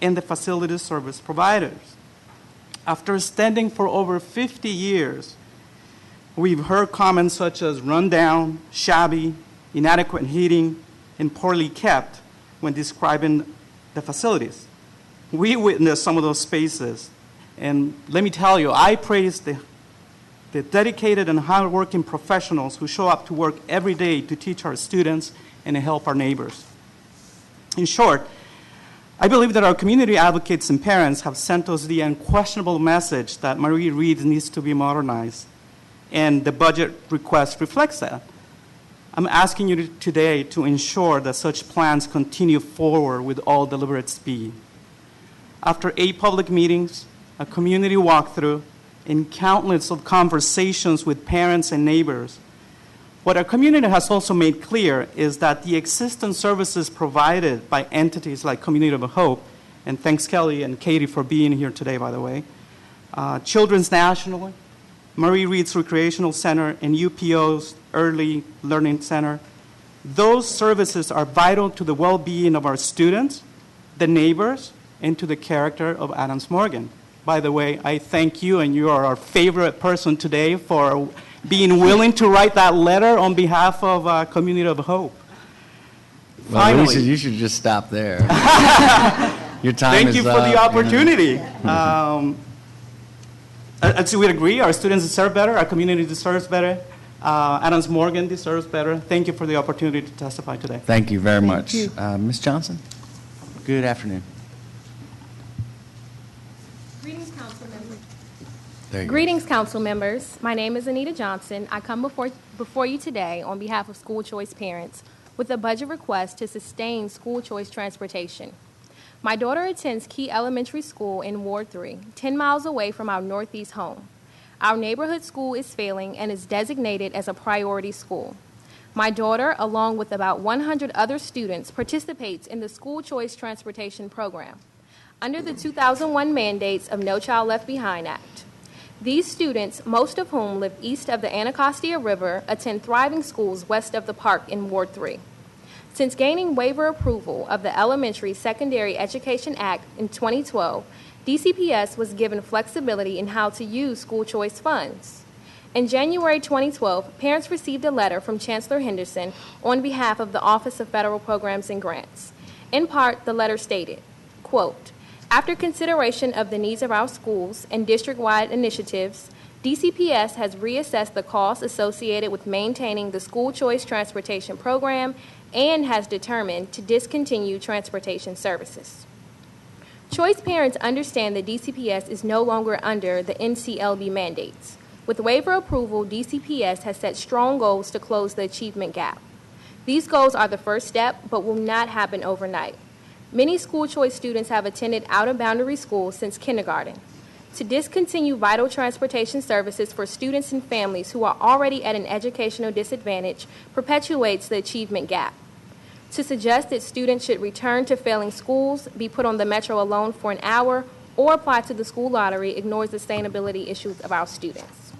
and the facility service providers. After standing for over 50 years, we've heard comments such as rundown, shabby, inadequate heating, and poorly kept when describing the facilities. We witnessed some of those spaces, and let me tell you, I praise the dedicated and hardworking professionals who show up to work every day to teach our students and to help our neighbors. In short, I believe that our community advocates and parents have sent us the unquestionable message that Marie Reed needs to be modernized, and the budget request reflects that. I'm asking you today to ensure that such plans continue forward with all deliberate speed. After 8 public meetings, a community walkthrough, and countless of conversations with parents and neighbors, what our community has also made clear is that the existing services provided by entities like Community of Hope, and thanks Kelly and Katie for being here today, by the way, Children's National, Marie Reed's Recreational Center, and UPO's Early Learning Center, those services are vital to the well-being of our students, the neighbors, and to the character of Adams Morgan. By the way, I thank you, and you are our favorite person today for being willing to write that letter on behalf of Community of Hope. Well, Finally, you should just stop there. Your time thank is you for up, the opportunity. You know. As we agree, our students deserve better, our community deserves better, Adams Morgan deserves better. Thank you for the opportunity to testify today. Thank you very much. you. Ms. Johnson, good afternoon. Greetings, council members. There you go. Greetings, council members. My name is Anita Johnson. I come before you today on behalf of school choice parents with a budget request to sustain school choice transportation. My daughter attends Key Elementary School in Ward 3, 10 miles away from our Northeast home. Our neighborhood school is failing and is designated as a priority school. My daughter, along with about 100 other students, participates in the school choice transportation program under the 2001 mandates of No Child Left Behind Act. These students, most of whom live east of the Anacostia River, attend thriving schools west of the park in Ward 3. Since gaining waiver approval of the Elementary Secondary Education Act in 2012, DCPS was given flexibility in how to use school choice funds. In January 2012, parents received a letter from Chancellor Henderson on behalf of the Office of Federal Programs and Grants. In part, the letter stated, quote, "After consideration of the needs of our schools and district-wide initiatives, DCPS has reassessed the costs associated with maintaining the school choice transportation program and has determined to discontinue transportation services." Choice parents understand that DCPS is no longer under the NCLB mandates. With waiver approval, DCPS has set strong goals to close the achievement gap. These goals are the first step, but will not happen overnight. Many school choice students have attended out-of-boundary schools since kindergarten. To discontinue vital transportation services for students and families who are already at an educational disadvantage perpetuates the achievement gap. To suggest that students should return to failing schools, be put on the Metro alone for an hour, or apply to the school lottery ignores the sustainability issues of our students.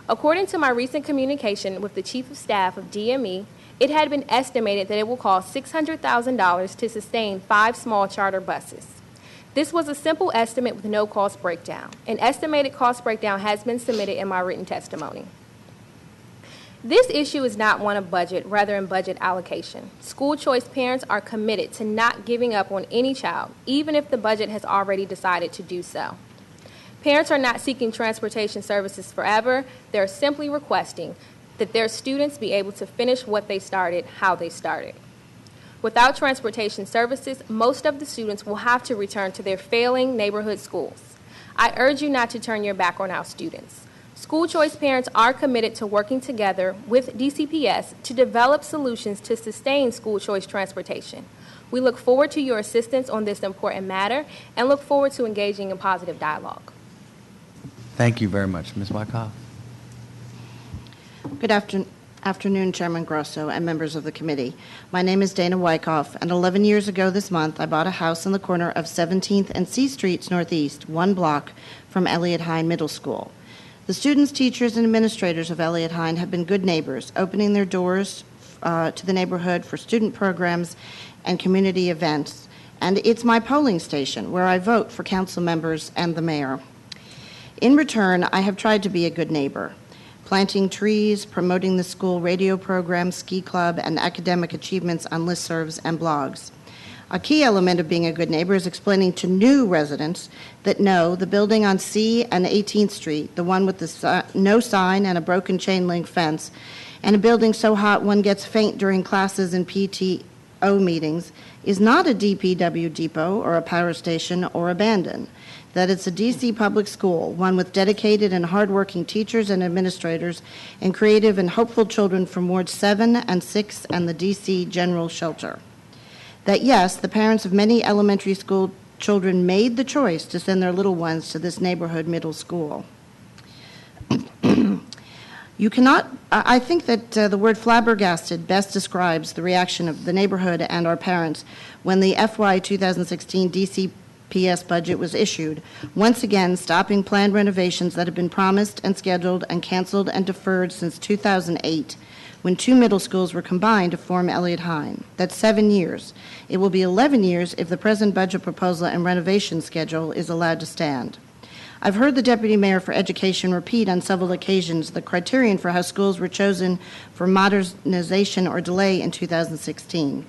According to my recent communication with the Chief of Staff of DME, it had been estimated that it will cost $600,000 to sustain 5 small charter buses. This was a simple estimate with no cost breakdown. An estimated cost breakdown has been submitted in my written testimony. This issue is not one of budget, rather in budget allocation. School choice parents are committed to not giving up on any child, even if the budget has already decided to do so. Parents are not seeking transportation services forever. They're simply requesting that their students be able to finish what they started, how they started. Without transportation services, most of the students will have to return to their failing neighborhood schools. I urge you not to turn your back on our students. School choice parents are committed to working together with DCPS to develop solutions to sustain school choice transportation. We look forward to your assistance on this important matter and look forward to engaging in positive dialogue. Thank you very much. Ms. Wyckoff. Good afternoon, Chairman Grosso and members of the committee. My name is Dana Wyckoff, and 11 years ago this month, I bought a house on the corner of 17th and C Streets Northeast, 1 block from ELIOT-HINE Middle School. The students, teachers, and administrators of ELIOT-HINE have been good neighbors, opening their doors to the neighborhood for student programs and community events, and it's my polling station where I vote for council members and the mayor. In return, I have tried to be a good neighbor, planting trees, promoting the school radio program, ski club, and academic achievements on listservs and blogs. A key element of being a good neighbor is explaining to new residents that no, the building on C and 18th Street, the one with the no sign and a broken chain link fence, and a building so hot one gets faint during classes and PTO meetings, is not a DPW depot or a power station or abandoned. That it's a DC public school, one with dedicated and hardworking teachers and administrators and creative and hopeful children from Wards 7 and 6 and the DC General Shelter. That yes, the parents of many elementary school children made the choice to send their little ones to this neighborhood middle school. You cannot, I think that the word flabbergasted best describes the reaction of the neighborhood and our parents when the FY 2016 DCPS budget was issued, once again stopping planned renovations that had been promised and scheduled and canceled and deferred since 2008, when 2 middle schools were combined to form ELIOT-HINE. That's 7 years. It will be 11 years if the present budget proposal and renovation schedule is allowed to stand. I've heard the Deputy Mayor for Education repeat on several occasions the criterion for how schools were chosen for modernization or delay in 2016.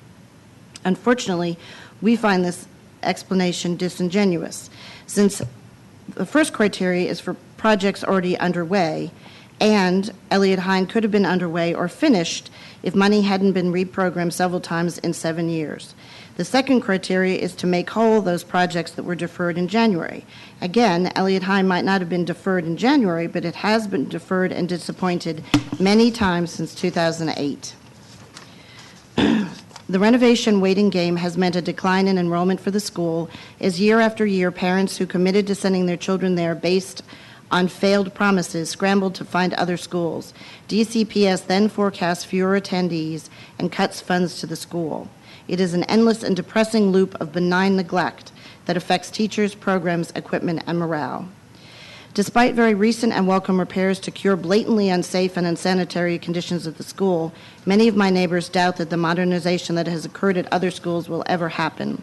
Unfortunately, we find this explanation disingenuous, since the first criteria is for projects already underway, and ELIOT-HINE could have been underway or finished if money hadn't been reprogrammed several times in 7 years. The second criteria is to make whole those projects that were deferred in January. Again, ELIOT-HINE might not have been deferred in January, but it has been deferred and disappointed many times since 2008. The renovation waiting game has meant a decline in enrollment for the school, as year after year parents who committed to sending their children there based on failed promises scrambled to find other schools. DCPS then forecasts fewer attendees and cuts funds to the school. It is an endless and depressing loop of benign neglect that affects teachers, programs, equipment, and morale. Despite very recent and welcome repairs to cure blatantly unsafe and unsanitary conditions of the school, many of my neighbors doubt that the modernization that has occurred at other schools will ever happen.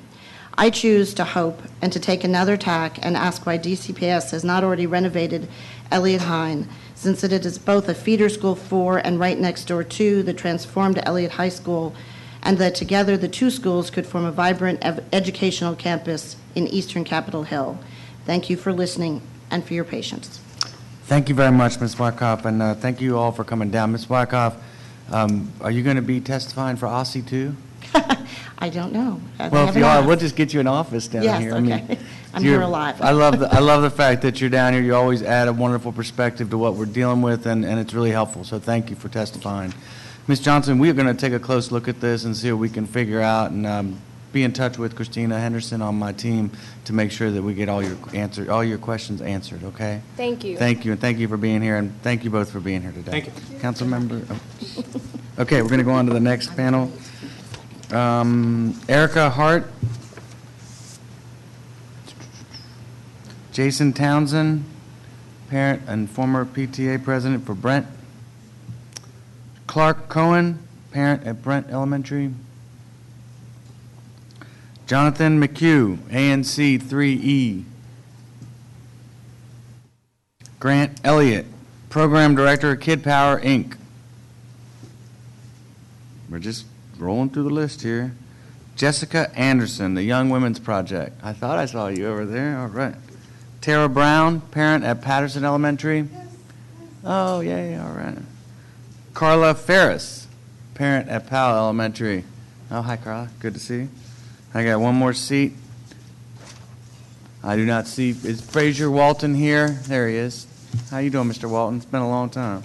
I choose to hope and to take another tack and ask why DCPS has not already renovated ELIOT-HINE, since it is both a feeder school for and right next door to the transformed ELIOT High School, and that together the 2 schools could form a vibrant educational campus in eastern Capitol Hill. Thank you for listening and for your patience. Thank you very much, Ms. Wyckoff, and thank you all for coming down. Ms. Wyckoff, are you going to be testifying for OSSI too? I don't know. Well, if you are, we'll just get you an office down yes, here. Okay. I'm here alive. I love the fact that you're down here. You always add a wonderful perspective to what we're dealing with, and it's really helpful. So thank you for testifying. Ms. Johnson, we're going to take a close look at this and see what we can figure out, and be in touch with Christina Henderson on my team to make sure that we get all your questions answered, okay? Thank you. Thank you, and thank you for being here, and thank you both for being here today. Thank you. Councilmember, okay, we're going to go on to the next panel. Erica Hart, Jason Townsend, parent and former PTA president for Brent. Clark Cohen, parent at Brent Elementary. Jonathan McHugh, ANC 3E. Grant Elliott, program director, Kid Power, Inc. We're just rolling through the list here. Jessica Anderson, the Young Women's Project. I thought I saw you over there. All right. Tara Brown, parent at Patterson Elementary. Oh, yay, all right. Carla Ferris, parent at Powell Elementary. Oh, hi, Carla. Good to see you. I got one more seat. I do not see, is Fraser Walton here? There he is. How you doing, Mr. Walton? It's been a long time.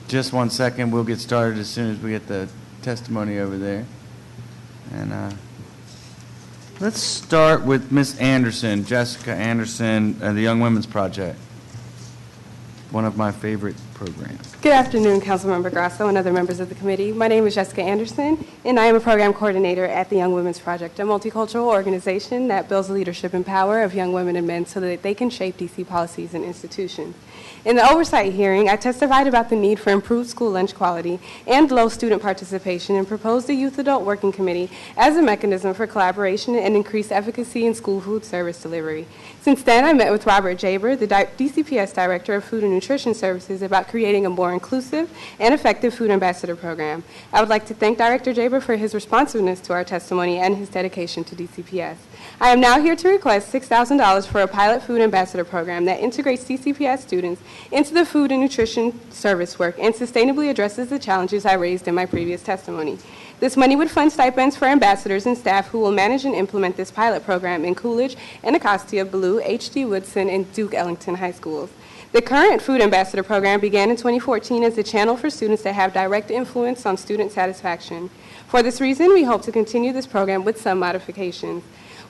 Just 1 second. We'll get started as soon as we get the testimony over there. And let's start with Ms. Anderson, Jessica Anderson, the Young Women's Project. One of my favorite programs. Good afternoon, Councilmember Grosso and other members of the committee. My name is Jessica Anderson, and I am a program coordinator at the Young Women's Project, a multicultural organization that builds the leadership and power of young women and men so that they can shape DC policies and institutions. In the oversight hearing, I testified about the need for improved school lunch quality and low student participation and proposed the Youth Adult Working Committee as a mechanism for collaboration and increased efficacy in school food service delivery. Since then, I met with Robert Jaber, the DCPS Director of Food and Nutrition Services, about creating a more inclusive and effective food ambassador program. I would like to thank Director Jaber for his responsiveness to our testimony and his dedication to DCPS. I am now here to request $6,000 for a pilot food ambassador program that integrates DCPS students into the food and nutrition service work and sustainably addresses the challenges I raised in my previous testimony. This money would fund stipends for ambassadors and staff who will manage and implement this pilot program in Coolidge, Anacostia, Blue, H.D. Woodson, and Duke Ellington high schools. The current Food Ambassador program began in 2014 as a channel for students that have direct influence on student satisfaction. For this reason, we hope to continue this program with some modifications.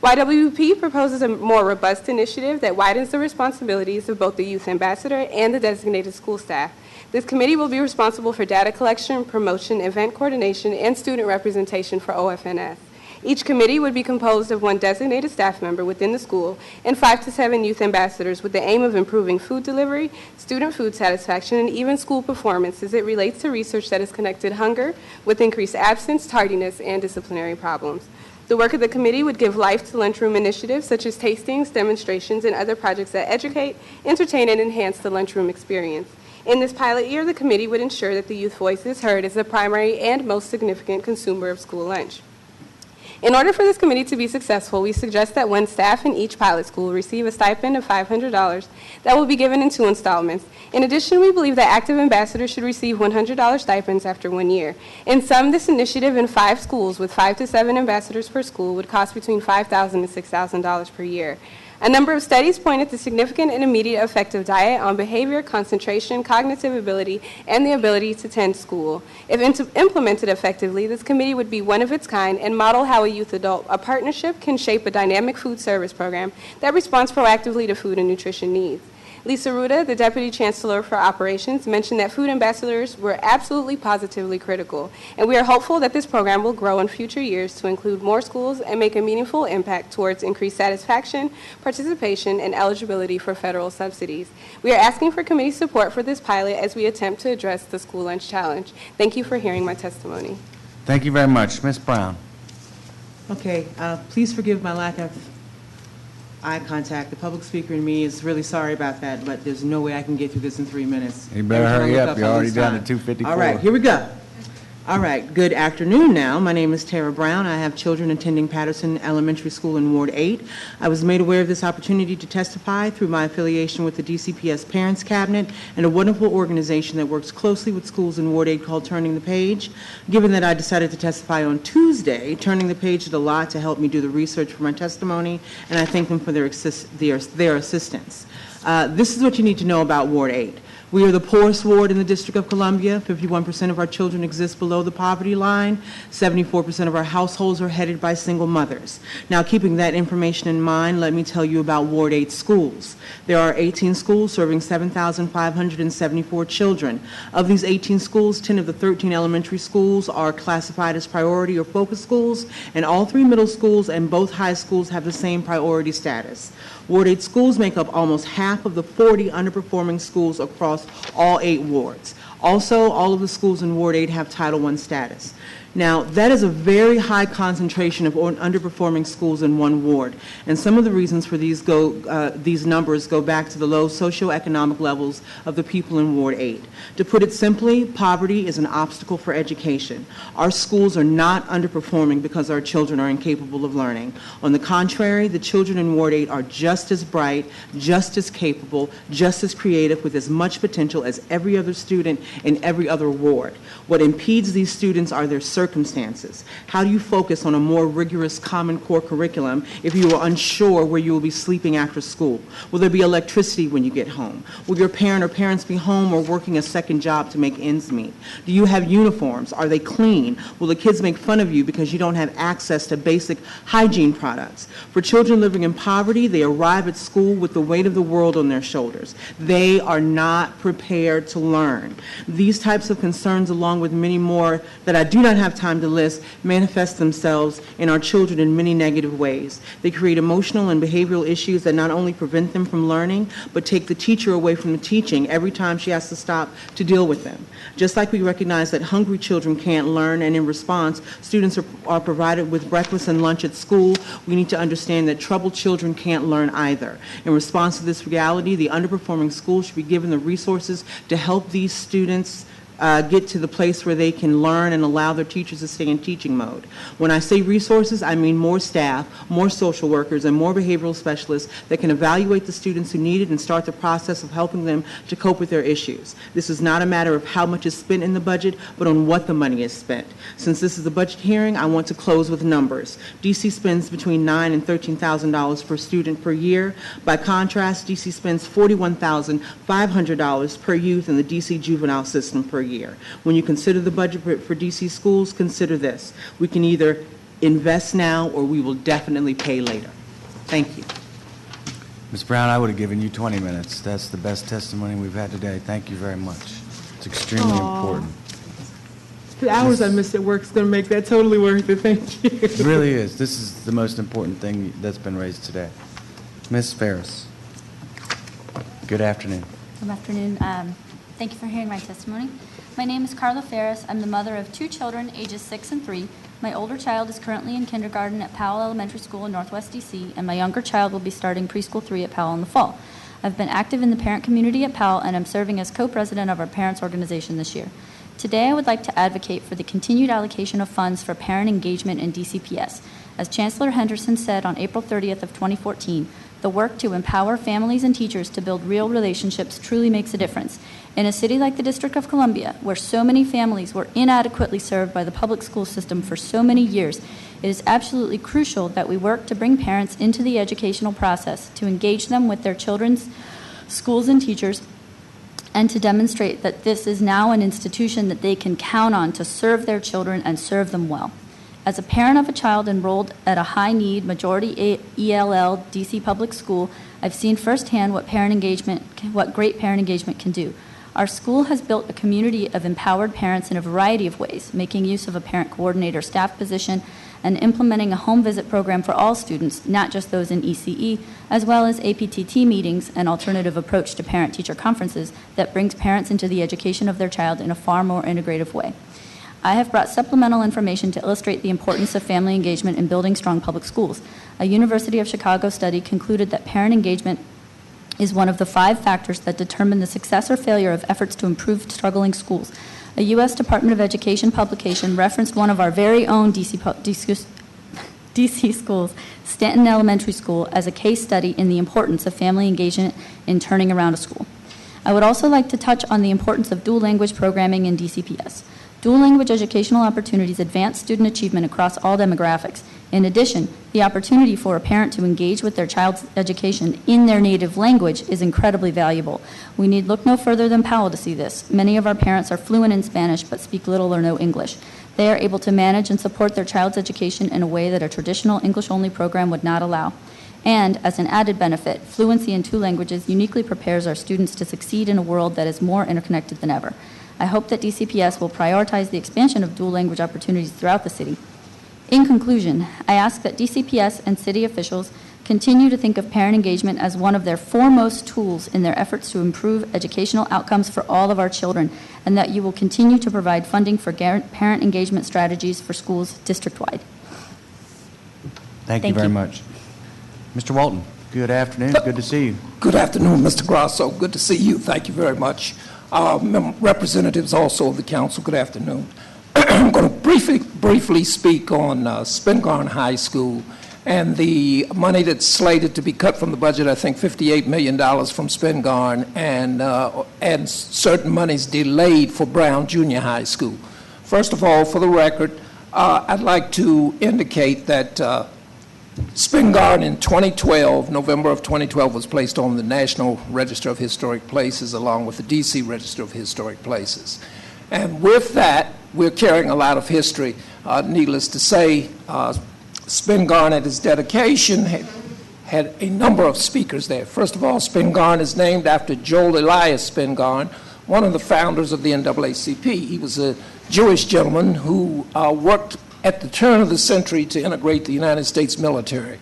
YWP proposes a more robust initiative that widens the responsibilities of both the youth ambassador and the designated school staff. This committee will be responsible for data collection, promotion, event coordination, and student representation for OFNS. Each committee would be composed of one designated staff member within the school and 5 to 7 youth ambassadors with the aim of improving food delivery, student food satisfaction, and even school performance as it relates to research that has connected hunger with increased absence, tardiness, and disciplinary problems. The work of the committee would give life to lunchroom initiatives such as tastings, demonstrations, and other projects that educate, entertain, and enhance the lunchroom experience. In this pilot year, the committee would ensure that the youth voice is heard as the primary and most significant consumer of school lunch. In order for this committee to be successful, we suggest that when staff in each pilot school receive a stipend of $500 that will be given in 2 installments. In addition, we believe that active ambassadors should receive $100 stipends after 1 year. In sum, this initiative in 5 schools with 5 to 7 ambassadors per school would cost between $5,000 and $6,000 per year. A number of studies pointed to significant and immediate effect of diet on behavior, concentration, cognitive ability, and the ability to attend school. If implemented effectively, this committee would be one of its kind and model how a partnership can shape a dynamic food service program that responds proactively to food and nutrition needs. Lisa Ruda, the Deputy Chancellor for Operations, mentioned that food ambassadors were absolutely positively critical, and we are hopeful that this program will grow in future years to include more schools and make a meaningful impact towards increased satisfaction, participation, and eligibility for federal subsidies. We are asking for committee support for this pilot as we attempt to address the school lunch challenge. Thank you for hearing my testimony. Thank you very much. Ms. Brown. Okay, please forgive my lack of eye contact. The public speaker in me is really sorry about that, but there's no way I can get through this in 3 minutes. You better hurry up. You're already down to 2:54. All right, here we go. All right, good afternoon now. My name is Tara Brown. I have children attending Patterson Elementary School in Ward 8. I was made aware of this opportunity to testify through my affiliation with the DCPS Parents Cabinet and a wonderful organization that works closely with schools in Ward 8 called Turning the Page. Given that I decided to testify on Tuesday, Turning the Page did a lot to help me do the research for my testimony, and I thank them for their assistance. This is what you need to know about Ward 8. We are the poorest ward in the District of Columbia. 51% of our children exist below the poverty line. 74% of our households are headed by single mothers. Now, keeping that information in mind, let me tell you about Ward 8 schools. There are 18 schools serving 7,574 children. Of these 18 schools, 10 of the 13 elementary schools are classified as priority or focus schools, and all 3 middle schools and both high schools have the same priority status. Ward 8 schools make up almost half of the 40 underperforming schools across all 8 wards. Also, all of the schools in Ward 8 have Title I status. Now, that is a very high concentration of underperforming schools in one ward, and some of the reasons for these numbers go back to the low socioeconomic levels of the people in Ward 8. To put it simply, poverty is an obstacle for education. Our schools are not underperforming because our children are incapable of learning. On the contrary, the children in Ward 8 are just as bright, just as capable, just as creative, with as much potential as every other student in every other ward. What impedes these students are their circumstances. How do you focus on a more rigorous Common Core curriculum if you are unsure where you will be sleeping after school? Will there be electricity when you get home? Will your parent or parents be home or working a second job to make ends meet? Do you have uniforms? Are they clean? Will the kids make fun of you because you don't have access to basic hygiene products? For children living in poverty, they arrive at school with the weight of the world on their shoulders. They are not prepared to learn. These types of concerns, along with many more that I do not have time to list, manifest themselves in our children in many negative ways. They create emotional and behavioral issues that not only prevent them from learning, but take the teacher away from the teaching every time she has to stop to deal with them. Just like we recognize that hungry children can't learn, and in response, students are provided with breakfast and lunch at school, we need to understand that troubled children can't learn either. In response to this reality, the underperforming schools should be given the resources to help these students get to the place where they can learn and allow their teachers to stay in teaching mode. When I say resources, I mean more staff, more social workers, and more behavioral specialists that can evaluate the students who need it and start the process of helping them to cope with their issues. This is not a matter of how much is spent in the budget, but on what the money is spent. Since this is a budget hearing, I want to close with numbers. DC spends between $9,000 and $13,000 per student per year. By contrast, DC spends $41,500 per youth in the DC juvenile system per year. When you consider the budget for DC schools, consider this. We can either invest now or we will definitely pay later. Thank you. Ms. Brown, I would have given you 20 minutes. That's the best testimony we've had today. Thank you very much. It's extremely important. The hours I missed at work is going to make that totally worth it. Thank you. It really is. This is the most important thing that's been raised today. Ms. Ferris. Good afternoon. Good afternoon. Thank you for hearing my testimony. My name is Carla Ferris. I'm the mother of 2 children, ages 6 and 3. My older child is currently in kindergarten at Powell Elementary School in Northwest DC, and my younger child will be starting preschool 3 at Powell in the fall. I've been active in the parent community at Powell, and I'm serving as co-president of our parents organization this year. Today, I would like to advocate for the continued allocation of funds for parent engagement in DCPS. As Chancellor Henderson said on April 30th of 2014, the work to empower families and teachers to build real relationships truly makes a difference. In a city like the District of Columbia, where so many families were inadequately served by the public school system for so many years, it is absolutely crucial that we work to bring parents into the educational process, to engage them with their children's schools and teachers, and to demonstrate that this is now an institution that they can count on to serve their children and serve them well. As a parent of a child enrolled at a high-need, majority ELL DC public school, I've seen firsthand what great parent engagement can do. Our school has built a community of empowered parents in a variety of ways, making use of a parent coordinator staff position and implementing a home visit program for all students, not just those in ECE, as well as APTT meetings, an alternative approach to parent-teacher conferences that brings parents into the education of their child in a far more integrative way. I have brought supplemental information to illustrate the importance of family engagement in building strong public schools. A University of Chicago study concluded that parent engagement is one of the 5 factors that determine the success or failure of efforts to improve struggling schools. A U.S. Department of Education publication referenced one of our very own DC schools, Stanton Elementary School, as a case study in the importance of family engagement in turning around a school. I would also like to touch on the importance of dual language programming in DCPS. Dual language educational opportunities advance student achievement across all demographics. In addition, the opportunity for a parent to engage with their child's education in their native language is incredibly valuable. We need look no further than Powell to see this. Many of our parents are fluent in Spanish but speak little or no English. They are able to manage and support their child's education in a way that a traditional English-only program would not allow. And, as an added benefit, fluency in 2 languages uniquely prepares our students to succeed in a world that is more interconnected than ever. I hope that DCPS will prioritize the expansion of dual language opportunities throughout the city. In conclusion, I ask that DCPS and city officials continue to think of parent engagement as one of their foremost tools in their efforts to improve educational outcomes for all of our children, and that you will continue to provide funding for parent engagement strategies for schools district-wide. Thank you very much. Mr. Walton, good afternoon. Good to see you. Good afternoon, Mr. Grosso. Good to see you. Thank you very much. Representatives also of the council, good afternoon. I'm going to briefly speak on Spingarn High School and the money that's slated to be cut from the budget, I think $58 million from Spingarn, and certain monies delayed for Brown Junior High School. First of all, for the record, I'd like to indicate that Spingarn in 2012, November of 2012, was placed on the National Register of Historic Places along with the DC Register of Historic Places. And with that, we're carrying a lot of history. Needless to say, Spingarn at his dedication had a number of speakers there. First of all, Spingarn is named after Joel Elias Spingarn, one of the founders of the NAACP. He was a Jewish gentleman who worked at the turn of the century to integrate the United States military.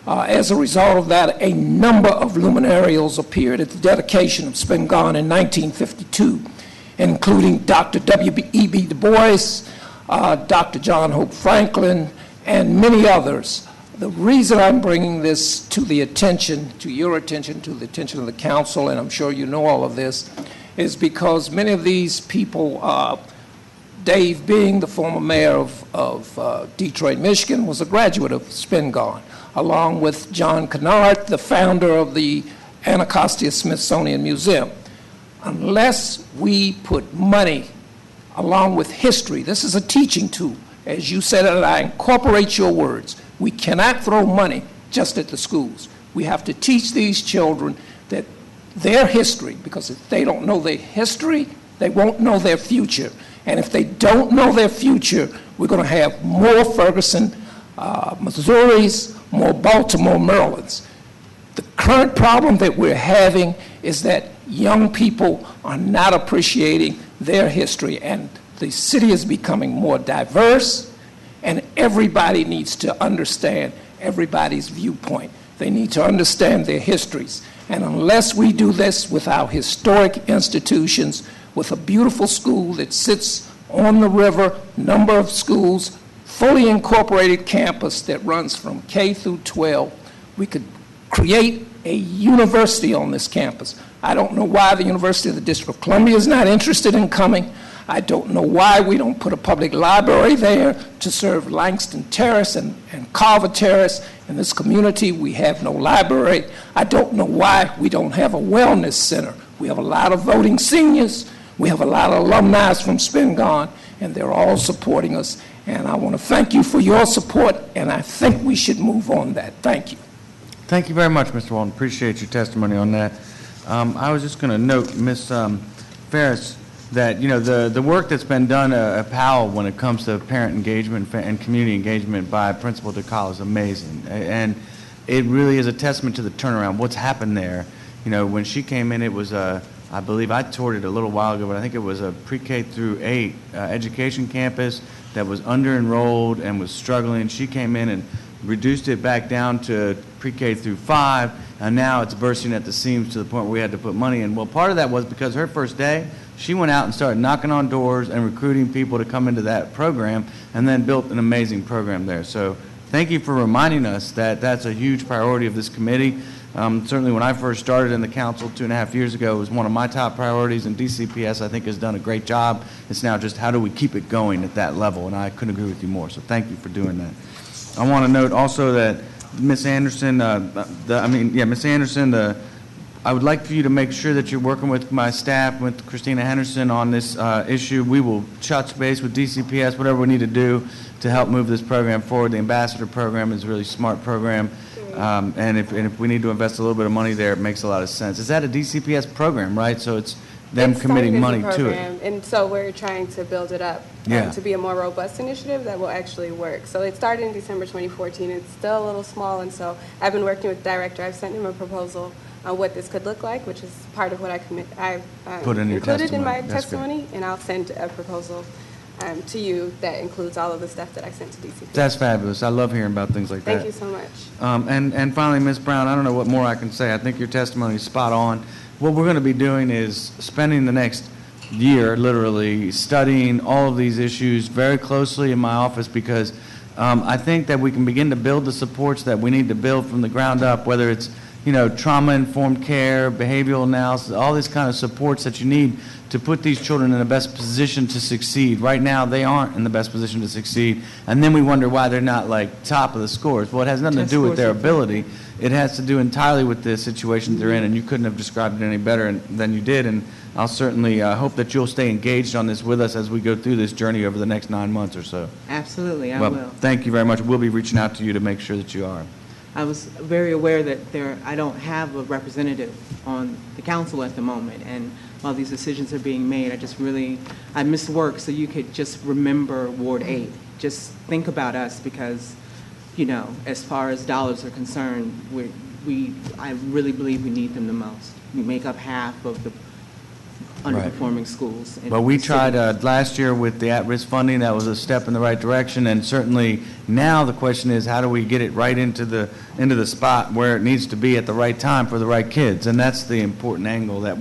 As a result of that, a number of luminarials appeared at the dedication of Spingarn in 1952, including Dr. W.E.B. Du Bois, Dr. John Hope Franklin, and many others. The reason I'm bringing this to the attention, to your attention, to the attention of the council, and I'm sure you know all of this, is because many of these people, Dave Bing, the former mayor of Detroit, Michigan, was a graduate of Spingarn, along with John Kennard, the founder of the Anacostia Smithsonian Museum. Unless we put money along with history, this is a teaching tool. As you said, and I incorporate your words, we cannot throw money just at the schools. We have to teach these children that their history, because if they don't know their history, they won't know their future. And if they don't know their future, we're going to have more Ferguson, Missouris, more Baltimore, Marylands. The current problem that we're having is that young people are not appreciating their history, and the city is becoming more diverse, and everybody needs to understand everybody's viewpoint. They need to understand their histories. And unless we do this with our historic institutions, with a beautiful school that sits on the river, number of schools, fully incorporated campus that runs from K through 12, we could create a university on this campus. I don't know why the University of the District of Columbia is not interested in coming. I don't know why we don't put a public library there to serve Langston Terrace and Carver Terrace. In this community, we have no library. I don't know why we don't have a wellness center. We have a lot of voting seniors. We have a lot of alumni from Spingarn, and they're all supporting us. And I want to thank you for your support, and I think we should move on that. Thank you. Thank you very much, Mr. Walton. Appreciate your testimony on that. I was just going to note, Ms. Ferris, that the work that's been done at Powell when it comes to parent engagement and community engagement by Principal DeCall is amazing, and it really is a testament to the turnaround. What's happened there? When she came in, it was I believe I toured it a little while ago, but I think it was a pre-K through 8 education campus that was under-enrolled and was struggling. She came in and reduced it back down to pre-K through 5, and now it's bursting at the seams to the point where we had to put money in. Well, part of that was because her first day, she went out and started knocking on doors and recruiting people to come into that program, and then built an amazing program there. So thank you for reminding us that that's a huge priority of this committee, Certainly when I first started in the council 2.5 years ago, it was one of my top priorities, and DCPS, I think, has done a great job. It's now just how do we keep it going at that level, and I couldn't agree with you more, so thank you for doing that. I want to note also that Ms. Anderson, Ms. Anderson, I would like for you to make sure that you're working with my staff, with Christina Henderson on this issue. We will touch base with DCPS, whatever we need to do to help move this program forward. The ambassador program is a really smart program, and if we need to invest a little bit of money there, it makes a lot of sense. Is that a DCPS program, right? So it's them committing money to it. And so we're trying to build it up to be a more robust initiative that will actually work. So it started in December 2014. It's still a little small, and so I've been working with the director. I've sent him a proposal on what this could look like, which is part of what I've Put in your included in my testimony. That's testimony, and I'll send a proposal to you that includes all of the stuff that I sent to DCP. That's fabulous. I love hearing about things like that. Thank you so much. And finally, Ms. Brown, I don't know what more I can say. I think your testimony is spot on. What we're going to be doing is spending the next year, literally, studying all of these issues very closely in my office, because I think that we can begin to build the supports that we need to build from the ground up, whether it's trauma-informed care, behavioral analysis, all these kind of supports that you need to put these children in the best position to succeed. Right now, they aren't in the best position to succeed, and then we wonder why they're not like top of the scores. Well, it has nothing to do with their ability. It has to do entirely with the situations they're in, and you couldn't have described it any better than you did, and I'll certainly hope that you'll stay engaged on this with us as we go through this journey over the next 9 months or so. Absolutely, I will. Thank you very much. We'll be reaching out to you to make sure that you are. I was very aware that I don't have a representative on the council at the moment, and while these decisions are being made, I missed work so you could just remember Ward 8. Just think about us, because, as far as dollars are concerned, I really believe we need them the most. We make up half of the underperforming schools. But we tried last year with the at-risk funding. That was a step in the right direction, and certainly now the question is, how do we get it right into the spot where it needs to be at the right time for the right kids? And that's the important angle that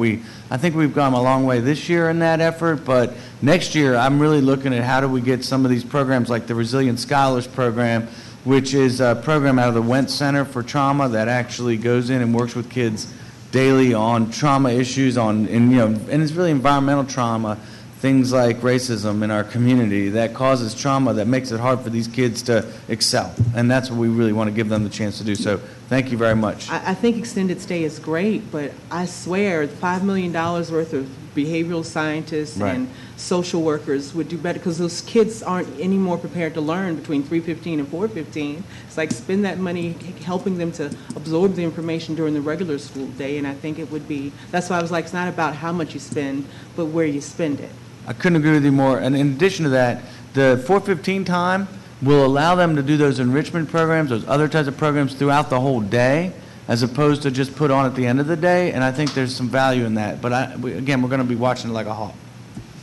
I think we've gone a long way this year in that effort, but next year I'm really looking at how do we get some of these programs like the Resilient Scholars Program, which is a program out of the Wentz Center for Trauma that actually goes in and works with kids daily on trauma issues, and it's really environmental trauma, things like racism in our community that causes trauma that makes it hard for these kids to excel, and that's what we really want to give them the chance to do. So thank you very much. I think extended stay is great, but I swear $5 million worth of behavioral scientists and social workers would do better, because those kids aren't any more prepared to learn between 3:15 and 4:15. It's like spend that money helping them to absorb the information during the regular school day, and I think it would be, that's why I was like, it's not about how much you spend, but where you spend it. I couldn't agree with you more. And in addition to that, the 4:15 time will allow them to do those enrichment programs, those other types of programs throughout the whole day, as opposed to just put on at the end of the day. And I think there's some value in that. But again, we're going to be watching it like a hawk.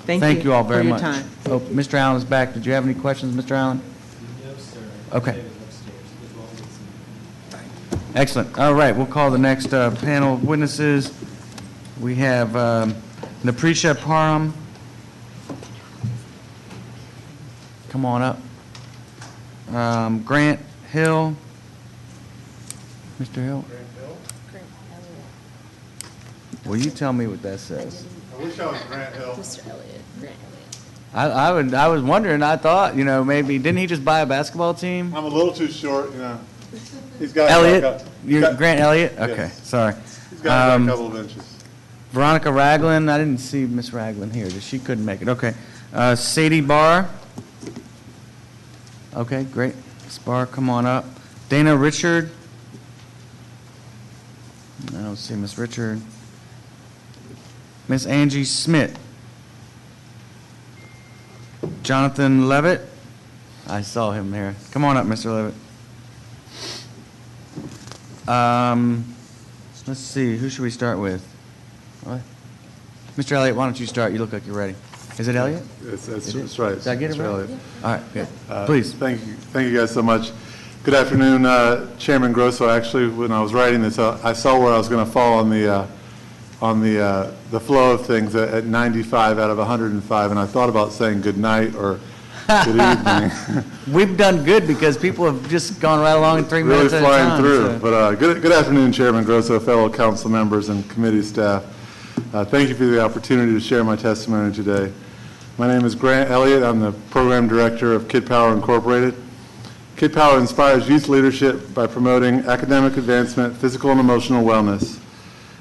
Thank you all very much. Time. Oh, Mr. Allen is back. Did you have any questions, Mr. Allen? No, sir. Okay. Excellent. All right, we'll call the next panel of witnesses. We have Napresha Param. Come on up. Grant Hill. Mr. Hill? Grant Hill? Will you tell me what that says? I wish I was Grant Hill. Mr. Elliott. Grant I Elliott. was wondering, I thought, maybe, didn't he just buy a basketball team? I'm a little too short, He's got Elliott? Grant Elliott? Okay, yes. Sorry. He's got a couple of inches. Veronica Ragland, I didn't see Miss Ragland here. She couldn't make it. Okay. Sadie Barr. Okay, great. Miss Barr, come on up. Dana Richard. I don't see Miss Richard. Miss Angie Smith. Jonathan Levitt. I saw him there. Come on up, Mr. Levitt. Let's see. Who should we start with? What? Mr. Elliott, why don't you start? You look like you're ready. Is it Elliott? That's right. Did I get it Mr. right? Elliott. All right, good. Please. Thank you guys so much. Good afternoon, Chairman Grosso. Actually, when I was writing this, I saw where I was going to fall on the flow of things at 95 out of 105, and I thought about saying good night or Good evening. We've done good because people have just gone right along in 3 Really minutes at a flying time. through. so- But good afternoon, Chairman Grosso, fellow council members, and committee staff. Thank you for the opportunity to share my testimony today. My name is Grant Elliott. I'm the program director of Kid Power Incorporated. Kid Power inspires youth leadership by promoting academic advancement, physical and emotional wellness,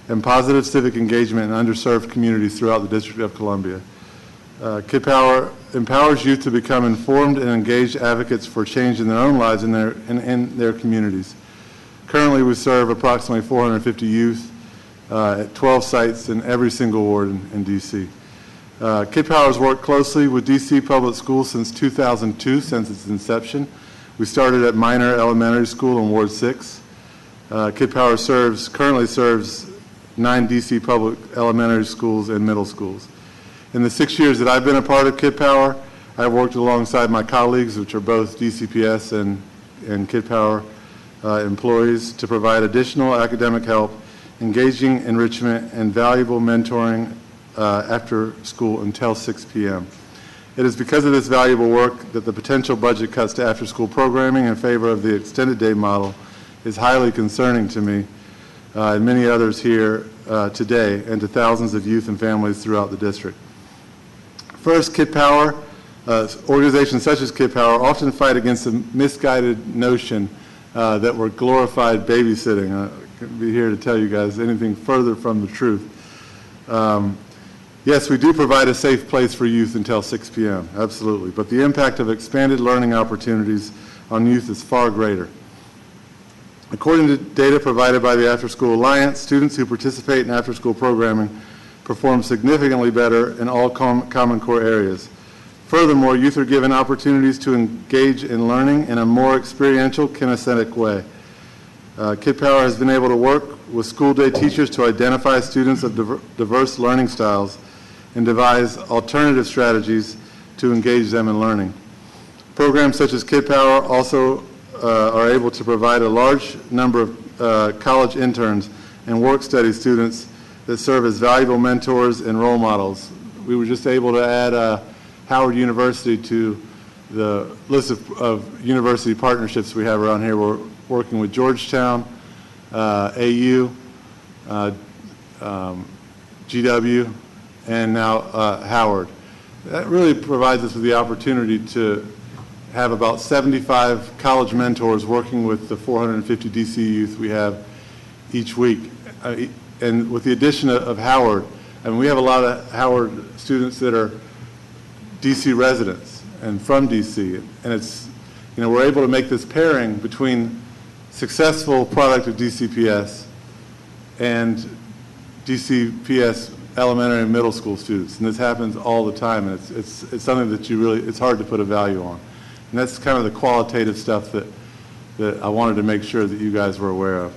and positive civic engagement in underserved communities throughout the District of Columbia. Kid Power empowers youth to become informed and engaged advocates for change in their own lives and in their communities. Currently, we serve approximately 450 youth at 12 sites in every single ward in D.C. Kid Power has worked closely with D.C. Public Schools since 2002, since its inception. We started at Minor Elementary School in Ward 6. Kid Power currently serves 9 D.C. public elementary schools and middle schools. In the 6 years that I've been a part of Kid Power, I've worked alongside my colleagues, which are both DCPS and Kid Power employees, to provide additional academic help, engaging enrichment, and valuable mentoring after school until 6 p.m. It is because of this valuable work that the potential budget cuts to after-school programming in favor of the extended day model is highly concerning to me and many others here today, and to thousands of youth and families throughout the district. First, Kid Power, organizations such as Kid Power often fight against the misguided notion that we're glorified babysitting. I couldn't be here to tell you guys anything further from the truth. Yes, we do provide a safe place for youth until 6 p.m., absolutely, but the impact of expanded learning opportunities on youth is far greater. According to data provided by the After School Alliance, students who participate in after-school programming perform significantly better in all Common Core areas. Furthermore, youth are given opportunities to engage in learning in a more experiential, kinesthetic way. Kid Power has been able to work with school day teachers to identify students of diverse learning styles and devise alternative strategies to engage them in learning. Programs such as Kid Power also are able to provide a large number of college interns and work-study students that serve as valuable mentors and role models. We were just able to add Howard University to the list of university partnerships we have around here. We're working with Georgetown, AU, GW, and now Howard. That really provides us with the opportunity to have about 75 college mentors working with the 450 DC youth we have each week. And with the addition of Howard, I mean, we have a lot of Howard students that are DC residents and from DC, and it's, you know, we're able to make this pairing between successful product of DCPS and DCPS elementary and middle school students, and this happens all the time, and it's something that it's hard to put a value on. And that's kind of the qualitative stuff that I wanted to make sure that you guys were aware of.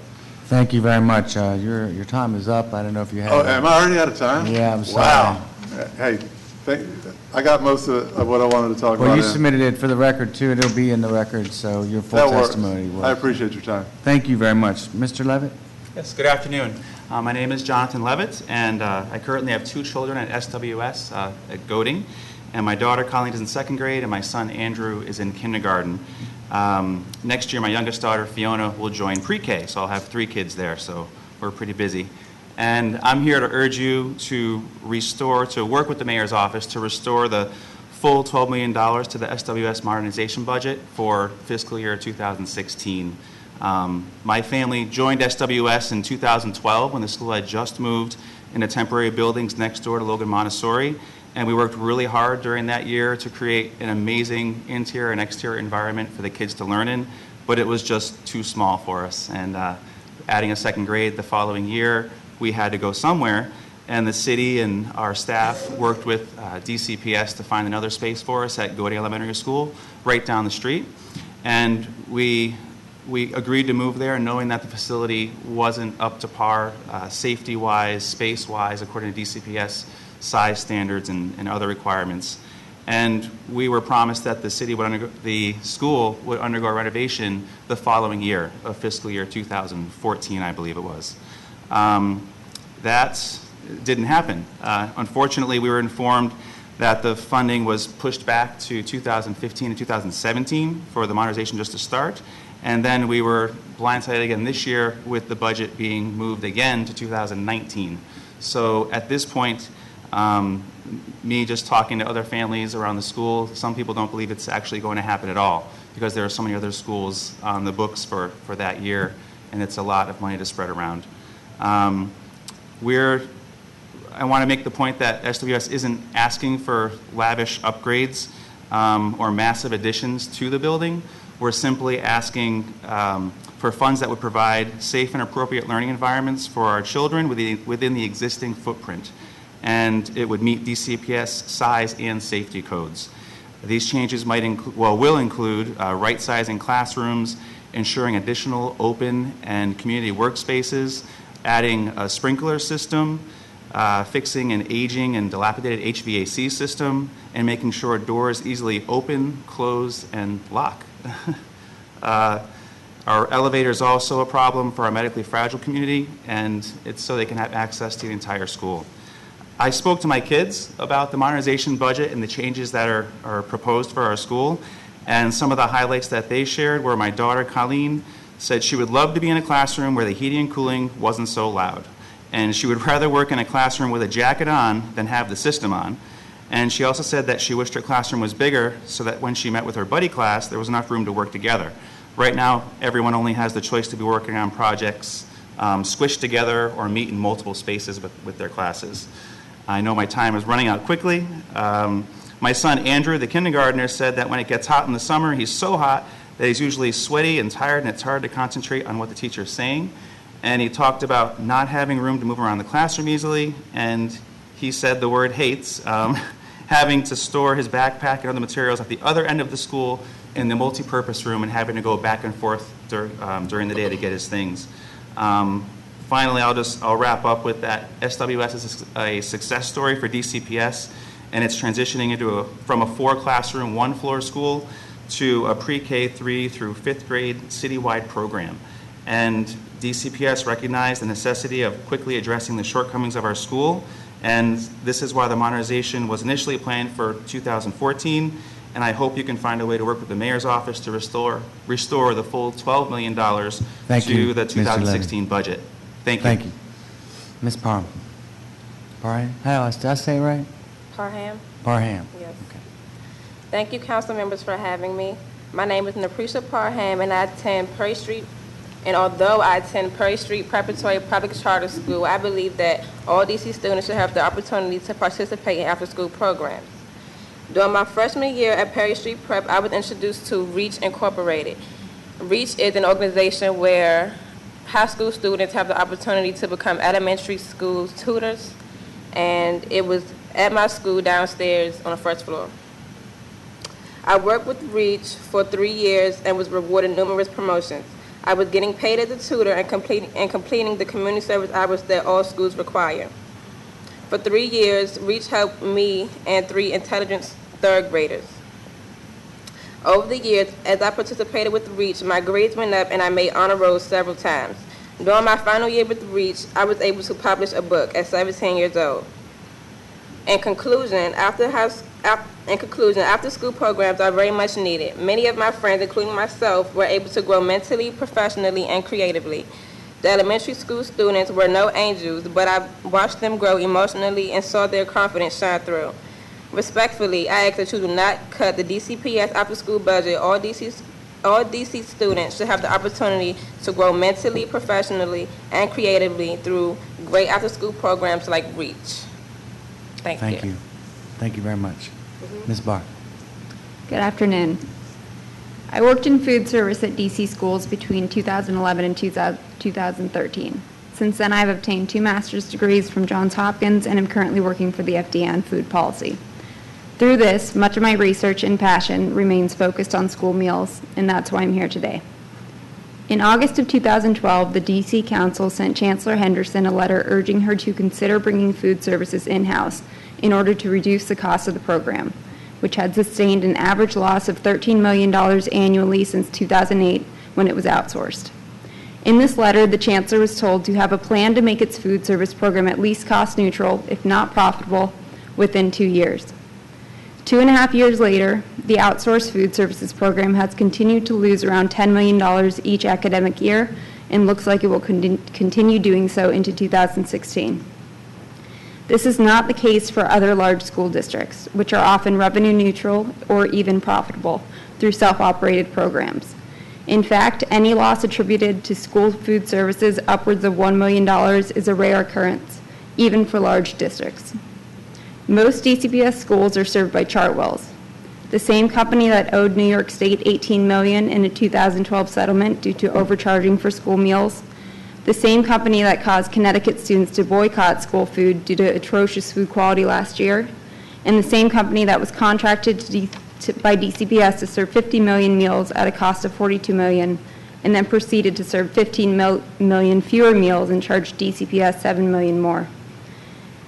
Thank you very much. Your time is up. I don't know if you have. Oh, am I already out of time? Yeah, I'm sorry. Wow. Hey, I got most of what I wanted to talk about. Well, you submitted it for the record, too, and it'll be in the record, so your full testimony will. I appreciate your time. Thank you very much. Mr. Levitt? Yes, good afternoon. My name is Jonathan Levitt, and I currently have 2 children at SWS at Goding, and my daughter Colleen is in 2nd grade, and my son Andrew is in kindergarten. Next year, my youngest daughter Fiona will join pre-K, so I'll have 3 kids there, so we're pretty busy. And I'm here to urge you to work with the mayor's office to restore the full $12 million to the SWS modernization budget for fiscal year 2016. My family joined SWS in 2012 when the school had just moved into temporary buildings next door to Logan Montessori, and we worked really hard during that year to create an amazing interior and exterior environment for the kids to learn in, but it was just too small for us. And adding a 2nd grade the following year, we had to go somewhere, and the city and our staff worked with DCPS to find another space for us at Goding Elementary School right down the street. And we agreed to move there, knowing that the facility wasn't up to par safety-wise, space-wise, according to DCPS size standards and other requirements. And we were promised that the school would undergo a renovation the following year, of fiscal year 2014, I believe it was. That didn't happen. Unfortunately, we were informed that the funding was pushed back to 2015 and 2017 for the modernization just to start. And then we were blindsided again this year with the budget being moved again to 2019. So at this point, me just talking to other families around the school, some people don't believe it's actually going to happen at all because there are so many other schools on the books for that year, and it's a lot of money to spread around. I want to make the point that SWS isn't asking for lavish upgrades or massive additions to the building. We're simply asking for funds that would provide safe and appropriate learning environments for our children within the existing footprint. And it would meet DCPS size and safety codes. These changes will include right-sizing classrooms, ensuring additional open and community workspaces, adding a sprinkler system, fixing an aging and dilapidated HVAC system, and making sure doors easily open, close, and lock. Our elevator is also a problem for our medically fragile community, and it's so they can have access to the entire school. I spoke to my kids about the modernization budget and the changes that are proposed for our school, and some of the highlights that they shared were my daughter, Colleen, said she would love to be in a classroom where the heating and cooling wasn't so loud. And she would rather work in a classroom with a jacket on than have the system on. And she also said that she wished her classroom was bigger so that when she met with her buddy class, there was enough room to work together. Right now, everyone only has the choice to be working on projects squished together or meet in multiple spaces with their classes. I know my time is running out quickly. My son, Andrew, the kindergartner, said that when it gets hot in the summer, he's so hot that he's usually sweaty and tired, and it's hard to concentrate on what the teacher is saying. And he talked about not having room to move around the classroom easily, and he said the word hates, having to store his backpack and other materials at the other end of the school in the multi-purpose room and having to go back and forth during the day to get his things. Finally, I'll wrap up with that SWS is a success story for DCPS, and it's transitioning from a 4-classroom, 1-floor school to a pre-K 3 through 5th grade citywide program. And DCPS recognized the necessity of quickly addressing the shortcomings of our school, and this is why the modernization was initially planned for 2014, and I hope you can find a way to work with the mayor's office to restore the full $12 million to the 2016 budget. Thank you. Thank you. Ms. Parham. Parham? Did I say it right? Parham? Parham. Yes. Okay. Thank you, council members, for having me. My name is Naprisa Parham, and I attend Perry Street. And although I attend Perry Street Preparatory Public Charter School, I believe that all DC students should have the opportunity to participate in after-school programs. During my freshman year at Perry Street Prep, I was introduced to REACH Incorporated. REACH is an organization where high school students have the opportunity to become elementary school tutors, and it was at my school downstairs on the first floor. I worked with REACH for 3 years and was rewarded numerous promotions. I was getting paid as a tutor and completing the community service hours that all schools require. For 3 years, REACH helped me and 3 intelligent 3rd graders. Over the years, as I participated with REACH, my grades went up and I made honor rolls several times. During my final year with REACH, I was able to publish a book at 17 years old. In conclusion, after-school programs are very much needed. Many of my friends, including myself, were able to grow mentally, professionally, and creatively. The elementary school students were no angels, but I watched them grow emotionally and saw their confidence shine through. Respectfully, I ask that you do not cut the DCPS after-school budget. All DC students should have the opportunity to grow mentally, professionally, and creatively through great after-school programs like REACH. Thank you. Thank you very much. Ms. Barr. Good afternoon. I worked in food service at DC schools between 2011 and 2013. Since then, I've obtained 2 master's degrees from Johns Hopkins and am currently working for the FDA on food policy. Through this, much of my research and passion remains focused on school meals, and that's why I'm here today. In August of 2012, the DC Council sent Chancellor Henderson a letter urging her to consider bringing food services in-house in order to reduce the cost of the program, which had sustained an average loss of $13 million annually since 2008 when it was outsourced. In this letter, the Chancellor was told to have a plan to make its food service program at least cost neutral, if not profitable, within 2 years. 2.5 years later, the outsourced food services program has continued to lose around $10 million each academic year and looks like it will continue doing so into 2016. This is not the case for other large school districts, which are often revenue neutral or even profitable through self-operated programs. In fact, any loss attributed to school food services upwards of $1 million is a rare occurrence, even for large districts. Most DCPS schools are served by Chartwells, the same company that owed New York State $18 million in a 2012 settlement due to overcharging for school meals, the same company that caused Connecticut students to boycott school food due to atrocious food quality last year, and the same company that was contracted by DCPS to serve 50 million meals at a cost of $42 million, and then proceeded to serve 15 million fewer meals and charged DCPS $7 million more.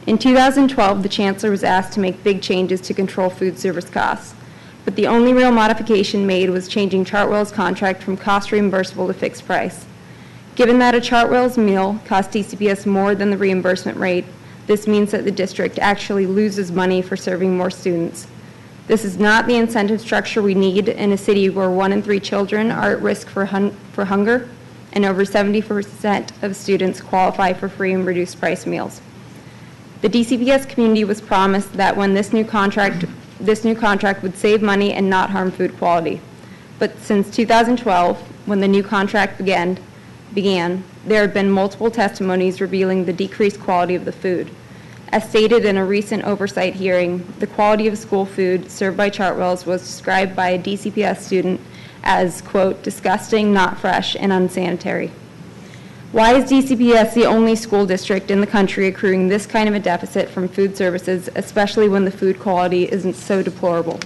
In 2012, the Chancellor was asked to make big changes to control food service costs, but the only real modification made was changing Chartwell's contract from cost reimbursable to fixed price. Given that a Chartwell's meal costs DCPS more than the reimbursement rate, this means that the district actually loses money for serving more students. This is not the incentive structure we need in a city where 1 in 3 children are at risk for hunger, and over 70% of students qualify for free and reduced price meals. The DCPS community was promised that when this new contract would save money and not harm food quality. But since 2012, when the new contract began, there have been multiple testimonies revealing the decreased quality of the food. As stated in a recent oversight hearing, the quality of school food served by Chartwells was described by a DCPS student as, quote, disgusting, not fresh, and unsanitary. Why is DCPS the only school district in the country accruing this kind of a deficit from food services, especially when the food quality isn't so deplorable?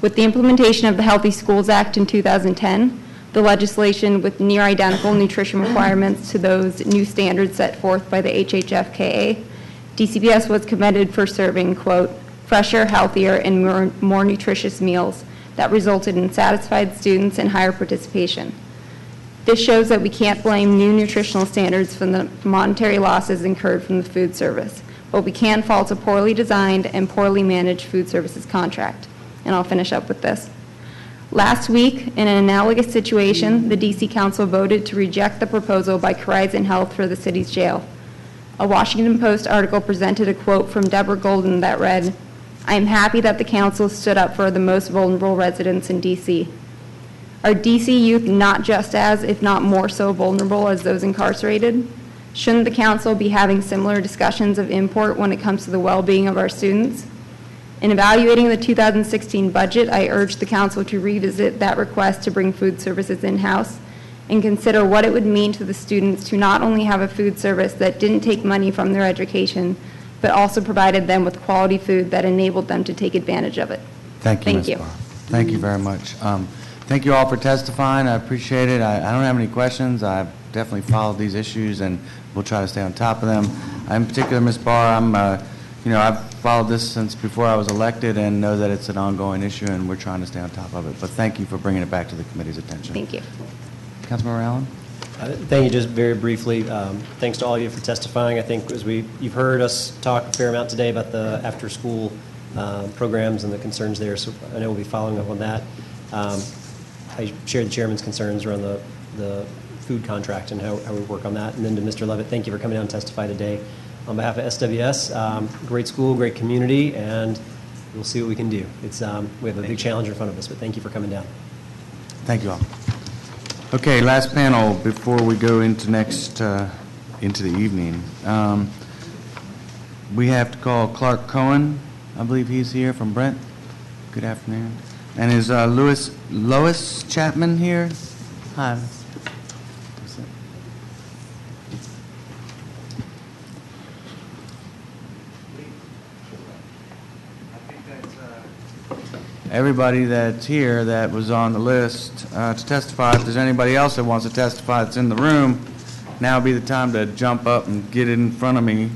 With the implementation of the Healthy Schools Act in 2010, the legislation with near identical nutrition requirements to those new standards set forth by the HHFKA, DCPS was commended for serving, quote, fresher, healthier, and more nutritious meals that resulted in satisfied students and higher participation. This shows that we can't blame new nutritional standards for the monetary losses incurred from the food service, but we can fault a poorly designed and poorly managed food services contract. And I'll finish up with this. Last week, in an analogous situation, the DC Council voted to reject the proposal by Horizon Health for the city's jail. A Washington Post article presented a quote from Deborah Golden that read, "I am happy that the council stood up for the most vulnerable residents in DC. Are DC youth not just as, if not more so, vulnerable as those incarcerated? Shouldn't the council be having similar discussions of import when it comes to the well-being of our students? In evaluating the 2016 budget, I urge the council to revisit that request to bring food services in-house and consider what it would mean to the students to not only have a food service that didn't take money from their education, but also provided them with quality food that enabled them to take advantage of it." Thank you, Thank Ms. you. Barr. Thank you very much. Thank you all for testifying. I appreciate it. I don't have any questions. I've definitely followed these issues, and we'll try to stay on top of them. In particular, Ms. Barr, I've followed this since before I was elected and know that it's an ongoing issue, and we're trying to stay on top of it. But thank you for bringing it back to the committee's attention. Thank you. Councilmember Allen? Thank you. Just very briefly, thanks to all of you for testifying. I think you've heard us talk a fair amount today about the after-school programs and the concerns there, so I know we'll be following up on that. I share the chairman's concerns around the food contract and how we work on that. And then to Mr. Levitt, thank you for coming down and testify today. On behalf of SWS, great school, great community, and we'll see what we can do. We have a big challenge in front of us, but thank you for coming down. Thank you all. Okay, last panel before we go into into the evening. We have to call Clark Cohen. I believe he's here from Brent. Good afternoon. And is Lois Chapman here? Hi. Everybody that's here that was on the list to testify. If there's anybody else that wants to testify that's in the room, now would be the time to jump up and get in front of me.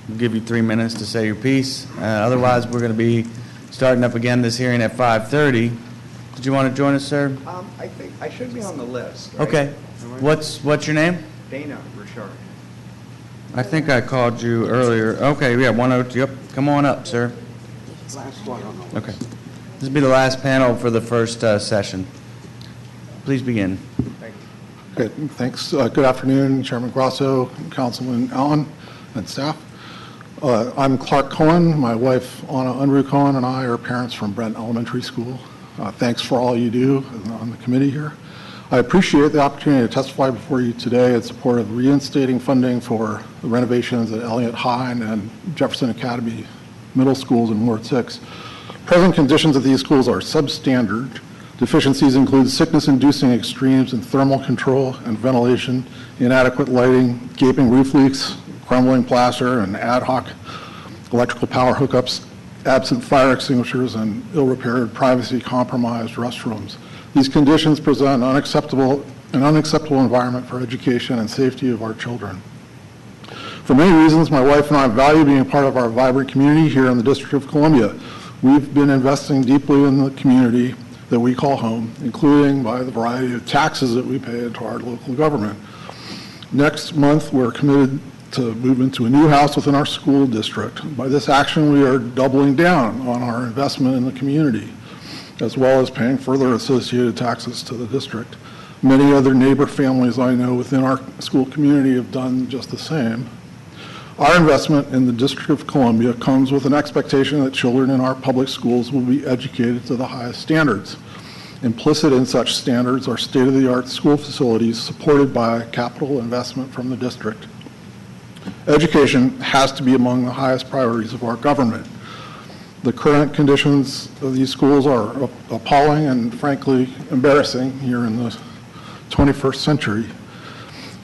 We'll give you 3 minutes to say your piece. Otherwise, we're going to be starting up again this hearing at 5:30. Did you want to join us, sir? I think I should be on the list. Right? Okay. What's your name? Dana Richard. I think I called you earlier. Okay, yeah, 102. Yep. Come on up, sir. Last one on the list. Okay. This will be the last panel for the first session. Please begin. Good, thanks. Good afternoon, Chairman Grosso, Councilman Allen, and staff. I'm Clark Cohen. My wife, Anna Unruh Cohen, and I are parents from Brent Elementary School. Thanks for all you do on the committee here. I appreciate the opportunity to testify before you today in support of reinstating funding for the renovations at ELIOT-HINE and Jefferson Academy Middle Schools in Ward 6. Present conditions at these schools are substandard. Deficiencies include sickness-inducing extremes in thermal control and ventilation, inadequate lighting, gaping roof leaks, crumbling plaster, and ad hoc electrical power hookups, absent fire extinguishers, and ill-repaired, privacy-compromised restrooms. These conditions present an unacceptable environment for education and safety of our children. For many reasons, my wife and I value being a part of our vibrant community here in the District of Columbia. We've been investing deeply in the community that we call home, including by the variety of taxes that we pay into our local government. Next month, we're committed to move into a new house within our school district. By this action, we are doubling down on our investment in the community, as well as paying further associated taxes to the district. Many other neighbor families I know within our school community have done just the same. Our investment in the District of Columbia comes with an expectation that children in our public schools will be educated to the highest standards. Implicit in such standards are state-of-the-art school facilities supported by capital investment from the district. Education has to be among the highest priorities of our government. The current conditions of these schools are appalling and frankly embarrassing here in the 21st century.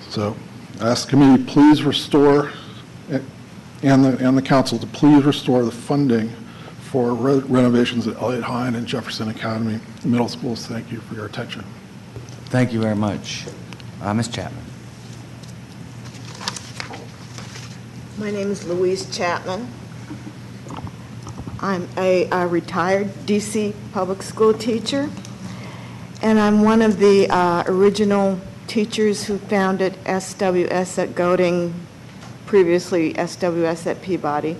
So I ask the committee please restore, and the council to please restore the funding for renovations at ELIOT-HINE and Jefferson Academy Middle Schools. Thank you for your attention. Thank you very much. Ms. Chapman. My name is Louise Chapman. I'm a retired DC public school teacher, and I'm one of the original teachers who founded SWS at Goding, previously SWS at Peabody,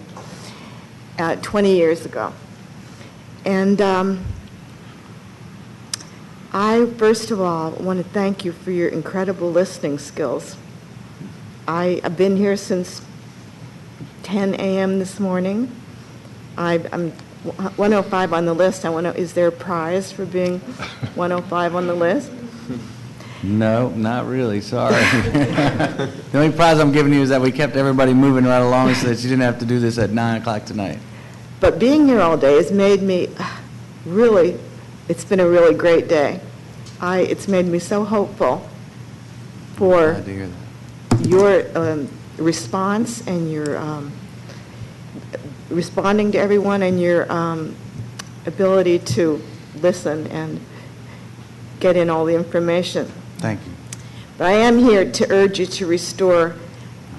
20 years ago. And I, first of all, want to thank you for your incredible listening skills. I've been here since 10 a.m. this morning. I'm 105 on the list. I want to, is there a prize for being 105 on the list? No, not really, sorry. The only prize I'm giving you is that we kept everybody moving right along so that you didn't have to do this at 9 o'clock tonight. But being here all day has made me really, it's been a really great day. It's made me so hopeful for your response and your responding to everyone and your ability to listen and get in all the information. Thank you. But I am here to urge you to restore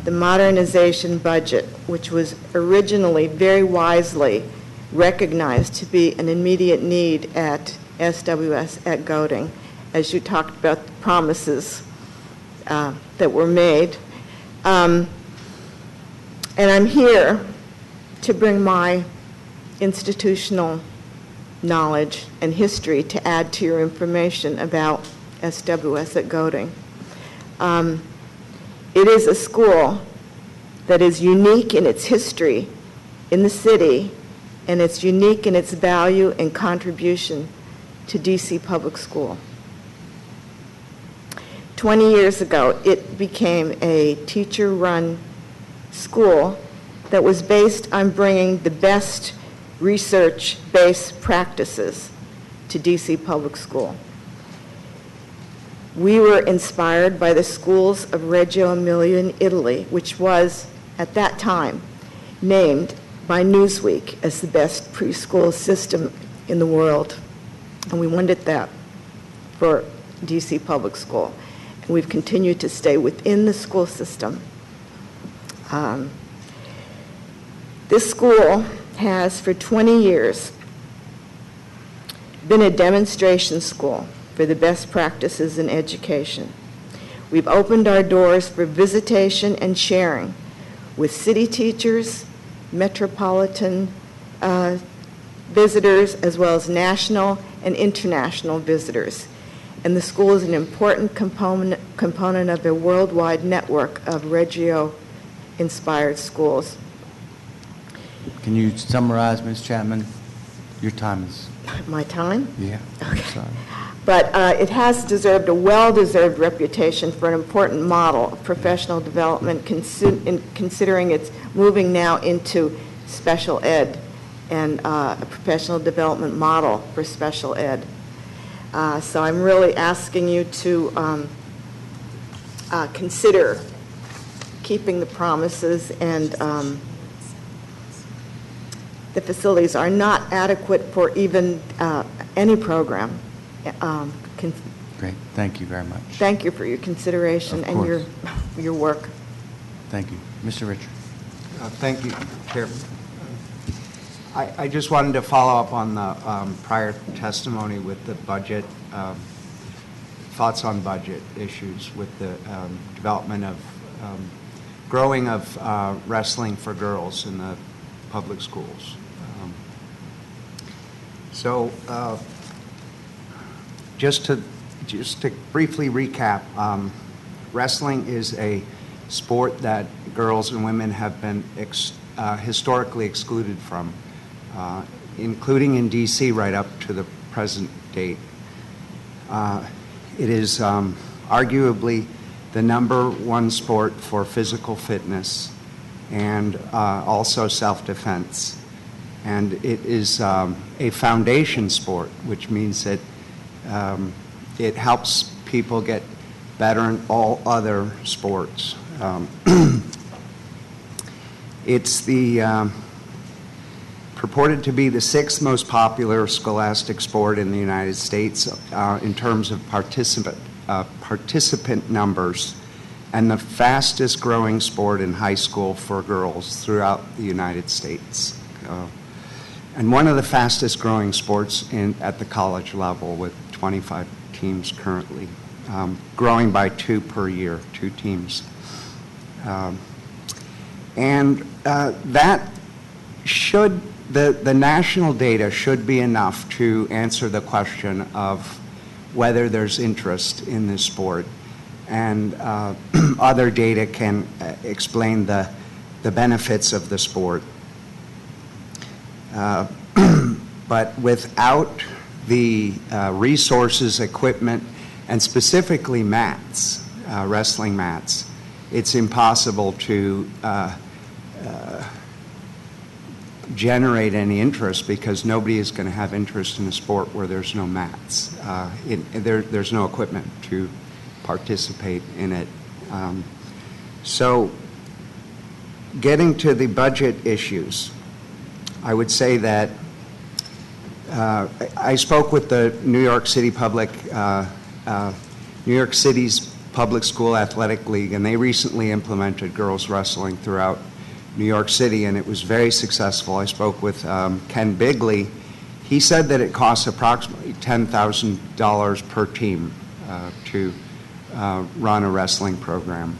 the modernization budget, which was originally very wisely recognized to be an immediate need at SWS at Goding, as you talked about the promises that were made. And I'm here to bring my institutional knowledge and history to add to your information about SWS at Goding. It is a school that is unique in its history in the city, and it's unique in its value and contribution to DC Public School. 20 years ago, it became a teacher-run school that was based on bringing the best research-based practices to DC Public School. We were inspired by the schools of Reggio Emilia in Italy, which was, at that time, named by Newsweek as the best preschool system in the world. And we wanted that for DC Public School. And we've continued to stay within the school system. This school has, for 20 years, been a demonstration school for the best practices in education. We've opened our doors for visitation and sharing with city teachers, metropolitan visitors, as well as national and international visitors. And the school is an important component of a worldwide network of Reggio-inspired schools. Can you summarize, Ms. Chapman? Your time is... My time? Yeah. Okay. Sorry. But it has deserved a well-deserved reputation for an important model of professional development, considering it's moving now into special ed and a professional development model for special ed. So I'm really asking you to consider keeping the promises, and the facilities are not adequate for even any program. Great. Thank you very much. Thank you for your consideration and your work. Thank you. Mr. Richard. Thank you, Chairman. I just wanted to follow up on the prior testimony with the budget, thoughts on budget issues with the development of growing of wrestling for girls in the public schools. Just to briefly recap, wrestling is a sport that girls and women have been historically excluded from, including in D.C. right up to the present date. It is arguably the #1 sport for physical fitness and also self-defense. And it is a foundation sport, which means that it helps people get better in all other sports. It's purported to be the 6th most popular scholastic sport in the United States in terms of participant numbers, and the fastest growing sport in high school for girls throughout the United States. And one of the fastest growing sports at the college level, with 25 teams currently, growing by 2 per year, 2 teams. That should, the national data should be enough to answer the question of whether there's interest in this sport. And other data can explain the benefits of the sport. But without the resources, equipment, and specifically mats, wrestling mats, it's impossible to generate any interest, because nobody is going to have interest in a sport where there's no mats. There's no equipment to participate in it. So getting to the budget issues, I would say that I spoke with the New York City's Public School Athletic League, and they recently implemented girls wrestling throughout New York City, and it was very successful. I spoke with Ken Bigley. He said that it costs approximately $10,000 per team to run a wrestling program.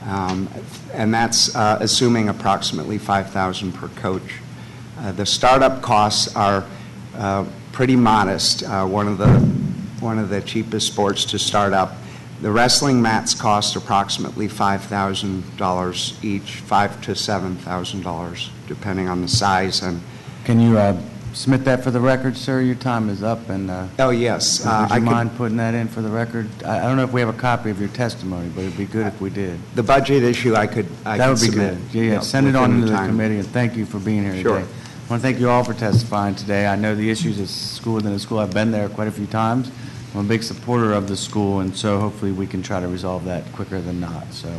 And that's assuming approximately $5,000 per coach. The startup costs are pretty modest. One of the cheapest sports to start up. The wrestling mats cost approximately $5,000 each, $5,000 to $7,000, depending on the size. And can you submit that for the record, sir? Your time is up. And oh yes, would you mind putting that in for the record? I don't know if we have a copy of your testimony, but it'd be good if we did. The budget issue, that would be submit. Good. Yeah, send it on to the committee, and thank you for being here Sure. today. I want to thank you all for testifying today. I know the issues at school within the school. I've been there quite a few times. I'm a big supporter of the school, and so hopefully we can try to resolve that quicker than not. So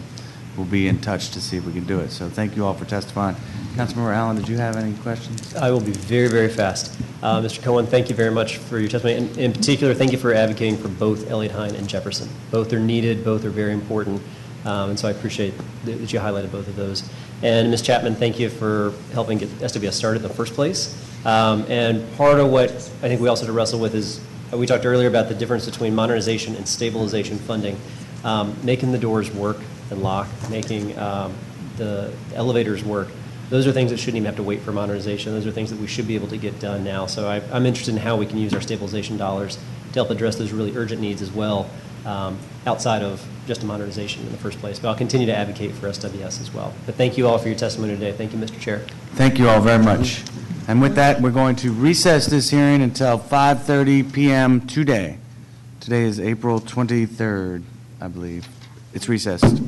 we'll be in touch to see if we can do it. So thank you all for testifying. Councilmember Allen, did you have any questions? I will be very, very fast. Mr. Cohen, thank you very much for your testimony. And in particular, thank you for advocating for both ELIOT-HINE and Jefferson. Both are needed, both are very important, and so I appreciate that you highlighted both of those. And Ms. Chapman, thank you for helping get SWS started in the first place. And part of what I think we also had to wrestle with is, we talked earlier about the difference between modernization and stabilization funding. Making the doors work and lock, making the elevators work Those are things that shouldn't even have to wait for modernization. Those are things that we should be able to get done now. So I'm interested in how we can use our stabilization dollars to help address those really urgent needs as well, outside of just a modernization in the first place. But I'll continue to advocate for SWS as well. But thank you all for your testimony today. Thank you, Mr. Chair. Thank you all very much. And with that, we're going to recess this hearing until 5:30 p.m. today. Today is April 23rd, I believe. It's recessed.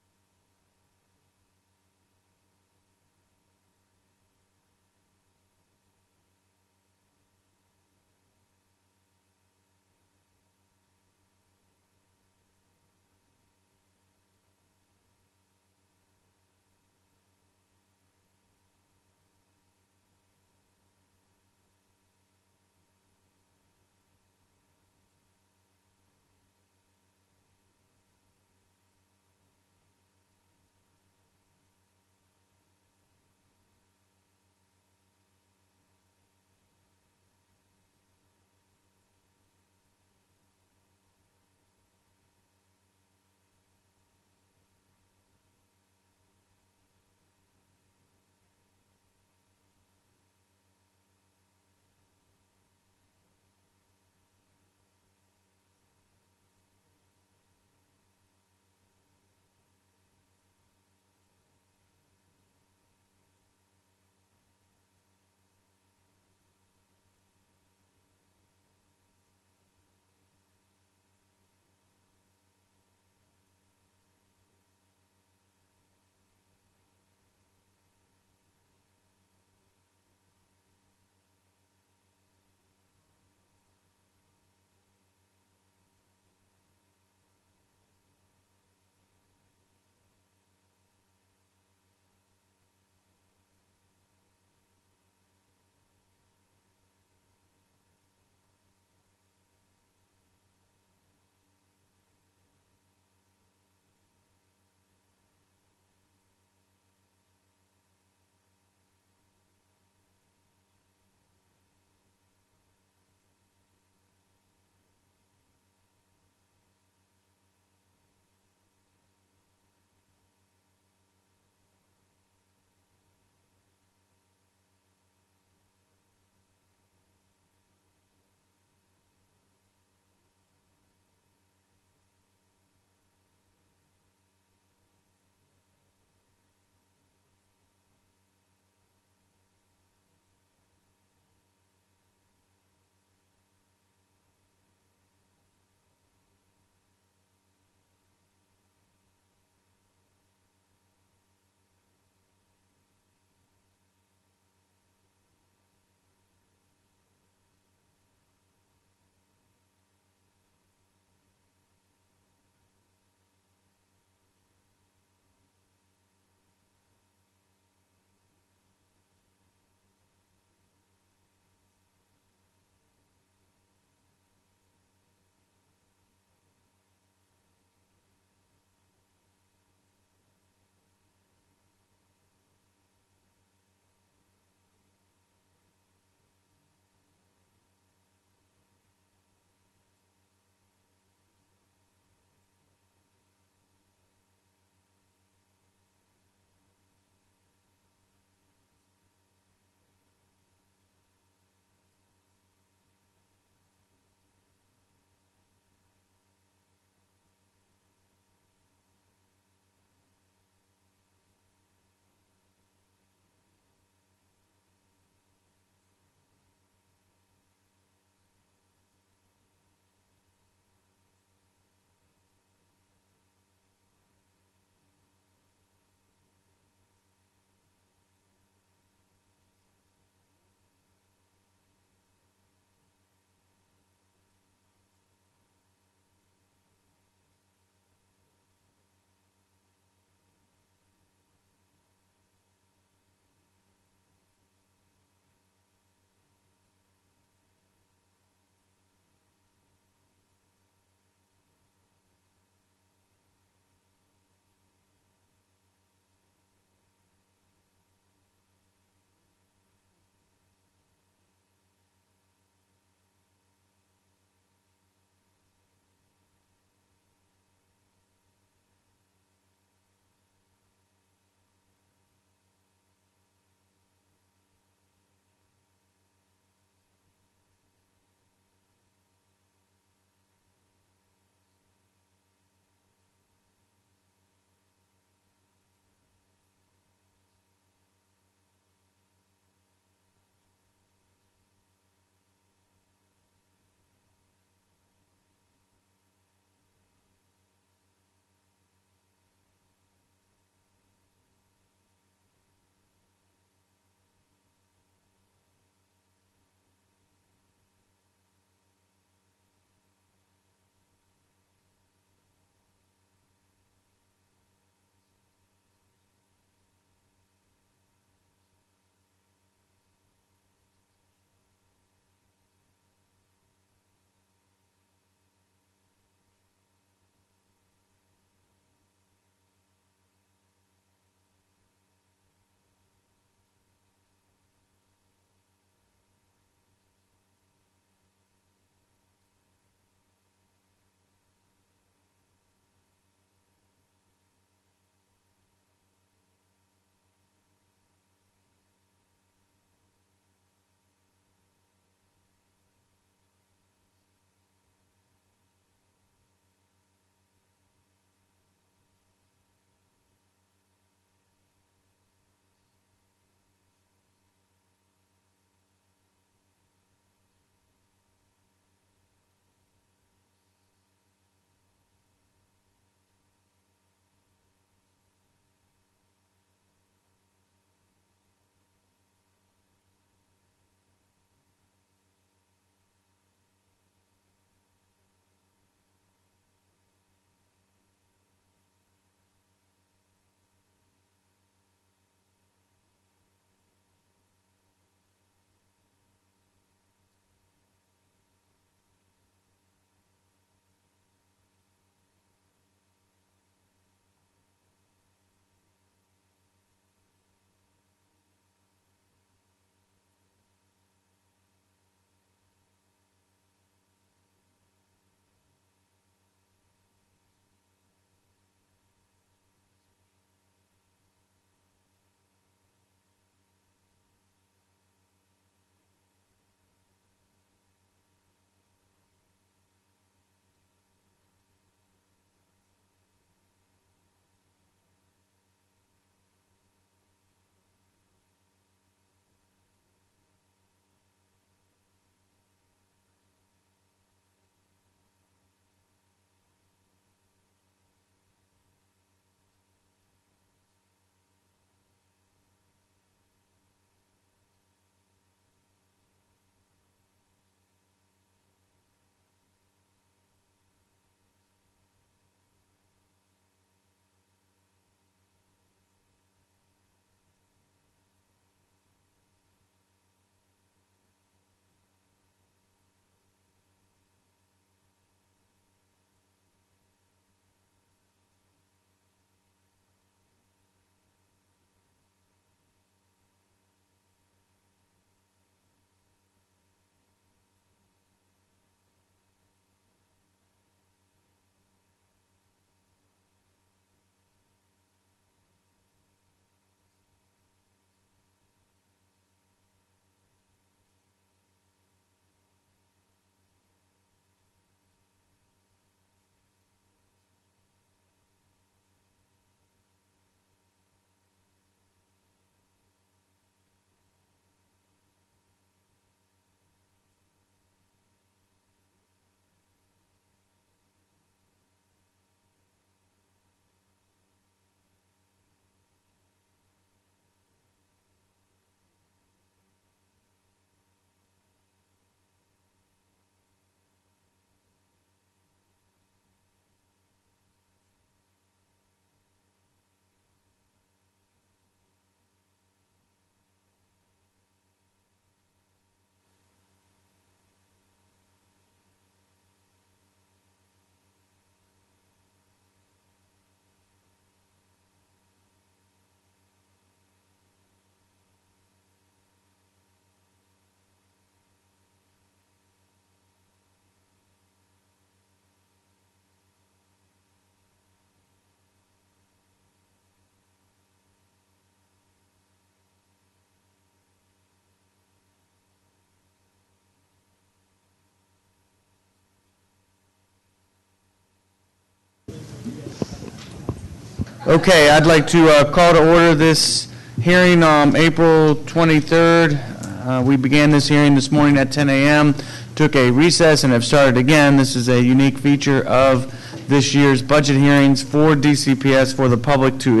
Okay, I'd like to call to order this hearing on April 23rd. We began this hearing this morning at 10 a.m., took a recess, and have started again. This is a unique feature of this year's budget hearings for DCPS for the public to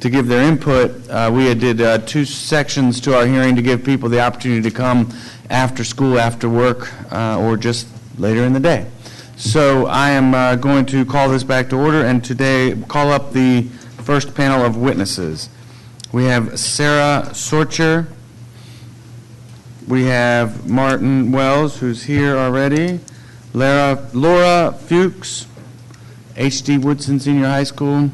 give their input. We did 2 sections to our hearing to give people the opportunity to come after school, after work, or just later in the day. So I am going to call this back to order, and today call up the first panel of witnesses. We have Sarah Sorcher. We have Martin Wells, who's here already. Laura Fuchs, H.D. Woodson Senior High School.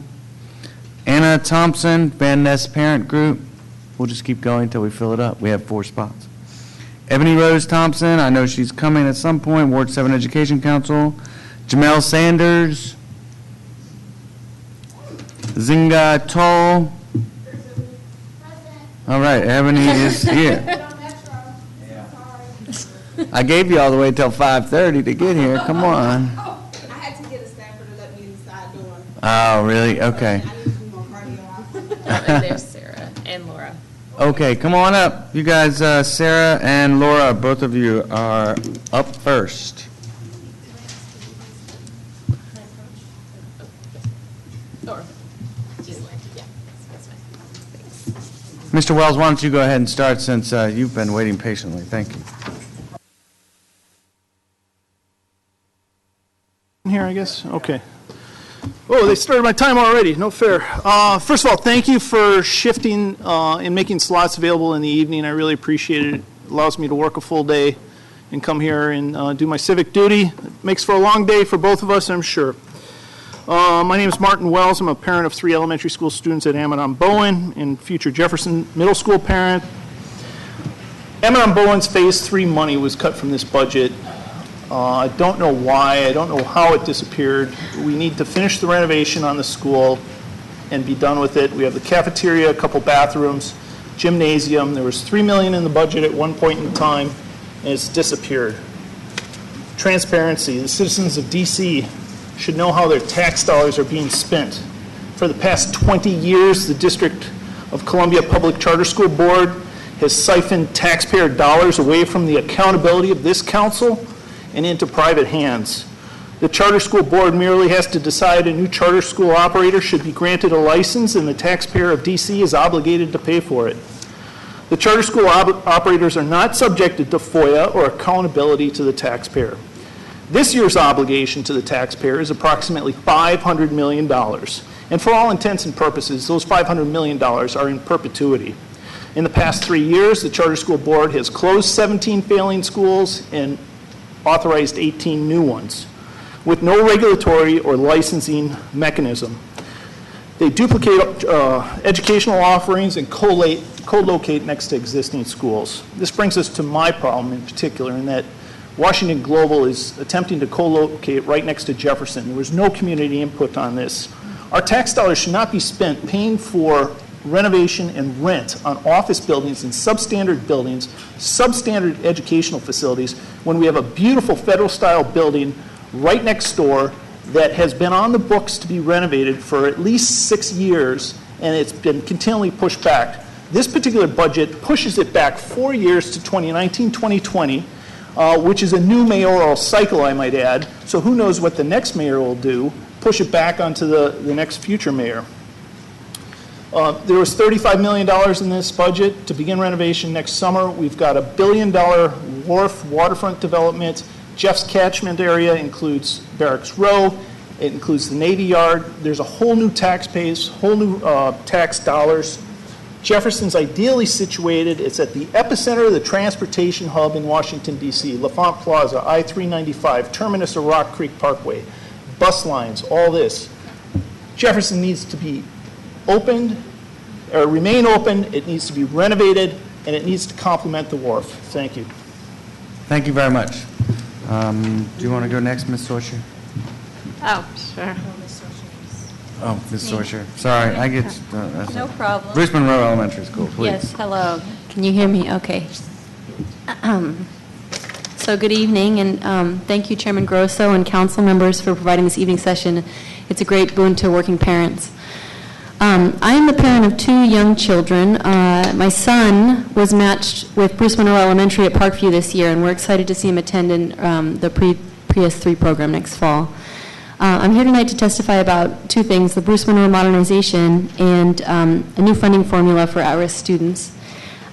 Anna Thompson, Van Ness Parent Group. We'll just keep going until we fill it up. We have 4 spots. Ebony Rose Thompson, I know she's coming at some point, Ward 7 Education Council. Jamel Sanders. Zinga Toll. All right, Ebony is here. I gave you all the way till 5:30 to get here. Come on. I had to get a staffer to let me in the side door. Oh, really? Okay. And there's Sarah and Laura. Okay, come on up. You guys, Sarah and Laura, both of you are up first. Mr. Wells, why don't you go ahead and start since you've been waiting patiently. Thank you. Here, I guess. Okay. Oh, they started my time already. No fair. First of all, thank you for shifting and making slots available in the evening. I really appreciate it. It allows me to work a full day and come here and do my civic duty. It makes for a long day for both of us, I'm sure. My name is Martin Wells. I'm a parent of 3 elementary school students at Amidon-Bowen and future Jefferson Middle School parent. Amidon-Bowen's Phase 3 money was cut from this budget. I don't know why. I don't know how it disappeared. We need to finish the renovation on the school and be done with it. We have the cafeteria, a couple bathrooms, gymnasium. There was $3 million in the budget at one point in time, and it's disappeared. Transparency. The citizens of D.C. should know how their tax dollars are being spent. For the past 20 years, the District of Columbia Public Charter School Board has siphoned taxpayer dollars away from the accountability of this council and into private hands. The Charter School Board merely has to decide a new charter school operator should be granted a license, and the taxpayer of D.C. is obligated to pay for it. The charter school operators are not subjected to FOIA or accountability to the taxpayer. This year's obligation to the taxpayer is approximately $500 million. And for all intents and purposes, those $500 million are in perpetuity. In the past 3 years, the Charter School Board has closed 17 failing schools and authorized 18 new ones with no regulatory or licensing mechanism. They duplicate educational offerings and co-locate next to existing schools. This brings us to my problem in particular, in that Washington Global is attempting to co-locate right next to Jefferson. There was no community input on this. Our tax dollars should not be spent paying for renovation and rent on office buildings and substandard buildings, substandard educational facilities, when we have a beautiful federal-style building right next door that has been on the books to be renovated for at least 6 years, and it's been continually pushed back. This particular budget pushes it back 4 years to 2019, 2020, which is a new mayoral cycle, I might add. So who knows what the next mayor will do, push it back onto the next future mayor. There was $35 million in this budget to begin renovation next summer. We've got $1 billion wharf waterfront development. Jeff's catchment area includes Barracks Row. It includes the Navy Yard. There's a whole new tax base, whole new tax dollars. Jefferson's ideally situated. It's at the epicenter of the transportation hub in Washington, D.C. LaFont Plaza, I-395, terminus of Rock Creek Parkway, bus lines, all this. Jefferson needs to be opened, or remain open. It needs to be renovated, and it needs to complement the wharf. Thank you. Thank you very much. Do you want to go next, Ms. Sorcher? Oh, sure. Oh, Ms. Sorcher. Sorry, I get... No problem. Bruce Monroe Elementary School, please. Yes, hello. Can you hear me? Okay. So good evening, and thank you, Chairman Grosso and council members, for providing this evening session It's a great boon to working parents. I am the parent of 2 young children. My son was matched with Bruce Monroe Elementary at Parkview this year, and we're excited to see him attend in the Pre-S3 program next fall. I'm here tonight to testify about 2 things, the Bruce Monroe modernization and a new funding formula for at-risk students.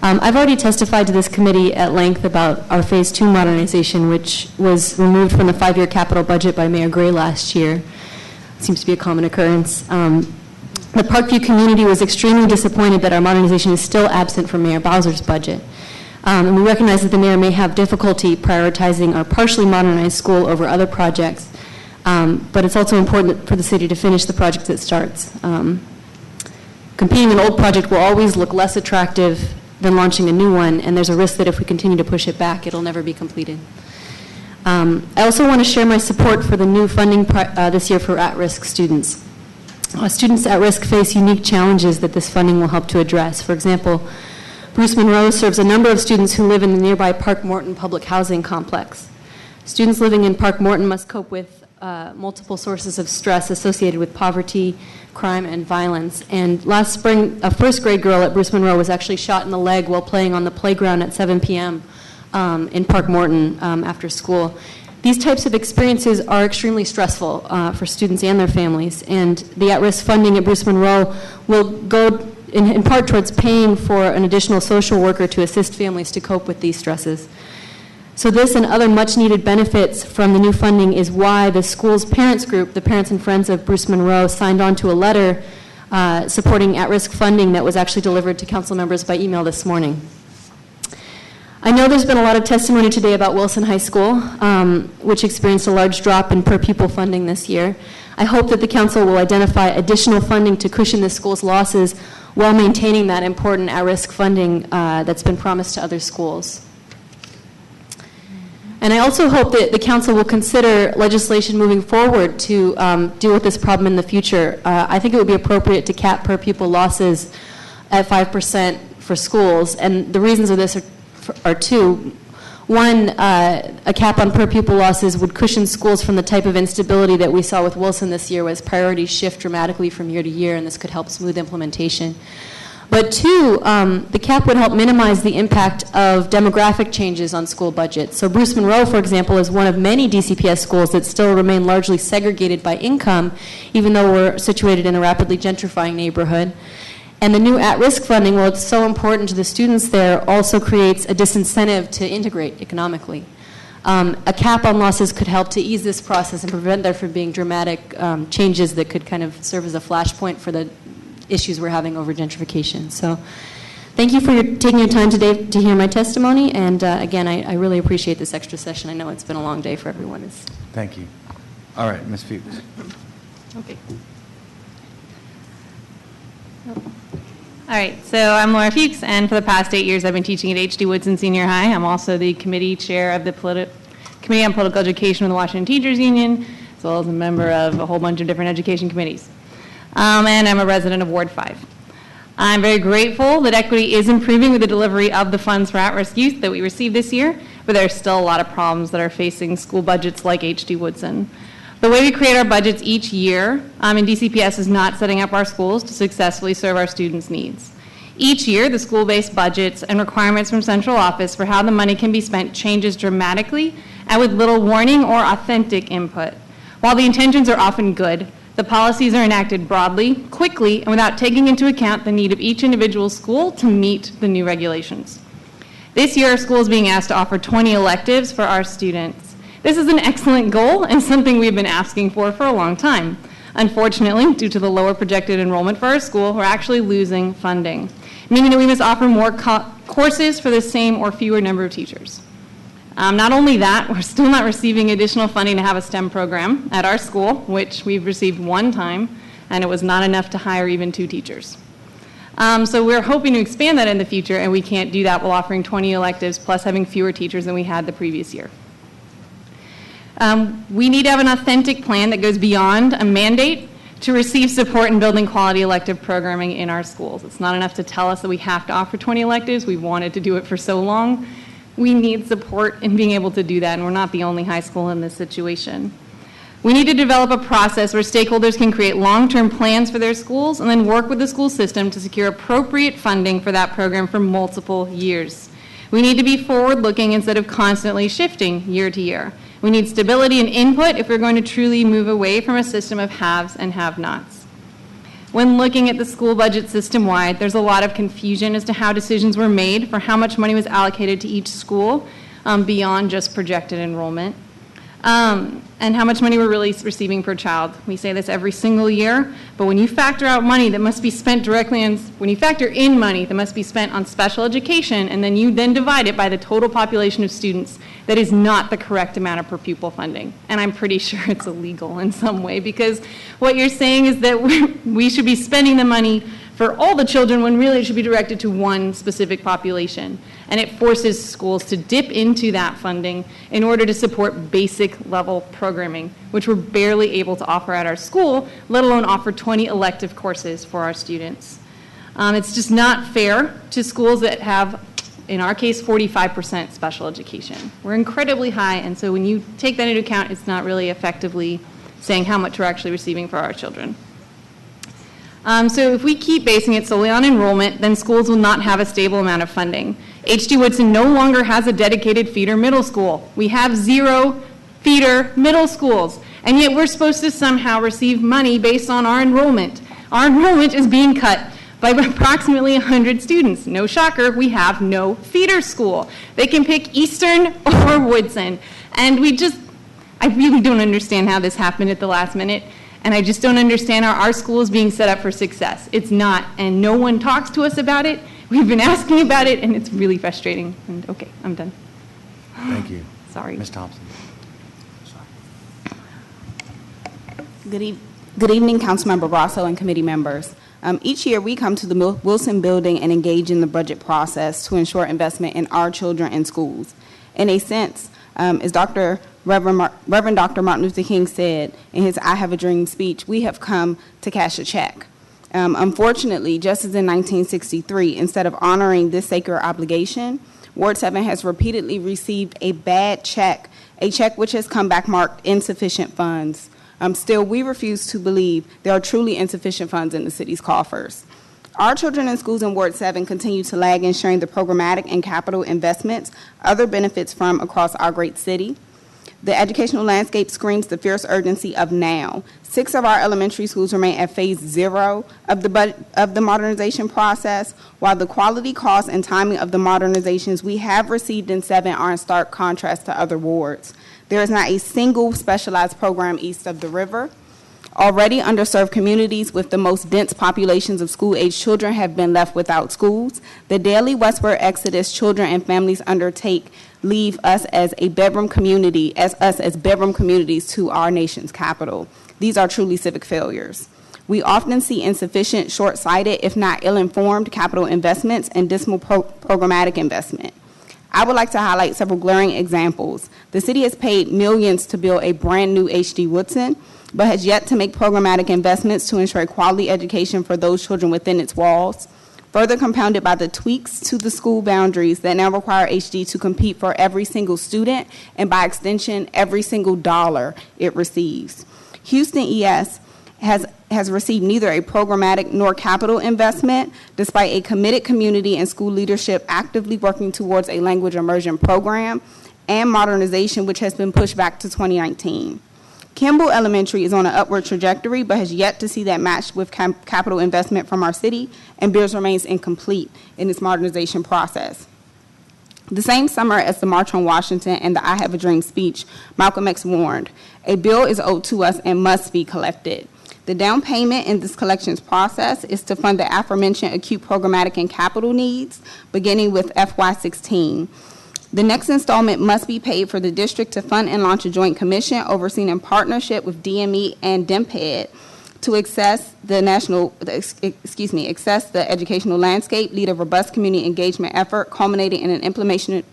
I've already testified to this committee at length about our Phase 2 modernization, which was removed from the 5-year capital budget by Mayor Gray last year. It seems to be a common occurrence. The Parkview community was extremely disappointed that our modernization is still absent from Mayor Bowser's budget. And we recognize that the mayor may have difficulty prioritizing our partially modernized school over other projects, but it's also important for the city to finish the project that starts. Competing an old project will always look less attractive than launching a new one, and there's a risk that if we continue to push it back, it'll never be completed. I also want to share my support for the new funding this year for at-risk students. Students at risk face unique challenges that this funding will help to address. For example, Bruce Monroe serves a number of students who live in the nearby Park Morton public housing complex. Students living in Park Morton must cope with multiple sources of stress associated with poverty, crime, and violence. And last spring, a first-grade girl at Bruce Monroe was actually shot in the leg while playing on the playground at 7 p.m. In Park Morton after school. These types of experiences are extremely stressful for students and their families, and the at-risk funding at Bruce Monroe will go in part towards paying for an additional social worker to assist families to cope with these stresses. So this and other much-needed benefits from the new funding is why the school's parents group, the Parents and Friends of Bruce Monroe, signed on to a letter supporting at-risk funding that was actually delivered to council members by email this morning. I know there's been a lot of testimony today about Wilson High School, which experienced a large drop in per pupil funding this year. I hope that the council will identify additional funding to cushion the school's losses while maintaining that important at-risk funding that's been promised to other schools. And I also hope that the council will consider legislation moving forward to deal with this problem in the future. I think it would be appropriate to cap per pupil losses at 5% for schools, and the reasons of this are 2. One, a cap on per pupil losses would cushion schools from the type of instability that we saw with Wilson this year, as priorities shift dramatically from year to year, and this could help smooth implementation. But 2, the cap would help minimize the impact of demographic changes on school budgets. So Bruce Monroe, for example, is one of many DCPS schools that still remain largely segregated by income, even though we're situated in a rapidly gentrifying neighborhood. And the new at-risk funding, while it's so important to the students there, also creates a disincentive to integrate economically. A cap on losses could help to ease this process and prevent there from being dramatic changes that could kind of serve as a flashpoint for the issues we're having over gentrification. So thank you for taking your time today to hear my testimony. And again, I really appreciate this extra session. I know it's been a long day for everyone. Thank you. All right, Ms. Fuchs. Okay. All right, so I'm Laura Fuchs, and for the past 8 years I've been teaching at H.D. Woodson Senior High. I'm also the committee chair of the Committee on Political Education of the Washington Teachers Union, as well as a member of a whole bunch of different education committees. And I'm a resident of Ward 5. I'm very grateful that equity is improving with the delivery of the funds for at-risk youth that we received this year, but there are still a lot of problems that are facing school budgets like H.D. Woodson. The way we create our budgets each year in DCPS is not setting up our schools to successfully serve our students' needs. Each year, the school-based budgets and requirements from central office for how the money can be spent changes dramatically and with little warning or authentic input. While the intentions are often good, the policies are enacted broadly, quickly, and without taking into account the need of each individual school to meet the new regulations. This year, our school is being asked to offer 20 electives for our students. This is an excellent goal and something we've been asking for a long time. Unfortunately, due to the lower projected enrollment for our school, we're actually losing funding, meaning that we must offer more courses for the same or fewer number of teachers. Not only that, we're still not receiving additional funding to have a STEM program at our school, which we've received one time, and it was not enough to hire even 2 teachers. So we're hoping to expand that in the future, and we can't do that while offering 20 electives plus having fewer teachers than we had the previous year. We need to have an authentic plan that goes beyond a mandate to receive support in building quality elective programming in our schools. It's not enough to tell us that we have to offer 20 electives. We've wanted to do it for so long. We need support in being able to do that, and we're not the only high school in this situation. We need to develop a process where stakeholders can create long-term plans for their schools and then work with the school system to secure appropriate funding for that program for multiple years. We need to be forward-looking instead of constantly shifting year to year. We need stability and input if we're going to truly move away from a system of haves and have-nots. When looking at the school budget system-wide, there's a lot of confusion as to how decisions were made for how much money was allocated to each school beyond just projected enrollment. And how much money we're really receiving per child. We say this every single year, but when you factor out money that must be spent directly on, when you factor in money that must be spent on special education, and then you then divide it by the total population of students, that is not the correct amount of per pupil funding. And I'm pretty sure it's illegal in some way, because what you're saying is that we should be spending the money for all the children when really it should be directed to one specific population. And it forces schools to dip into that funding in order to support basic level programming, which we're barely able to offer at our school, let alone offer 20 elective courses for our students. It's just not fair to schools that have, in our case, 45% special education. We're incredibly high, and so when you take that into account, it's not really effectively saying how much we're actually receiving for our children. So if we keep basing it solely on enrollment, then schools will not have a stable amount of funding. H.D. Woodson no longer has a dedicated feeder middle school. We have 0 feeder middle schools, and yet we're supposed to somehow receive money based on our enrollment. Our enrollment is being cut by approximately 100 students. No shocker, we have no feeder school. They can pick Eastern or Woodson, and I really don't understand how this happened at the last minute. And I just don't understand how our school is being set up for success. It's not, and no one talks to us about it. We've been asking about it, and it's really frustrating. And okay, I'm done. Thank you. Sorry. Ms. Thompson. Good evening, Councilmember Grosso and committee members. Each year, we come to the Wilson Building and engage in the budget process to ensure investment in our children and schools. In a sense, as Reverend Dr. Martin Luther King said in his I Have a Dream speech, we have come to cash a check. Unfortunately, just as in 1963, instead of honoring this sacred obligation, Ward 7 has repeatedly received a bad check, a check which has come back marked insufficient funds. Still, we refuse to believe there are truly insufficient funds in the city's coffers. Our children in schools in Ward 7 continue to lag in sharing the programmatic and capital investments other benefits from across our great city. The educational landscape screams the fierce urgency of now. 6 of our elementary schools remain at phase 0 of the modernization process, while the quality, cost, and timing of the modernizations we have received in 7 are in stark contrast to other wards. There is not a single specialized program east of the river. Already underserved communities with the most dense populations of school-age children have been left without schools. The daily westward exodus children and families undertake leave us as a bedroom community, as bedroom communities to our nation's capital. These are truly civic failures. We often see insufficient, short-sighted, if not ill-informed, capital investments and dismal programmatic investment. I would like to highlight several glaring examples. The city has paid millions to build a brand new H.D. Woodson, but has yet to make programmatic investments to ensure a quality education for those children within its walls, further compounded by the tweaks to the school boundaries that now require HD to compete for every single student and, by extension, every single dollar it receives. Houston ES has received neither a programmatic nor capital investment, despite a committed community and school leadership actively working towards a language immersion program and modernization, which has been pushed back to 2019. Kimball Elementary is on an upward trajectory, but has yet to see that matched with capital investment from our city, and BRY'ERE remains incomplete in its modernization process. The same summer as the March on Washington and the I Have a Dream speech, Malcolm X warned, "A bill is owed to us and must be collected." The down payment in this collections process is to fund the aforementioned acute programmatic and capital needs, beginning with FY16. The next installment must be paid for the district to fund and launch a joint commission overseen in partnership with DME and DEMPED to access the educational landscape, lead a robust community engagement effort culminating in an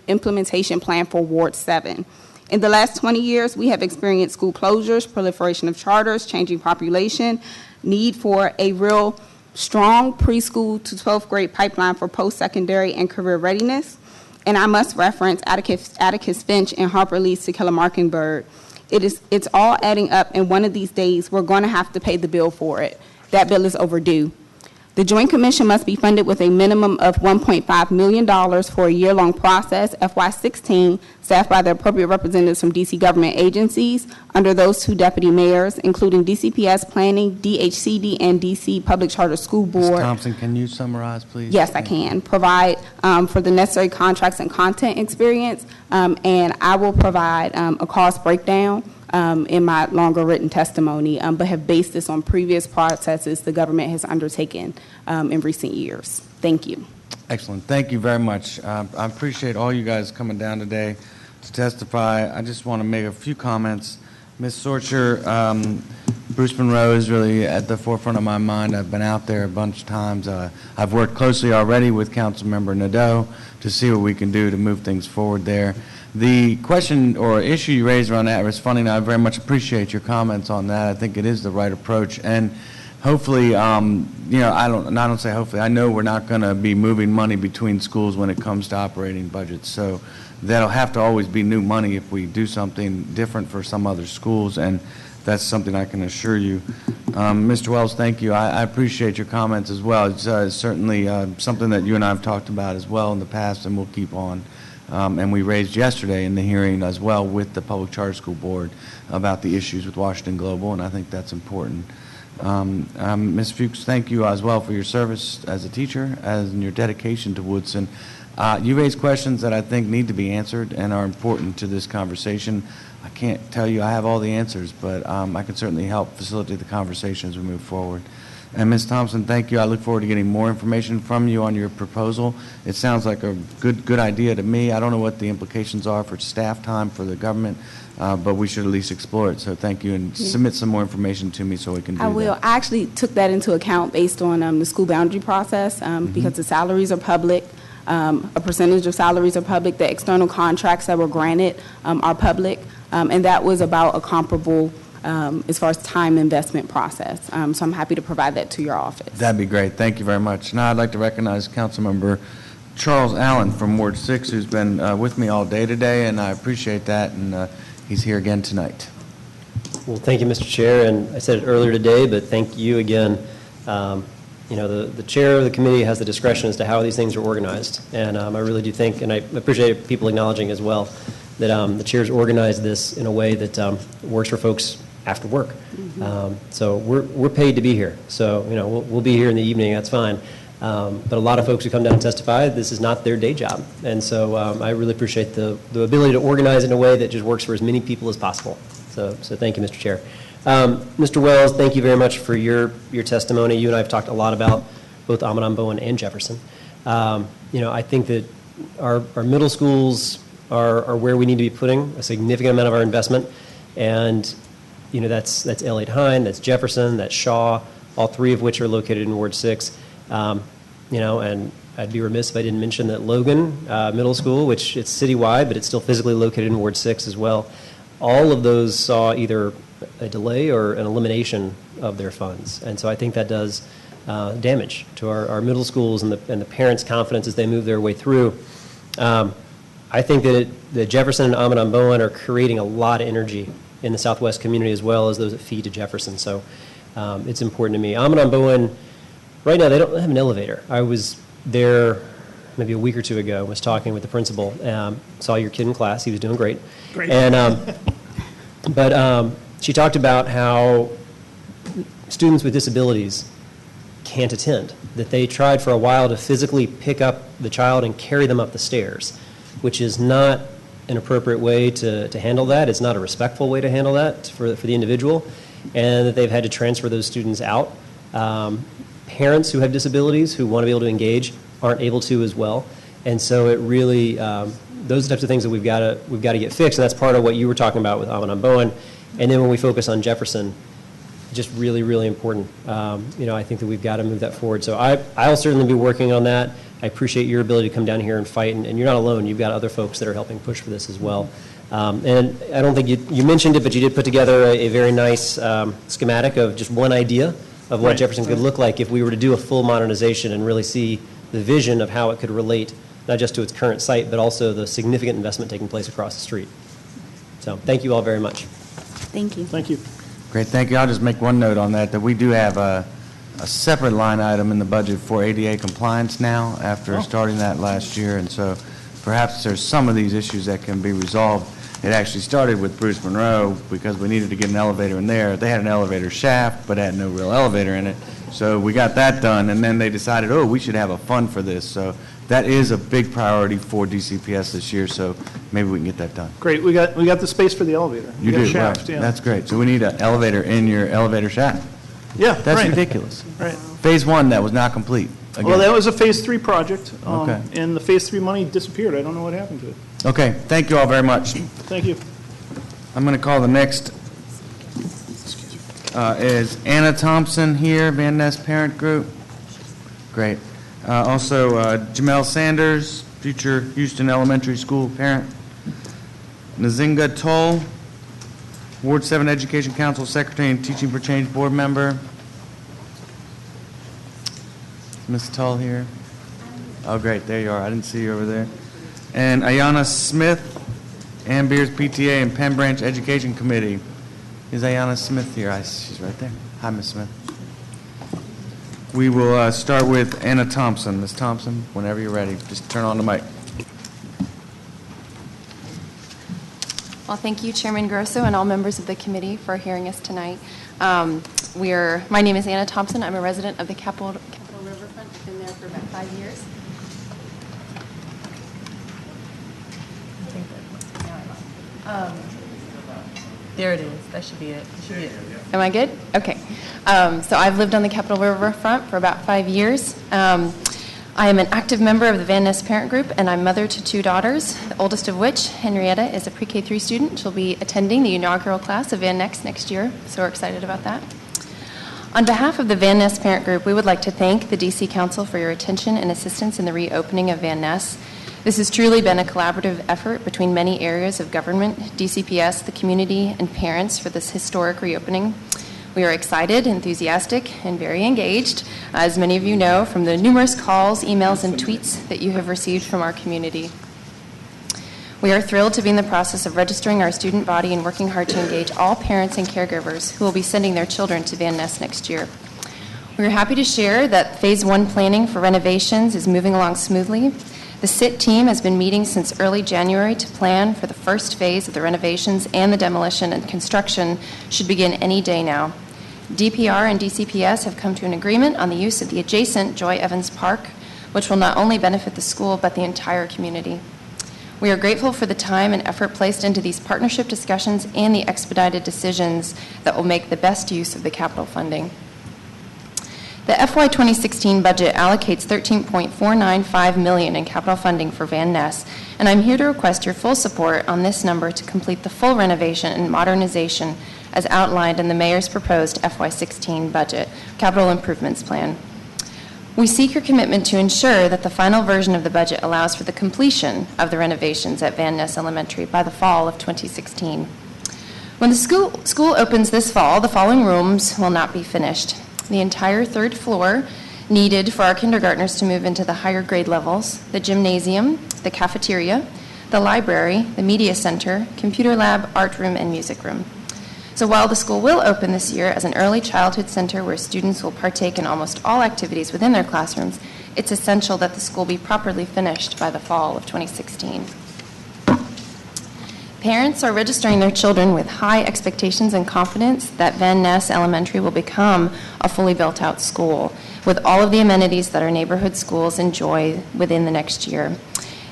implementation plan for Ward 7. In the last 20 years, we have experienced school closures, proliferation of charters, changing population, need for a real strong preschool to 12th grade pipeline for post-secondary and career readiness. And I must reference Atticus Finch and Harper Lee's To Kill a Mockingbird. It's all adding up, and one of these days, we're going to have to pay the bill for it. That bill is overdue. The Joint Commission must be funded with a minimum of $1.5 million for a year-long process, FY16, staffed by the appropriate representatives from D.C. government agencies under those two deputy mayors, including DCPS Planning, DHCD, and D.C. Public Charter School Board. Ms. Thompson, can you summarize, please? Yes, I can. Provide for the necessary contracts and content experience, and I will provide a cost breakdown in my longer written testimony, but have based this on previous processes the government has undertaken in recent years. Thank you. Excellent. Thank you very much. I appreciate all you guys coming down today to testify. I just want to make a few comments. Ms. Sorcher, Bruce Monroe is really at the forefront of my mind. I've been out there a bunch of times. I've worked closely already with Councilmember Nadeau to see what we can do to move things forward there. The question or issue you raised around at-risk funding, I very much appreciate your comments on that. I think it is the right approach, and hopefully, you know, I don't say hopefully, I know we're not going to be moving money between schools when it comes to operating budgets, so that'll have to always be new money if we do something different for some other schools, and that's something I can assure you. Mr. Wells, thank you. I appreciate your comments as well. It's certainly something that you and I have talked about as well in the past, and we'll keep on. And we raised yesterday in the hearing as well with the Public Charter School Board about the issues with Washington Global, and I think that's important. Ms. Fuchs, thank you as well for your service as a teacher and your dedication to Woodson. You raised questions that I think need to be answered and are important to this conversation. I can't tell you I have all the answers, but I can certainly help facilitate the conversation as we move forward. And Ms. Thompson, thank you. I look forward to getting more information from you on your proposal. It sounds like a good idea to me. I don't know what the implications are for staff time for the government, but we should at least explore it. So thank you, and submit some more information to me so we can do that. I will. I actually took that into account based on the school boundary process because the salaries are public. A percentage of salaries are public. The external contracts that were granted are public, and that was about a comparable as far as time investment process. So I'm happy to provide that to your office. That'd be great. Thank you very much. Now I'd like to recognize Councilmember Charles Allen from Ward 6, who's been with me all day today, and I appreciate that, and he's here again tonight. Well, thank you, Mr. Chair, and I said it earlier today, but thank you again. You know, the chair of the committee has the discretion as to how these things are organized, and I really do think, and I appreciate people acknowledging as well, that the chair's organized this in a way that works for folks after work. So we're paid to be here. So, you know, we'll be here in the evening, that's fine. But a lot of folks who come down and testify, this is not their day job. And so I really appreciate the ability to organize in a way that just works for as many people as possible. So thank you, Mr. Chair. Mr. Wells, thank you very much for your testimony. You and I have talked a lot about both Amadon-Bowen and Jefferson. You know, I think that our middle schools are where we need to be putting a significant amount of our investment. And you know, that's ELIOT-HINE, that's Jefferson, that's Shaw, all three of which are located in Ward 6. You know, and I'd be remiss if I didn't mention that Logan Middle School, which it's citywide, but it's still physically located in Ward 6 as well. All of those saw either a delay or an elimination of their funds. And so I think that does damage to our middle schools and the parents' confidence as they move their way through. I think that Jefferson and Amadon-Bowen are creating a lot of energy in the Southwest community as well as those that feed to Jefferson. So it's important to me. Amadon-Bowen, right now they don't have an elevator. I was there maybe a week or two ago, was talking with the principal, saw your kid in class, he was doing great. Great. And, but she talked about how students with disabilities can't attend, that they tried for a while to physically pick up the child and carry them up the stairs, which is not an appropriate way to handle that. It's not a respectful way to handle that for the individual, and that they've had to transfer those students out. Parents who have disabilities who want to be able to engage aren't able to as well, and so it really those types of things that we've got to get fixed, and that's part of what you were talking about with Amadon-Bowen. And then when we focus on Jefferson, just really, really important. You know, I think that we've got to move that forward. So I'll certainly be working on that. I appreciate your ability to come down here and fight, and you're not alone. You've got other folks that are helping push for this as well. And I don't think you mentioned it, but you did put together a very nice schematic of just one idea of what Jefferson could look like if we were to do a full modernization and really see the vision of how it could relate, not just to its current site, but also the significant investment taking place across the street. So thank you all very much. Thank you. Thank you. Great, thank you. I'll just make one note on that we do have a separate line item in the budget for ADA compliance now after starting that last year, and so perhaps there's some of these issues that can be resolved. It actually started with Bruce Monroe because we needed to get an elevator in there. They had an elevator shaft, but had no real elevator in it. So we got that done, and then they decided, oh, we should have a fund for this. So that is a big priority for DCPS this year, so maybe we can get that done. Great. We got the space for the elevator. You We got do, shaft, right. yeah. That's great. So we need an elevator in your elevator shaft. Yeah, That's right. ridiculous. Right. Phase 1, that was not complete. Again. Well, that was a Phase 3 project, Okay. and the Phase 3 money disappeared. I don't know what happened to it. Okay, thank you all very much. Thank you. I'm going to call the next, is Anna Thompson here, Van Ness Parent Group? Great. Also, Jamel Sanders, future Houston Elementary School parent. Nzinga Toll, Ward 7 Education Council Secretary and Teaching for Change Board member. Is Ms. Toll here? Oh, great, there you are. I didn't see you over there. And Ayanna Smith, Ambeers PTA and Penn Branch Education Committee. Is Ayanna Smith here? She's right there. Hi, Ms. Smith. We will start with Anna Thompson. Ms. Thompson, whenever you're ready, just turn on the mic. Well, thank you, Chairman Grosso, and all members of the committee for hearing us tonight. My name is Anna Thompson. I'm a resident of the Capitol Riverfront. I've been there for about 5 years. There it is. That should be it. Am I good? Okay. So I've lived on the Capitol Riverfront for about 5 years. I am an active member of the Van Ness Parent Group, and I'm mother to 2 daughters, the oldest of which, Henrietta, is a pre-K3 student. She'll be attending the inaugural class of Van Ness next year, so we're excited about that. On behalf of the Van Ness Parent Group, we would like to thank the DC Council for your attention and assistance in the reopening of Van Ness. This has truly been a collaborative effort between many areas of government, DCPS, the community, and parents for this historic reopening. We are excited, enthusiastic, and very engaged, as many of you know from the numerous calls, emails, and tweets that you have received from our community. We are thrilled to be in the process of registering our student body and working hard to engage all parents and caregivers who will be sending their children to Van Ness next year. We are happy to share that Phase 1 planning for renovations is moving along smoothly. The SIT team has been meeting since early January to plan for the first phase of the renovations, and the demolition and construction should begin any day now. DPR and DCPS have come to an agreement on the use of the adjacent Joy Evans Park, which will not only benefit the school but the entire community. We are grateful for the time and effort placed into these partnership discussions and the expedited decisions that will make the best use of the capital funding. The FY 2016 budget allocates $13.495 million in capital funding for Van Ness, and I'm here to request your full support on this number to complete the full renovation and modernization as outlined in the Mayor's proposed FY 16 budget capital improvements plan. We seek your commitment to ensure that the final version of the budget allows for the completion of the renovations at Van Ness Elementary by the fall of 2016. When the school opens this fall, the following rooms will not be finished. The entire 3rd floor needed for our kindergartners to move into the higher grade levels, the gymnasium, the cafeteria, the library, the media center, computer lab, art room, and music room. So while the school will open this year as an early childhood center where students will partake in almost all activities within their classrooms, it's essential that the school be properly finished by the fall of 2016. Parents are registering their children with high expectations and confidence that Van Ness Elementary will become a fully built-out school with all of the amenities that our neighborhood schools enjoy within the next year.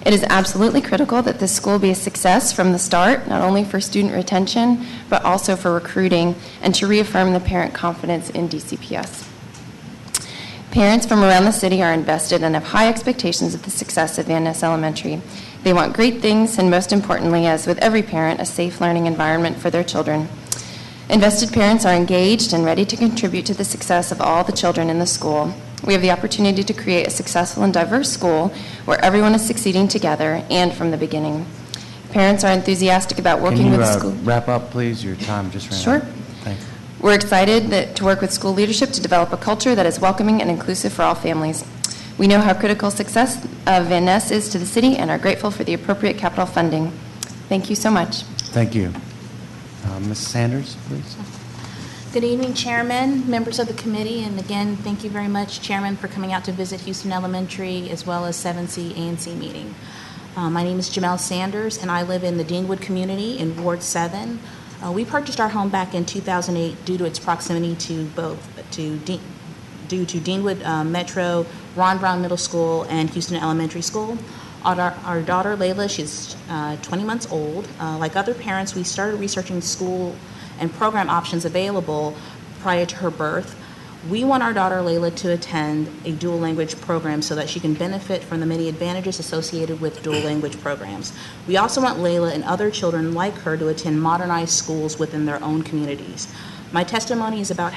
It is absolutely critical that this school be a success from the start, not only for student retention, but also for recruiting and to reaffirm the parent confidence in DCPS. Parents from around the city are invested and have high expectations of the success of Van Ness Elementary. They want great things, and most importantly, as with every parent, a safe learning environment for their children. Invested parents are engaged and ready to contribute to the success of all the children in the school. We have the opportunity to create a successful and diverse school where everyone is succeeding together and from the beginning. Parents are enthusiastic about working with the school. Can you wrap up, please? Your time just ran out. Sure. Thanks. We're excited to work with school leadership to develop a culture that is welcoming and inclusive for all families. We know how critical success of Van Ness is to the city and are grateful for the appropriate capital funding. Thank you so much. Thank you. Ms. Sanders, please. Good evening, Chairman, members of the committee, and again, thank you very much, Chairman, for coming out to visit Houston Elementary as well as 7C ANC meeting. My name is Jamel Sanders, and I live in the Deanwood community in Ward 7. We purchased our home back in 2008 due to its proximity to Deanwood Metro, Ron Brown Middle School, and Houston Elementary School. Our daughter, Layla, she's 20 months old. Like other parents, we started researching school and program options available prior to her birth. We want our daughter, Layla, to attend a dual language program so that she can benefit from the many advantages associated with dual language programs. We also want Layla and other children like her to attend modernized schools within their own communities. My testimony is about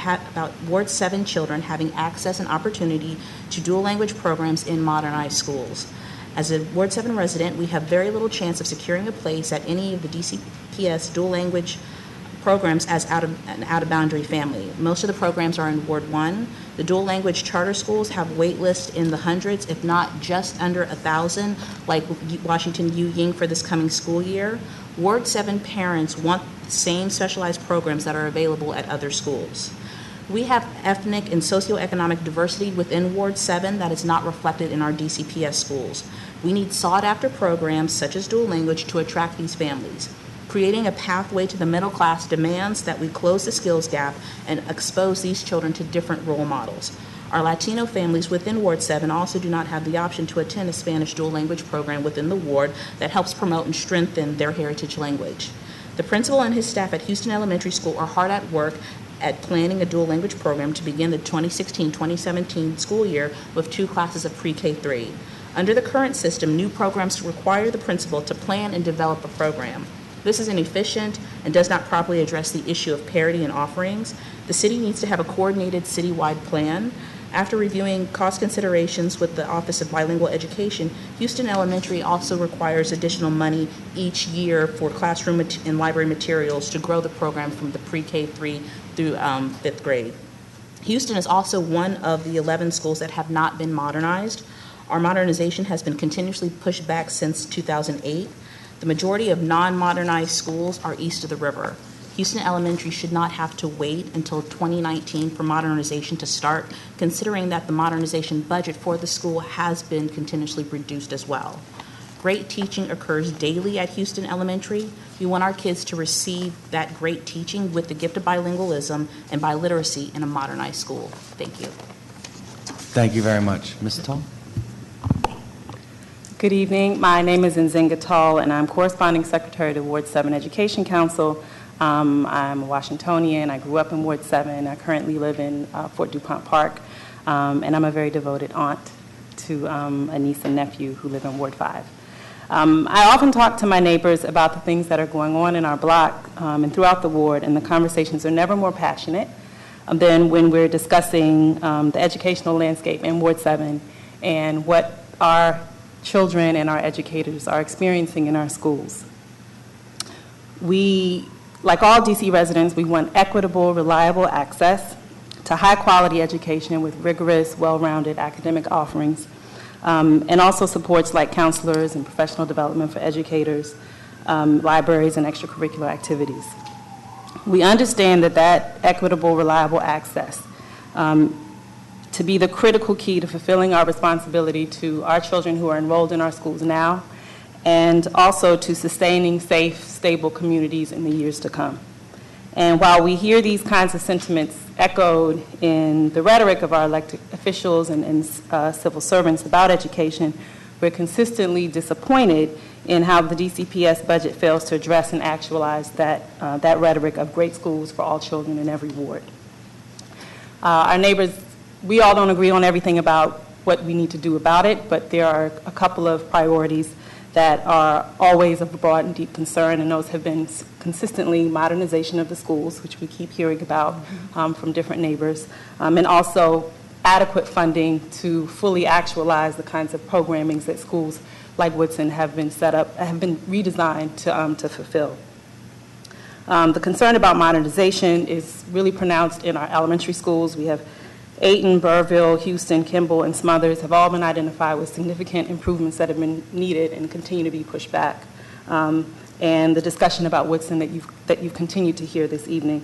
Ward 7 children having access and opportunity to dual language programs in modernized schools. As a Ward 7 resident, we have very little chance of securing a place at any of the DCPS dual language programs as an out-of-boundary family. Most of the programs are in Ward 1. The dual language charter schools have wait lists in the hundreds, if not just under 1,000, like Washington U Ying for this coming school year. Ward 7 parents want the same specialized programs that are available at other schools. We have ethnic and socioeconomic diversity within Ward 7 that is not reflected in our DCPS schools. We need sought-after programs such as dual language to attract these families. Creating a pathway to the middle class demands that we close the skills gap and expose these children to different role models. Our Latino families within Ward 7 also do not have the option to attend a Spanish dual language program within the ward that helps promote and strengthen their heritage language. The principal and his staff at Houston Elementary School are hard at work at planning a dual language program to begin the 2016-2017 school year with 2 classes of pre-K 3. Under the current system, new programs require the principal to plan and develop a program. This is inefficient and does not properly address the issue of parity in offerings. The city needs to have a coordinated citywide plan. After reviewing cost considerations with the Office of Bilingual Education, Houston Elementary also requires additional money each year for classroom and library materials to grow the program from the pre-K 3 through 5th grade. Houston is also one of the 11 schools that have not been modernized. Our modernization has been continuously pushed back since 2008. The majority of non-modernized schools are east of the river. Houston Elementary should not have to wait until 2019 for modernization to start, considering that the modernization budget for the school has been continuously reduced as well. Great teaching occurs daily at Houston Elementary. We want our kids to receive that great teaching with the gift of bilingualism and biliteracy in a modernized school. Thank you. Thank you very much. Ms. Tall? Good evening. My name is Nzinga Tall, and I'm corresponding secretary to Ward 7 Education Council. I'm a Washingtonian. I grew up in Ward 7. I currently live in Fort DuPont Park, and I'm a very devoted aunt to a niece and nephew who live in Ward 5. I often talk to my neighbors about the things that are going on in our block and throughout the ward, and the conversations are never more passionate than when we're discussing the educational landscape in Ward 7 and what our children and our educators are experiencing in our schools. We, like all DC residents, we want equitable, reliable access to high-quality education with rigorous, well-rounded academic offerings, and also supports like counselors and professional development for educators, libraries, and extracurricular activities. We understand that equitable, reliable access to be the critical key to fulfilling our responsibility to our children who are enrolled in our schools now, and also to sustaining safe, stable communities in the years to come. And while we hear these kinds of sentiments echoed in the rhetoric of our elected officials and civil servants about education, we're consistently disappointed in how the DCPS budget fails to address and actualize that rhetoric of great schools for all children in every ward. Our neighbors, we all don't agree on everything about what we need to do about it, but there are a couple of priorities that are always of broad and deep concern, and those have been consistently modernization of the schools, which we keep hearing about from different neighbors, and also adequate funding to fully actualize the kinds of programmings that schools like Woodson have been set up, have been redesigned to fulfill. The concern about modernization is really pronounced in our elementary schools. We have Ayton, Burrville, Houston, Kimball, and Smothers have all been identified with significant improvements that have been needed and continue to be pushed back. and the discussion about Woodson that you've continued to hear this evening.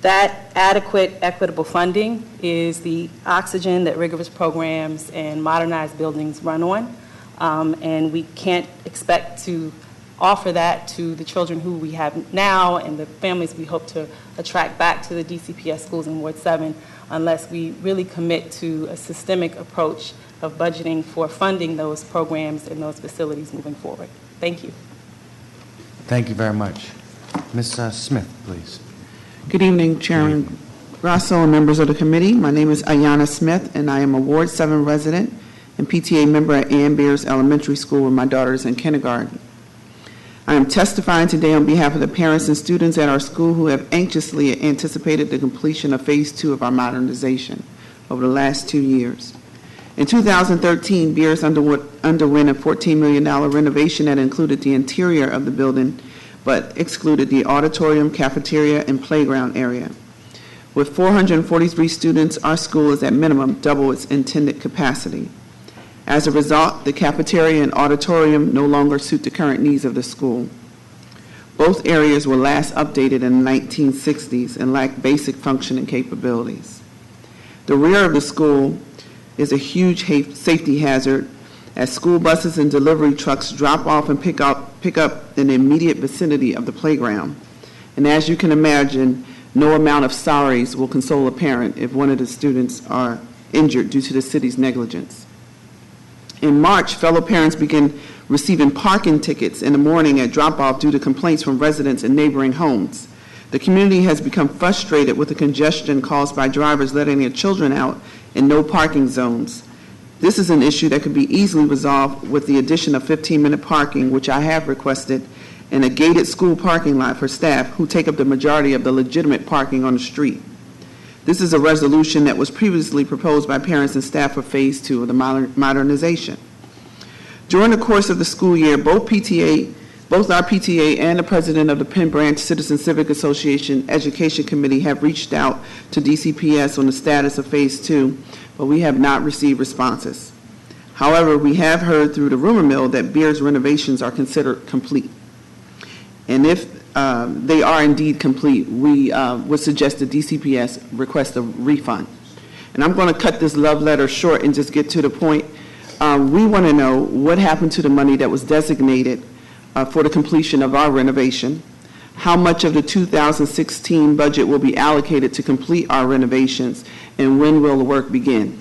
That adequate, equitable funding is the oxygen that rigorous programs and modernized buildings run on, and we can't expect to offer that to the children who we have now and the families we hope to attract back to the DCPS schools in Ward 7 unless we really commit to a systemic approach of budgeting for funding those programs and those facilities moving forward. Thank you. Thank you very much. Ms. Smith, please. Good evening, Chairman Grosso and members of the committee. My name is Ayanna Smith, and I am a Ward 7 resident and PTA member at Ann Beers Elementary School where my daughter is in kindergarten. I am testifying today on behalf of the parents and students at our school who have anxiously anticipated the completion of Phase 2 of our modernization over the last 2 years. In 2013, BRY'ERE underwent a $14 million renovation that included the interior of the building but excluded the auditorium, cafeteria, and playground area. With 443 students, our school is at minimum double its intended capacity. As a result, the cafeteria and auditorium no longer suit the current needs of the school. Both areas were last updated in the 1960s and lack basic functioning capabilities. The rear of the school is a huge safety hazard as school buses and delivery trucks drop off and pick up in the immediate vicinity of the playground. And as you can imagine, no amount of sorries will console a parent if one of the students are injured due to the city's negligence. In March, fellow parents began receiving parking tickets in the morning at drop-off due to complaints from residents in neighboring homes. The community has become frustrated with the congestion caused by drivers letting their children out in no parking zones. This is an issue that could be easily resolved with the addition of 15-minute parking, which I have requested, and a gated school parking lot for staff who take up the majority of the legitimate parking on the street. This is a resolution that was previously proposed by parents and staff for Phase 2 of the modernization. During the course of the school year, both our PTA and the president of the Penn Branch Citizen Civic Association Education Committee have reached out to DCPS on the status of Phase 2, but we have not received responses. However, we have heard through the rumor mill that BRY'ERE's renovations are considered complete. And if they are indeed complete, we would suggest that DCPS request a refund. And I'm going to cut this love letter short and just get to the point. We want to know what happened to the money that was designated for the completion of our renovation, how much of the 2016 budget will be allocated to complete our renovations, and when will the work begin?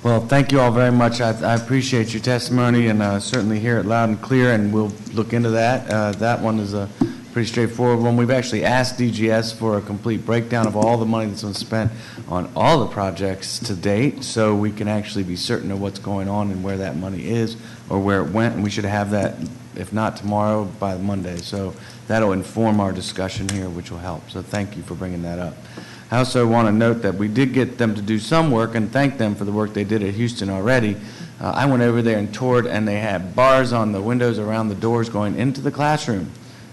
Well, thank you all very much. I appreciate your testimony and certainly hear it loud and clear, and we'll look into that. That one is a pretty straightforward one. We've actually asked DGS for a complete breakdown of all the money that's been spent on all the projects to date, so we can actually be certain of what's going on and where that money is or where it went, and we should have that, if not tomorrow, by Monday. So that'll inform our discussion here, which will help. So thank you for bringing that up. I also want to note that we did get them to do some work and thank them for the work they did at Houston already. I went over there and toured, and they had bars on the windows around the doors going into the classroom.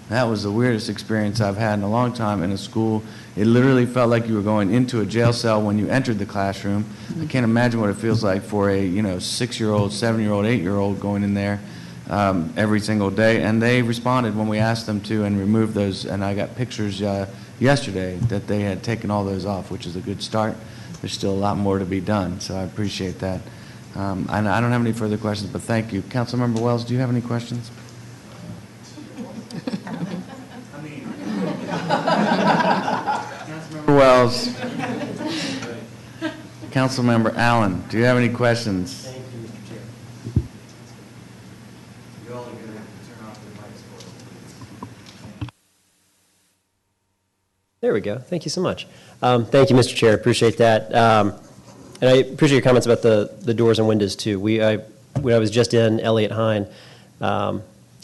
That was the weirdest experience I've had in a long time in a school. It literally felt like you were going into a jail cell when you entered the classroom. I can't imagine what it feels like for a 6-year-old, 7-year-old, 8-year-old going in there every single day. And they responded when we asked them to and removed those. And I got pictures yesterday that they had taken all those off, which is a good start. There's still a lot more to be done, so I appreciate that. And I don't have any further questions, but thank you. Councilmember Wells, do you have any questions? Councilmember Wells. Councilmember Allen, do you have any questions? Thank you, Mr. Chair. You're all going to have to turn off the mics for us, please. There we go. Thank you so much. Thank you, Mr. Chair. Appreciate that. And I appreciate your comments about the doors and windows, too. When I was just in ELIOT-HINE,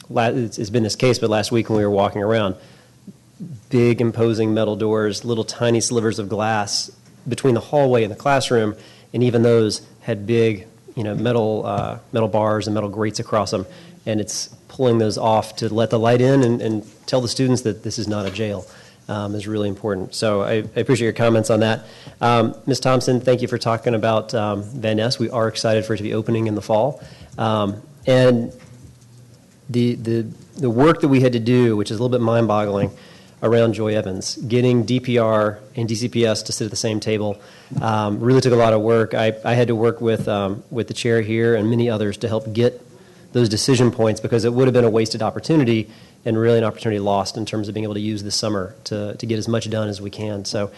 it's been this case, but last week when we were walking around, big imposing metal doors, little tiny slivers of glass between the hallway and the classroom, and even those had big, metal bars and metal grates across them, and it's pulling those off to let the light in and tell the students that this is not a jail is really important. So I appreciate your comments on that. Ms. Thompson, thank you for talking about Van Ness. We are excited for it to be opening in the fall. And the work that we had to do, which is a little bit mind-boggling, around Joy Evans, getting DPR and DCPS to sit at the same table, really took a lot of work. I had to work with the chair here and many others to help get those decision points, because it would have been a wasted opportunity and really an opportunity lost in terms of being able to use this summer to get as much done as we can. So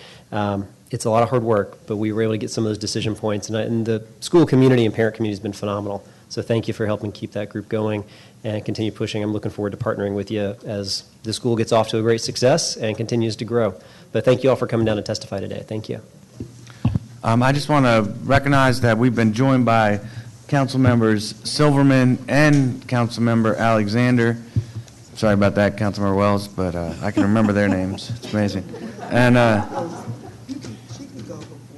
it's a lot of hard work, but we were able to get some of those decision points. And the school community and parent community has been phenomenal. So thank you for helping keep that group going and continue pushing. I'm looking forward to partnering with you as the school gets off to a great success and continues to grow. But thank you all for coming down to testify today. Thank you. I just want to recognize that we've been joined by Council Members Silverman and Council Member Alexander. Sorry about that, Councilmember Wells, but I can remember their names. It's amazing. And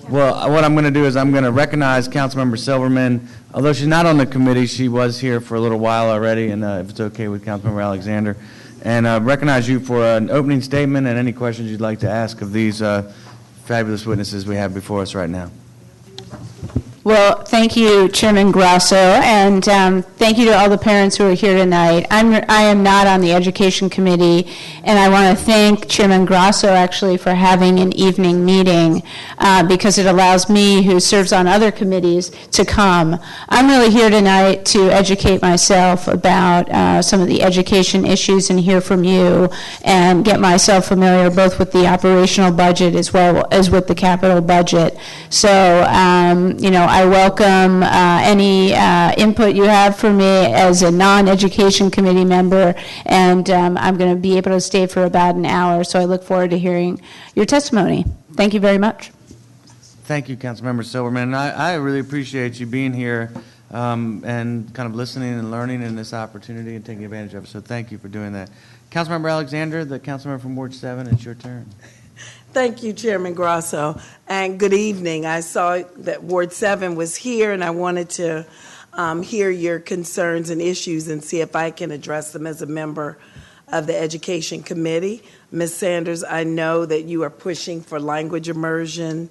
well, what I'm going to do is I'm going to recognize Councilmember Silverman. Although she's not on the committee, she was here for a little while already, and if it's okay with Councilmember Alexander. And recognize you for an opening statement and any questions you'd like to ask of these fabulous witnesses we have before us right now. Well, thank you, Chairman Grosso, and thank you to all the parents who are here tonight. I am not on the Education Committee, and I want to thank Chairman Grosso actually for having an evening meeting because it allows me, who serves on other committees, to come. I'm really here tonight to educate myself about some of the education issues and hear from you and get myself familiar both with the operational budget as well as with the capital budget. So, I welcome any input you have for me as a non-education committee member, and I'm going to be able to stay for about an hour, so I look forward to hearing your testimony. Thank you very much. Thank you, Councilmember Silverman. I really appreciate you being here and kind of listening and learning in this opportunity and taking advantage of it, so thank you for doing that. Councilmember Alexander, the councilmember from Ward 7, it's your turn. Thank you, Chairman Grosso, and good evening. I saw that Ward 7 was here, and I wanted to hear your concerns and issues and see if I can address them as a member of the Education Committee. Ms. Sanders, I know that you are pushing for language immersion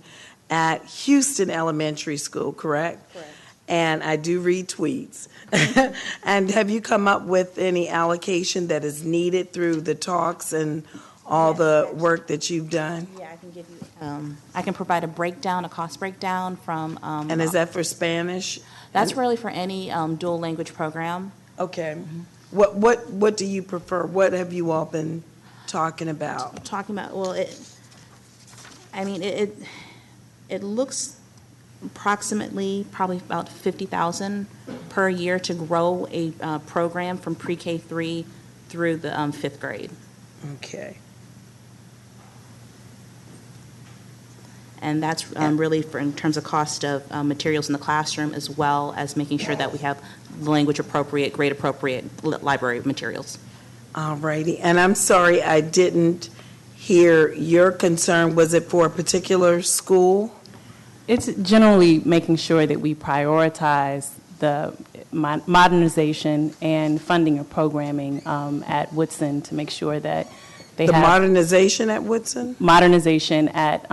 at Houston Elementary School, correct? Correct. And I do read tweets. And have you come up with any allocation that is needed through the talks and all the work that you've done? Yeah, I can give you, I can provide a breakdown, a cost breakdown from. And is that for Spanish? That's really for any dual language program. Okay. Mm-hmm. What do you prefer? What have you all been talking about? Well, it looks approximately probably about $50,000 per year to grow a program from pre-K 3 through the 5th grade. Okay. And that's really for in terms of cost of materials in the classroom, as well as making sure that we have language appropriate, grade appropriate library materials. All righty. And I'm sorry I didn't hear your concern. Was it for a particular school? It's generally making sure that we prioritize the modernization and funding of programming at Woodson to make sure that they have modernization at Woodson? Modernization at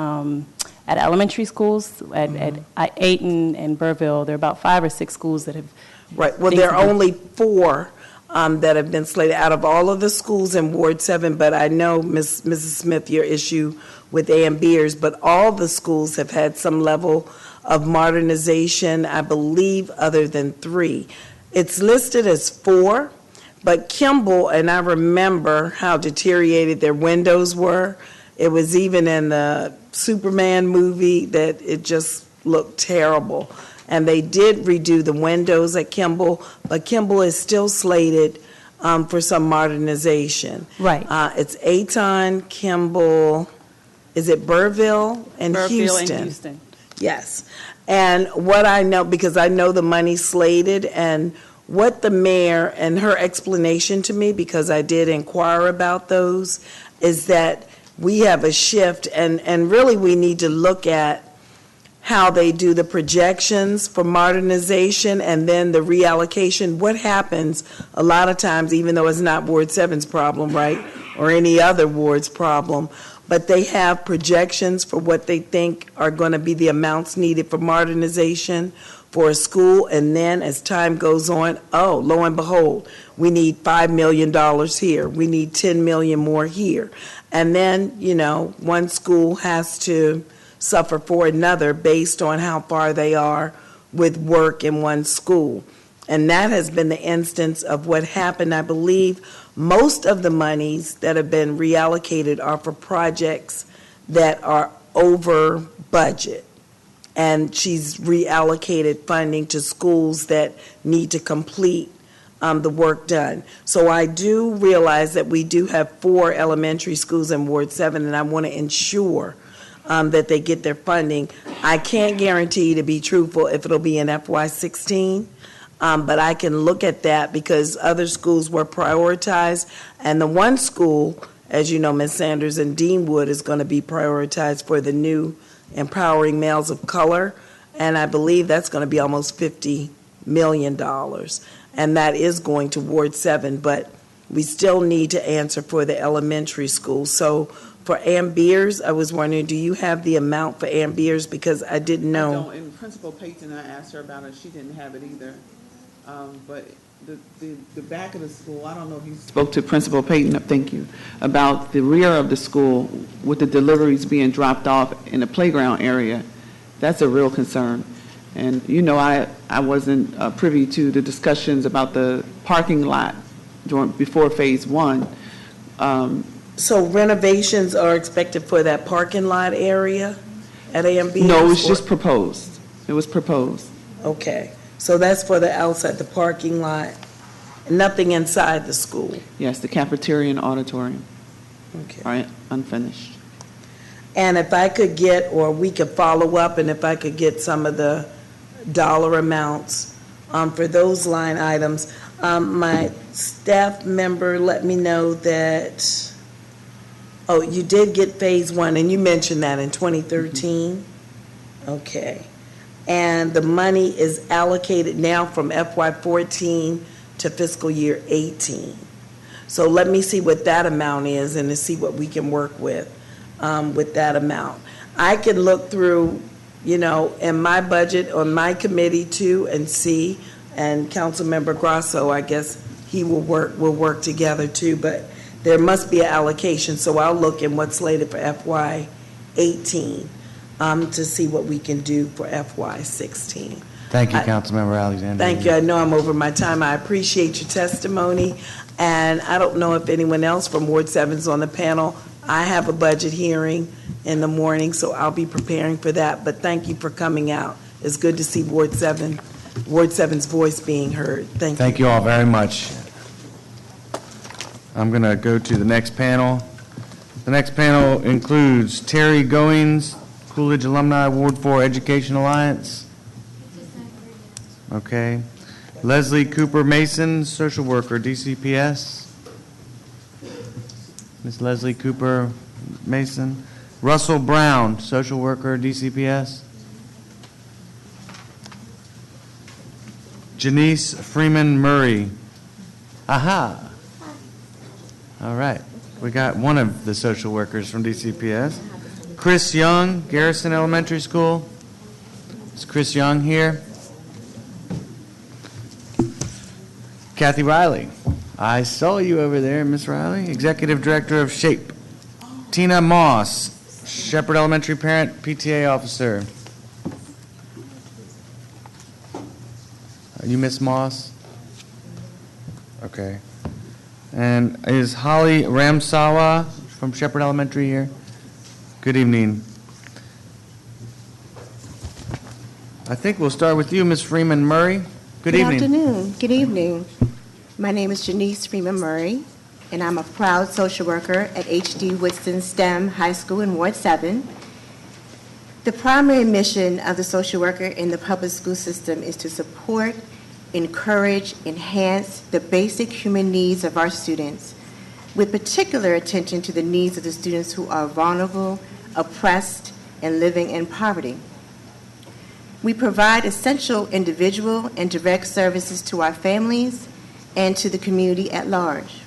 elementary schools, at Ayton and Burville. There are about 5 or 6 schools that have. Right. Well, there are only 4 that have been slated out of all of the schools in Ward 7, but I know, Mrs. Smith, your issue with A and B's, but all the schools have had some level of modernization, I believe, other than 3. It's listed as 4, but Kimball, and I remember how deteriorated their windows were. It was even in the Superman movie that it just looked terrible. And they did redo the windows at Kimball, but Kimball is still slated for some modernization. Right. It's Ayton, Kimball, is it Burville and Houston? Burville and Houston. Yes. And what I know, because I know the money's slated, and what the mayor and her explanation to me, because I did inquire about those, is that we have a shift, and really we need to look at how they do the projections for modernization and then the reallocation. What happens a lot of times, even though it's not Ward 7's problem, right, or any other ward's problem, but they have projections for what they think are going to be the amounts needed for modernization. for a school, and then as time goes on, oh, lo and behold, we need $5 million here, we need $10 million more here. And then, you know, one school has to suffer for another based on how far they are with work in one school. And that has been the instance of what happened. I believe most of the monies that have been reallocated are for projects that are over budget. And she's reallocated funding to schools that need to complete the work done. So I do realize that we do have 4 elementary schools in Ward 7, and I want to ensure that they get their funding. I can't guarantee, to be truthful, if it'll be in FY16, but I can look at that because other schools were prioritized, and the one school, as you know, Ms. Sanders, in Deanwood is going to be prioritized for the new Empowering Males of Color, and I believe that's going to be almost $50 million, and that is going to Ward 7, but we still need to answer for the elementary school. So for Ann Beers, I was wondering, do you have the amount for Ann Beers? Because I didn't know. I don't, and Principal Payton, I asked her about it, she didn't have it either. But the back of the school, I don't know if you spoke to Principal Payton, thank you, about the rear of the school with the deliveries being dropped off in the playground area. That's a real concern. And, you know, I wasn't privy to the discussions about the parking lot before Phase 1. So renovations are expected for that parking lot area at AMB? No, it was just proposed. It was proposed. Okay. So that's for the outside, the parking lot, nothing inside the school? Yes, the cafeteria and auditorium. Okay. All right, unfinished. And if I could get, or we could follow up, and if I could get some of the dollar amounts for those line items. My staff member let me know that, oh, you did get Phase 1, and you mentioned that in 2013? Okay. And the money is allocated now from FY14 to fiscal year 18. So let me see what that amount is and to see what we can work with that amount. I can look through, you know, in my budget on my committee too and see, and Councilmember Grosso, I guess he will work together too, but there must be an allocation, so I'll look in what's slated for FY18 to see what we can do for FY16. Thank you, Councilmember Alexander. Thank you. I know I'm over my time. I appreciate your testimony, and I don't know if anyone else from Ward 7 is on the panel. I have a budget hearing in the morning, so I'll be preparing for that, but thank you for coming out. It's good to see Ward 7's voice being heard. Thank you. Thank you all very much. I'm going to go to the next panel. The next panel includes Terry Goings, Coolidge Alumni, Ward 4 Education Alliance. Okay. Leslie Cooper Mason, social worker, DCPS. Ms. Leslie Cooper Mason. Russell Brown, social worker, DCPS. Janice Freeman Murray. Aha. All right. We got one of the social workers from DCPS. Chris Young, Garrison Elementary School. Is Chris Young here? Kathy Riley. I saw you over there, Miss Riley. Executive Director of SHAPE. Tina Moss, Shepherd Elementary Parent, PTA Officer. Are you Miss Moss? Okay. And is Holly Ramsawa from Shepherd Elementary here? Good evening. I think we'll start with you, Ms. Freeman Murray. Good evening. Good afternoon. Good evening. My name is Janice Freeman Murray, and I'm a proud social worker at H.D. Woodson STEM High School in Ward 7. The primary mission of the social worker in the public school system is to support, encourage, enhance the basic human needs of our students, with particular attention to the needs of the students who are vulnerable, oppressed, and living in poverty. We provide essential individual and direct services to our families and to the community at large.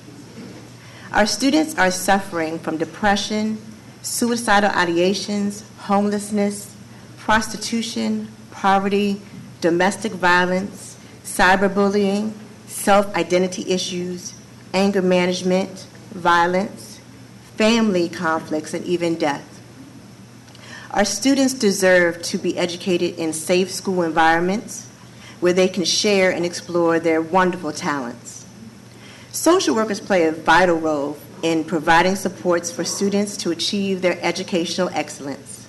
Our students are suffering from depression, suicidal ideations, homelessness, prostitution, poverty, domestic violence, cyberbullying, self-identity issues, anger management, violence, family conflicts, and even death. Our students deserve to be educated in safe school environments where they can share and explore their wonderful talents. Social workers play a vital role in providing supports for students to achieve their educational excellence.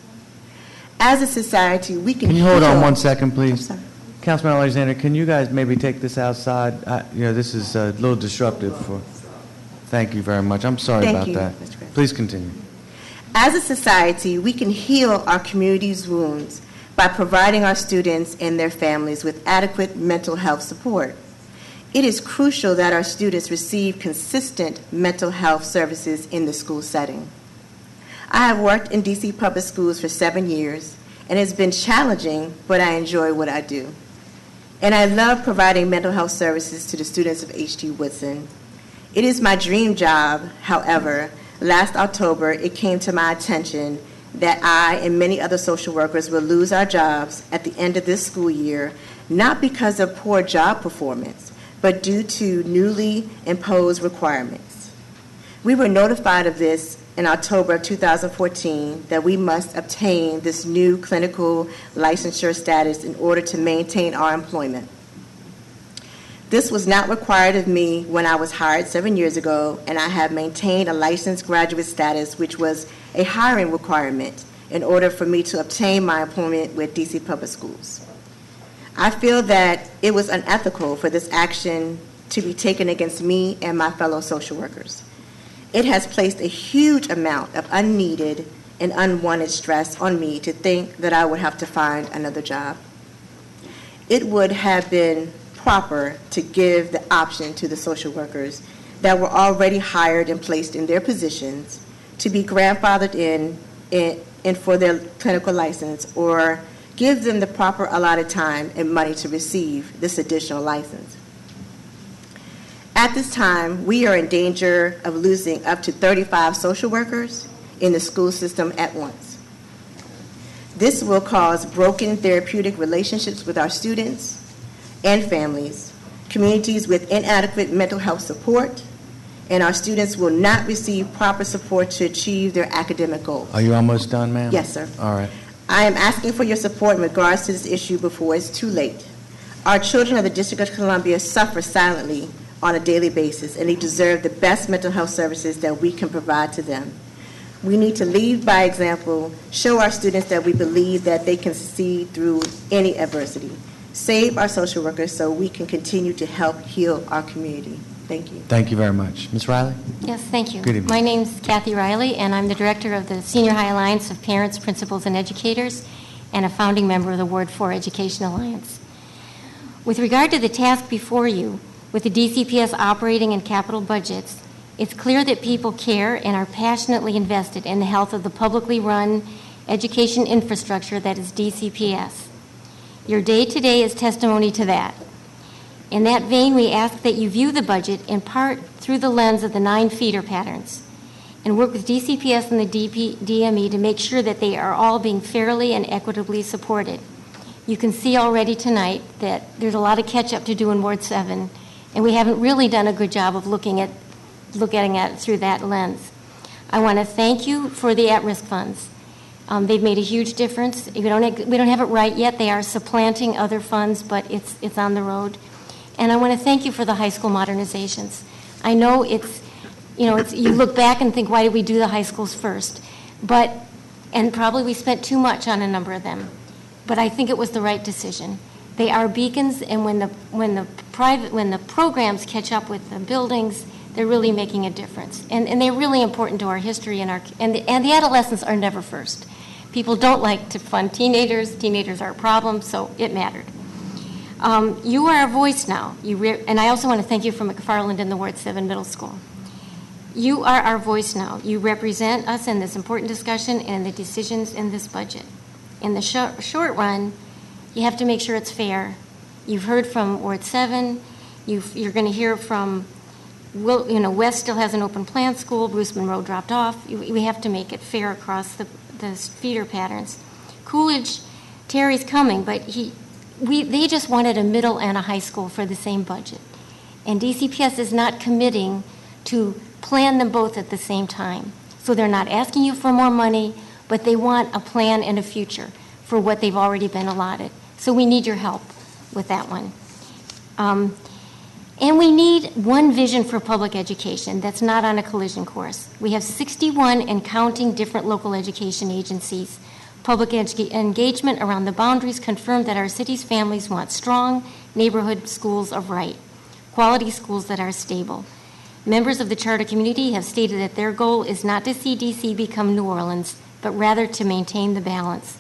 As a society, we can Can you hold on heal- 1 second, please? I'm sorry. Councilman Alexander, can you guys maybe take this outside? This is a little disruptive for, thank you very much. I'm sorry Thank about you, that. Mr. President. Please continue. As a society, we can heal our community's wounds by providing our students and their families with adequate mental health support. It is crucial that our students receive consistent mental health services in the school setting. I have worked in D.C. public schools for 7 years, and it's been challenging, but I enjoy what I do. And I love providing mental health services to the students of H.D. Woodson. It is my dream job. However, last October, it came to my attention that I and many other social workers will lose our jobs at the end of this school year, not because of poor job performance, but due to newly imposed requirements. We were notified of this in October of 2014 that we must obtain this new clinical licensure status in order to maintain our employment. This was not required of me when I was hired 7 years ago, and I have maintained a licensed graduate status, which was a hiring requirement in order for me to obtain my employment with DC Public Schools. I feel that it was unethical for this action to be taken against me and my fellow social workers. It has placed a huge amount of unneeded and unwanted stress on me to think that I would have to find another job. It would have been proper to give the option to the social workers that were already hired and placed in their positions to be grandfathered in for their clinical license, or give them the proper allotted time and money to receive this additional license. At this time, we are in danger of losing up to 35 social workers in the school system at once. This will cause broken therapeutic relationships with our students and families, communities with inadequate mental health support, and our students will not receive proper support to achieve their academic goals. Are you almost done, ma'am? Yes, sir. All right. I am asking for your support in regards to this issue before it's too late. Our children of the District of Columbia suffer silently on a daily basis, and they deserve the best mental health services that we can provide to them. We need to lead by example, show our students that we believe that they can succeed through any adversity. Save our social workers so we can continue to help heal our community. Thank you. Thank you very much. Ms. Riley? Yes, thank you. Good evening. My name's Kathy Riley, and I'm the director of the Senior High Alliance of Parents, Principals, and Educators, and a founding member of the Ward 4 Education Alliance. With regard to the task before you, with the DCPS operating and capital budgets, it's clear that people care and are passionately invested in the health of the publicly run education infrastructure that is DCPS. Your day-to-day is testimony to that. In that vein, we ask that you view the budget in part through the lens of the 9 feeder patterns and work with DCPS and the DME to make sure that they are all being fairly and equitably supported. You can see already tonight that there's a lot of catch-up to do in Ward 7, and we haven't really done a good job of looking at it through that lens. I want to thank you for the at-risk funds. They've made a huge difference. We don't have it right yet. They are supplanting other funds, but it's on the road. And I want to thank you for the high school modernizations. I know you look back and think, why did we do the high schools first? And probably we spent too much on a number of them. But I think it was the right decision. They are beacons, and when the programs catch up with the buildings, they're really making a difference. And they're really important to our history and the adolescents are never first. People don't like to fund teenagers. Teenagers are a problem, so it mattered. You are a voice now, and I also want to thank you from McFarland and the Ward 7 Middle School. You are our voice now. You represent us in this important discussion and the decisions in this budget. In the short run, you have to make sure it's fair. You've heard from Ward 7. You're going to hear from, West still has an open plan school. Bruce Monroe dropped off. We have to make it fair across the feeder patterns. Coolidge, Terry's coming, but they just wanted a middle and a high school for the same budget. And DCPS is not committing to plan them both at the same time. So they're not asking you for more money, but they want a plan and a future for what they've already been allotted. So we need your help with that one. And we need one vision for public education that's not on a collision course. We have 61 and counting different local education agencies. Public engagement around the boundaries confirmed that our city's families want strong neighborhood schools of right, quality schools that are stable. Members of the charter community have stated that their goal is not to see DC become New Orleans, but rather to maintain the balance.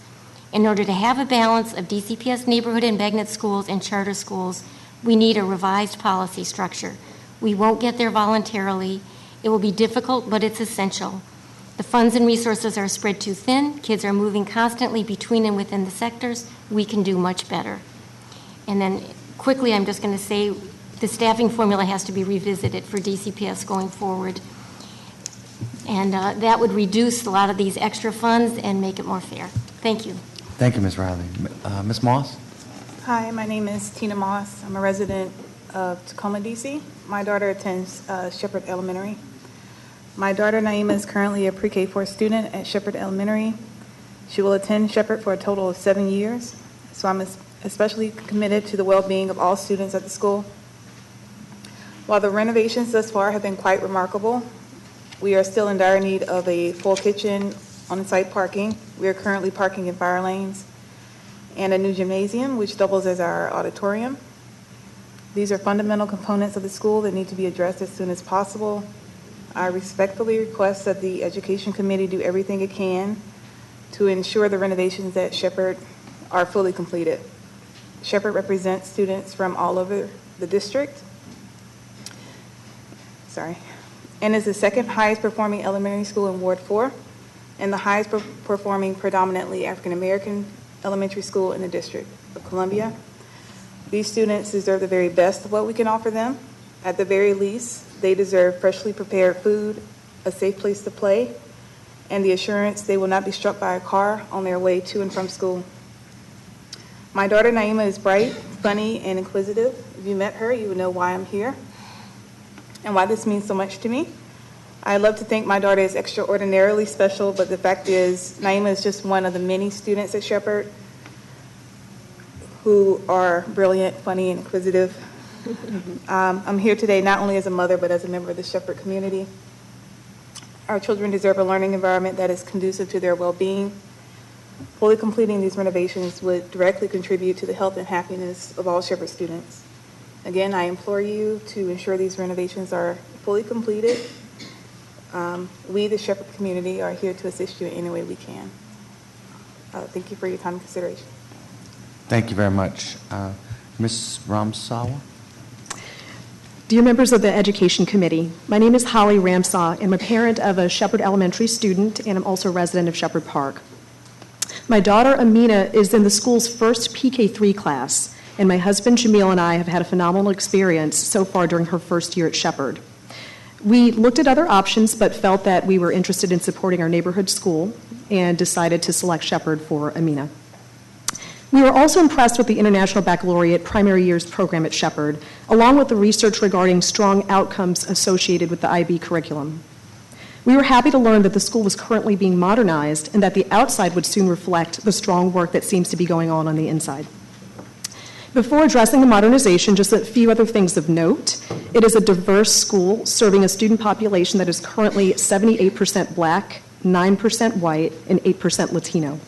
In order to have a balance of DCPS neighborhood and magnet schools and charter schools, we need a revised policy structure. We won't get there voluntarily. It will be difficult, but it's essential. The funds and resources are spread too thin. Kids are moving constantly between and within the sectors. We can do much better. And then quickly, I'm just going to say the staffing formula has to be revisited for DCPS going forward. And that would reduce a lot of these extra funds and make it more fair. Thank you. Thank you, Ms. Riley. Ms. Moss? Hi, my name is Tina Moss. I'm a resident of Tacoma, DC. My daughter attends Shepherd Elementary. My daughter Naima is currently a pre-K4 student at Shepherd Elementary. She will attend Shepherd for a total of 7 years, so I'm especially committed to the well-being of all students at the school. While the renovations thus far have been quite remarkable, we are still in dire need of a full kitchen, on-site parking. We are currently parking in fire lanes, and a new gymnasium, which doubles as our auditorium. These are fundamental components of the school that need to be addressed as soon as possible. I respectfully request that the Education Committee do everything it can to ensure the renovations at Shepherd are fully completed. Shepherd represents students from all over the district, and is the second highest performing elementary school in Ward 4, and the highest performing predominantly African American elementary school in the District of Columbia. These students deserve the very best of what we can offer them. At the very least, they deserve freshly prepared food, a safe place to play, and the assurance they will not be struck by a car on their way to and from school. My daughter Naima is bright, funny, and inquisitive. If you met her, you would know why I'm here and why this means so much to me. I love to think my daughter is extraordinarily special, but the fact is Naima is just one of the many students at Shepherd who are brilliant, funny, and inquisitive. I'm here today not only as a mother, but as a member of the Shepherd community. Our children deserve a learning environment that is conducive to their well-being. Fully completing these renovations would directly contribute to the health and happiness of all Shepherd students. Again, I implore you to ensure these renovations are fully completed. We, the Shepherd community, are here to assist you in any way we can. Thank you for your time and consideration. Thank you very much. Ms. Ramsawa? Dear members of the Education Committee, my name is Holly Ramsaw. I'm a parent of a Shepherd Elementary student, and I'm also a resident of Shepherd Park. My daughter, Amina, is in the school's first PK3 class, and my husband, Jamil, and I have had a phenomenal experience so far during her first year at Shepherd. We looked at other options, but felt that we were interested in supporting our neighborhood school and decided to select Shepherd for Amina. We were also impressed with the International Baccalaureate Primary Years program at Shepherd, along with the research regarding strong outcomes associated with the IB curriculum. We were happy to learn that the school was currently being modernized and that the outside would soon reflect the strong work that seems to be going on the inside. Before addressing the modernization, just a few other things of note. It is a diverse school serving a student population that is currently 78% Black, 9% white, and 8% Latino.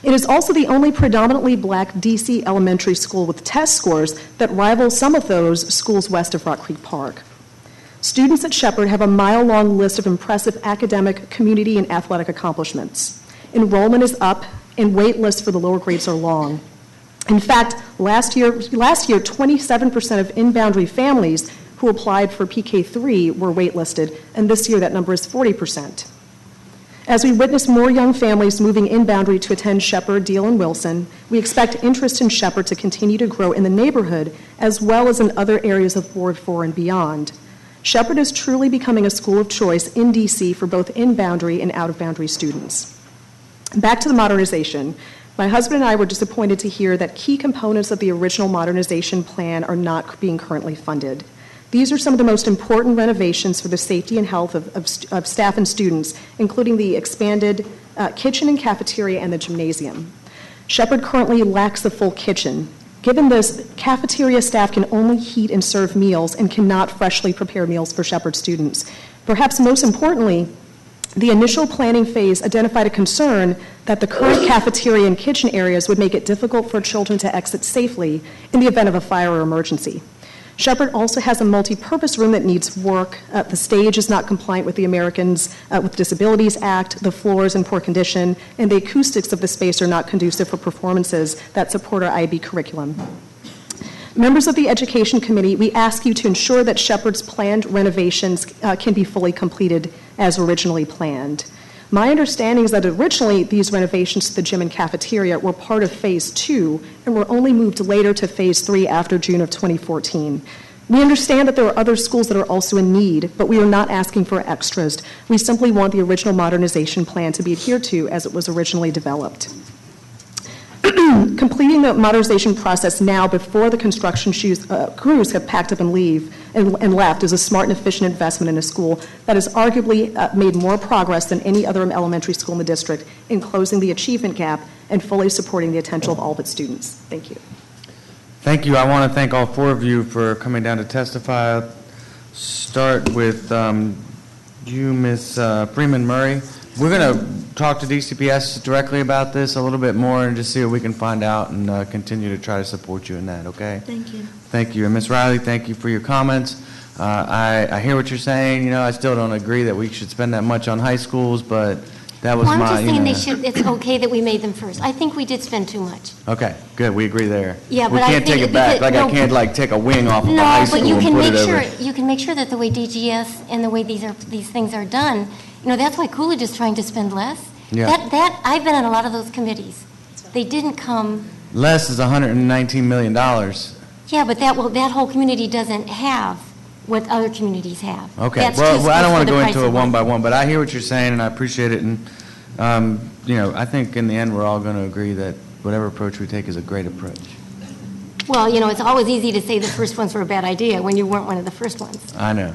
It is also the only predominantly Black DC elementary school with test scores that rival some of those schools west of Rock Creek Park. Students at Shepherd have a mile-long list of impressive academic, community, and athletic accomplishments. Enrollment is up, and wait lists for the lower grades are long. In fact, last year, 27% of in-boundary families who applied for PK3 were waitlisted, and this year that number is 40%. As we witness more young families moving in-boundary to attend Shepherd, Deal, and Wilson, we expect interest in Shepherd to continue to grow in the neighborhood as well as in other areas of Ward 4 and beyond. Shepherd is truly becoming a school of choice in DC for both in-boundary and out-of-boundary students. Back to the modernization. My husband and I were disappointed to hear that key components of the original modernization plan are not being currently funded. These are some of the most important renovations for the safety and health of staff and students, including the expanded kitchen and cafeteria and the gymnasium. Shepherd currently lacks the full kitchen. Given this, cafeteria staff can only heat and serve meals and cannot freshly prepare meals for Shepherd students. Perhaps most importantly, the initial planning phase identified a concern that the current cafeteria and kitchen areas would make it difficult for children to exit safely in the event of a fire or emergency. Shepherd also has a multi-purpose room that needs work. The stage is not compliant with the Americans with Disabilities Act, the floor is in poor condition, and the acoustics of the space are not conducive for performances that support our IB curriculum. Members of the Education Committee, we ask you to ensure that Shepherd's planned renovations can be fully completed as originally planned. My understanding is that originally these renovations to the gym and cafeteria were part of Phase 2 and were only moved later to Phase 3 after June of 2014. We understand that there are other schools that are also in need, but we are not asking for extras. We simply want the original modernization plan to be adhered to as it was originally developed. Completing the modernization process now before the construction crews have packed up and left is a smart and efficient investment in a school that has arguably made more progress than any other elementary school in the district in closing the achievement gap and fully supporting the potential of all of its students. Thank you. Thank you. I want to thank all four of you for coming down to testify. I'll start with you, Ms. Freeman Murray. We're going to talk to DCPS directly about this a little bit more and just see what we can find out and continue to try to support you in that, okay? Thank you. Thank you. And Ms. Riley, thank you for your comments. I hear what you're saying. You know, I still don't agree that we should spend that much on high schools, but that was Well, my, I'm just saying it's okay that we made them first. I think we did spend too much. Okay, good. We agree there. Yeah, we but can't take it back. Like I can't like take a wing off of a high school but you and can put make it sure over. you can make sure that the way DGS and the way these things are done, you know, that's why Coolidge is trying to spend less. Yeah. That I've been on a lot of those committees. They didn't come. Less is $119 million. Yeah, but that whole community doesn't have what other communities have. Okay. That's Well, I don't want to go into it it one by one, but I hear what you're saying and I appreciate it. And you know, I think in the end we're all going to agree that whatever approach we take is a great approach. Well, you know, it's always easy to say the first ones were a bad idea when you weren't one of the first ones. I know.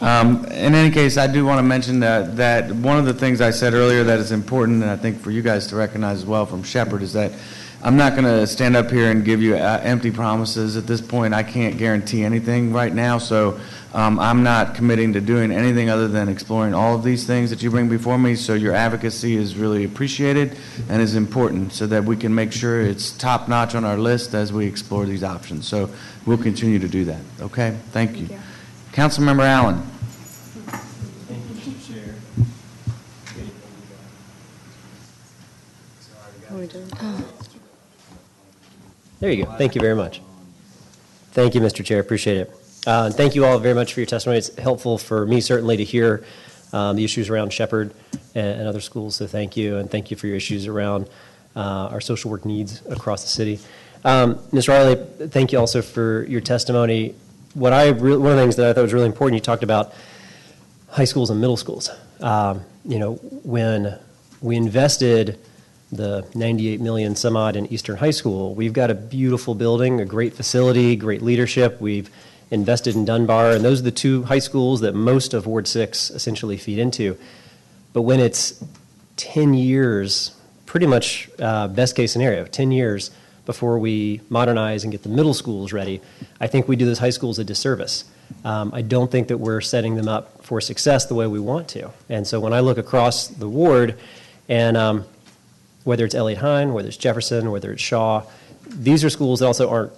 In any case, I do want to mention that one of the things I said earlier that is important, and I think for you guys to recognize as well from Shepherd, is that I'm not going to stand up here and give you empty promises. At this point, I can't guarantee anything right now, so I'm not committing to doing anything other than exploring all of these things that you bring before me, so your advocacy is really appreciated and is important so that we can make sure it's top-notch on our list as we explore these options. So we'll continue to do that, okay? Thank you. Councilmember Allen. Thank you, Mr. Chair. There you go. Thank you very much. Thank you, Mr. Chair. Appreciate it. Thank you all very much for your testimony. It's helpful for me certainly to hear the issues around Shepherd and other schools, so thank you. And thank you for your issues around our social work needs across the city. Ms. Riley, thank you also for your testimony. One of the things that I thought was really important, you talked about high schools and middle schools. You know, when we invested the 98 million some odd in Eastern High School, we've got a beautiful building, a great facility, great leadership. We've invested in Dunbar, and those are the two high schools that most of Ward 6 essentially feed into. But when it's 10 years, pretty much best case scenario, 10 years before we modernize and get the middle schools ready, I think we do those high schools a disservice. I don't think that we're setting them up for success the way we want to. And so when I look across the ward, and whether it's ELIOT-HINE, whether it's Jefferson, whether it's Shaw, these are schools that also aren't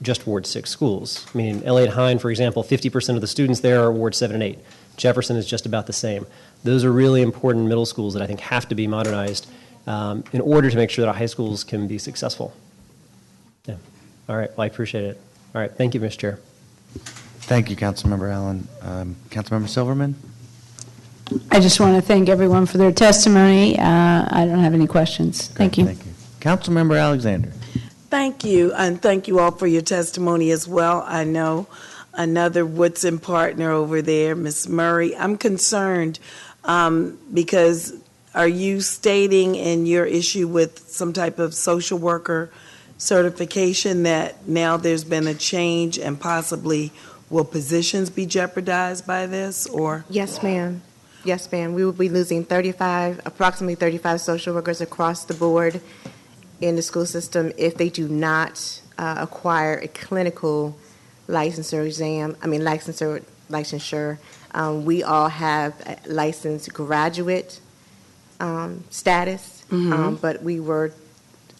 just Ward 6 schools. I mean, ELIOT-HINE, for example, 50% of the students there are Ward 7 and 8. Jefferson is just about the same. Those are really important middle schools that I think have to be modernized in order to make sure that our high schools can be successful. Yeah. All right. Well, I appreciate it. All right. Thank you, Mr. Chair. Thank you, Councilmember Allen. Councilmember Silverman? I just want to thank everyone for their testimony. I don't have any questions. Thank you. Thank you. Councilmember Alexander. Thank you, and thank you all for your testimony as well. I know another Woodson partner over there, Ms. Murray. I'm concerned because are you stating in your issue with some type of social worker certification that now there's been a change and possibly will positions be jeopardized by this, or? Yes, ma'am. Yes, ma'am. We will be losing approximately 35 social workers across the board in the school system if they do not acquire a clinical licensure. We all have a licensed graduate status, but we were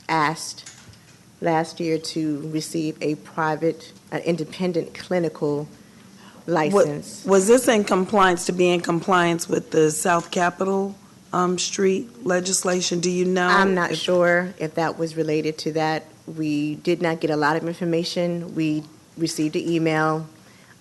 asked last year to receive a private, independent clinical license. Was this in compliance, to be in compliance with the South Capitol Street legislation? Do you know? I'm not sure if that was related to that. We did not get a lot of information. We received an email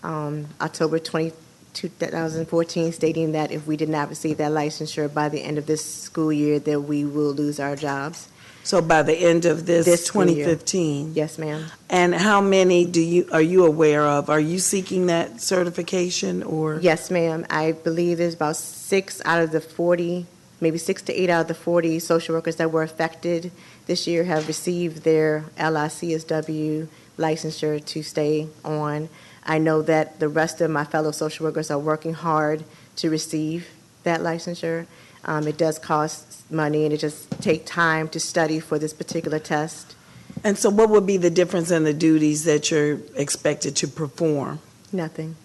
October 20, 2014 stating that if we did not receive that licensure by the end of this school year, that we will lose our jobs. So by the end of this 2015? Yes, ma'am. And how many are you aware of? Are you seeking that certification, or? Yes, ma'am. I believe there's about 6 out of the 40, maybe 6 to 8 out of the 40 social workers that were affected this year have received their LICSW licensure to stay on. I know that the rest of my fellow social workers are working hard to receive that licensure. It does cost money, and it just takes time to study for this particular test. And so what would be the difference in the duties that you're expected to perform? Nothing.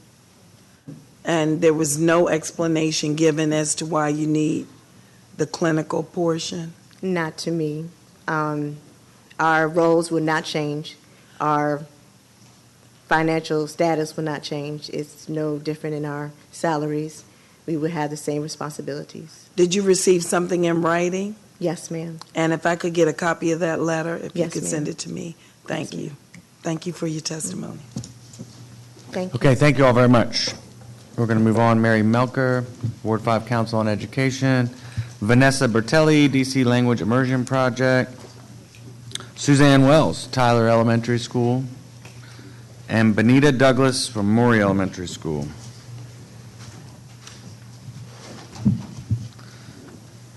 And there was no explanation given as to why you need the clinical portion? Not to me. Our roles will not change. Our financial status will not change. It's no different in our salaries. We would have the same responsibilities. Did you receive something in writing? Yes, ma'am. And if I could get a copy of that letter, if Yes, you could ma'am. send it to me. Thank you. Thank you for your testimony. Thank you. Okay, thank you all very much. We're going to move on. Mary Melker, Ward 5 Council on Education. Vanessa Bertelli, DC Language Immersion Project. Suzanne Wells, Tyler Elementary School. And Benita Douglas from Maury Elementary School.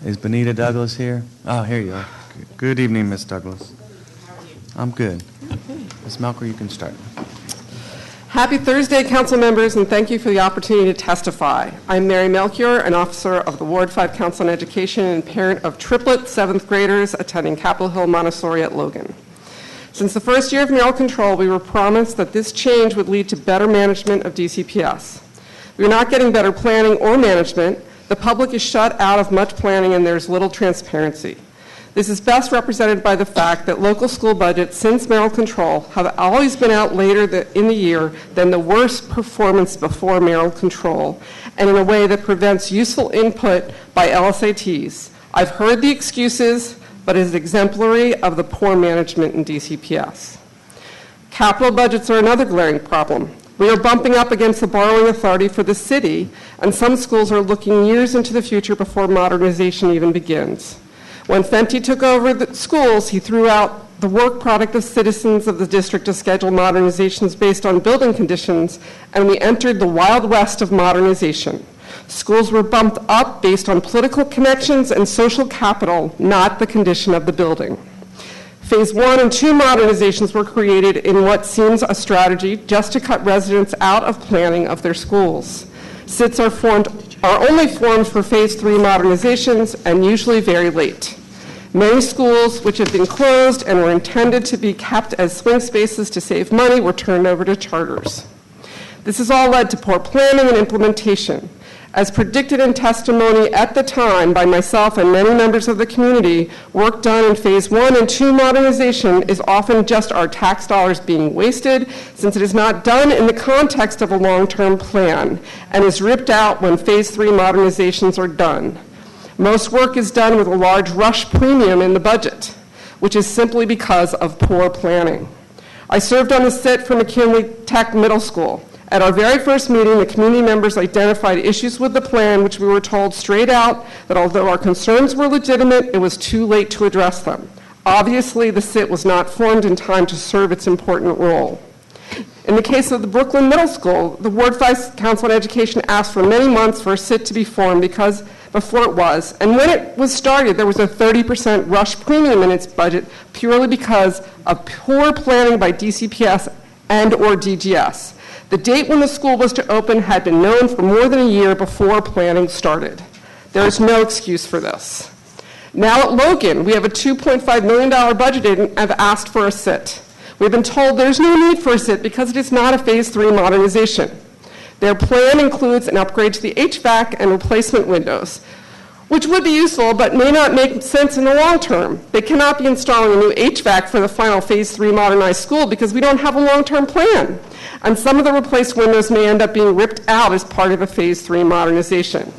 Is Benita Douglas here? Oh, here you are. Good evening, Miss Douglas. I'm good. Ms. Melker, you can start. Happy Thursday, council members, and thank you for the opportunity to testify. I'm Mary Melchior, an officer of the Ward 5 Council on Education and parent of triplet 7th graders attending Capitol Hill Montessori at Logan. Since the first year of mayoral control, we were promised that this change would lead to better management of DCPS. We are not getting better planning or management. The public is shut out of much planning, and there's little transparency. This is best represented by the fact that local school budgets since mayoral control have always been out later in the year than the worst performance before mayoral control, and in a way that prevents useful input by LSATs. I've heard the excuses, but it is exemplary of the poor management in DCPS. Capital budgets are another glaring problem. We are bumping up against the borrowing authority for the city, and some schools are looking years into the future before modernization even begins. When Fenty took over the schools, he threw out the work product of citizens of the district to schedule modernizations based on building conditions, and we entered the Wild West of modernization. Schools were bumped up based on political connections and social capital, not the condition of the building. Phase 1 and 2 modernizations were created in what seems a strategy just to cut residents out of planning of their schools. SITs are only formed for Phase 3 modernizations and usually very late. Many schools which have been closed and were intended to be kept as swing spaces to save money were turned over to charters. This has all led to poor planning and implementation. As predicted in testimony at the time by myself and many members of the community, work done in Phase 1 and 2 modernization is often just our tax dollars being wasted, since it is not done in the context of a long-term plan and is ripped out when Phase 3 modernizations are done. Most work is done with a large rush premium in the budget, which is simply because of poor planning. I served on the SIT for McKinley Tech Middle School. At our very first meeting, the community members identified issues with the plan, which we were told straight out that although our concerns were legitimate, it was too late to address them. Obviously, the SIT was not formed in time to serve its important role. In the case of the Brooklyn Middle School, the Ward 5 Council on Education asked for many months for a SIT to be formed before it was. And when it was started, there was a 30% rush premium in its budget purely because of poor planning by DCPS and or DGS. The date when the school was to open had been known for more than a year before planning started. There is no excuse for this. Now at Logan, we have a $2.5 million budgeted and have asked for a SIT. We've been told there's no need for a SIT because it is not a Phase 3 modernization. Their plan includes an upgrade to the HVAC and replacement windows, which would be useful but may not make sense in the long term. They cannot be installing a new HVAC for the final Phase 3 modernized school because we don't have a long-term plan. And some of the replaced windows may end up being ripped out as part of a Phase 3 modernization.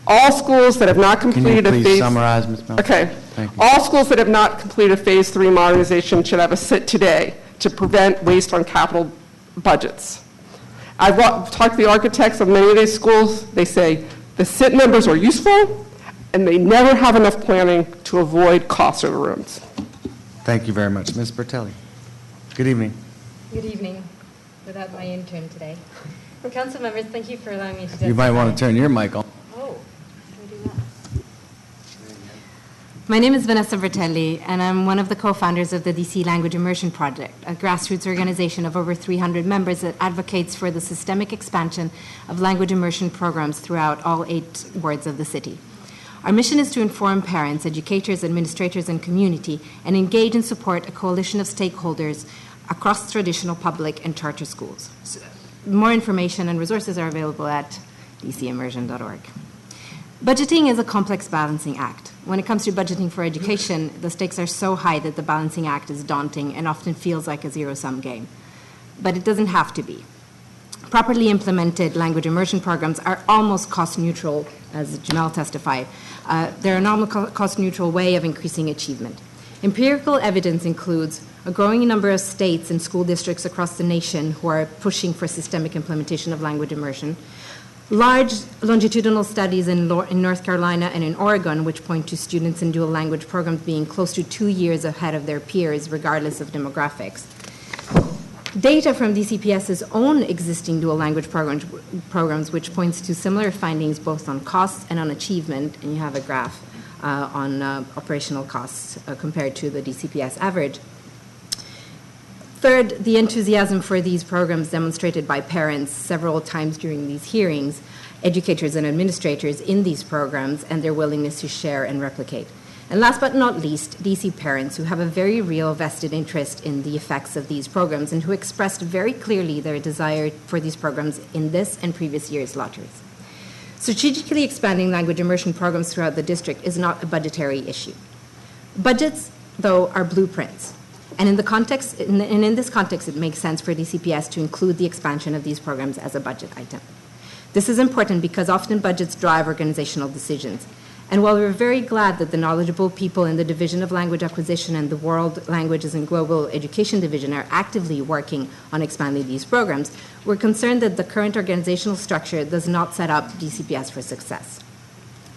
All schools that have not completed Can you please summarize, Ms. Mel? Okay. Thank you. All schools that have not completed a Phase 3 modernization should have a SIT today to prevent waste on capital budgets. I've talked to the architects of many of these schools. They say the SIT members are useful, and they never have enough planning to avoid cost overruns. Thank you very much. Ms. Bertelli. Good evening. Good evening, without my intern today. Council members, thank you for allowing me to testify. You might want to turn your mic on. Oh, how do I do that? My name is Vanessa Bertelli, and I'm one of the co-founders of the DC Language Immersion Project, a grassroots organization of over 300 members that advocates for the systemic expansion of language immersion programs throughout all 8 wards of the city. Our mission is to inform parents, educators, administrators, and community, and engage and support a coalition of stakeholders across traditional public and charter schools. So, more information and resources are available at dcimmersion.org. Budgeting is a complex balancing act. When it comes to budgeting for education, the stakes are so high that the balancing act is daunting and often feels like a zero-sum game. But it doesn't have to be. Properly implemented language immersion programs are almost cost-neutral, as Jamel testified. They're a normal cost-neutral way of increasing achievement. Empirical evidence includes a growing number of states and school districts across the nation who are pushing for systemic implementation of language immersion, large longitudinal studies in North Carolina and in Oregon, which point to students in dual language programs being close to 2 years ahead of their peers, regardless of demographics. Data from DCPS's own existing dual language programs, which points to similar findings both on costs and on achievement, and you have a graph on operational costs compared to the DCPS average. Third, the enthusiasm for these programs demonstrated by parents several times during these hearings, educators and administrators in these programs, and their willingness to share and replicate. And last but not least, DC parents who have a very real vested interest in the effects of these programs and who expressed very clearly their desire for these programs in this and previous year's lotteries. Strategically expanding language immersion programs throughout the district is not a budgetary issue. Budgets, though, are blueprints. And in this context, it makes sense for DCPS to include the expansion of these programs as a budget item. This is important because often budgets drive organizational decisions. And while we're very glad that the knowledgeable people in the Division of Language Acquisition and the World Languages and Global Education Division are actively working on expanding these programs, we're concerned that the current organizational structure does not set up DCPS for success.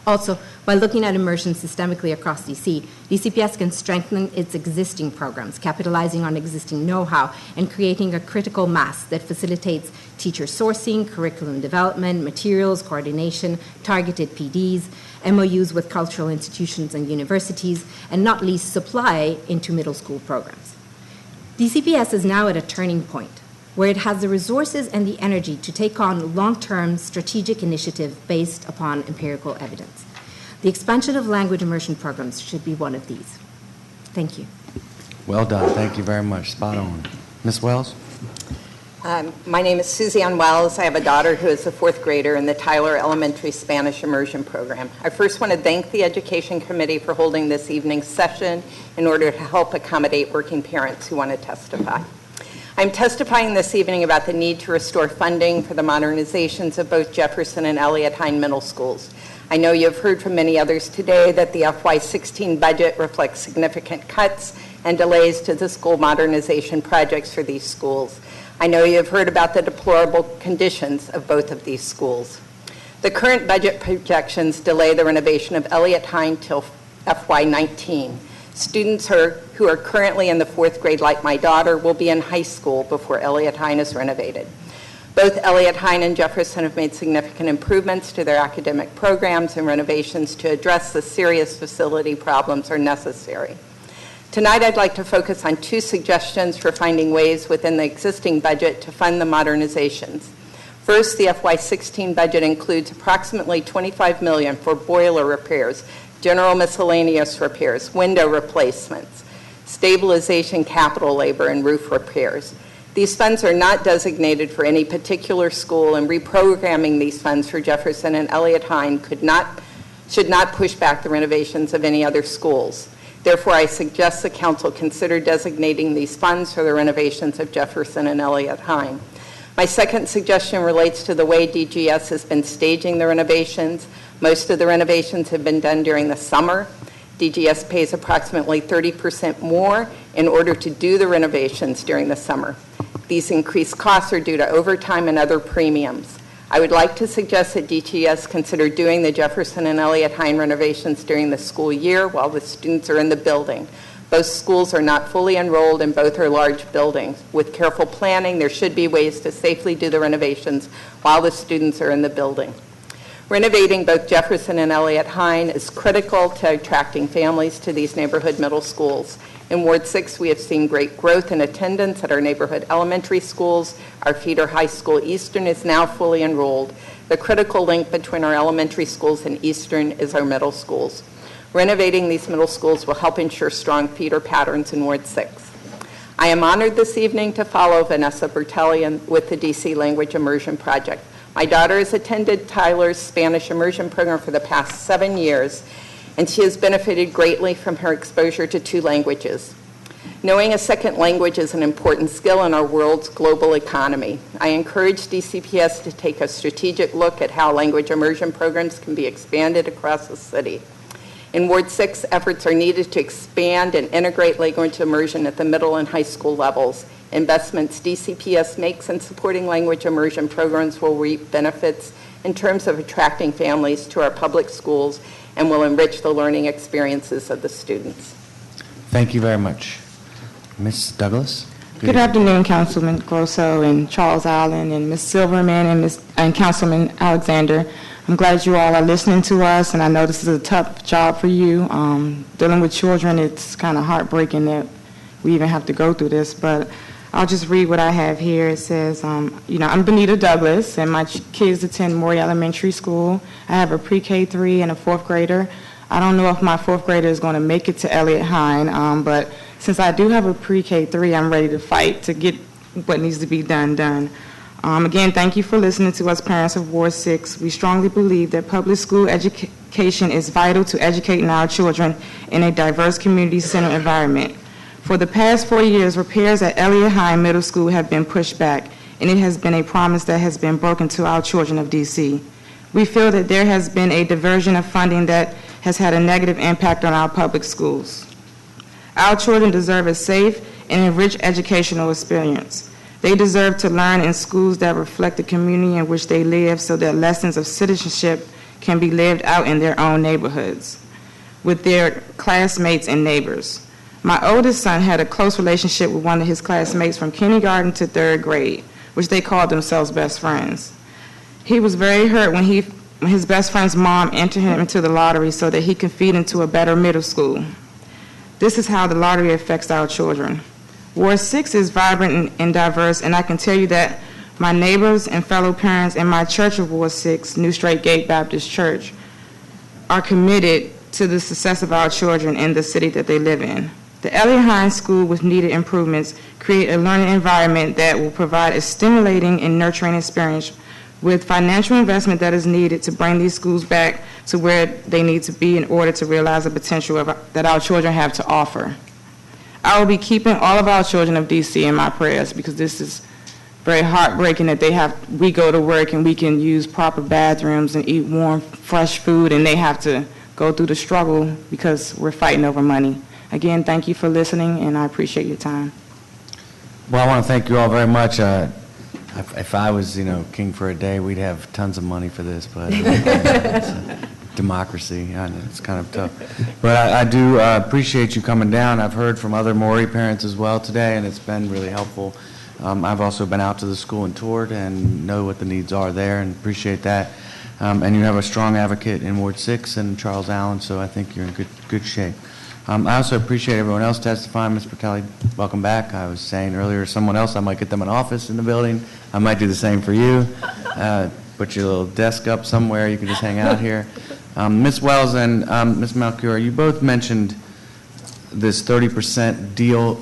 Also, by looking at immersion systemically across DC, DCPS can strengthen its existing programs, capitalizing on existing know-how and creating a critical mass that facilitates teacher sourcing, curriculum development, materials, coordination, targeted PDs, MOUs with cultural institutions and universities, and not least supply into middle school programs. DCPS is now at a turning point where it has the resources and the energy to take on long-term strategic initiative based upon empirical evidence. The expansion of language immersion programs should be one of these. Thank you. Well done. Thank you very much. Spot on. Ms. Wells? My name is Suzanne Wells. I have a daughter who is a 4th grader in the Tyler Elementary Spanish Immersion Program. I first want to thank the Education Committee for holding this evening's session in order to help accommodate working parents who want to testify. I'm testifying this evening about the need to restore funding for the modernizations of both Jefferson and ELIOT-HINE middle schools. I know you've heard from many others today that the FY16 budget reflects significant cuts and delays to the school modernization projects for these schools. I know you've heard about the deplorable conditions of both of these schools. The current budget projections delay the renovation of ELIOT-HINE till FY19. Students who are currently in the 4th grade, like my daughter, will be in high school before ELIOT-HINE is renovated. Both ELIOT-HINE and Jefferson have made significant improvements to their academic programs, and renovations to address the serious facility problems are necessary. Tonight, I'd like to focus on 2 suggestions for finding ways within the existing budget to fund the modernizations. First, the FY16 budget includes approximately $25 million for boiler repairs, general miscellaneous repairs, window replacements, stabilization capital labor, and roof repairs. These funds are not designated for any particular school, and reprogramming these funds for Jefferson and ELIOT-HINE should not push back the renovations of any other schools. Therefore, I suggest the council consider designating these funds for the renovations of Jefferson and ELIOT-HINE. My second suggestion relates to the way DGS has been staging the renovations. Most of the renovations have been done during the summer. DGS pays approximately 30% more in order to do the renovations during the summer. These increased costs are due to overtime and other premiums. I would like to suggest that DGS consider doing the Jefferson and ELIOT-HINE renovations during the school year while the students are in the building. Both schools are not fully enrolled and both are large buildings. With careful planning, there should be ways to safely do the renovations while the students are in the building. Renovating both Jefferson and ELIOT-HINE is critical to attracting families to these neighborhood middle schools. In Ward 6, we have seen great growth in attendance at our neighborhood elementary schools. Our feeder high school, Eastern, is now fully enrolled. The critical link between our elementary schools and Eastern is our middle schools. Renovating these middle schools will help ensure strong feeder patterns in Ward 6. I am honored this evening to follow Vanessa Bertelli with the DC Language Immersion Project. My daughter has attended Tyler's Spanish Immersion Program for the past 7 years, and she has benefited greatly from her exposure to 2 languages. Knowing a second language is an important skill in our world's global economy. I encourage DCPS to take a strategic look at how language immersion programs can be expanded across the city. In Ward 6, efforts are needed to expand and integrate language immersion at the middle and high school levels. Investments DCPS makes in supporting language immersion programs will reap benefits in terms of attracting families to our public schools and will enrich the learning experiences of the students. Thank you very much. Ms. Douglas? Good afternoon, Councilman Grosso and Charles Allen and Ms. Silverman and Councilman Alexander. I'm glad you all are listening to us, and I know this is a tough job for you. Dealing with children, it's kind of heartbreaking that we even have to go through this, but I'll just read what I have here. It says, I'm Benita Douglas, and my kids attend Maury Elementary School. I have a pre-K3 and a 4th grader. I don't know if my 4th grader is going to make it to ELIOT-HINE, but since I do have a pre-K3, I'm ready to fight to get what needs to be done. Again, thank you for listening to us parents of Ward 6. We strongly believe that public school education is vital to educating our children in a diverse community-centered environment. For the past 4 years, repairs at ELIOT-HINE Middle School have been pushed back, and it has been a promise that has been broken to our children of D.C. We feel that there has been a diversion of funding that has had a negative impact on our public schools. Our children deserve a safe and enriched educational experience. They deserve to learn in schools that reflect the community in which they live so that lessons of citizenship can be lived out in their own neighborhoods with their classmates and neighbors. My oldest son had a close relationship with one of his classmates from kindergarten to 3rd grade, which they called themselves best friends. He was very hurt when his best friend's mom entered him into the lottery so that he could feed into a better middle school. This is how the lottery affects our children. Ward 6 is vibrant and diverse, and I can tell you that my neighbors and fellow parents in my church of Ward 6, New Straight Gate Baptist Church, are committed to the success of our children in the city that they live in. The ELIOT-HINE School, with needed improvements, create a learning environment that will provide a stimulating and nurturing experience with financial investment that is needed to bring these schools back to where they need to be in order to realize the potential that our children have to offer. I will be keeping all of our children of D.C. in my prayers because this is very heartbreaking that we go to work and we can use proper bathrooms and eat warm, fresh food, and they have to go through the struggle because we're fighting over money. Again, thank you for listening, and I appreciate your time. Well, I want to thank you all very much. If I was, king for a day, we'd have tons of money for this, but democracy. I know it's kind of tough. But I do appreciate you coming down. I've heard from other Maury parents as well today, and it's been really helpful. I've also been out to the school and toured and know what the needs are there and appreciate that. And you have a strong advocate in Ward 6 and Charles Allen, so I think you're in good shape. I also appreciate everyone else testifying. Ms. Bertelli, welcome back. I was saying earlier, someone else, I might get them an office in the building. I might do the same for you. Put your little desk up somewhere. You can just hang out here. Ms. Wells and Ms. Melchior, you both mentioned this 30% deal.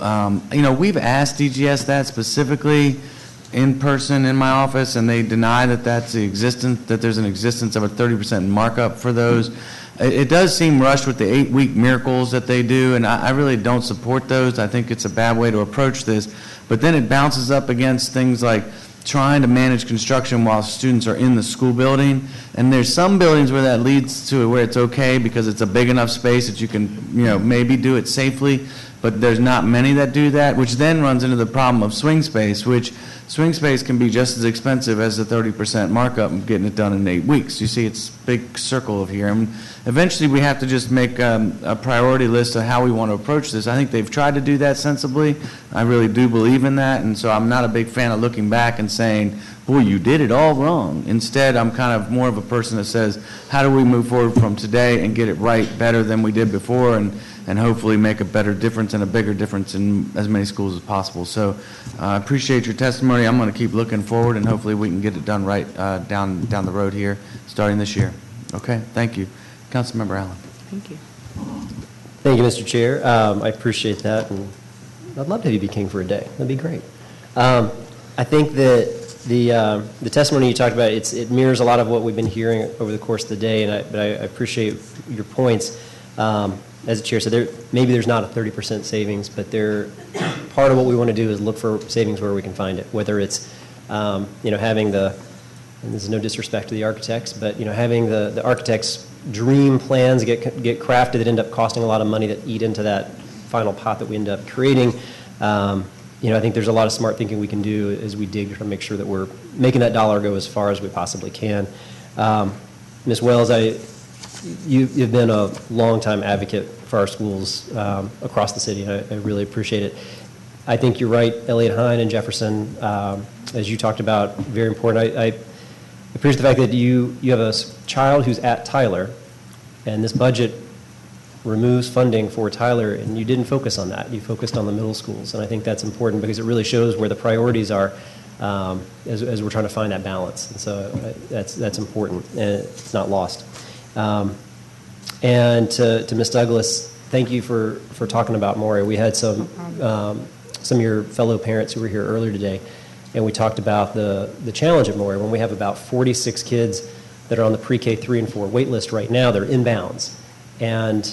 You know, we've asked DGS that specifically in person in my office, and they deny that that's the existence, that there's an existence of a 30% markup for those. It does seem rushed with the 8-week miracles that they do, and I really don't support those. I think it's a bad way to approach this. But then it bounces up against things like trying to manage construction while students are in the school building. And there's some buildings where that leads to where it's okay because it's a big enough space that you can, you know, maybe do it safely. But there's not many that do that, which then runs into the problem of swing space, which swing space can be just as expensive as the 30% markup and getting it done in 8 weeks. You see, it's a big circle of here. And eventually we have to just make a priority list of how we want to approach this. I think they've tried to do that sensibly. I really do believe in that. And so I'm not a big fan of looking back and saying, boy, you did it all wrong. Instead, I'm kind of more of a person that says, how do we move forward from today and get it right better than we did before, and hopefully make a better difference and a bigger difference in as many schools as possible. So I appreciate your testimony. I'm going to keep looking forward, and hopefully we can get it done right down the road here, starting this year. Okay, thank you. Councilmember Allen. Thank you. Thank you, Mr. Chair. I appreciate that, and I'd love to have you be king for a day. That'd be great. I think that the testimony you talked about, it mirrors a lot of what we've been hearing over the course of the day, but I appreciate your points. As the chair said, maybe there's not a 30% savings, but part of what we want to do is look for savings where we can find it, whether it's having and this is no disrespect to the architects, but having the architects' dream plans get crafted that end up costing a lot of money that eat into that final pot that we end up creating. I think there's a lot of smart thinking we can do as we dig to make sure that we're making that dollar go as far as we possibly can. Ms. Wells, you've been a longtime advocate for our schools across the city, and I really appreciate it. I think you're right, ELIOT-HINE and Jefferson, as you talked about, very important. I appreciate the fact that you have a child who's at Tyler, and this budget removes funding for Tyler, and you didn't focus on that. You focused on the middle schools, and I think that's important because it really shows where the priorities are as we're trying to find that balance. And so that's important, and it's not lost. And to Ms. Douglas, thank you for talking about Maury. We had some of your fellow parents who were here earlier today, and we talked about the challenge at Maury. When we have about 46 kids that are on the pre-K 3 and 4 wait list right now, they're inbounds. And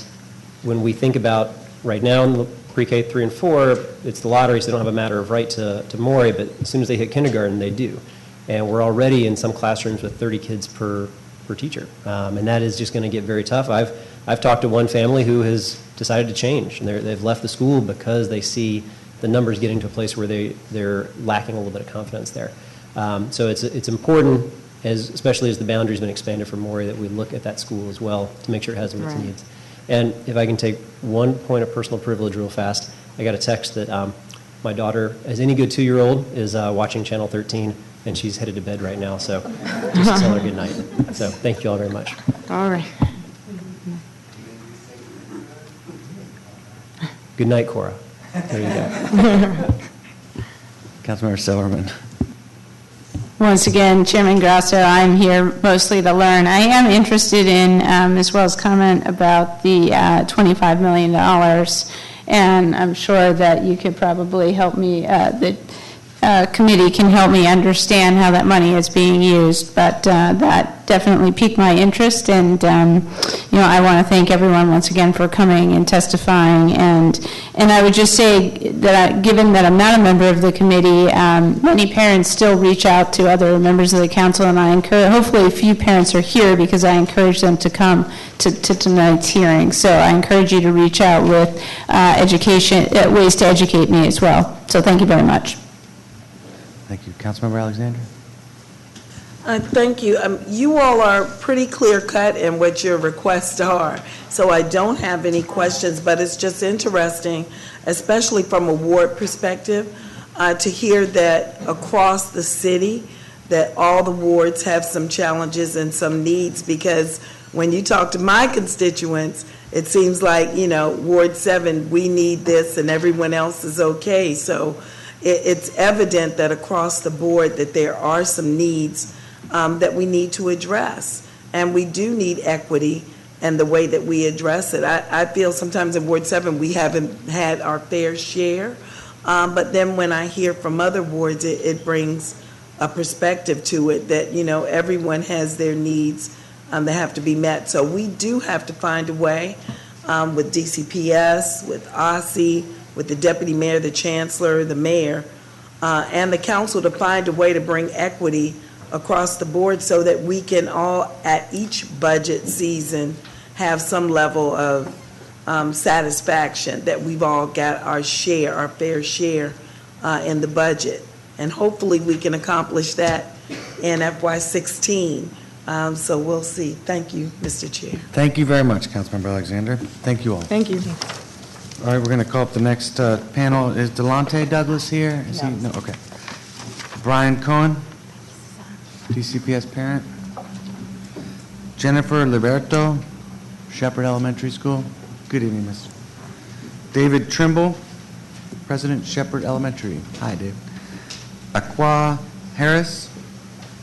when we think about right now in the pre-K 3 and 4, it's the lottery, so they don't have a matter of right to Maury, but as soon as they hit kindergarten, they do. And we're already in some classrooms with 30 kids per teacher, and that is just going to get very tough. I've talked to one family who has decided to change, and they've left the school because they see the numbers getting to a place where they're lacking a little bit of confidence there. So it's important, especially as the boundary's been expanded for Maury, that we look at that school as well to make sure it has its needs. And if I can take one point of personal privilege real fast, I got a text that my daughter, as any good 2-year-old, is watching Channel 13, and she's headed to bed right now, so just tell her good night. So thank you all very much. All right. Good night, Cora. There you go. Councilmember Silverman. Once again, Chairman Grosso, I'm here mostly to learn. I am interested in Ms. Wells' comment about the $25 million, and I'm sure that you could probably help me, the committee can help me understand how that money is being used, but that definitely piqued my interest, and I want to thank everyone once again for coming and testifying, and I would just say that given that I'm not a member of the committee, many parents still reach out to other members of the council, and I encourage, hopefully a few parents are here because I encourage them to come to tonight's hearing, so I encourage you to reach out with ways to educate me as well. So thank you very much. Thank you. Councilmember Alexander. Thank you. You all are pretty clear-cut in what your requests are, so I don't have any questions, but it's just interesting, especially from a ward perspective, to hear that across the city, that all the wards have some challenges and some needs, because when you talk to my constituents, it seems like, Ward 7, we need this and everyone else is okay. So it's evident that across the board that there are some needs that we need to address. And we do need equity and the way that we address it. I feel sometimes in Ward 7 we haven't had our fair share, but then when I hear from other wards, it brings a perspective to it that, everyone has their needs that have to be met. So we do have to find a way with DCPS, with OSSI, with the deputy mayor, the chancellor, the mayor, and the council to find a way to bring equity across the board so that we can all, at each budget season, have some level of satisfaction that we've all got our share, our fair share in the budget. And hopefully we can accomplish that in FY16. So we'll see. Thank you, Mr. Chair. Thank you very much, Councilmember Alexander. Thank you all. Thank you. All right, we're going to call up the next panel. Is Delonte Douglas here? Is he? No. Okay. Brian Cohen, DCPS parent. Jennifer Liberto, Shepherd Elementary School. Good evening, Mr. David Trimble, President, Shepherd Elementary. Hi, Dave. Aqua Harris,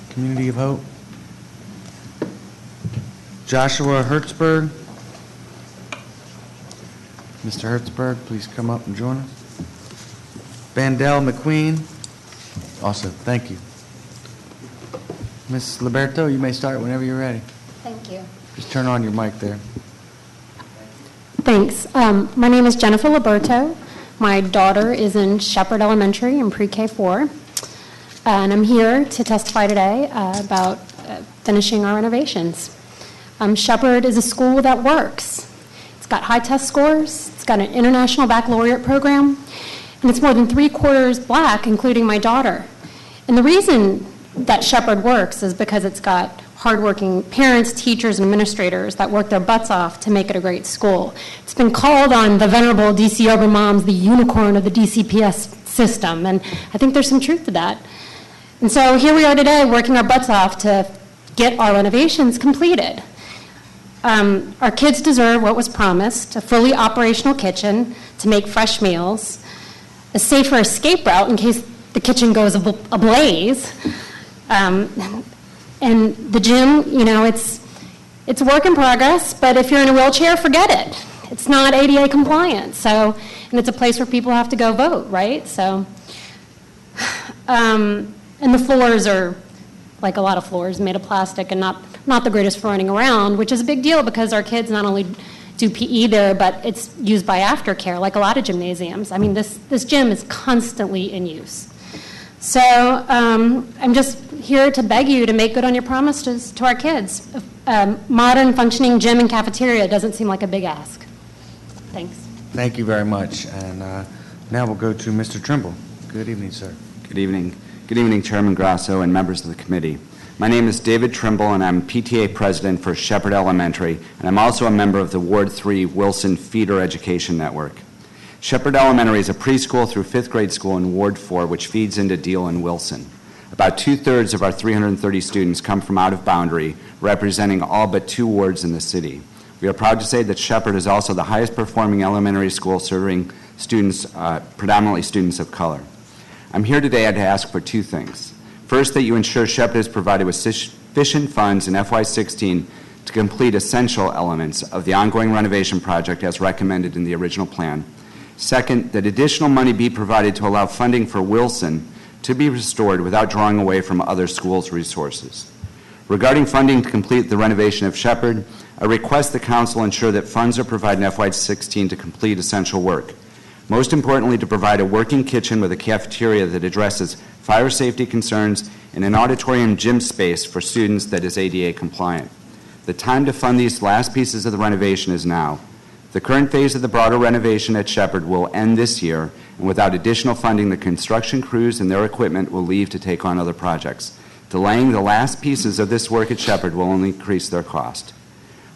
Community of Hope. Joshua Hertzberg. Mr. Hertzberg, please come up and join us. Vandell McQueen. Also, thank you. Ms. Liberto, you may start whenever you're ready. Thank you. Just turn on your mic there. Thanks. My name is Jennifer Liberto. My daughter is in Shepherd Elementary in pre-K 4. And I'm here to testify today about finishing our renovations. Shepherd is a school that works. It's got high test scores. It's got an international baccalaureate program. And it's more than 3/4 black, including my daughter. And the reason that Shepherd works is because it's got hardworking parents, teachers, and administrators that work their butts off to make it a great school. It's been called on the venerable D.C. Obermoms the unicorn of the DCPS system, and I think there's some truth to that. And so here we are today working our butts off to get our renovations completed. Our kids deserve what was promised: a fully operational kitchen to make fresh meals, a safer escape route in case the kitchen goes ablaze, and the gym, it's a work in progress, but if you're in a wheelchair, forget it. It's not ADA compliant, and it's a place where people have to go vote, right? So, and the floors are, like a lot of floors, made of plastic and not the greatest for running around, which is a big deal because our kids not only do PE there, but it's used by aftercare, like a lot of gymnasiums. I mean, this gym is constantly in use. So I'm just here to beg you to make good on your promises to our kids. Modern functioning gym and cafeteria doesn't seem like a big ask. Thanks. Thank you very much. And now we'll go to Mr. Trimble. Good evening, sir. Good evening. Good evening, Chairman Grosso and members of the committee. My name is David Trimble, and I'm PTA president for Shepherd Elementary, and I'm also a member of the Ward 3 Wilson Feeder Education Network. Shepherd Elementary is a preschool through 5th grade school in Ward 4, which feeds into Deal and Wilson. About 2/3 of our 330 students come from out of boundary, representing all but 2 wards in the city. We are proud to say that Shepherd is also the highest performing elementary school serving students, predominantly students of color. I'm here today to ask for 2 things. First, that you ensure Shepherd is provided with sufficient funds in FY16 to complete essential elements of the ongoing renovation project as recommended in the original plan. Second, that additional money be provided to allow funding for Wilson to be restored without drawing away from other schools' resources. Regarding funding to complete the renovation of Shepherd, I request the Council ensure that funds are provided in FY16 to complete essential work. Most importantly, to provide a working kitchen with a cafeteria that addresses fire safety concerns and an auditorium gym space for students that is ADA compliant. The time to fund these last pieces of the renovation is now. The current phase of the broader renovation at Shepherd will end this year, and without additional funding, the construction crews and their equipment will leave to take on other projects. Delaying the last pieces of this work at Shepherd will only increase their cost.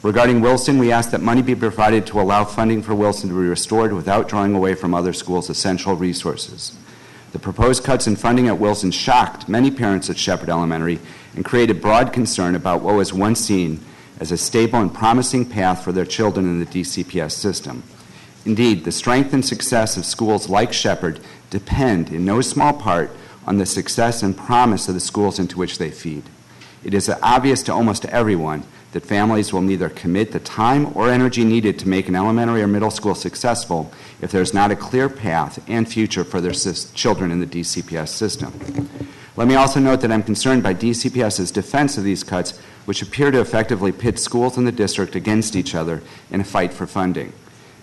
Regarding Wilson, we ask that money be provided to allow funding for Wilson to be restored without drawing away from other schools' essential resources. The proposed cuts in funding at Wilson shocked many parents at Shepherd Elementary and created broad concern about what was once seen as a stable and promising path for their children in the DCPS system. Indeed, the strength and success of schools like Shepherd depend in no small part on the success and promise of the schools into which they feed. It is obvious to almost everyone that families will neither commit the time or energy needed to make an elementary or middle school successful if there's not a clear path and future for their children in the DCPS system. Let me also note that I'm concerned by DCPS's defense of these cuts, which appear to effectively pit schools in the district against each other in a fight for funding.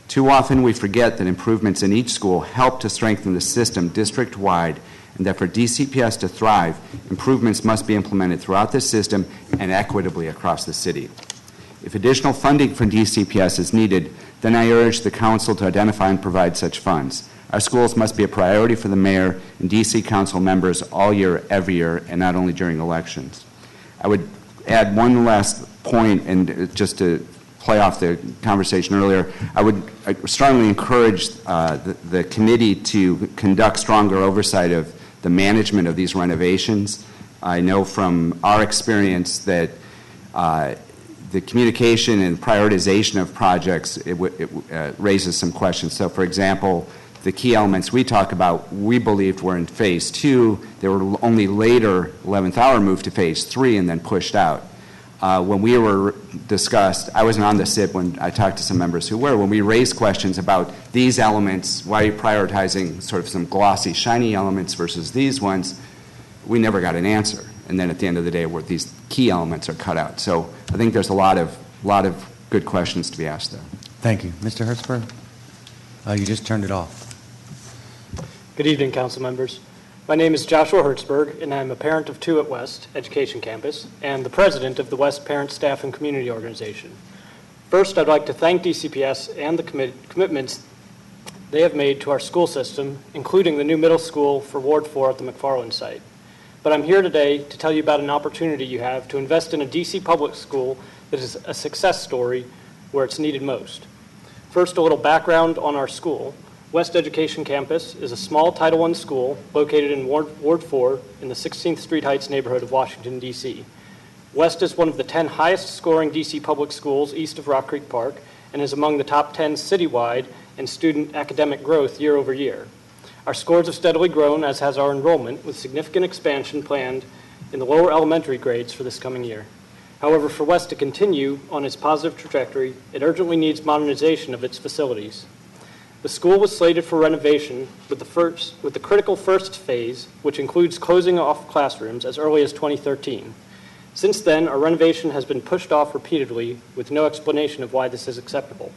Too often we forget that improvements in each school help to strengthen the system district-wide, and that for DCPS to thrive, improvements must be implemented throughout the system and equitably across the city. If additional funding for DCPS is needed, then I urge the Council to identify and provide such funds. Our schools must be a priority for the Mayor and DC Council members all year, every year, and not only during elections. I would add one last point, and just to play off the conversation earlier, I would strongly encourage the committee to conduct stronger oversight of the management of these renovations. I know from our experience that the communication and prioritization of projects, it raises some questions. So, for example, the key elements we talk about, we believed were in phase 2. They were only later, 11th hour, moved to phase 3 and then pushed out. When we were discussed, I wasn't on the SIP when I talked to some members who were, when we raised questions about these elements, why are you prioritizing sort of some glossy, shiny elements versus these ones, we never got an answer. And then at the end of the day, where these key elements are cut out. So I think there's a lot of good questions to be asked there. Thank you. Mr. Hertzberg? You just turned it off. Good evening, council members. My name is Joshua Hertzberg, and I'm a parent of 2 at West Education Campus and the president of the West Parent, Staff, and Community Organization. First, I'd like to thank DCPS and the commitments they have made to our school system, including the new middle school for Ward 4 at the McFarland site. But I'm here today to tell you about an opportunity you have to invest in a DC public school that is a success story where it's needed most. First, a little background on our school. West Education Campus is a small Title I school located in Ward 4 in the 16th Street Heights neighborhood of Washington, D.C. West is one of the 10 highest scoring D.C. public schools east of Rock Creek Park and is among the top 10 citywide in student academic growth year over year. Our scores have steadily grown, as has our enrollment, with significant expansion planned in the lower elementary grades for this coming year. However, for West to continue on its positive trajectory, it urgently needs modernization of its facilities. The school was slated for renovation with the critical first phase, which includes closing off classrooms, as early as 2013. Since then, our renovation has been pushed off repeatedly with no explanation of why this is acceptable.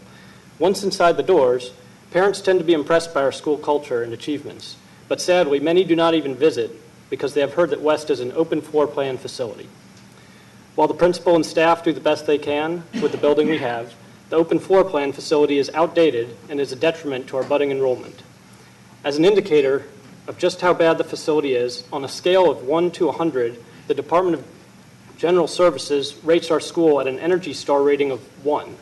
Once inside the doors, parents tend to be impressed by our school culture and achievements, but sadly, many do not even visit because they have heard that West is an open floor plan facility. While the principal and staff do the best they can with the building we have, the open floor plan facility is outdated and is a detriment to our budding enrollment. As an indicator of just how bad the facility is, on a scale of 1 to 100, the Department of General Services rates our school at an Energy Star rating of 1.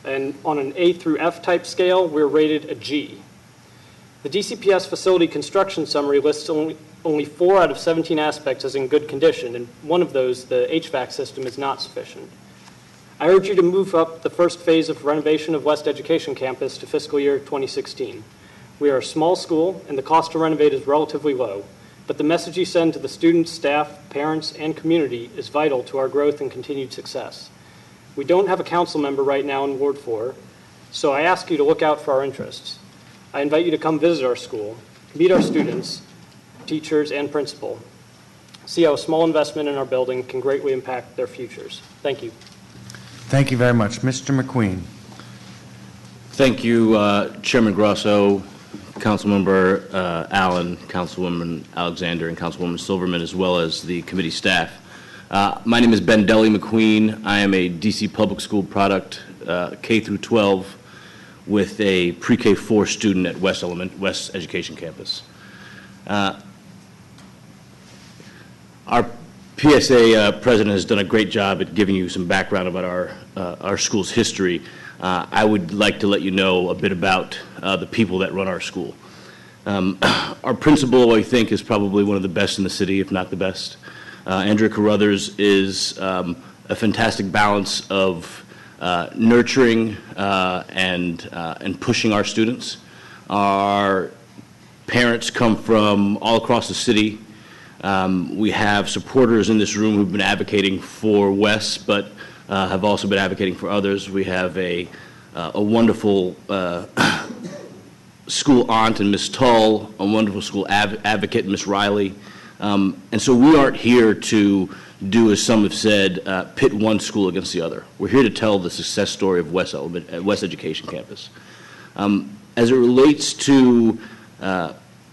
And on an A through F type scale, we're rated a G. The DCPS facility construction summary lists only 4 out of 17 aspects as in good condition, and one of those, the HVAC system, is not sufficient. I urge you to move up the first phase of renovation of West Education Campus to fiscal year 2016. We are a small school, and the cost to renovate is relatively low, but the message you send to the students, staff, parents, and community is vital to our growth and continued success. We don't have a council member right now in Ward 4, so I ask you to look out for our interests. I invite you to come visit our school, meet our students, teachers, and principal. See how a small investment in our building can greatly impact their futures. Thank you. Thank you very much. Mr. McQueen. Thank you, Chairman Grosso, Councilmember Allen, Councilwoman Alexander, and Councilwoman Silverman, as well as the committee staff. My name is Ben Deli McQueen. I am a DC public school product, K through 12, with a pre-K 4 student at West Education Campus. Our PSA president has done a great job at giving you some background about our school's history. I would like to let you know a bit about the people that run our school. Our principal, I think, is probably one of the best in the city, if not the best. Andrea Carruthers is a fantastic balance of nurturing and pushing our students. Our parents come from all across the city. We have supporters in this room who've been advocating for Wes, but have also been advocating for others. We have a wonderful school aunt and Miss Tull, a wonderful school advocate, Miss Riley. And so we aren't here to do, as some have said, pit one school against the other. We're here to tell the success story of West Education Campus. As it relates to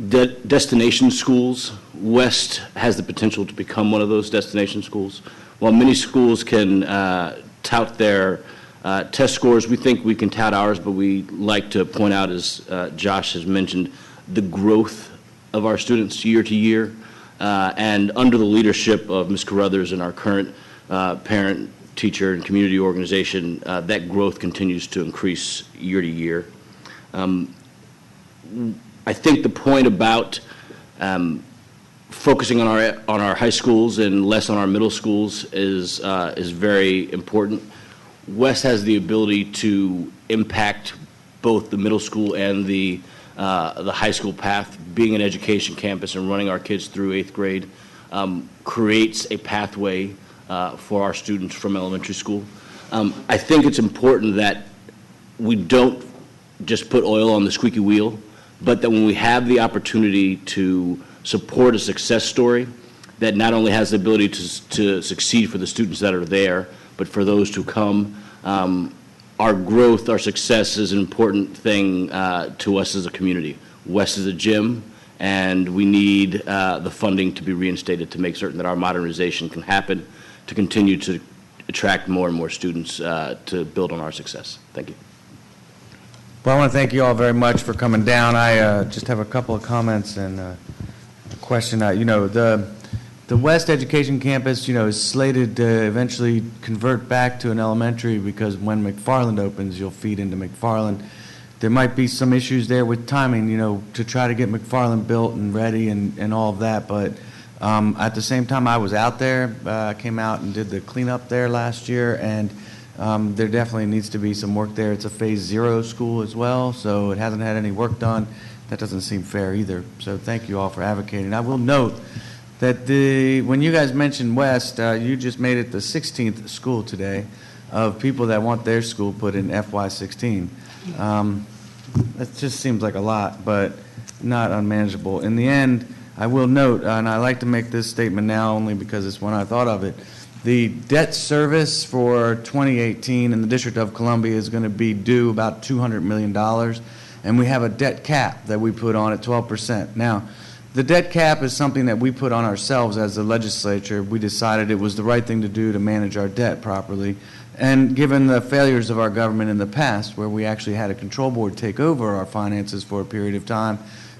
destination schools, West has the potential to become one of those destination schools. While many schools can tout their test scores, we think we can tout ours, but we like to point out, as Josh has mentioned, the growth of our students year to year. And under the leadership of Ms. Carruthers and our current parent, teacher, and community organization, that growth continues to increase year to year. I think the point about focusing on our high schools and less on our middle schools is very important. West has the ability to impact both the middle school and the high school path. Being an education campus and running our kids through 8th grade creates a pathway for our students from elementary school. I think it's important that we don't just put oil on the squeaky wheel, but that when we have the opportunity to support a success story that not only has the ability to succeed for the students that are there, but for those to come, our growth, our success is an important thing to us as a community. West is a gym, and we need the funding to be reinstated to make certain that our modernization can happen, to continue to attract more and more students to build on our success. Thank you. Well, I want to thank you all very much for coming down. I just have a couple of comments and a question. The West Education Campus, is slated to eventually convert back to an elementary because when McFarland opens, you'll feed into McFarland. There might be some issues there with timing, to try to get McFarland built and ready and all of that. But at the same time, I was out there. I came out and did the cleanup there last year, and there definitely needs to be some work there. It's a Phase 0 school as well, so it hasn't had any work done. That doesn't seem fair either. So thank you all for advocating. I will note that when you guys mentioned West, you just made it the 16th school today of people that want their school put in FY16. That just seems like a lot, but not unmanageable. In the end, I will note, and I like to make this statement now only because it's when I thought of it, the debt service for 2018 in the District of Columbia is going to be due about $200 million, and we have a debt cap that we put on at 12%. Now, the debt cap is something that we put on ourselves as the legislature. We decided it was the right thing to do to manage our debt properly. And given the failures of our government in the past, where we actually had a control board take over our finances for a period of time,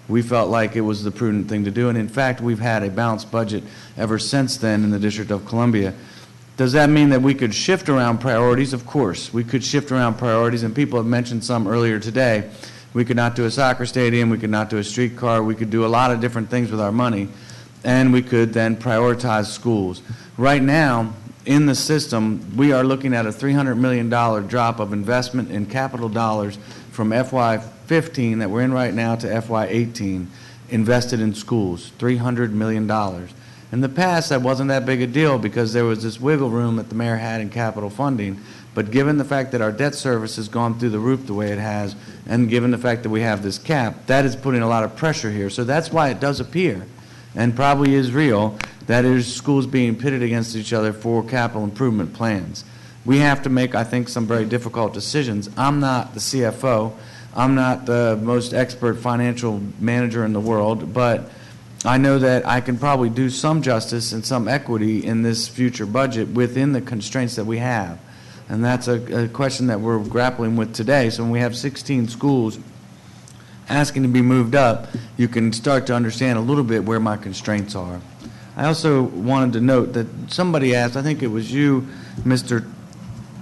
we felt like it was the prudent thing to do. And in fact, we've had a balanced budget ever since then in the District of Columbia. Does that mean that we could shift around priorities? Of course. We could shift around priorities, and people have mentioned some earlier today. We could not do a soccer stadium, we could not do a streetcar, we could do a lot of different things with our money, and we could then prioritize schools. Right now, in the system, we are looking at a $300 million drop of investment in capital dollars from FY15 that we're in right now to FY18 invested in schools, $300 million. In the past, that wasn't that big a deal because there was this wiggle room that the mayor had in capital funding. But given the fact that our debt service has gone through the roof the way it has, and given the fact that we have this cap, that is putting a lot of pressure here. So that's why it does appear, and probably is real, that there's schools being pitted against each other for capital improvement plans. We have to make, I think, some very difficult decisions. I'm not the CFO. I'm not the most expert financial manager in the world, but I know that I can probably do some justice and some equity in this future budget within the constraints that we have. And that's a question that we're grappling with today. So when we have 16 schools asking to be moved up, you can start to understand a little bit where my constraints are. I also wanted to note that somebody asked, I think it was you, Mr.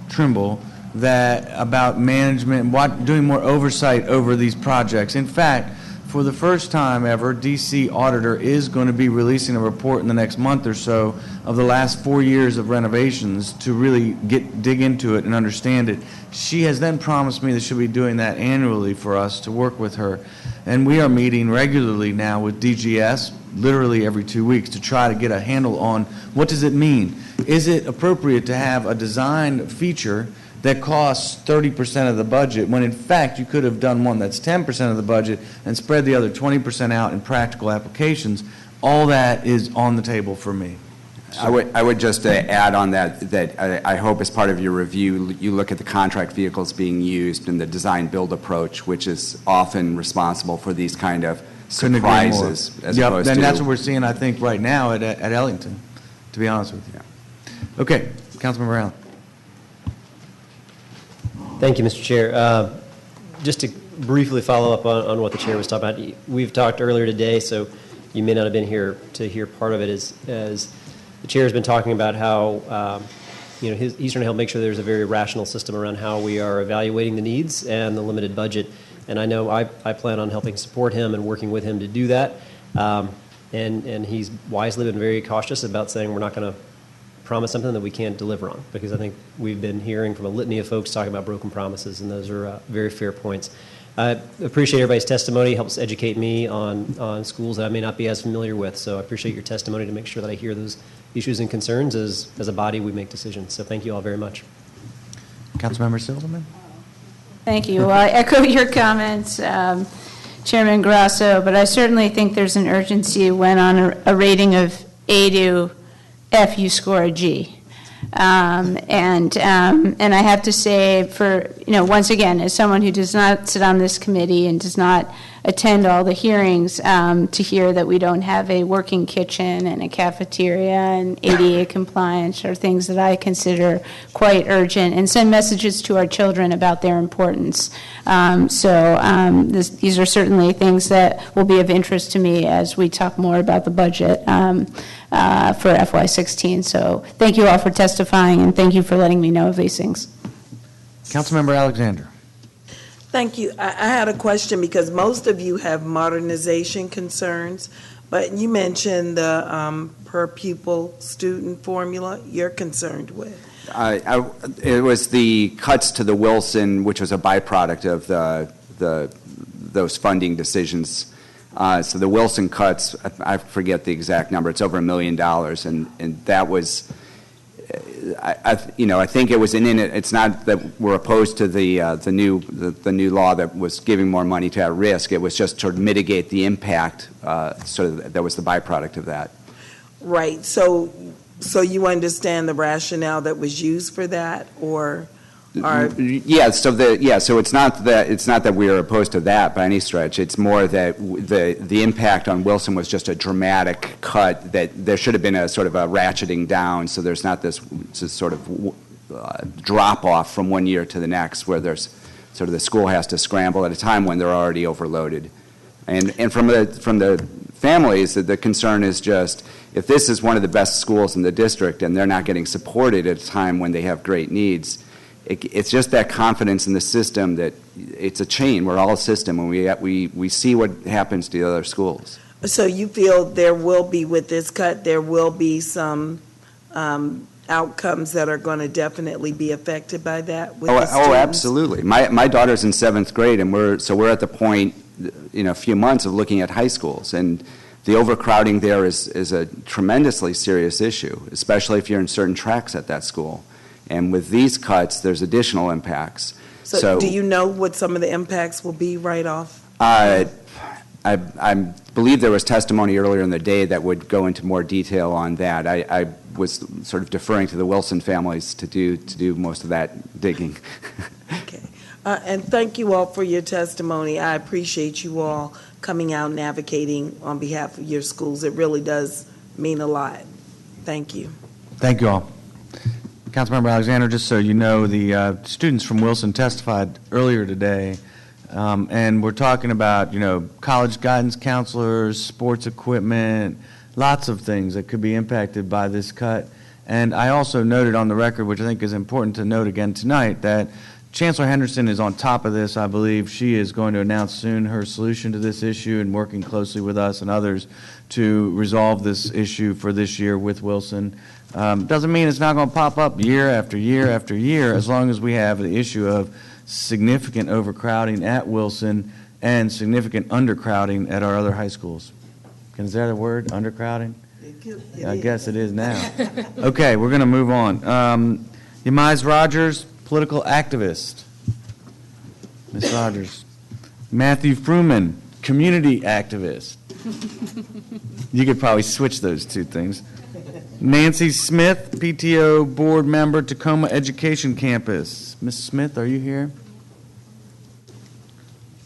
Trimble, that about management, doing more oversight over these projects. In fact, for the first time ever, DC Auditor is going to be releasing a report in the next month or so of the last 4 years of renovations to really dig into it and understand it. She has then promised me that she'll be doing that annually for us to work with her. And we are meeting regularly now with DGS, literally every 2 weeks, to try to get a handle on what does it mean. Is it appropriate to have a design feature that costs 30% of the budget, when in fact you could have done one that's 10% of the budget and spread the other 20% out in practical applications? All that is on the table for me. I would just add on that I hope as part of your review you look at the contract vehicles being used and the design-build approach, which is often responsible for these kind of surprises. As opposed to, that's what we're seeing, I think, right now at Ellington, to be honest with you. Okay, Councilmember Allen. Thank you, Mr. Chair. Just to briefly follow up on what the Chair was talking about, we've talked earlier today, so you may not have been here to hear part of it, as the Chair has been talking about how he's trying to help make sure there's a very rational system around how we are evaluating the needs and the limited budget. And I know I plan on helping support him and working with him to do that. And he's wisely been very cautious about saying we're not going to promise something that we can't deliver on, because I think we've been hearing from a litany of folks talking about broken promises, and those are very fair points. I appreciate everybody's testimony. It helps educate me on schools that I may not be as familiar with, so I appreciate your testimony to make sure that I hear those issues and concerns. As a body, we make decisions. So thank you all very much. Councilmember Silverman. Thank you. Well, I echo your comments, Chairman Grosso, but I certainly think there's an urgency when on a rating of A to F, you score a G. And I have to say, once again, as someone who does not sit on this committee and does not attend all the hearings, to hear that we don't have a working kitchen and a cafeteria and ADA compliance are things that I consider quite urgent, and send messages to our children about their importance. These are certainly things that will be of interest to me as we talk more about the budget for FY16. So thank you all for testifying, and thank you for letting me know of these things. Councilmember Alexander. Thank you. I had a question because most of you have modernization concerns, but you mentioned the per pupil student formula you're concerned with. It was the cuts to the Wilson, which was a byproduct of those funding decisions. So the Wilson cuts, I forget the exact number, it's over $1 million, and that was, I think it was in it. It's not that we're opposed to the new law that was giving more money to at-risk. It was just to mitigate the impact. That was the byproduct of that. Right. So you understand the rationale that was used for that, or? Yeah. So it's not that we are opposed to that by any stretch. It's more that the impact on Wilson was just a dramatic cut, that there should have been a sort of a ratcheting down, so there's not this sort of drop off from one year to the next where there's sort of the school has to scramble at a time when they're already overloaded. And from the families, the concern is just, if this is one of the best schools in the district and they're not getting supported at a time when they have great needs, it's just that confidence in the system that it's a chain. We're all a system, and we see what happens to the other schools. So you feel there will be, with this cut, there will be some outcomes that are going to definitely be affected by that with the students? Absolutely. My daughter's in 7th grade, and we're at the point in a few months of looking at high schools, and the overcrowding there is a tremendously serious issue, especially if you're in certain tracks at that school. And with these cuts, there's additional impacts. So do you know what some of the impacts will be right off? I believe there was testimony earlier in the day that would go into more detail on that. I was sort of deferring to the Wilson families to do most of that digging. Okay. And thank you all for your testimony. I appreciate you all coming out and advocating on behalf of your schools. It really does mean a lot. Thank you. Thank you all. Councilmember Alexander, just so you know, the students from Wilson testified earlier today, and we're talking about, college guidance counselors, sports equipment, lots of things that could be impacted by this cut. And I also noted on the record, which I think is important to note again tonight, that Chancellor Henderson is on top of this. I believe she is going to announce soon her solution to this issue and working closely with us and others to resolve this issue for this year with Wilson. Doesn't mean it's not going to pop up year after year after year, as long as we have the issue of significant overcrowding at Wilson and significant undercrowding at our other high schools. Is that a word, undercrowding? I guess it is now. Okay, we're going to move on. Yamiz Rogers, political activist. Ms. Rogers. Matthew Freeman, community activist. You could probably switch those two things. Nancy Smith, PTO board member, Tacoma Education Campus. Ms. Smith, are you here?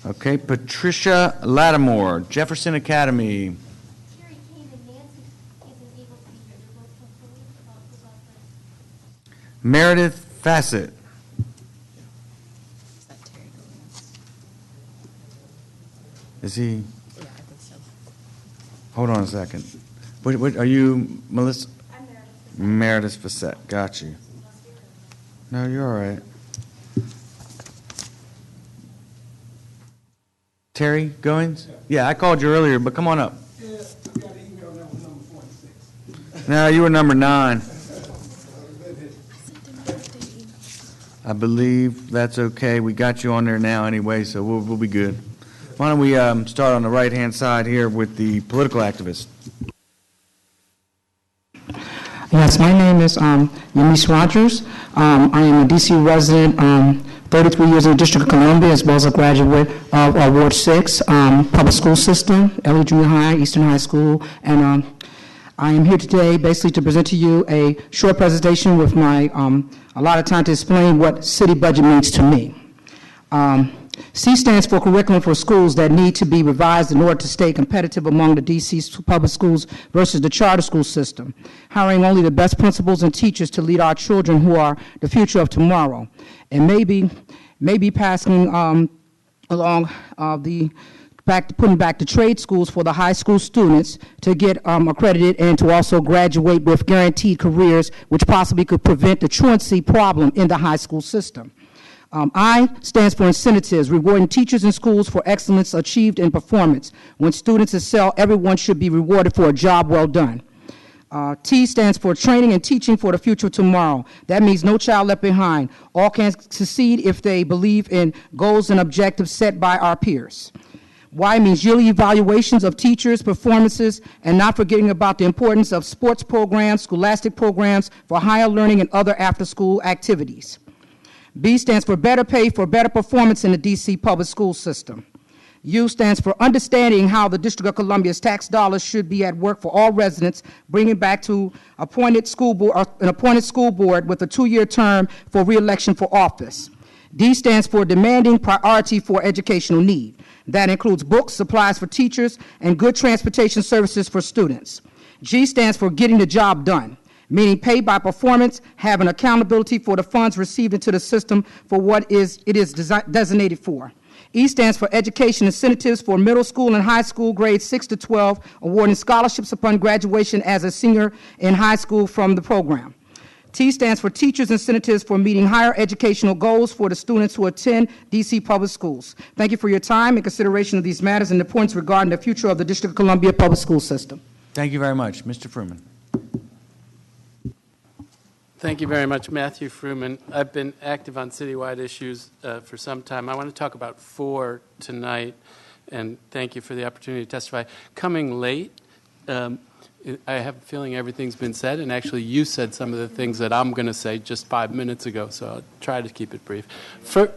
Okay, Patricia Lattimore, Jefferson Academy. Meredith Fassett. Is he? Hold on a second. What are you, Melissa? I'm Meredith Fassett. Got you. No, you're all right. Terry Goins? Yeah, I called you earlier, but come on up. Yeah, I got an email that was number 46. No, you were number 9. I believe that's okay. We got you on there now anyway, so we'll be good. Why don't we start on the right-hand side here with the political activist. Yes, my name is Yamiz Rogers. I am a D.C. resident, 33 years in the District of Columbia, as well as a graduate of Ward 6, public school system, LA Junior High, Eastern High School, and I am here today basically to present to you a short presentation with my a lot of time to explain what city budget means to me. C stands for curriculum for schools that need to be revised in order to stay competitive among the D.C. public schools versus the charter school system, hiring only the best principals and teachers to lead our children who are the future of tomorrow, and maybe passing along putting back the trade schools for the high school students to get accredited and to also graduate with guaranteed careers, which possibly could prevent the truancy problem in the high school system. I stands for incentives, rewarding teachers and schools for excellence achieved in performance. When students excel, everyone should be rewarded for a job well done. T stands for training and teaching for the future of tomorrow. That means no child left behind. All can succeed if they believe in goals and objectives set by our peers. Y means yearly evaluations of teachers' performances and not forgetting about the importance of sports programs, scholastic programs for higher learning and other after-school activities. B stands for better pay for better performance in the D.C. public school system. U stands for understanding how the District of Columbia's tax dollars should be at work for all residents, bringing back to an appointed school board with a 2-year term for re-election for office. D stands for demanding priority for educational need. That includes books, supplies for teachers, and good transportation services for students. G stands for getting the job done, meaning paid by performance, having accountability for the funds received into the system for what it is designated for. E stands for education incentives for middle school and high school grades 6 to 12, awarding scholarships upon graduation as a senior in high school from the program. T stands for teachers incentives for meeting higher educational goals for the students who attend D.C. public schools. Thank you for your time and consideration of these matters and the points regarding the future of the District of Columbia public school system. Thank you very much. Mr. Freeman. Thank you very much, Matthew Freeman. I've been active on citywide issues for some time. I want to talk about 4 tonight, and thank you for the opportunity to testify. Coming late, I have a feeling everything's been said, and actually you said some of the things that I'm going to say just 5 minutes ago, so I'll try to keep it brief. First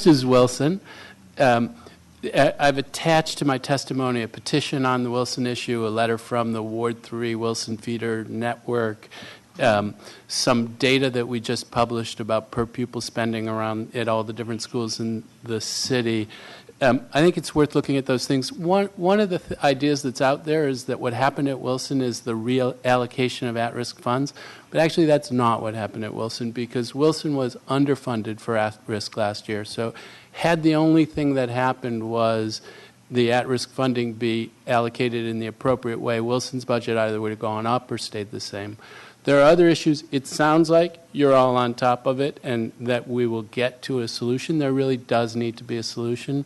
is Wilson. I've attached to my testimony a petition on the Wilson issue, a letter from the Ward 3 Wilson Feeder Network, some data that we just published about per pupil spending around at all the different schools in the city. I think it's worth looking at those things. One of the ideas that's out there is that what happened at Wilson is the real allocation of at-risk funds, but actually that's not what happened at Wilson, because Wilson was underfunded for at-risk last year. So had the only thing that happened was the at-risk funding be allocated in the appropriate way. Wilson's budget either would have gone up or stayed the same. There are other issues. It sounds like you're all on top of it and that we will get to a solution. There really does need to be a solution.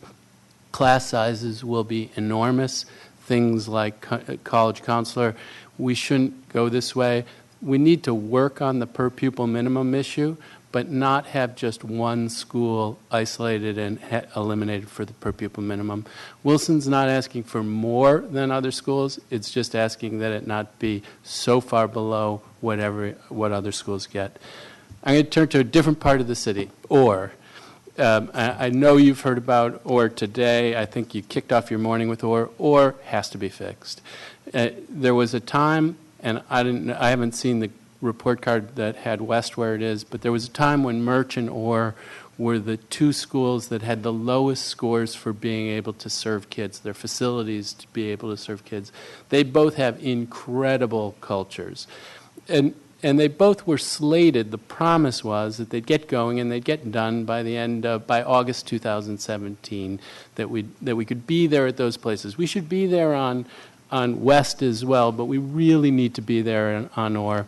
Class sizes will be enormous. Things like college counselor, we shouldn't go this way. We need to work on the per pupil minimum issue, but not have just one school isolated and eliminated for the per pupil minimum. Wilson's not asking for more than other schools. It's just asking that it not be so far below what other schools get. I'm going to turn to a different part of the city, OR. I know you've heard about OR today. I think you kicked off your morning with OR. OR has to be fixed. There was a time, and I haven't seen the report card that had West where it is, but there was a time when Murch and OR were the two schools that had the lowest scores for being able to serve kids, their facilities to be able to serve kids. They both have incredible cultures. And they both were slated, the promise was that they'd get going and they'd get done by the end of, by August 2017, that we could be there at those places. We should be there on West as well, but we really need to be there on OR.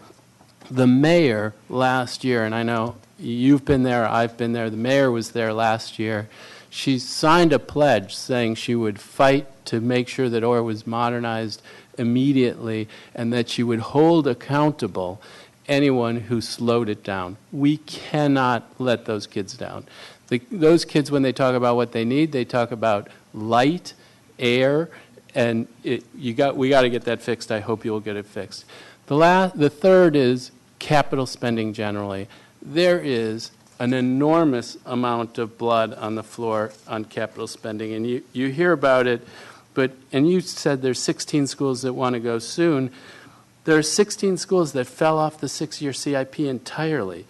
The mayor last year, and I know you've been there, I've been there, the mayor was there last year. She signed a pledge saying she would fight to make sure that OR was modernized immediately and that she would hold accountable anyone who slowed it down. We cannot let those kids down. Those kids, when they talk about what they need, they talk about light, air, and we got to get that fixed. I hope you'll get it fixed. The third is capital spending generally. There is an enormous amount of blood on the floor on capital spending, and you hear about it, and you said there's 16 schools that want to go soon. There are 16 schools that fell off the 6-year CIP entirely.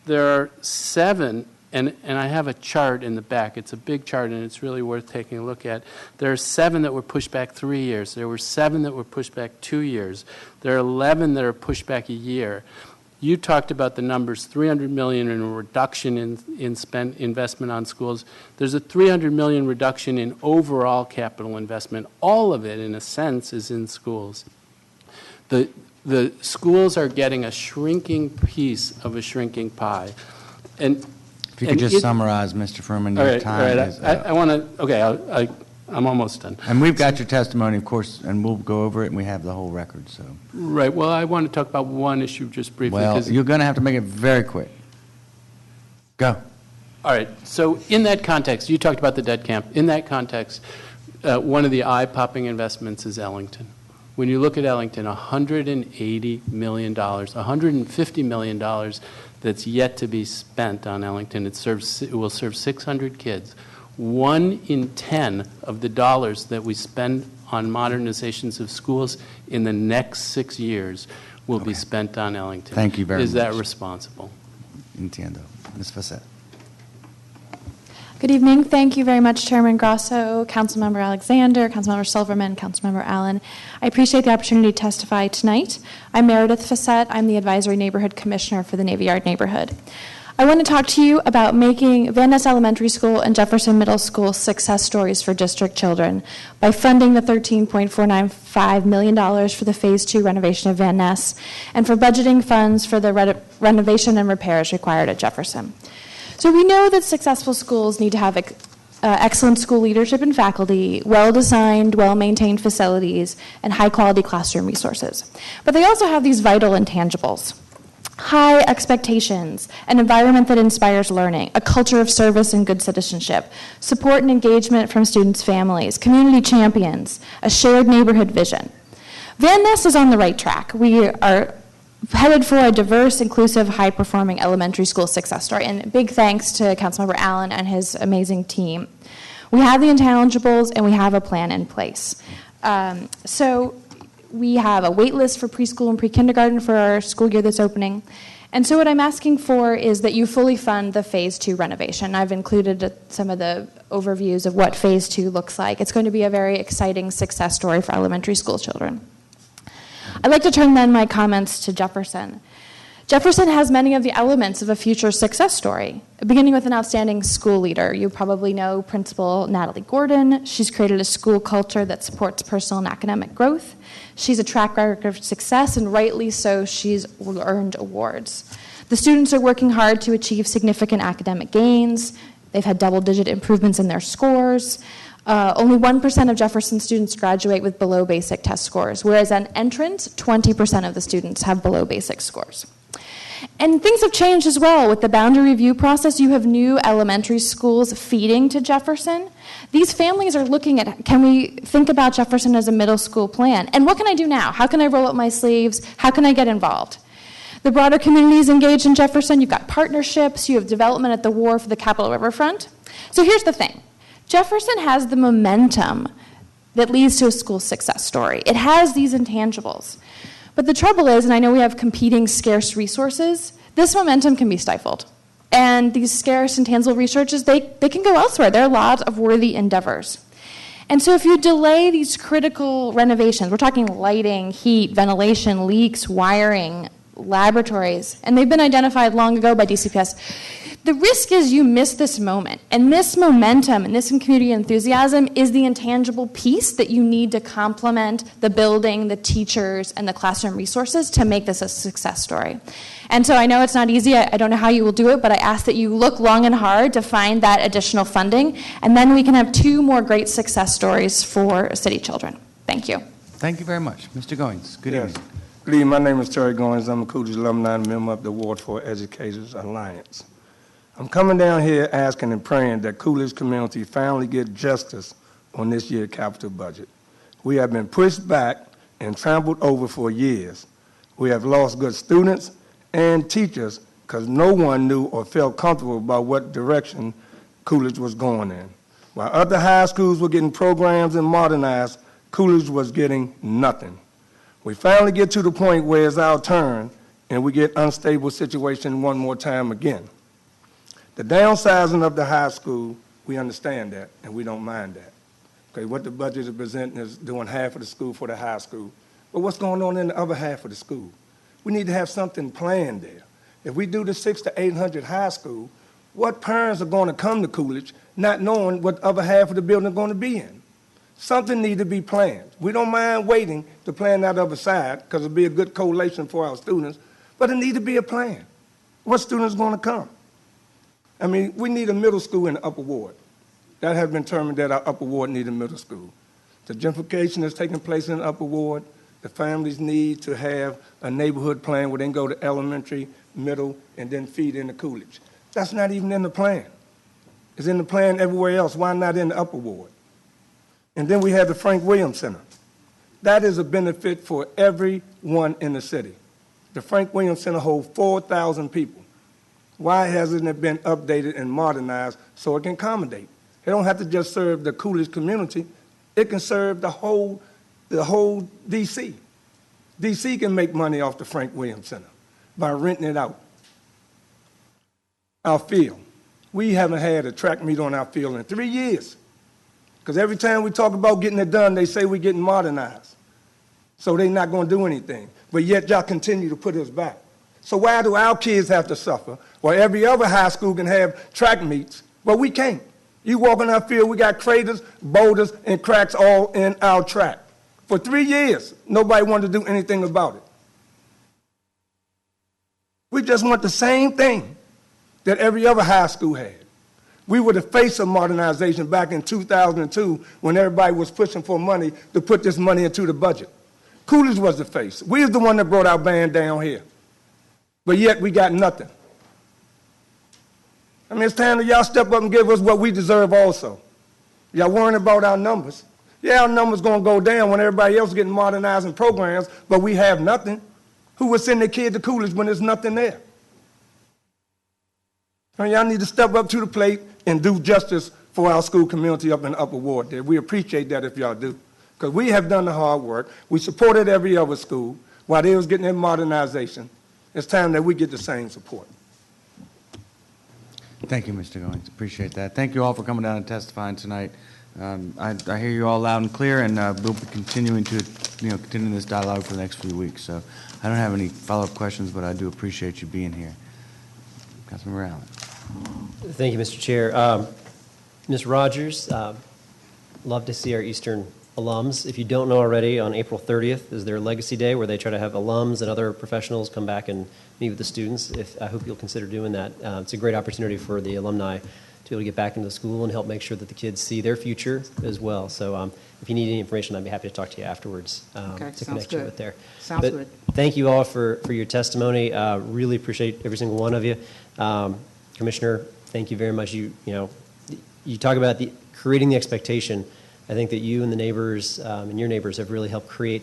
There are 7, and I have a chart in the back. It's a big chart, and it's really worth taking a look at. There are 7 that were pushed back 3 years. There were 7 that were pushed back 2 years. There are 11 that are pushed back a year. You talked about the numbers, $300 million in a reduction in investment on schools. There's a $300 million reduction in overall capital investment. All of it, in a sense, is in schools. The schools are getting a shrinking piece of a shrinking pie. And if you could just summarize, Mr. Furman, your time is up. I want to, okay, I'm almost done. And we've got your testimony, of course, and we'll go over it, and we have the whole record. So. Right. Well, I want to talk about one issue just briefly. Well, you're going to have to make it very quick. Go. All right. So in that context, you talked about the debt camp. In that context, one of the eye-popping investments is Ellington. When you look at Ellington, $180 million, $150 million that's yet to be spent on Ellington. It will serve 600 kids. 1 in 10 of the dollars that we spend on modernizations of schools in the next 6 years will be spent on Ellington. Thank you very much. Is that responsible? Entiendo. Ms. Fassett. Good evening. Thank you very much, Chairman Grosso, Councilmember Alexander, Councilmember Silverman, Councilmember Allen. I appreciate the opportunity to testify tonight. I'm Meredith Fassett. I'm the Advisory Neighborhood Commissioner for the Navy Yard neighborhood. I want to talk to you about making Van Ness Elementary School and Jefferson Middle School success stories for district children by funding the $13.495 million for the Phase 2 renovation of Van Ness and for budgeting funds for the renovation and repairs required at Jefferson. So we know that successful schools need to have excellent school leadership and faculty, well-designed, well-maintained facilities, and high-quality classroom resources. But they also have these vital intangibles: high expectations, an environment that inspires learning, a culture of service and good citizenship, support and engagement from students' families, community champions, a shared neighborhood vision. Van Ness is on the right track. We are headed for a diverse, inclusive, high-performing elementary school success story, and big thanks to Councilmember Allen and his amazing team. We have the intangibles, and we have a plan in place. So we have a wait list for preschool and pre-kindergarten for our school year that's opening. And so what I'm asking for is that you fully fund the Phase 2 renovation. I've included some of the overviews of what Phase 2 looks like. It's going to be a very exciting success story for elementary school children. I'd like to turn then my comments to Jefferson. Jefferson has many of the elements of a future success story, beginning with an outstanding school leader. You probably know Principal Natalie Gordon. She's created a school culture that supports personal and academic growth. She's a track record of success, and rightly so, she's earned awards. The students are working hard to achieve significant academic gains. They've had double-digit improvements in their scores. Only 1% of Jefferson students graduate with below basic test scores, whereas on entrance, 20% of the students have below basic scores. And things have changed as well. With the boundary review process, you have new elementary schools feeding to Jefferson. These families are looking at, can we think about Jefferson as a middle school plan? And what can I do now? How can I roll up my sleeves? How can I get involved? The broader community is engaged in Jefferson. You've got partnerships. You have development at the wharf for the Capitol Riverfront. So here's the thing. Jefferson has the momentum that leads to a school success story. It has these intangibles. But the trouble is, and I know we have competing scarce resources, this momentum can be stifled. And these scarce and tangible resources, they can go elsewhere. There are a lot of worthy endeavors. And so if you delay these critical renovations, we're talking lighting, heat, ventilation, leaks, wiring, laboratories, and they've been identified long ago by DCPS, the risk is you miss this moment. And this momentum and this community enthusiasm is the intangible piece that you need to complement the building, the teachers, and the classroom resources to make this a success story. And so I know it's not easy. I don't know how you will do it, but I ask that you look long and hard to find that additional funding, and then we can have 2 more great success stories for city children. Thank you. Thank you very much. Mr. Goins, good evening. Good evening. My name is Terry Goins. I'm a Coolidge alumni and member of the Ward 4 Educators Alliance. I'm coming down here asking and praying that Coolidge community finally get justice on this year's capital budget. We have been pushed back and trampled over for years. We have lost good students and teachers because no one knew or felt comfortable about what direction Coolidge was going in. While other high schools were getting programs and modernized, Coolidge was getting nothing. We finally get to the point where it's our turn and we get unstable situation one more time again. The downsizing of the high school, we understand that, and we don't mind that. Okay, what the budget is presenting is doing half of the school for the high school. But what's going on in the other half of the school? We need to have something planned there. If we do the 600 to 800 high school, what parents are going to come to Coolidge not knowing what the other half of the building is going to be in? Something needs to be planned. We don't mind waiting to plan that other side because it'll be a good collation for our students, but it needs to be a plan. What students are going to come? I mean, we need a middle school in the upper ward. That has been determined that our upper ward needs a middle school. The gentrification is taking place in the upper ward. The families need to have a neighborhood plan where they can go to elementary, middle, and then feed into Coolidge. That's not even in the plan. It's in the plan everywhere else. Why not in the upper ward? And then we have the Frank Williams Center. That is a benefit for everyone in the city. The Frank Williams Center holds 4,000 people. Why hasn't it been updated and modernized so it can accommodate? It don't have to just serve the Coolidge community. It can serve the whole D.C. D.C. can make money off the Frank Williams Center by renting it out. Our field. We haven't had a track meet on our field in 3 years. Because every time we talk about getting it done, they say we're getting modernized. So they're not going to do anything. But yet y'all continue to put us back. So why do our kids have to suffer while every other high school can have track meets, but we can't? You walk on our field, we got craters, boulders, and cracks all in our track. For 3 years, nobody wanted to do anything about it. We just want the same thing that every other high school had. We were the face of modernization back in 2002 when everybody was pushing for money to put this money into the budget. Coolidge was the face. We was the one that brought our band down here. But yet we got nothing. I mean, it's time that y'all step up and give us what we deserve also. Y'all worrying about our numbers. Yeah, our numbers going to go down when everybody else is getting modernizing programs, but we have nothing. Who would send their kid to Coolidge when there's nothing there? I mean, y'all need to step up to the plate and do justice for our school community up in the upper ward there. We appreciate that if y'all do. Because we have done the hard work. We supported every other school while they was getting their modernization. It's time that we get the same support. Thank you, Mr. Goins. Appreciate that. Thank you all for coming down and testifying tonight. I hear you all loud and clear, and we'll be continuing to, continue this dialogue for the next few weeks. So I don't have any follow-up questions, but I do appreciate you being here. Councilmember Allen. Thank you, Mr. Chair. Ms. Rogers, love to see our Eastern alums. If you don't know already, on April 30th is their Legacy Day, where they try to have alums and other professionals come back and meet with the students. I hope you'll consider doing that. It's a great opportunity for the alumni to be able to get back into the school and help make sure that the kids see their future as well. So if you need any information, I'd be happy to talk to you afterwards to connect you with there. Sounds good. Thank you all for your testimony. Really appreciate every single one of you. Commissioner, thank you very much. You talk about creating the expectation. I think that you and the neighbors and your neighbors have really helped create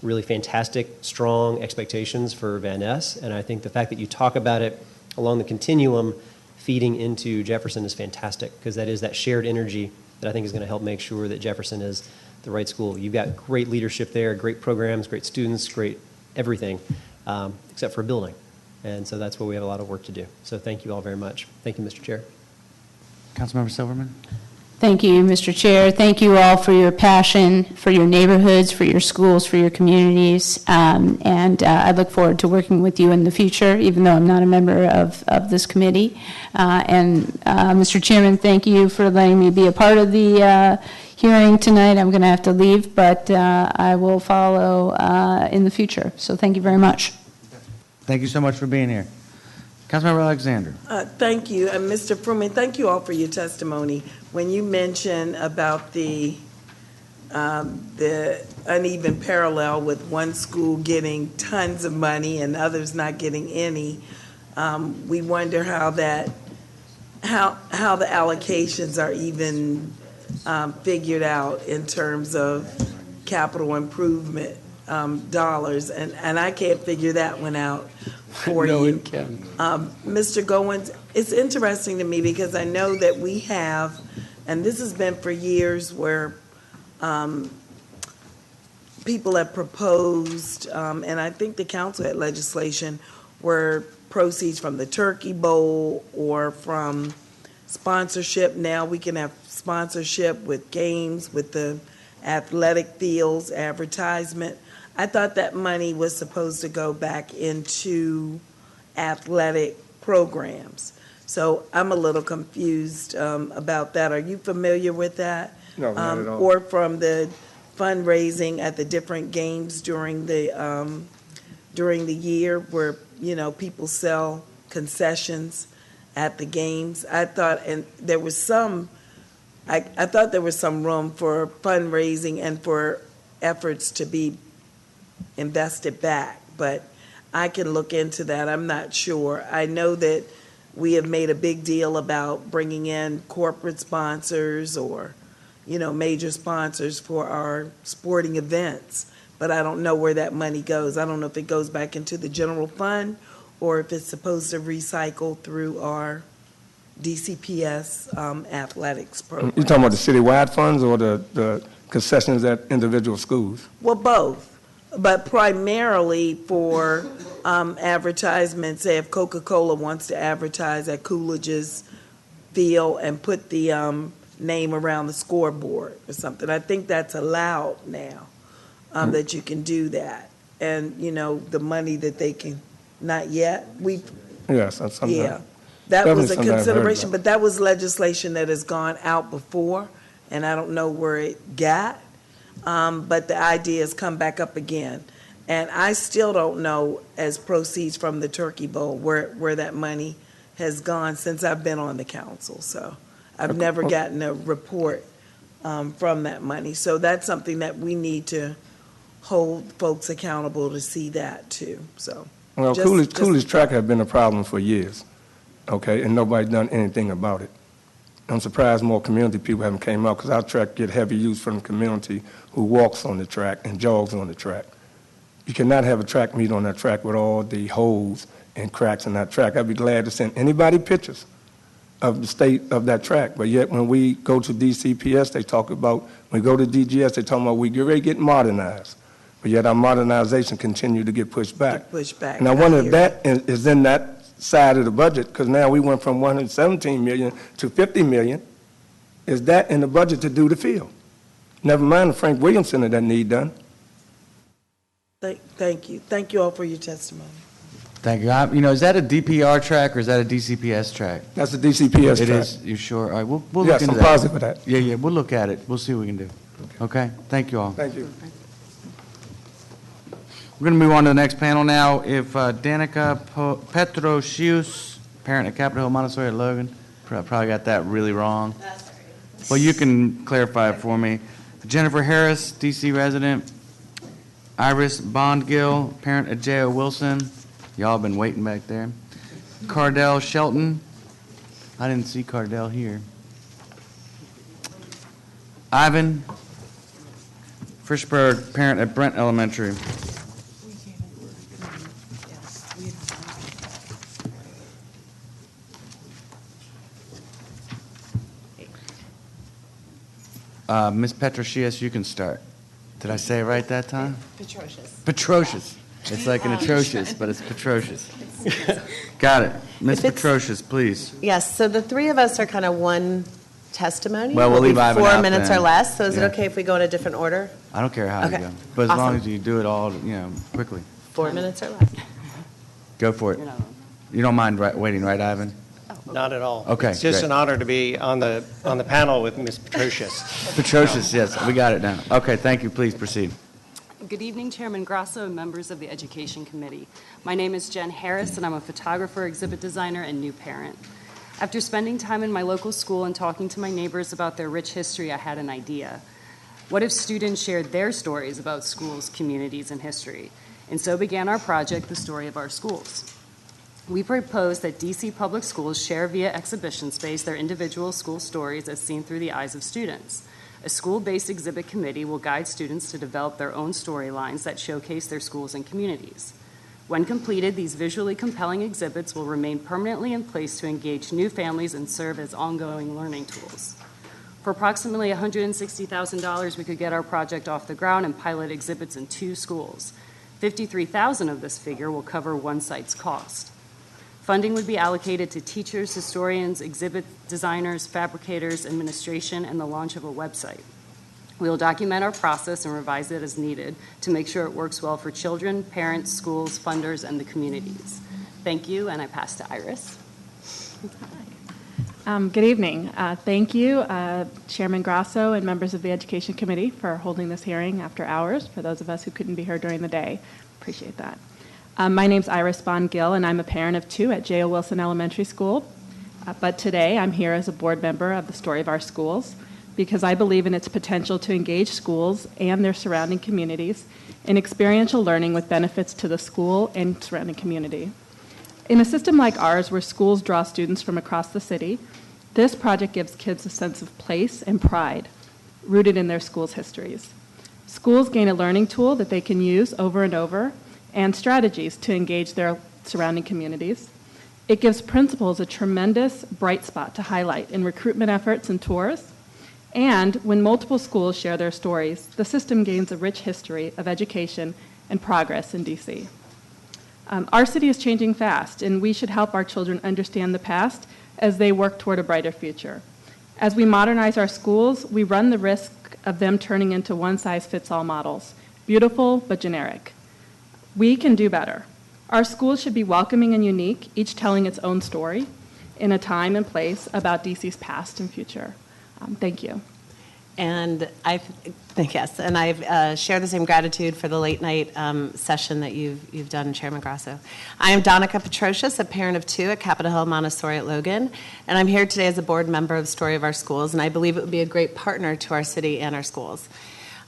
really fantastic, strong expectations for Van Ness. And I think the fact that you talk about it along the continuum feeding into Jefferson is fantastic, because that is that shared energy that I think is going to help make sure that Jefferson is the right school. You've got great leadership there, great programs, great students, great everything, except for a building. And so that's where we have a lot of work to do. So thank you all very much. Thank you, Mr. Chair. Councilmember Silverman. Thank you, Mr. Chair. Thank you all for your passion, for your neighborhoods, for your schools, for your communities. And I look forward to working with you in the future, even though I'm not a member of this committee. Mr. Chairman, thank you for letting me be a part of the hearing tonight. I'm going to have to leave, but I will follow in the future. So thank you very much. Thank you so much for being here. Councilmember Alexander. Thank you. And Mr. Freeman, thank you all for your testimony. When you mentioned about the uneven parallel with one school getting tons of money and others not getting any, we wonder how the allocations are even figured out in terms of capital improvement dollars, and I can't figure that one out for you. No one can. Mr. Goins, it's interesting to me because I know that we have, and this has been for years, where people have proposed, and I think the council had legislation where proceeds from the Turkey Bowl or from sponsorship. Now we can have sponsorship with games, with the athletic fields, advertisement. I thought that money was supposed to go back into athletic programs. So I'm a little confused about that. Are you familiar with that? No, not at all. Or from the fundraising at the different games during the year, where people sell concessions at the games. I thought, and there was some. I thought there was some room for fundraising and for efforts to be invested back, but I can look into that. I'm not sure. I know that we have made a big deal about bringing in corporate sponsors or, major sponsors for our sporting events, but I don't know where that money goes. I don't know if it goes back into the general fund or if it's supposed to recycle through our DCPS athletics program. You talking about the citywide funds or the concessions at individual schools? Well, both, but primarily for advertisements. Say if Coca-Cola wants to advertise at Coolidge's field and put the name around the scoreboard or something. I think that's allowed now, that you can do that. And, the money that they can, not yet. Yes, that's something. Yeah. That was a consideration, but that was legislation that has gone out before, and I don't know where it got, but the idea has come back up again. And I still don't know, as proceeds from the Turkey Bowl, where that money has gone since I've been on the council. So I've never gotten a report from that money. So that's something that we need to hold folks accountable to see that too. So well, Coolidge track has been a problem for years. Okay, and nobody's done anything about it. I'm surprised more community people haven't came out, because our track get heavy use from the community who walks on the track and jogs on the track. You cannot have a track meet on that track with all the holes and cracks in that track. I'd be glad to send anybody pictures of the state of that track, but yet when we go to DCPS, they talk about, when we go to DGS, they talk about we get ready to get modernized, but yet our modernization continue to get pushed back. And I wonder if that is in that side of the budget, because now we went from 117 million to 50 million is that in the budget to do the field? Never mind the Frank Williams Center that need done. Thank you. Thank you all for your testimony. Thank you. You know, is that a DPR track or is that a DCPS track? That's a DCPS track. It is? You sure? All right, we'll look Yes, into I'm that. positive of that. Yeah, we'll look at it. We'll see what we can do. Okay? Thank you all. Thank you. We're going to move on to the next panel now. If Danica Petrosius, parent at Capitol Hill Montessori at Logan, probably got that really wrong. That's right. Well, you can clarify it for me. Jennifer Harris, DC resident. Iris Bondgill, parent at J.O. Wilson. Y'all been waiting back there. Cardell Shelton. I didn't see Cardell here. Ivan Frischberg, parent at Brent Elementary. Ms. Petrosius, you can start. Did I say it right that time? Petrosius. Petrosius. It's like an atrocious, but it's Petrosius. Got it. Ms. Petrosius, please. Yes, so the three of us are kind of one testimony. Well, we'll It'll leave be Ivan 4 out minutes then. or less, so is Yeah. it okay if we go in a different order? I don't care how Okay. you go, but as long Awesome. as you do it all, quickly. 4 minutes or less. Go for it. You don't mind waiting, right, Ivan? Not at all. Okay, It's just great. an honor to be on the panel with Ms. Petrosius. Petrosius, yes, we got it now. Okay, thank you. Please proceed. Good evening, Chairman Grosso and members of the Education Committee. My name is Jen Harris, and I'm a photographer, exhibit designer, and new parent. After spending time in my local school and talking to my neighbors about their rich history, I had an idea. What if students shared their stories about schools, communities, and history? And so began our project, The Story of Our Schools. We proposed that DC public schools share via exhibition space their individual school stories as seen through the eyes of students. A school-based exhibit committee will guide students to develop their own storylines that showcase their schools and communities. When completed, these visually compelling exhibits will remain permanently in place to engage new families and serve as ongoing learning tools. For approximately $160,000, we could get our project off the ground and pilot exhibits in 2 schools. $53,000 of this figure will cover one site's cost. Funding would be allocated to teachers, historians, exhibit designers, fabricators, administration, and the launch of a website. We will document our process and revise it as needed to make sure it works well for children, parents, schools, funders, and the communities. Thank you, and I pass to Iris. Good evening. Thank you, Chairman Grosso and members of the Education Committee for holding this hearing after hours, for those of us who couldn't be here during the day. Appreciate that. My name's Iris Bond-Gill, and I'm a parent of 2 at J.O. Wilson Elementary School. But today, I'm here as a board member of the Story of Our Schools because I believe in its potential to engage schools and their surrounding communities in experiential learning with benefits to the school and surrounding community. In a system like ours, where schools draw students from across the city, this project gives kids a sense of place and pride rooted in their school's histories. Schools gain a learning tool that they can use over and over and strategies to engage their surrounding communities. It gives principals a tremendous bright spot to highlight in recruitment efforts and tours. And when multiple schools share their stories, the system gains a rich history of education and progress in DC. Our city is changing fast, and we should help our children understand the past as they work toward a brighter future. As we modernize our schools, we run the risk of them turning into one-size-fits-all models, beautiful but generic. We can do better. Our schools should be welcoming and unique, each telling its own story in a time and place about DC's past and future. Thank you. And I've shared the same gratitude for the late night session that you've done, Chairman Grosso. I am Danica Petrosius, a parent of 2 at Capitol Hill Montessori at Logan, and I'm here today as a board member of the Story of Our Schools, and I believe it would be a great partner to our city and our schools.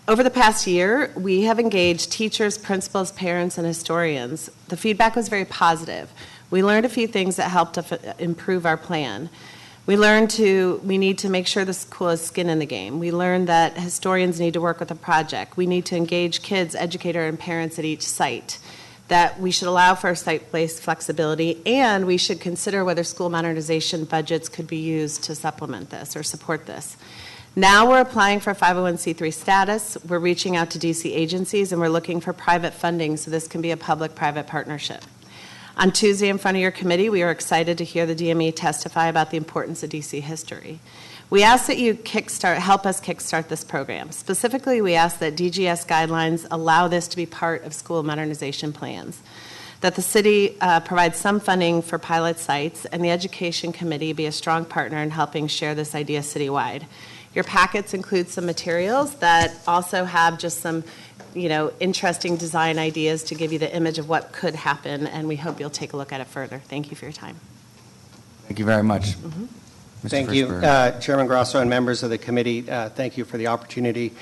Over the past year, we have engaged teachers, principals, parents, and historians. The feedback was very positive. We learned a few things that helped improve our plan. We learned we need to make sure the school has skin in the game. We learned that historians need to work with a project. We need to engage kids, educators, and parents at each site. That we should allow for site-based flexibility, and we should consider whether school modernization budgets could be used to supplement this or support this. Now we're applying for 501c3 status. We're reaching out to DC agencies, and we're looking for private funding so this can be a public-private partnership. On Tuesday, in front of your committee, we are excited to hear the DME testify about the importance of DC history. We ask that you help us kickstart this program. Specifically, we ask that DGS guidelines allow this to be part of school modernization plans, that the city provides some funding for pilot sites, and the Education Committee be a strong partner in helping share this idea citywide. Your packets include some materials that also have just some interesting design ideas to give you the image of what could happen, and we hope you'll take a look at it further. Thank you for your time. Thank you very much. Mr. Thank you, Frischberg. Chairman Grosso and members of the committee. Thank you for the opportunity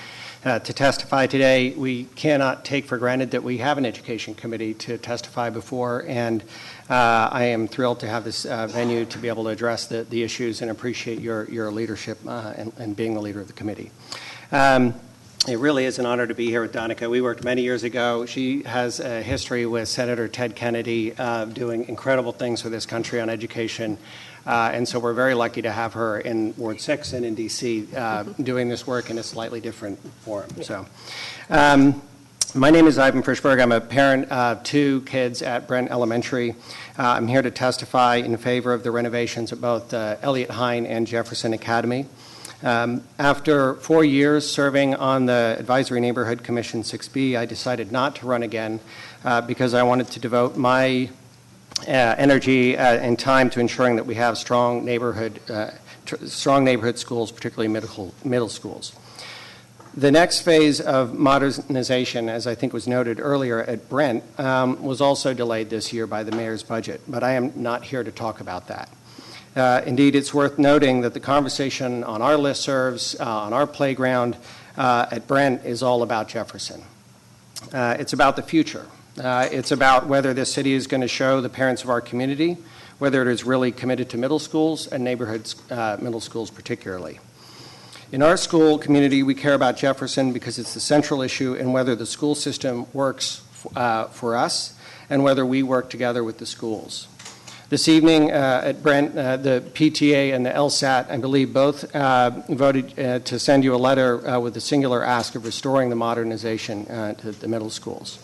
to testify today. We cannot take for granted that we have an education committee to testify before, and I am thrilled to have this venue to be able to address the issues and appreciate your leadership and being the leader of the committee. It really is an honor to be here with Donica. We worked many years ago. She has a history with Senator Ted Kennedy doing incredible things for this country on education. And so we're very lucky to have her in Ward 6 and in D.C. Doing this work in a slightly different forum. So, my name is Ivan Frischberg. I'm a parent of 2 kids at Brent Elementary. I'm here to testify in favor of the renovations at both ELIOT-HINE and Jefferson Academy. After 4 years serving on the Advisory Neighborhood Commission 6B, I decided not to run again because I wanted to devote my energy and time to ensuring that we have strong neighborhood schools, particularly middle schools. The next phase of modernization, as I think was noted earlier at Brent, was also delayed this year by the mayor's budget, but I am not here to talk about that. Indeed, it's worth noting that the conversation on our listservs, on our playground at Brent is all about Jefferson. It's about the future. It's about whether this city is going to show the parents of our community whether it is really committed to middle schools and neighborhood middle schools particularly. In our school community, we care about Jefferson because it's the central issue in whether the school system works for us and whether we work together with the schools. This evening at Brent, the PTA and the LSAT, I believe, both voted to send you a letter with a singular ask of restoring the modernization to the middle schools.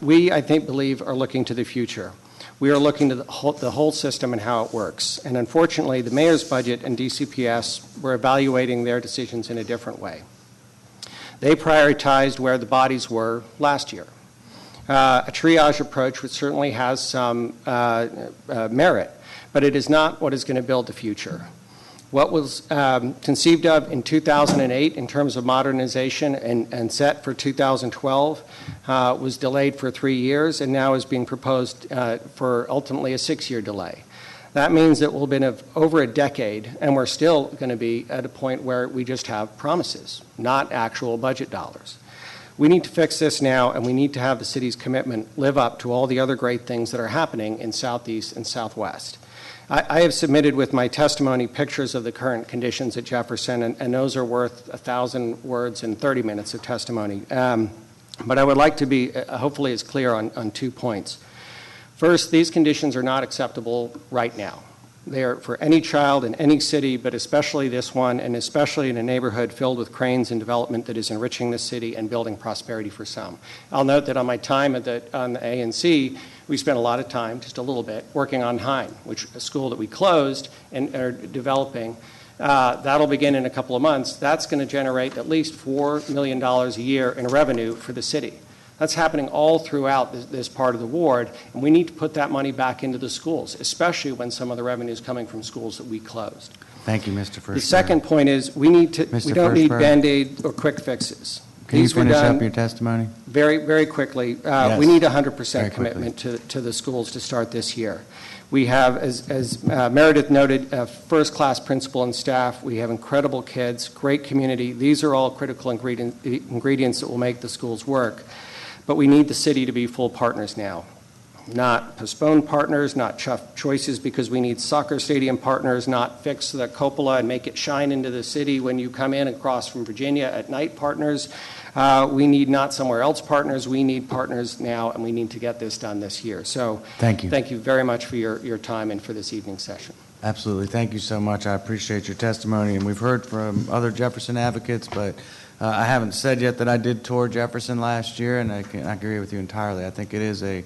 We, I think, believe are looking to the future. We are looking to the whole system and how it works. And unfortunately, the mayor's budget and DCPS were evaluating their decisions in a different way. They prioritized where the bodies were last year. A triage approach which certainly has some merit, but it is not what is going to build the future. What was conceived of in 2008 in terms of modernization and set for 2012 was delayed for 3 years and now is being proposed for ultimately a 6-year delay. That means that we'll have been over a decade and we're still going to be at a point where we just have promises, not actual budget dollars. We need to fix this now, and we need to have the city's commitment live up to all the other great things that are happening in Southeast and Southwest. I have submitted with my testimony pictures of the current conditions at Jefferson, and those are worth 1,000 words and 30 minutes of testimony. But I would like to be hopefully as clear on 2 points. First, these conditions are not acceptable right now. They are for any child in any city, but especially this one, and especially in a neighborhood filled with cranes and development that is enriching the city and building prosperity for some. I'll note that on my time on the ANC, we spent a lot of time, just a little bit, working on HINE, which is a school that we closed and are developing. That'll begin in a couple of months. That's going to generate at least $4 million a year in revenue for the city. That's happening all throughout this part of the ward, and we need to put that money back into the schools, especially when some of the revenue is coming from schools that we closed. Thank you, Mr. Frischberg. The second point is we don't need Band-Aid or quick fixes. Can you finish up your testimony? Very, very quickly. Yes. We need 100% commitment to the schools to start this year. We have, as Meredith noted, a first-class principal and staff. We have incredible kids, great community. These are all critical ingredients that will make the schools work. But we need the city to be full partners now, not postponed partners, not tough choices because we need soccer stadium partners, not fix the cupola and make it shine into the city when you come in across from Virginia at night partners. We need not somewhere else partners. We need partners now, and we need to get this done this year. So thank you. Thank you very much for your time and for this evening's session. Absolutely. Thank you so much. I appreciate your testimony, and we've heard from other Jefferson advocates, but I haven't said yet that I did tour Jefferson last year, and I agree with you entirely. I think it is a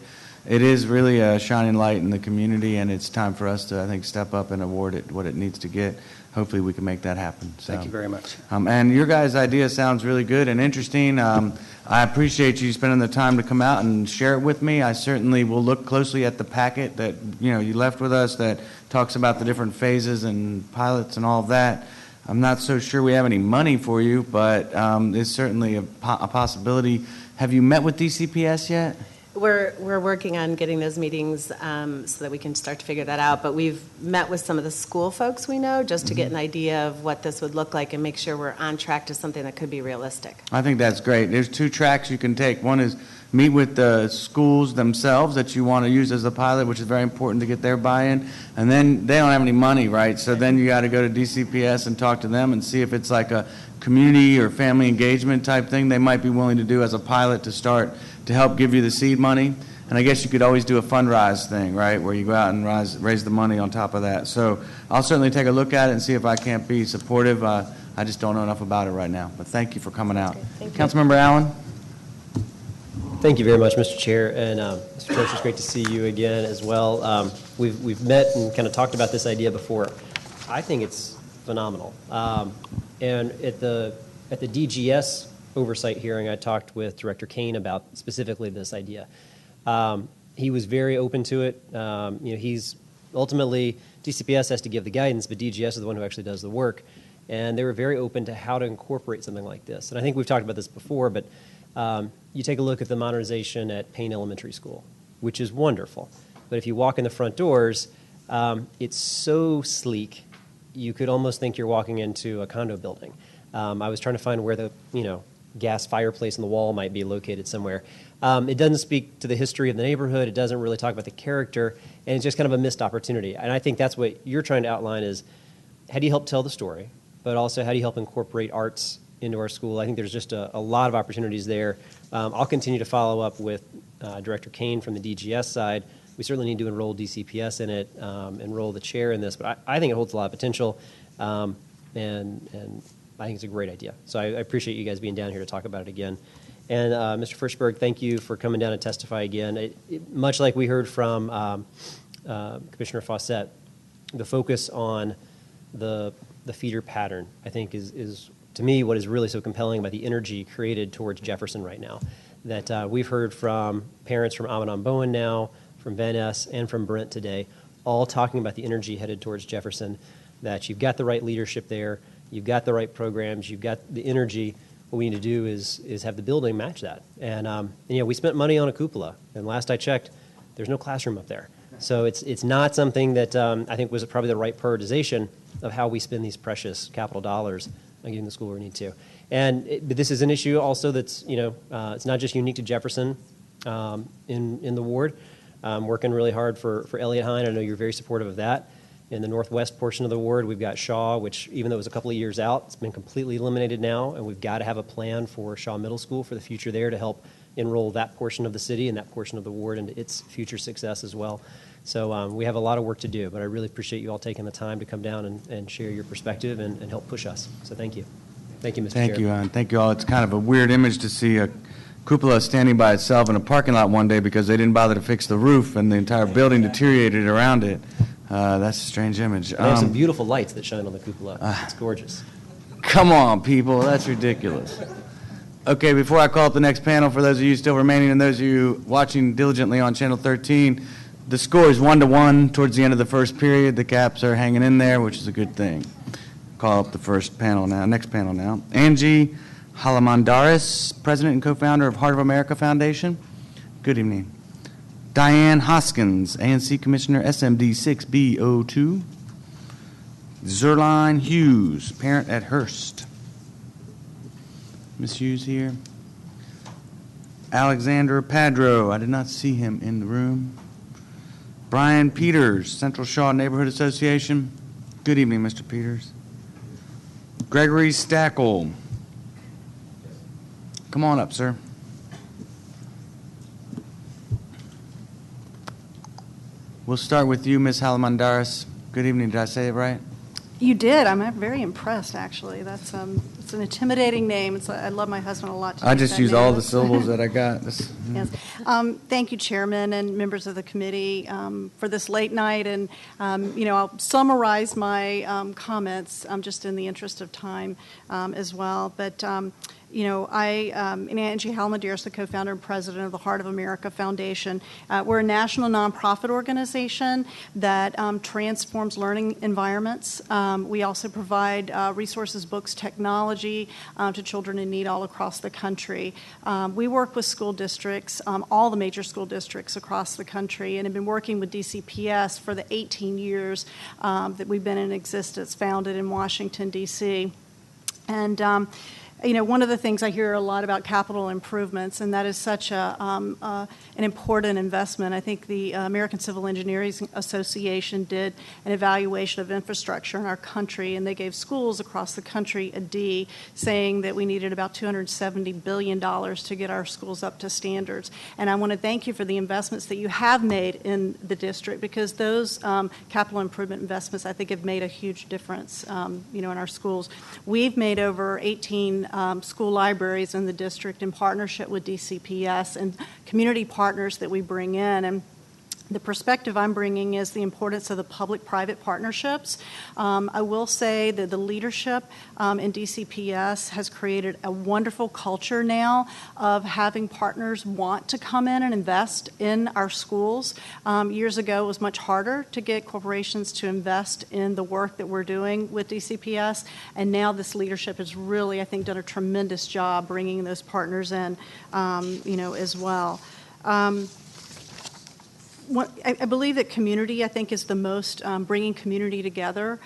it is really a shining light in the community, and it's time for us to, I think, step up and award it what it needs to get. Hopefully we can make that happen. So, Thank you very much. and your guys' idea sounds really good and interesting. I appreciate you spending the time to come out and share it with me. I certainly will look closely at the packet that you left with us that talks about the different phases and pilots and all of that. I'm not so sure we have any money for you, but it's certainly a possibility. Have you met with DCPS yet? We're working on getting those meetings so that we can start to figure that out. But we've met with some of the school folks we know just to get an idea of what this would look like and make sure we're on track to something that could be realistic. I think that's great. There's two tracks you can take. One is meet with the schools themselves that you want to use as a pilot, which is very important to get their buy-in. And then they don't have any money, right? So then you got to go to DCPS and talk to them and see if it's like a community or family engagement type thing they might be willing to do as a pilot to start to help give you the seed money. And I guess you could always do a fundraise thing, right, where you go out and raise the money on top of that. So I'll certainly take a look at it and see if I can't be supportive. I just don't know enough about it right now. But thank you for coming out. Councilmember Allen? Thank you very much, Mr. Chair. And Mr. Church, it's great to see you again as well. We've met and kind of talked about this idea before. I think it's phenomenal. And at the DGS oversight hearing, I talked with Director Kane about specifically this idea. He was very open to it. He's ultimately, DCPS has to give the guidance, but DGS is the one who actually does the work. And they were very open to how to incorporate something like this. And I think we've talked about this before, but you take a look at the modernization at Payne Elementary School, which is wonderful. But if you walk in the front doors, it's so sleek, you could almost think you're walking into a condo building. I was trying to find where the, gas fireplace in the wall might be located somewhere. It doesn't speak to the history of the neighborhood. It doesn't really talk about the character, and it's just kind of a missed opportunity. And I think that's what you're trying to outline is how do you help tell the story, but also how do you help incorporate arts into our school? I think there's just a lot of opportunities there. I'll continue to follow up with Director Kane from the DGS side. We certainly need to enroll DCPS in it, enroll the chair in this, but I think it holds a lot of potential, and I think it's a great idea. So I appreciate you guys being down here to talk about it again. And Mr. Frischberg, thank you for coming down and testify again. Much like we heard from Commissioner Fawcett, the focus on the feeder pattern, I think, is to me what is really so compelling about the energy created towards Jefferson right now. That we've heard from parents from Amadon Bowen now, from Van Ness, and from Brent today, all talking about the energy headed towards Jefferson, that you've got the right leadership there, you've got the right programs, you've got the energy. What we need to do is have the building match that. And we spent money on a cupola, and last I checked, there's no classroom up there. So it's not something that I think was probably the right prioritization of how we spend these precious capital dollars on getting the school where we need to. But this is an issue also that's, it's not just unique to Jefferson in the ward. Working really hard for ELIOT-HINE. I know you're very supportive of that. In the northwest portion of the ward, we've got Shaw, which even though it was a couple of years out, it's been completely eliminated now, and we've got to have a plan for Shaw Middle School for the future there to help enroll that portion of the city and that portion of the ward into its future success as well. So we have a lot of work to do, but I really appreciate you all taking the time to come down and share your perspective and help push us. So thank you. Thank you, Mr. Chair. Thank you, and thank you all. It's kind of a weird image to see a cupola standing by itself in a parking lot one day because they didn't bother to fix the roof and the entire building deteriorated around it. That's a strange image. They have some beautiful lights that shine on the cupola. It's gorgeous. Come on, people. That's ridiculous. Okay, before I call up the next panel, for those of you still remaining and those of you watching diligently on Channel 13, the score is 1-1 towards the end of the first period. The Caps are hanging in there, which is a good thing. Call up the first panel now, next panel now. Angie Halamandaris, President and co-founder of Heart of America Foundation. Good evening. Diane Hoskins, ANC Commissioner, SMD 6B02. Zerline Hughes, parent at Hearst. Ms. Hughes here. Alexander Padro, I did not see him in the room. Brian Peters, Central Shaw Neighborhood Association. Good evening, Mr. Peters. Gregory Stackle. Come on up, sir. We'll start with you, Ms. Halamandaris. Good evening. Did I say it right? You did. I'm very impressed, actually. That's it's an intimidating name. I love my husband a lot. I just use all the syllables that I got. Yes. Thank you, Chairman and members of the committee, for this late night. And, I'll summarize my comments just in the interest of time as well. But, I am Angie Halmadiers, the co-founder and president of the Heart of America Foundation. We're a national nonprofit organization that transforms learning environments. We also provide resources, books, technology to children in need all across the country. We work with school districts, all the major school districts across the country, and have been working with DCPS for the 18 years that we've been in existence, founded in Washington, D.C. And one of the things I hear a lot about capital improvements, and that is such an important investment. I think the American Civil Engineering Association did an evaluation of infrastructure in our country, and they gave schools across the country a D, saying that we needed about $270 billion to get our schools up to standards. And I want to thank you for the investments that you have made in the district, because those capital improvement investments, I think, have made a huge difference, in our schools. We've made over 18 school libraries in the district in partnership with DCPS and community partners that we bring in. And the perspective I'm bringing is the importance of the public-private partnerships. I will say that the leadership in DCPS has created a wonderful culture now of having partners want to come in and invest in our schools. Years ago, it was much harder to get corporations to invest in the work that we're doing with DCPS, and now this leadership has really, I think, done a tremendous job bringing those partners in, as well. I believe that community, I think, is the most, bringing community together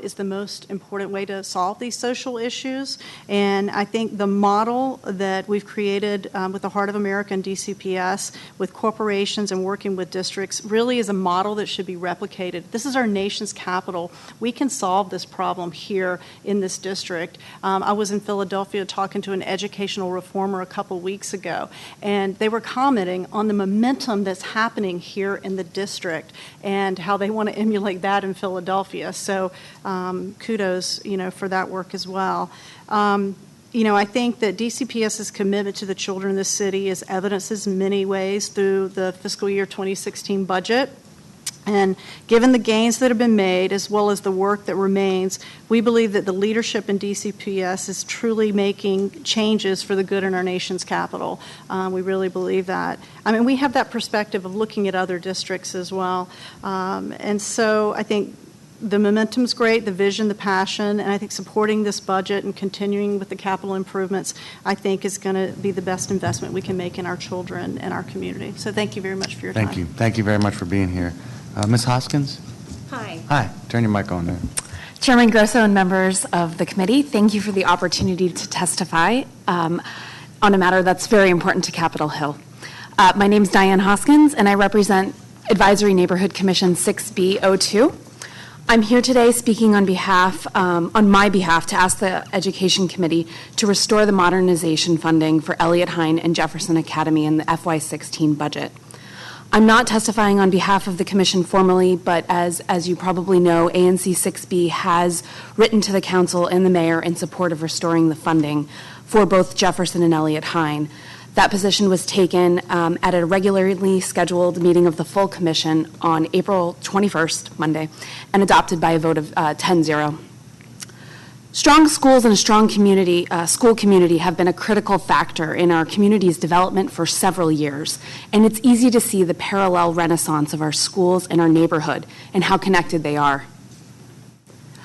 is the most important way to solve these social issues. And I think the model that we've created with the Heart of America and DCPS, with corporations and working with districts, really is a model that should be replicated. This is our nation's capital. We can solve this problem here in this district. I was in Philadelphia talking to an educational reformer a couple weeks ago, and they were commenting on the momentum that's happening here in the district and how they want to emulate that in Philadelphia. So kudos, for that work as well. I think that DCPS's commitment to the children of the city is evidenced in many ways through the fiscal year 2016 budget. And given the gains that have been made, as well as the work that remains, we believe that the leadership in DCPS is truly making changes for the good in our nation's capital. We really believe that. We have that perspective of looking at other districts as well. And so I think the momentum's great, the vision, the passion, and I think supporting this budget and continuing with the capital improvements, I think, is going to be the best investment we can make in our children and our community. So thank you very much for your time. Thank you. Thank you very much for being here. Ms. Hoskins? Hi. Hi. Turn your mic on there. Chairman Grosso and members of the committee, thank you for the opportunity to testify on a matter that's very important to Capitol Hill. My name is Diane Hoskins, and I represent Advisory Neighborhood Commission 6B02. I'm here today speaking on my behalf, to ask the Education Committee to restore the modernization funding for ELIOT-HINE and Jefferson Academy in the FY16 budget. I'm not testifying on behalf of the Commission formally, but as you probably know, ANC 6B has written to the Council and the Mayor in support of restoring the funding for both Jefferson and ELIOT-HINE. That position was taken at a regularly scheduled meeting of the full Commission on April 21st, Monday, and adopted by a vote of 10-0. Strong schools and a strong school community have been a critical factor in our community's development for several years, and it's easy to see the parallel renaissance of our schools and our neighborhood and how connected they are.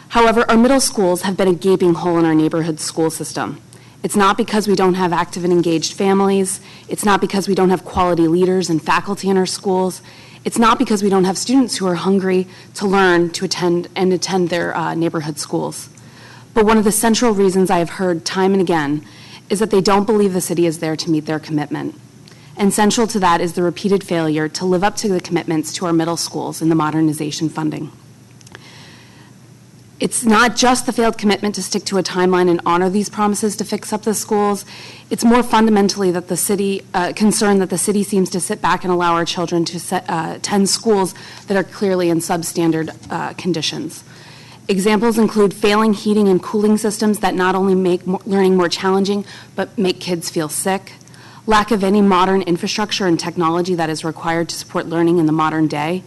However, our middle schools have been a gaping hole in our neighborhood school system. It's not because we don't have active and engaged families. It's not because we don't have quality leaders and faculty in our schools. It's not because we don't have students who are hungry to learn, to attend their neighborhood schools. But one of the central reasons I have heard time and again is that they don't believe the city is there to meet their commitment. And central to that is the repeated failure to live up to the commitments to our middle schools in the modernization funding. It's not just the failed commitment to stick to a timeline and honor these promises to fix up the schools. It's more fundamentally that the city, concerned that the city seems to sit back and allow our children to attend schools that are clearly in substandard conditions. Examples include failing heating and cooling systems that not only make learning more challenging, but make kids feel sick, lack of any modern infrastructure and technology that is required to support learning in the modern day,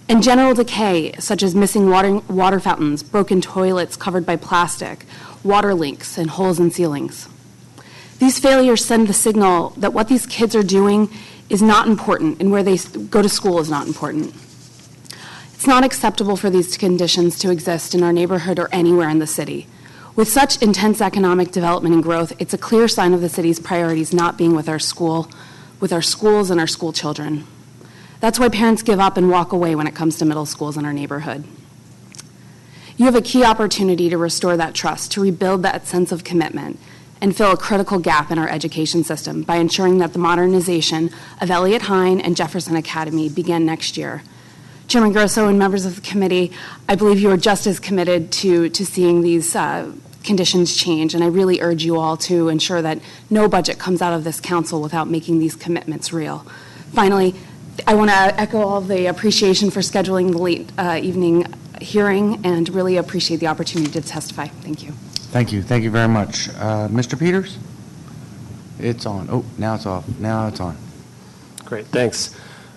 and general decay, such as missing water fountains, broken toilets covered by plastic, water leaks, and holes in ceilings. These failures send the signal that what these kids are doing is not important and where they go to school is not important. It's not acceptable for these conditions to exist in our neighborhood or anywhere in the city. With such intense economic development and growth, it's a clear sign of the city's priorities not being with our schools and our school children. That's why parents give up and walk away when it comes to middle schools in our neighborhood. You have a key opportunity to restore that trust, to rebuild that sense of commitment, and fill a critical gap in our education system by ensuring that the modernization of ELIOT-HINE and Jefferson Academy begin next year. Chairman Grosso and members of the committee, I believe you are just as committed to seeing these conditions change, and I really urge you all to ensure that no budget comes out of this council without making these commitments real. Finally, I want to echo all the appreciation for scheduling the late evening hearing and really appreciate the opportunity to testify. Thank you. Thank you. Thank you very much. Mr. Peters? It's on. Oh, now it's off. Now it's on. Great. Thanks.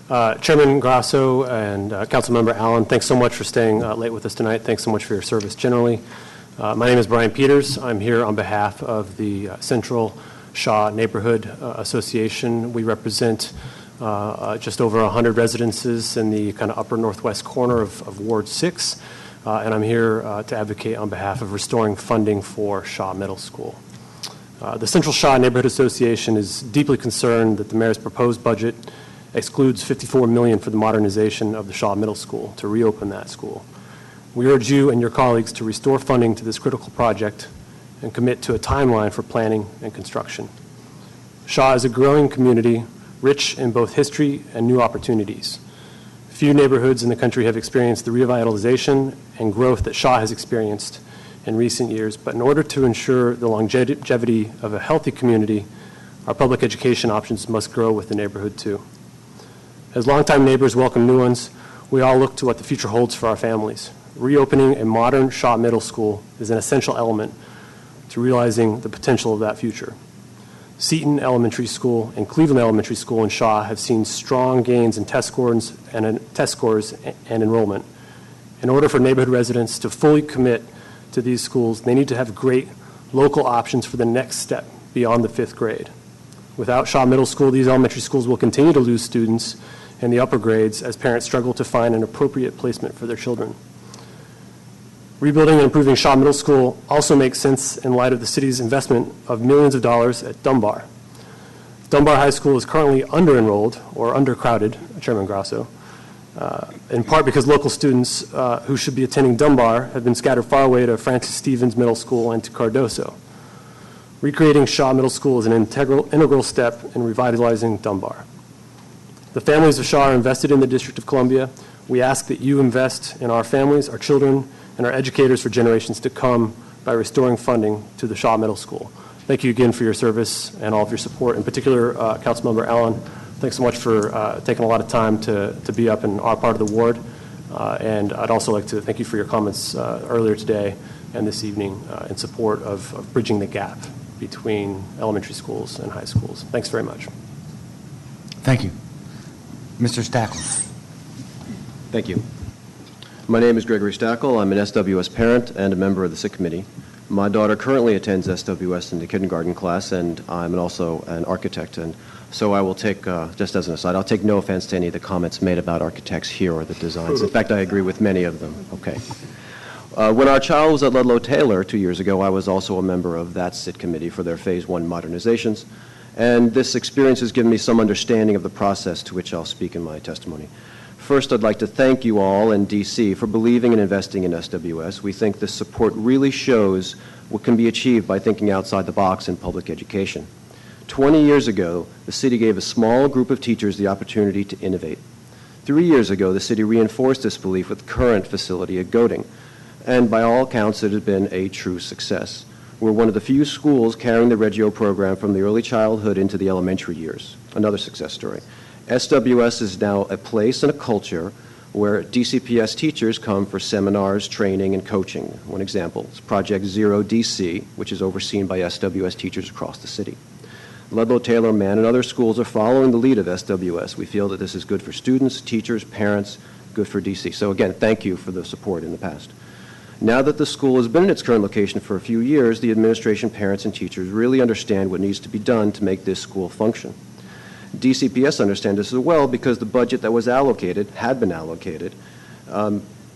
Chairman Grosso and Councilmember Allen, thanks so much for staying late with us tonight. Thanks so much for your service generally. My name is Brian Peters. I'm here on behalf of the Central Shaw Neighborhood Association. We represent just over 100 residences in the kind of upper northwest corner of Ward 6, and I'm here to advocate on behalf of restoring funding for Shaw Middle School. The Central Shaw Neighborhood Association is deeply concerned that the mayor's proposed budget excludes $54 million for the modernization of the Shaw Middle School to reopen that school. We urge you and your colleagues to restore funding to this critical project and commit to a timeline for planning and construction. Shaw is a growing community rich in both history and new opportunities. Few neighborhoods in the country have experienced the revitalization and growth that Shaw has experienced in recent years, but in order to ensure the longevity of a healthy community, our public education options must grow with the neighborhood too. As longtime neighbors welcome new ones, we all look to what the future holds for our families. Reopening a modern Shaw Middle School is an essential element to realizing the potential of that future. Seton Elementary School and Cleveland Elementary School in Shaw have seen strong gains in test scores and enrollment. In order for neighborhood residents to fully commit to these schools, they need to have great local options for the next step beyond the 5th grade. Without Shaw Middle School, these elementary schools will continue to lose students in the upper grades as parents struggle to find an appropriate placement for their children. Rebuilding and improving Shaw Middle School also makes sense in light of the city's investment of millions of dollars at Dunbar. Dunbar High School is currently under-enrolled or undercrowded, Chairman Grosso, in part because local students who should be attending Dunbar have been scattered far away to Francis Stevens Middle School and to Cardoso. Recreating Shaw Middle School is an integral step in revitalizing Dunbar. The families of Shaw are invested in the District of Columbia. We ask that you invest in our families, our children, and our educators for generations to come by restoring funding to the Shaw Middle School. Thank you again for your service and all of your support. In particular, Councilmember Allen, thanks so much for taking a lot of time to be up in our part of the ward. And I'd also like to thank you for your comments earlier today and this evening in support of bridging the gap between elementary schools and high schools. Thanks very much. Thank you. Mr. Stackle. Thank you. My name is Gregory Stackle. I'm an SWS parent and a member of the SIC committee. My daughter currently attends SWS in the kindergarten class, and I'm also an architect. And so I will take, just as an aside, I'll take no offense to any of the comments made about architects here or the designs. In fact, I agree with many of them. Okay. When our child was at Ludlow Taylor 2 years ago, I was also a member of that SIT committee for their Phase 1 modernizations. And this experience has given me some understanding of the process to which I'll speak in my testimony. First, I'd like to thank you all in D.C. for believing and investing in SWS. We think this support really shows what can be achieved by thinking outside the box in public education. 20 years ago, the city gave a small group of teachers the opportunity to innovate. 3 years ago, the city reinforced this belief with the current facility at Goding. And by all accounts, it has been a true success. We're one of the few schools carrying the Reggio program from the early childhood into the elementary years. Another success story. SWS is now a place and a culture where DCPS teachers come for seminars, training, and coaching. One example is Project Zero DC, which is overseen by SWS teachers across the city. Ludlow, Taylor, Mann, and other schools are following the lead of SWS. We feel that this is good for students, teachers, parents, good for DC. So again, thank you for the support in the past. Now that the school has been in its current location for a few years, the administration, parents, and teachers really understand what needs to be done to make this school function. DCPS understand this as well because the budget that was allocated, had been allocated,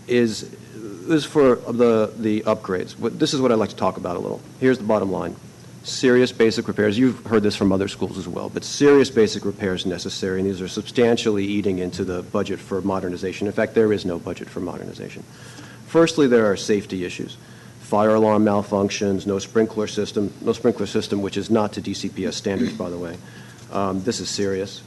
is for the upgrades. This is what I'd like to talk about a little. Here's the bottom line. Serious basic repairs. You've heard this from other schools as well, but serious basic repairs necessary, and these are substantially eating into the budget for modernization. In fact, there is no budget for modernization. Firstly, there are safety issues. Fire alarm malfunctions, no sprinkler system, which is not to DCPS standards, by the way. This is serious.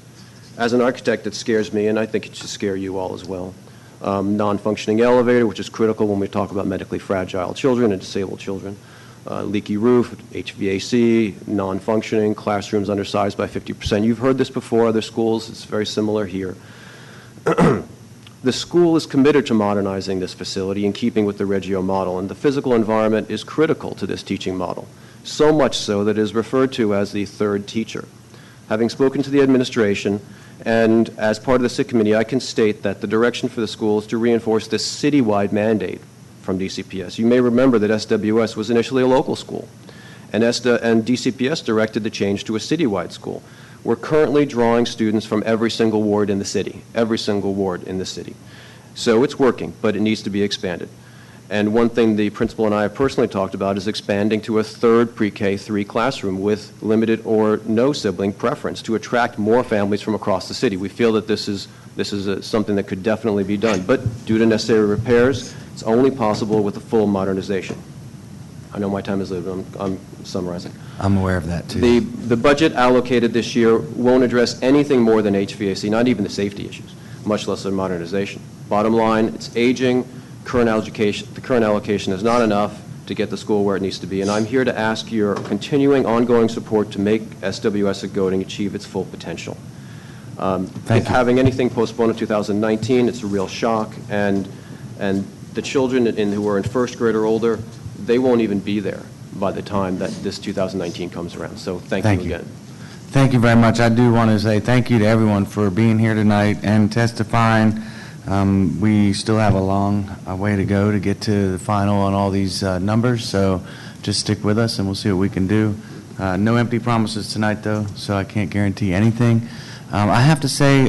As an architect, it scares me, and I think it should scare you all as well. Non-functioning elevator, which is critical when we talk about medically fragile children and disabled children. Leaky roof, HVAC, non-functioning, classrooms undersized by 50%. You've heard this before, other schools. It's very similar here. The school is committed to modernizing this facility in keeping with the Reggio model, and the physical environment is critical to this teaching model, so much so that it is referred to as the third teacher. Having spoken to the administration and as part of the SIC committee, I can state that the direction for the school is to reinforce this citywide mandate from DCPS. You may remember that SWS was initially a local school, and DCPS directed the change to a citywide school. We're currently drawing students from every single ward in the city, So it's working, but it needs to be expanded. And one thing the principal and I have personally talked about is expanding to a third pre-K 3 classroom with limited or no sibling preference to attract more families from across the city. We feel that this is something that could definitely be done, but due to necessary repairs, it's only possible with a full modernization. I know my time is limited. I'm summarizing. I'm aware of that, too. The budget allocated this year won't address anything more than HVAC, not even the safety issues, much less the modernization. Bottom line, it's aging. The current allocation is not enough to get the school where it needs to be, and I'm here to ask your continuing, ongoing support to make SWS at Goding achieve its full potential. Having anything postponed in 2019, it's a real shock, and the children who are in first grade or older, they won't even be there by the time that this 2019 comes around. So thank you again. Thank you very much. I do want to say thank you to everyone for being here tonight and testifying. We still have a long way to go to get to the final on all these numbers, so just stick with us and we'll see what we can do. No empty promises tonight, though, so I can't guarantee anything. I have to say,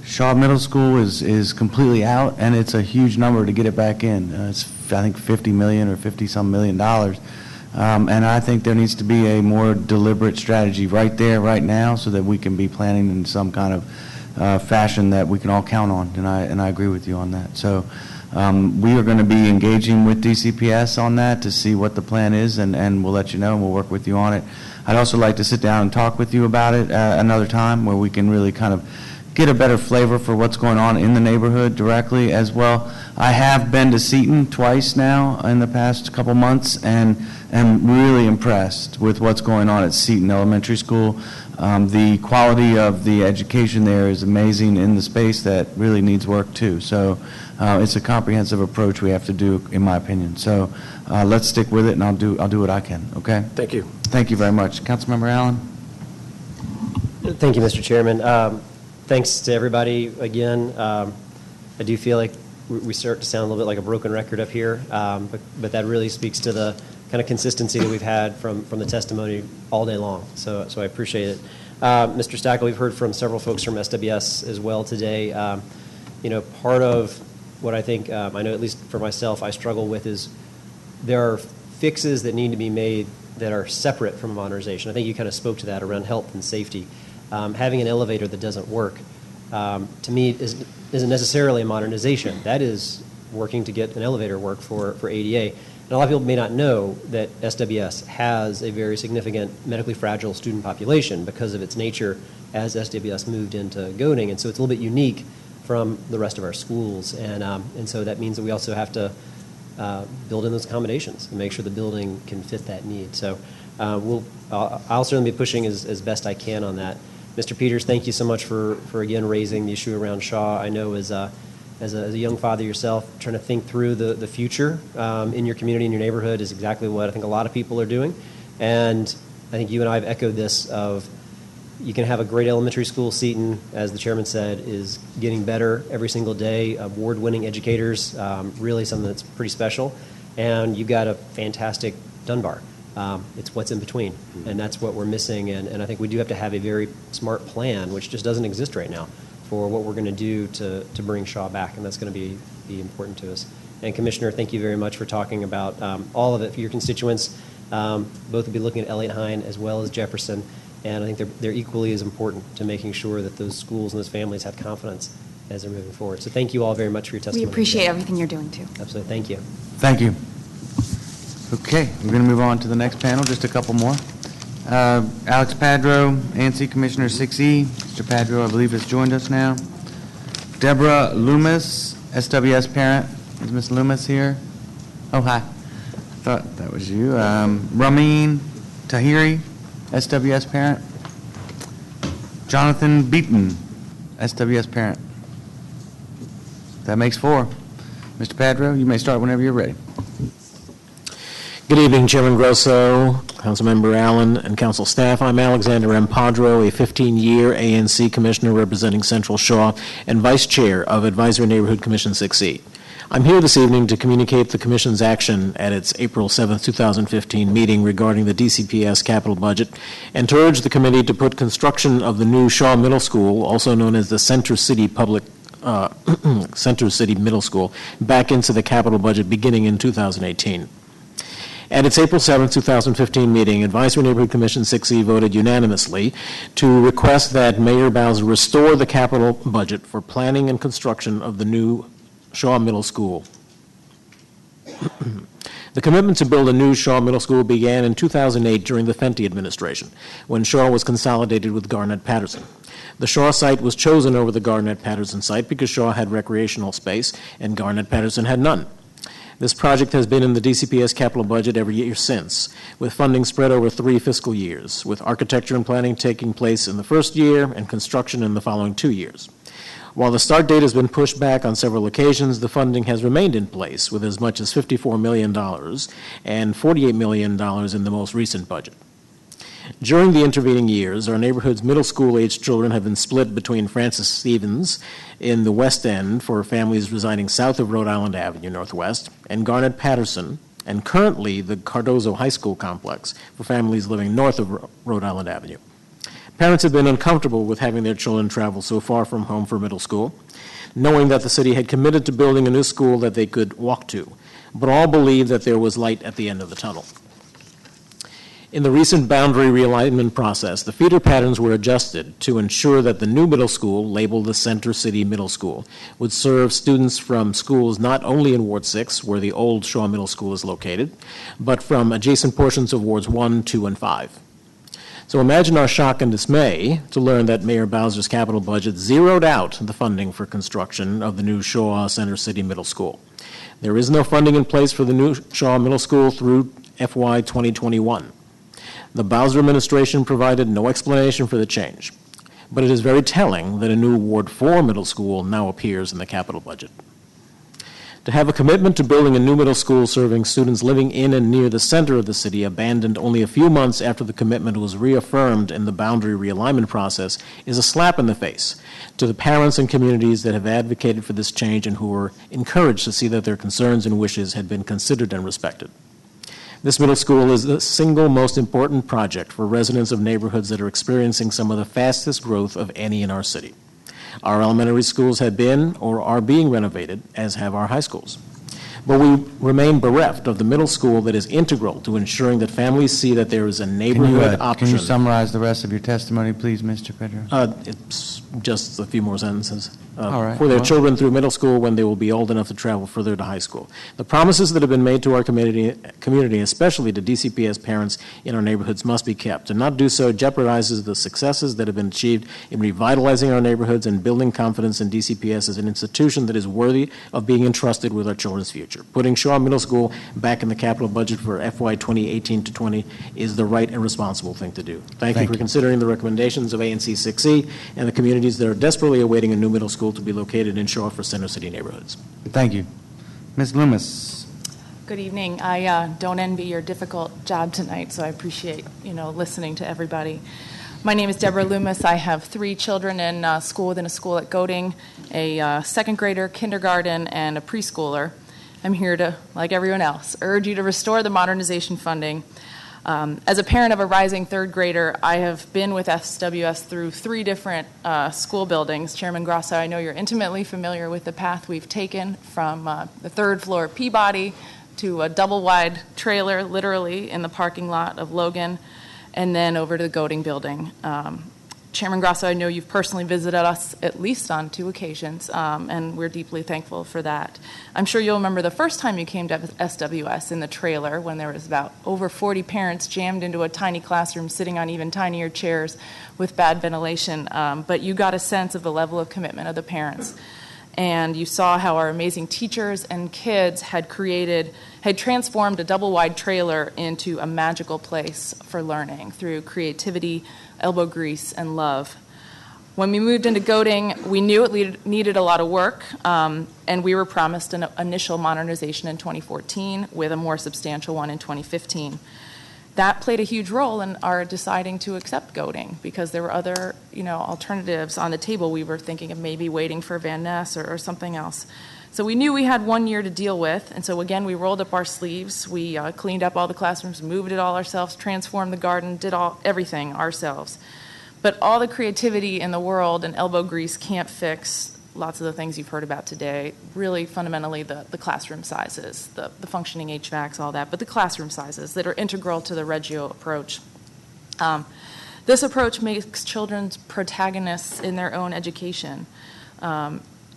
Shaw Middle School is completely out, and it's a huge number to get it back in. It's, I think, $50 million or $50-some million. And I think there needs to be a more deliberate strategy right there, right now, so that we can be planning in some kind of fashion that we can all count on, and I agree with you on that. So we are going to be engaging with DCPS on that to see what the plan is, and we'll let you know, and we'll work with you on it. I'd also like to sit down and talk with you about it another time where we can really kind of get a better flavor for what's going on in the neighborhood directly as well. I have been to Seton twice now in the past couple months, and am really impressed with what's going on at Seton Elementary School. The quality of the education there is amazing in the space that really needs work too. So it's a comprehensive approach we have to do, in my opinion. So let's stick with it, and I'll do what I can. Okay. Thank you. Thank you very much, Councilmember Allen. Thank you, Mr. Chairman. Thanks to everybody again. I do feel like we start to sound a little bit like a broken record up here, but that really speaks to the kind of consistency that we've had from the testimony all day long. So I appreciate it. Mr. Stackel, we've heard from several folks from SWS as well today. Part of what I think, I know at least for myself, I struggle with is there are fixes that need to be made that are separate from modernization. I think you kind of spoke to that around health and safety. Having an elevator that doesn't work, to me, isn't necessarily a modernization. That is working to get an elevator work for ADA. And a lot of people may not know that SWS has a very significant medically fragile student population because of its nature as SWS moved into Goding. And so it's a little bit unique from the rest of our schools. And so that means that we also have to build in those accommodations and make sure the building can fit that need. So I'll certainly be pushing as best I can on that. Mr. Peters, thank you so much for again raising the issue around Shaw. I know as as a young father yourself, trying to think through the future in your community, in your neighborhood is exactly what I think a lot of people are doing. And I think you and I have echoed this of you can have a great elementary school. Seton, as the chairman said, is getting better every single day. Award-winning educators, really something that's pretty special. And you've got a fantastic Dunbar. It's what's in between, and that's what we're missing. And I think we do have to have a very smart plan, which just doesn't exist right now, for what we're going to do to bring Shaw back, and that's going to be important to us. And Commissioner, thank you very much for talking about all of it for your constituents. Both will be looking at ELIOT-HINE as well as Jefferson. And I think they're equally as important to making sure that those schools and those families have confidence as they're moving forward. So thank you all very much for your testimony. We appreciate everything you're doing, too. Absolutely. Thank you. Thank you. Okay, we're going to move on to the next panel, just a couple more. Alex Padro, ANC Commissioner 6E. Mr. Padro, I believe, has joined us now. Deborah Loomis, SWS parent. Is Ms. Loomis here? Oh, hi. I thought that was you. Ramin Tahiri, SWS parent. Jonathan Beaton, SWS parent. That makes 4. Mr. Padro, you may start whenever you're ready. Good evening, Chairman Grosso, Councilmember Allen, and Council staff. I'm Alexander M. Padro, a 15-year ANC Commissioner representing Central Shaw and Vice Chair of Advisory Neighborhood Commission 6E. I'm here this evening to communicate the Commission's action at its April 7, 2015 meeting regarding the DCPS capital budget and to urge the committee to put construction of the new Shaw Middle School, also known as the Center City Middle School, back into the capital budget beginning in 2018. At its April 7, 2015 meeting, Advisory Neighborhood Commission 6E voted unanimously to request that Mayor Bowser restore the capital budget for planning and construction of the new Shaw Middle School. The commitment to build a new Shaw Middle School began in 2008 during the Fenty administration, when Shaw was consolidated with Garnett-Patterson. The Shaw site was chosen over the Garnett-Patterson site because Shaw had recreational space and Garnett-Patterson had none. This project has been in the DCPS capital budget every year since, with funding spread over 3 fiscal years, with architecture and planning taking place in the first year and construction in the following 2 years. While the start date has been pushed back on several occasions, the funding has remained in place with as much as $54 million and $48 million in the most recent budget. During the intervening years, our neighborhood's middle school-aged children have been split between Francis Stevens in the West End for families residing south of Rhode Island Avenue Northwest, and Garnett-Patterson, and currently the Cardozo High School complex for families living north of Rhode Island Avenue. Parents have been uncomfortable with having their children travel so far from home for middle school, knowing that the city had committed to building a new school that they could walk to, but all believed that there was light at the end of the tunnel. In the recent boundary realignment process, the feeder patterns were adjusted to ensure that the new middle school, labeled the Center City Middle School, would serve students from schools not only in Ward 6, where the old Shaw Middle School is located, but from adjacent portions of Wards 1, 2, and 5. So imagine our shock and dismay to learn that Mayor Bowser's capital budget zeroed out the funding for construction of the new Shaw Center City Middle School. There is no funding in place for the new Shaw Middle School through FY 2021. The Bowser administration provided no explanation for the change, but it is very telling that a new Ward 4 middle school now appears in the capital budget. To have a commitment to building a new middle school serving students living in and near the center of the city abandoned only a few months after the commitment was reaffirmed in the boundary realignment process is a slap in the face to the parents and communities that have advocated for this change and who were encouraged to see that their concerns and wishes had been considered and respected. This middle school is the single most important project for residents of neighborhoods that are experiencing some of the fastest growth of any in our city. Our elementary schools have been or are being renovated, as have our high schools. But we remain bereft of the middle school that is integral to ensuring that families see that there is a neighborhood option. Can you summarize the rest of your testimony, please, Mr. Pedro? It's just a few more sentences. All right. For their children through middle school when they will be old enough to travel further to high school. The promises that have been made to our community, especially to DCPS parents in our neighborhoods, must be kept. And not do so jeopardizes the successes that have been achieved in revitalizing our neighborhoods and building confidence in DCPS as an institution that is worthy of being entrusted with our children's future. Putting Shaw Middle School back in the capital budget for FY 2018 to 20 is the right and responsible thing to do. Thank you for considering the recommendations of ANC 6E and the communities that are desperately awaiting a new middle school school to be located in Shaw for Center City neighborhoods. Thank you. Ms. Loomis. Good evening. I don't envy your difficult job tonight, so I appreciate, listening to everybody. My name is Deborah Loomis. I have 3 children in school within a school at Goding, a second grader, kindergarten, and a preschooler. I'm here to, like everyone else, urge you to restore the modernization funding. As a parent of a rising third grader, I have been with SWS through 3 different school buildings. Chairman Grosso, I know you're intimately familiar with the path we've taken from the 3rd floor Peabody to a double-wide trailer, literally, in the parking lot of Logan, and then over to the Goding building. Chairman Grosso, I know you've personally visited us at least on 2 occasions, and we're deeply thankful for that. I'm sure you'll remember the first time you came to SWS in the trailer when there was about over 40 parents jammed into a tiny classroom sitting on even tinier chairs with bad ventilation, but you got a sense of the level of commitment of the parents. And you saw how our amazing teachers and kids had transformed a double-wide trailer into a magical place for learning through creativity, elbow grease, and love. When we moved into Goding, we knew it needed a lot of work, and we were promised an initial modernization in 2014 with a more substantial one in 2015. That played a huge role in our deciding to accept Goding because there were other, alternatives on the table. We were thinking of maybe waiting for Van Ness or something else. So we knew we had 1 year to deal with, and so again, we rolled up our sleeves. We cleaned up all the classrooms, moved it all ourselves, transformed the garden, did everything ourselves. But all the creativity in the world and elbow grease can't fix lots of the things you've heard about today, really fundamentally the classroom sizes, the functioning HVACs, all that, but the classroom sizes that are integral to the Reggio approach. This approach makes children protagonists in their own education.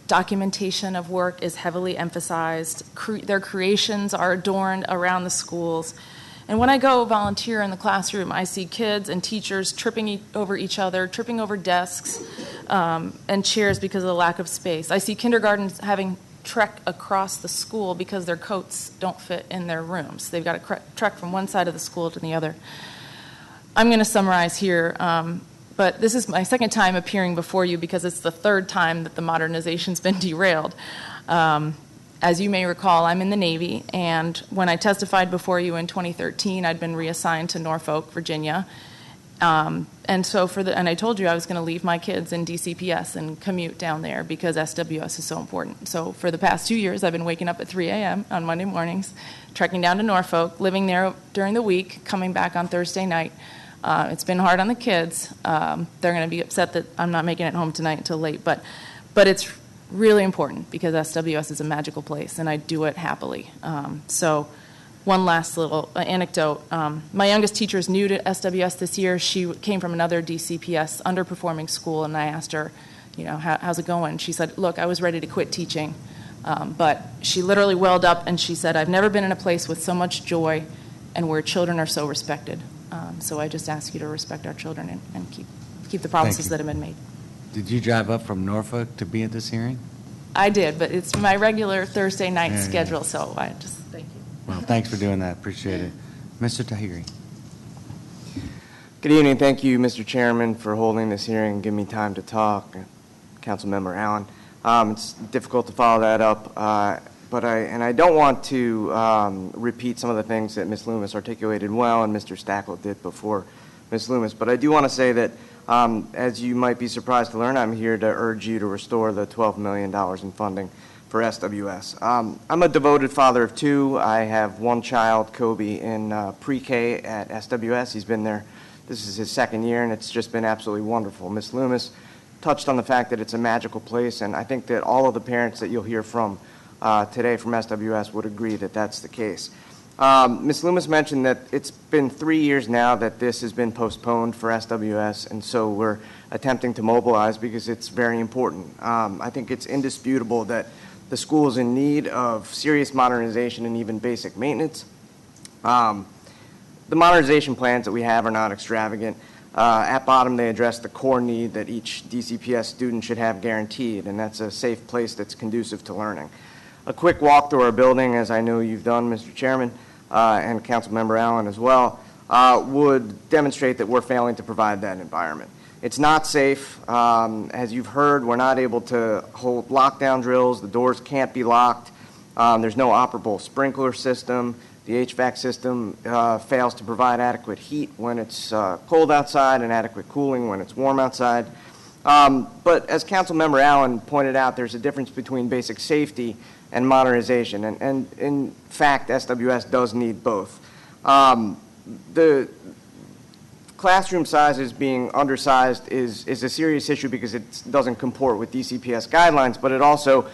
Documentation of work is heavily emphasized. Their creations are adorned around the schools. And when I go volunteer in the classroom, I see kids and teachers tripping over each other, tripping over desks and chairs because of the lack of space. I see kindergartens having trek across the school because their coats don't fit in their rooms. They've got to trek from one side of the school to the other. I'm going to summarize here, but this is my second time appearing before you because it's the 3rd time that the modernization's been derailed. As you may recall, I'm in the Navy, and when I testified before you in 2013, I'd been reassigned to Norfolk, Virginia. And I told you I was going to leave my kids in DCPS and commute down there because SWS is so important. So for the past 2 years, I've been waking up at 3 a.m. on Monday mornings, trekking down to Norfolk, living there during the week, coming back on Thursday night. It's been hard on the kids. They're going to be upset that I'm not making it home tonight until late, but it's really important because SWS is a magical place, and I do it happily. So one last little anecdote. My youngest teacher is new to SWS this year. She came from another DCPS underperforming school, and I asked her, how's it going? She said, look, I was ready to quit teaching. But she literally welled up, and she said, I've never been in a place with so much joy and where children are so respected. So I just ask you to respect our children and keep the promises that have been made. Did you drive up from Norfolk to be at this hearing? I did, but it's my regular Thursday night schedule, so I just thank you. Well, thanks for doing that. Appreciate it. Mr. Tahiri. Good evening. Thank you, Mr. Chairman, for holding this hearing and giving me time to talk. Councilmember Allen. It's difficult to follow that up, but I don't want to repeat some of the things that Ms. Loomis articulated well and Mr. Stackel did before Ms. Loomis, but I do want to say that as you might be surprised to learn, I'm here to urge you to restore the $12 million in funding for SWS. I'm a devoted father of 2. I have 1 child, Kobe, in pre-K at SWS. He's been there. This is his 2nd year, and it's just been absolutely wonderful. Ms. Loomis touched on the fact that it's a magical place, and I think that all of the parents that you'll hear from today from SWS would agree that that's the case. Ms. Loomis mentioned that it's been 3 years now that this has been postponed for SWS, and so we're attempting to mobilize because it's very important. I think it's indisputable that the school is in need of serious modernization and even basic maintenance. The modernization plans that we have are not extravagant. At bottom, they address the core need that each DCPS student should have guaranteed, and that's a safe place that's conducive to learning. A quick walk through our building, as I know you've done, Mr. Chairman, and Councilmember Allen as well, would demonstrate that we're failing to provide that environment. It's not safe. As you've heard, we're not able to hold lockdown drills. The doors can't be locked. There's no operable sprinkler system. The HVAC system fails to provide adequate heat when it's cold outside and adequate cooling when it's warm outside. But as Councilmember Allen pointed out, there's a difference between basic safety and modernization. And in fact, SWS does need both. The classroom sizes being undersized is a serious issue because it doesn't comport with DCPS guidelines, but it also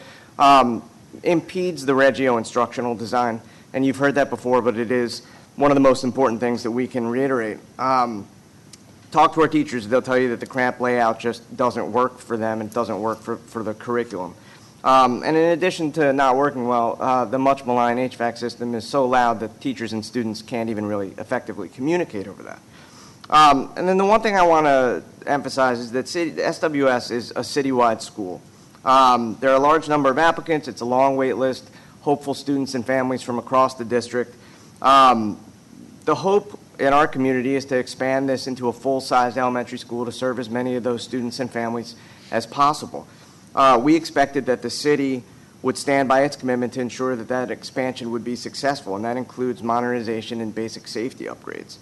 impedes the Reggio instructional design. And you've heard that before, but it is one of the most important things that we can reiterate. Talk to our teachers. They'll tell you that the cramped layout just doesn't work for them and doesn't work for the curriculum. And in addition to not working well, the much maligned HVAC system is so loud that teachers and students can't even really effectively communicate over that. And then the one thing I want to emphasize is that SWS is a citywide school. There are a large number of applicants. It's a long wait list, hopeful students and families from across the district. The hope in our community is to expand this into a full-size elementary school to serve as many of those students and families as possible. We expected that the city would stand by its commitment to ensure that that expansion would be successful, and that includes modernization and basic safety upgrades.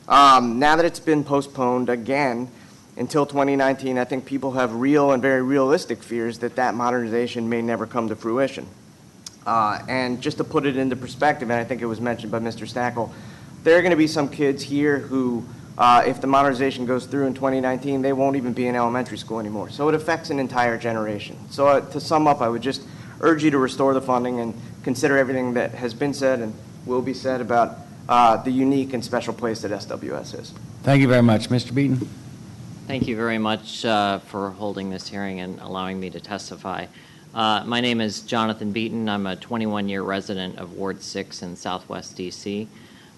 Now that it's been postponed again until 2019, I think people have real and very realistic fears that that modernization may never come to fruition. And just to put it into perspective, and I think it was mentioned by Mr. Stackel, there are going to be some kids here who, if the modernization goes through in 2019, they won't even be in elementary school anymore. So it affects an entire generation. So to sum up, I would just urge you to restore the funding and consider everything that has been said and will be said about the unique and special place that SWS is. Thank you very much. Mr. Beaton. Thank you very much for holding this hearing and allowing me to testify. My name is Jonathan Beaton. I'm a 21-year resident of Ward 6 in Southwest DC.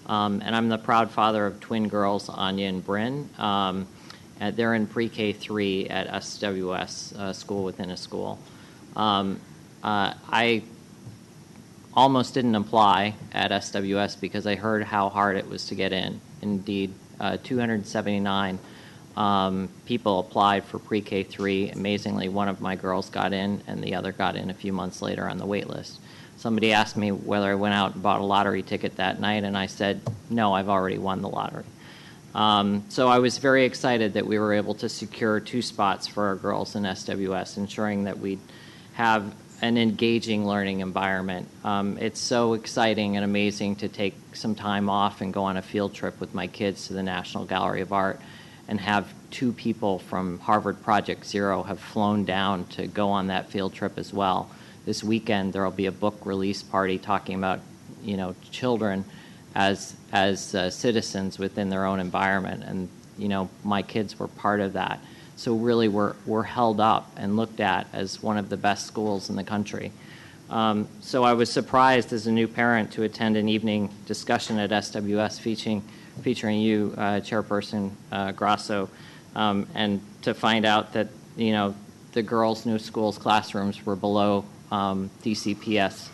And I'm the proud father of twin girls, Anya and Bryn. They're in pre-K 3 at SWS, school within a school. I almost didn't apply at SWS because I heard how hard it was to get in. Indeed, 279 people applied for pre-K 3. Amazingly, one of my girls got in, and the other got in a few months later on the wait list. Somebody asked me whether I went out and bought a lottery ticket that night, and I said, no, I've already won the lottery. So I was very excited that we were able to secure 2 spots for our girls in SWS, ensuring that we'd have an engaging learning environment. It's so exciting and amazing to take some time off and go on a field trip with my kids to the National Gallery of Art and have 2 people from Harvard Project Zero have flown down to go on that field trip as well. This weekend, there will be a book release party talking about, children as citizens within their own environment, and my kids were part of that. So really, we're held up and looked at as one of the best schools in the country. So I was surprised as a new parent to attend an evening discussion at SWS featuring you, Chairperson Grosso, and to find out that the girls' new schools classrooms were below DCPS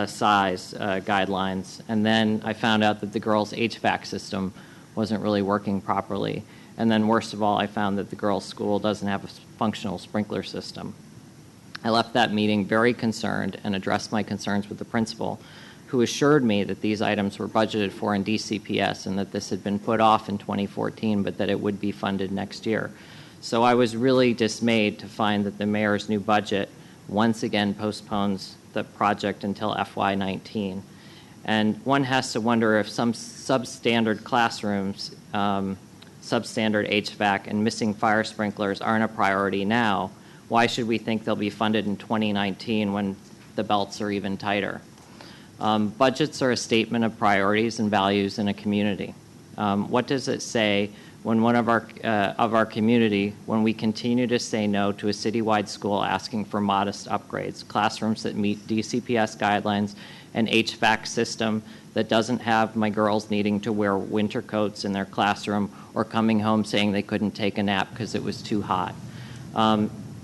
size guidelines. And then I found out that the girls' HVAC system wasn't really working properly. And then worst of all, I found that the girls' school doesn't have a functional sprinkler system. I left that meeting very concerned and addressed my concerns with the principal, who assured me that these items were budgeted for in DCPS and that this had been put off in 2014, but that it would be funded next year. So I was really dismayed to find that the mayor's new budget once again postpones the project until FY19. And one has to wonder if some substandard classrooms, substandard HVAC, and missing fire sprinklers aren't a priority now. Why should we think they'll be funded in 2019 when the belts are even tighter? Budgets are a statement of priorities and values in a community. What does it say when one of our community, when we continue to say no to a citywide school asking for modest upgrades, classrooms that meet DCPS guidelines, an HVAC system that doesn't have my girls needing to wear winter coats in their classroom or coming home saying they couldn't take a nap because it was too hot,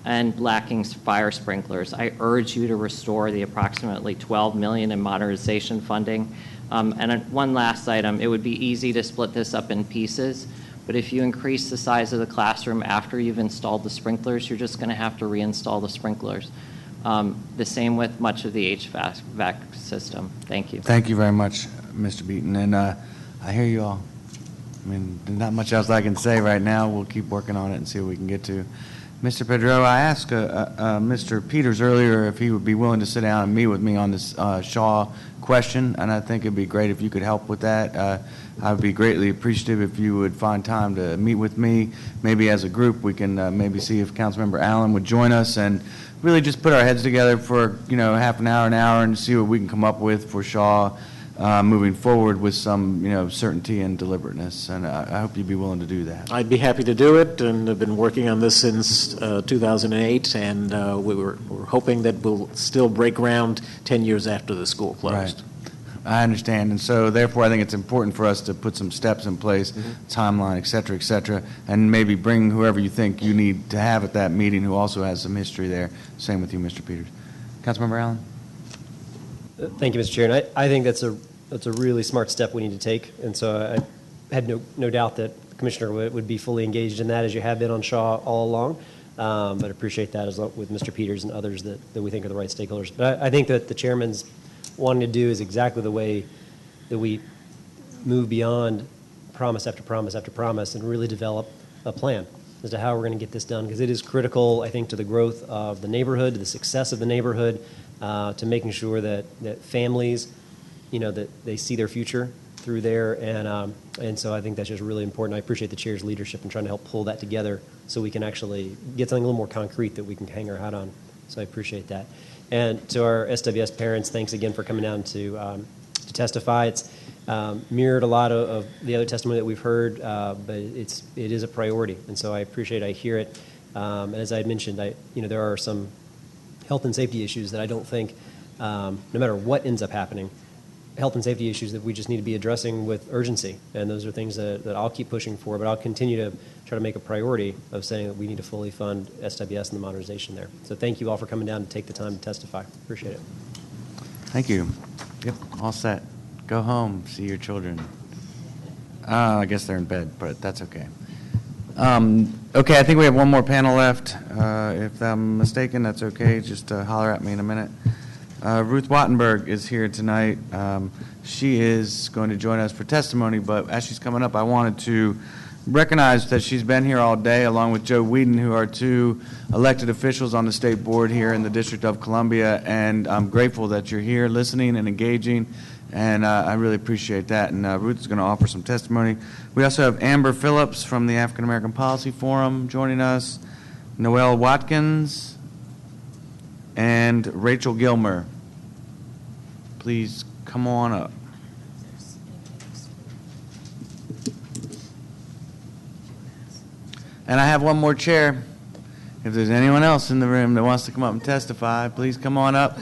and lacking fire sprinklers. I urge you to restore the approximately $12 million in modernization funding. And one last item, it would be easy to split this up in pieces, But if you increase the size of the classroom after you've installed the sprinklers, you're just going to have to reinstall the sprinklers. The same with much of the HVAC system. Thank you. Thank you very much, Mr. Beaton. And I hear you all. I mean, there's not much else I can say right now. We'll keep working on it and see what we can get to. Mr. Pedro, I asked Mr. Peters earlier if he would be willing to sit down and meet with me on this Shaw question, and I think it'd be great if you could help with that. I would be greatly appreciative if you would find time to meet with me. Maybe as a group we can maybe see if Councilmember Allen would join us and really just put our heads together for half an hour, and see what we can come up with for Shaw moving forward with some certainty and deliberateness. And I hope you'd be willing to do that. I'd be happy to do it, and I've been working on this since 2008, and we're hoping that we'll still break ground 10 years after the school closed. Right. I understand, and so therefore I think it's important for us to put some steps in place, timeline, et cetera, and maybe bring whoever you think you need to have at that meeting who also has some history there. Same with you, Mr. Peters. Councilmember Allen? Thank you, Mr. Chair. And I think that's a really smart step we need to take, and so I had no doubt that the Commissioner would be fully engaged in that, as you have been on Shaw all along. But I appreciate that as well with Mr. Peters and others that we think are the right stakeholders. But I think that the Chairman's wanting to do is exactly the way that we move beyond promise after promise after promise and really develop a plan as to how we're going to get this done, because it is critical, I think, to the growth of the neighborhood, to the success of the neighborhood, to making sure that families, that they see their future through there, and so I think that's just really important. I appreciate the Chair's leadership in trying to help pull that together so we can actually get something a little more concrete that we can hang our hat on. So I appreciate that. And to our SWS parents, thanks again for coming down to testify. It's mirrored a lot of the other testimony that we've heard, but it is a priority, and so I appreciate. I hear it. And as I had mentioned, there are some health and safety issues that I don't think, no matter what ends up happening, health and safety issues that we just need to be addressing with urgency, and those are things that I'll keep pushing for, but I'll continue to try to make a priority of saying that we need to fully fund SWS and the modernization there. So thank you all for coming down to take the time to testify. Appreciate it. Thank you. Yep, all set. Go home, see your children. I guess they're in bed, but that's okay. Okay, I think we have one more panel left. If I'm mistaken, that's okay. Just holler at me in a minute. Ruth Wattenberg is here tonight. She is going to join us for testimony, but as she's coming up, I wanted to recognize that she's been here all day, along with Joe Whedon, who are two elected officials on the state board here in the District of Columbia, and I'm grateful that you're here listening and engaging, and I really appreciate that. And Ruth is going to offer some testimony. We also have Amber Phillips from the African American Policy Forum joining us, Noelle Watkins, and Rachel Gilmer. Please come on up. And I have one more chair. If there's anyone else in the room that wants to come up and testify, please come on up.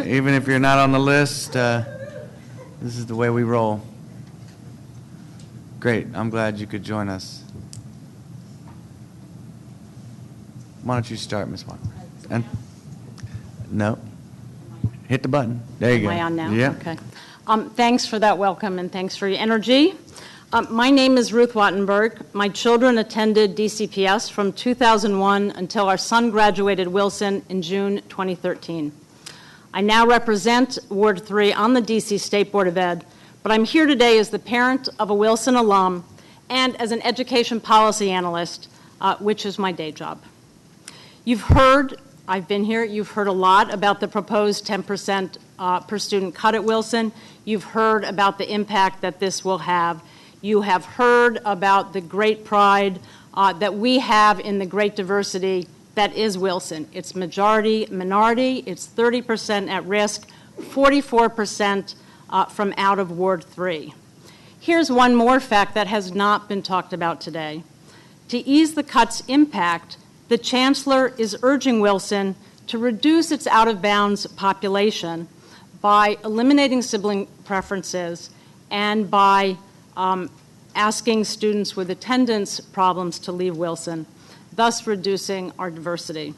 Even if you're not on the list, this is the way we roll. Great. I'm glad you could join us. Why don't you start, Ms. Watt? And no. Hit the button. There you go. Am I on now? Yeah. Okay. Thanks for that welcome, and thanks for your energy. My name is Ruth Wattenberg. My children attended DCPS from 2001 until our son graduated Wilson in June 2013. I now represent Ward 3 on the DC State Board of Ed, but I'm here today as the parent of a Wilson alum and as an education policy analyst, which is my day job. You've heard, I've been here, you've heard a lot about the proposed 10% per student cut at Wilson. You've heard about the impact that this will have. You have heard about the great pride that we have in the great diversity that is Wilson. It's majority minority, it's 30% at risk, 44% from out of Ward 3. Here's one more fact that has not been talked about today. To ease the cut's impact, the Chancellor is urging Wilson to reduce its out-of-bounds population by eliminating sibling preferences and by asking students with attendance problems to leave Wilson, thus reducing our diversity.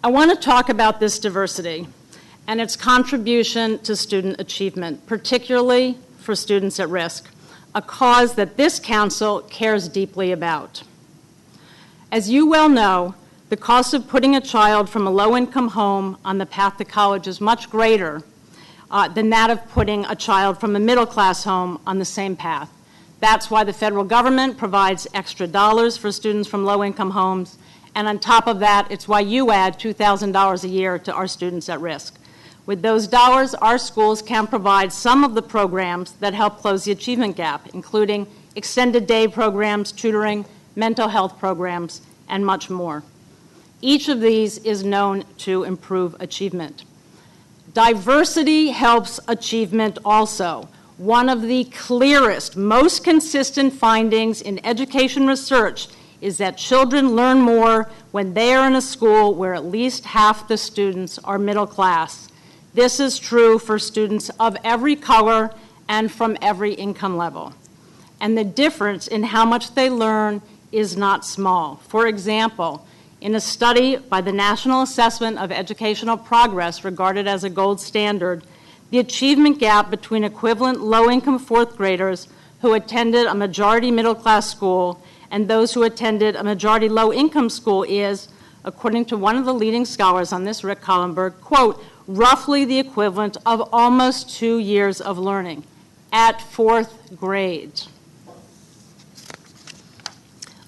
I want to talk about this diversity and its contribution to student achievement, particularly for students at risk. a cause that this council cares deeply about. As you well know, the cost of putting a child from a low-income home on the path to college is much greater than that of putting a child from a middle-class home on the same path. That's why the federal government provides extra dollars for students from low-income homes, and on top of that, it's why you add $2,000 a year to our students at risk. With those dollars, our schools can provide some of the programs that help close the achievement gap, including extended day programs, tutoring, mental health programs, and much more. Each of these is known to improve achievement. Diversity helps achievement also. One of the clearest, most consistent findings in education research is that children learn more when they are in a school where at least half the students are middle class. This is true for students of every color and from every income level. And the difference in how much they learn is not small. For example, in a study by the National Assessment of Educational Progress, regarded as a gold standard, the achievement gap between equivalent low-income fourth graders who attended a majority middle-class school and those who attended a majority low-income school is, according to one of the leading scholars on this, Rick Collenberg, quote, roughly the equivalent of almost 2 years of learning at fourth grade.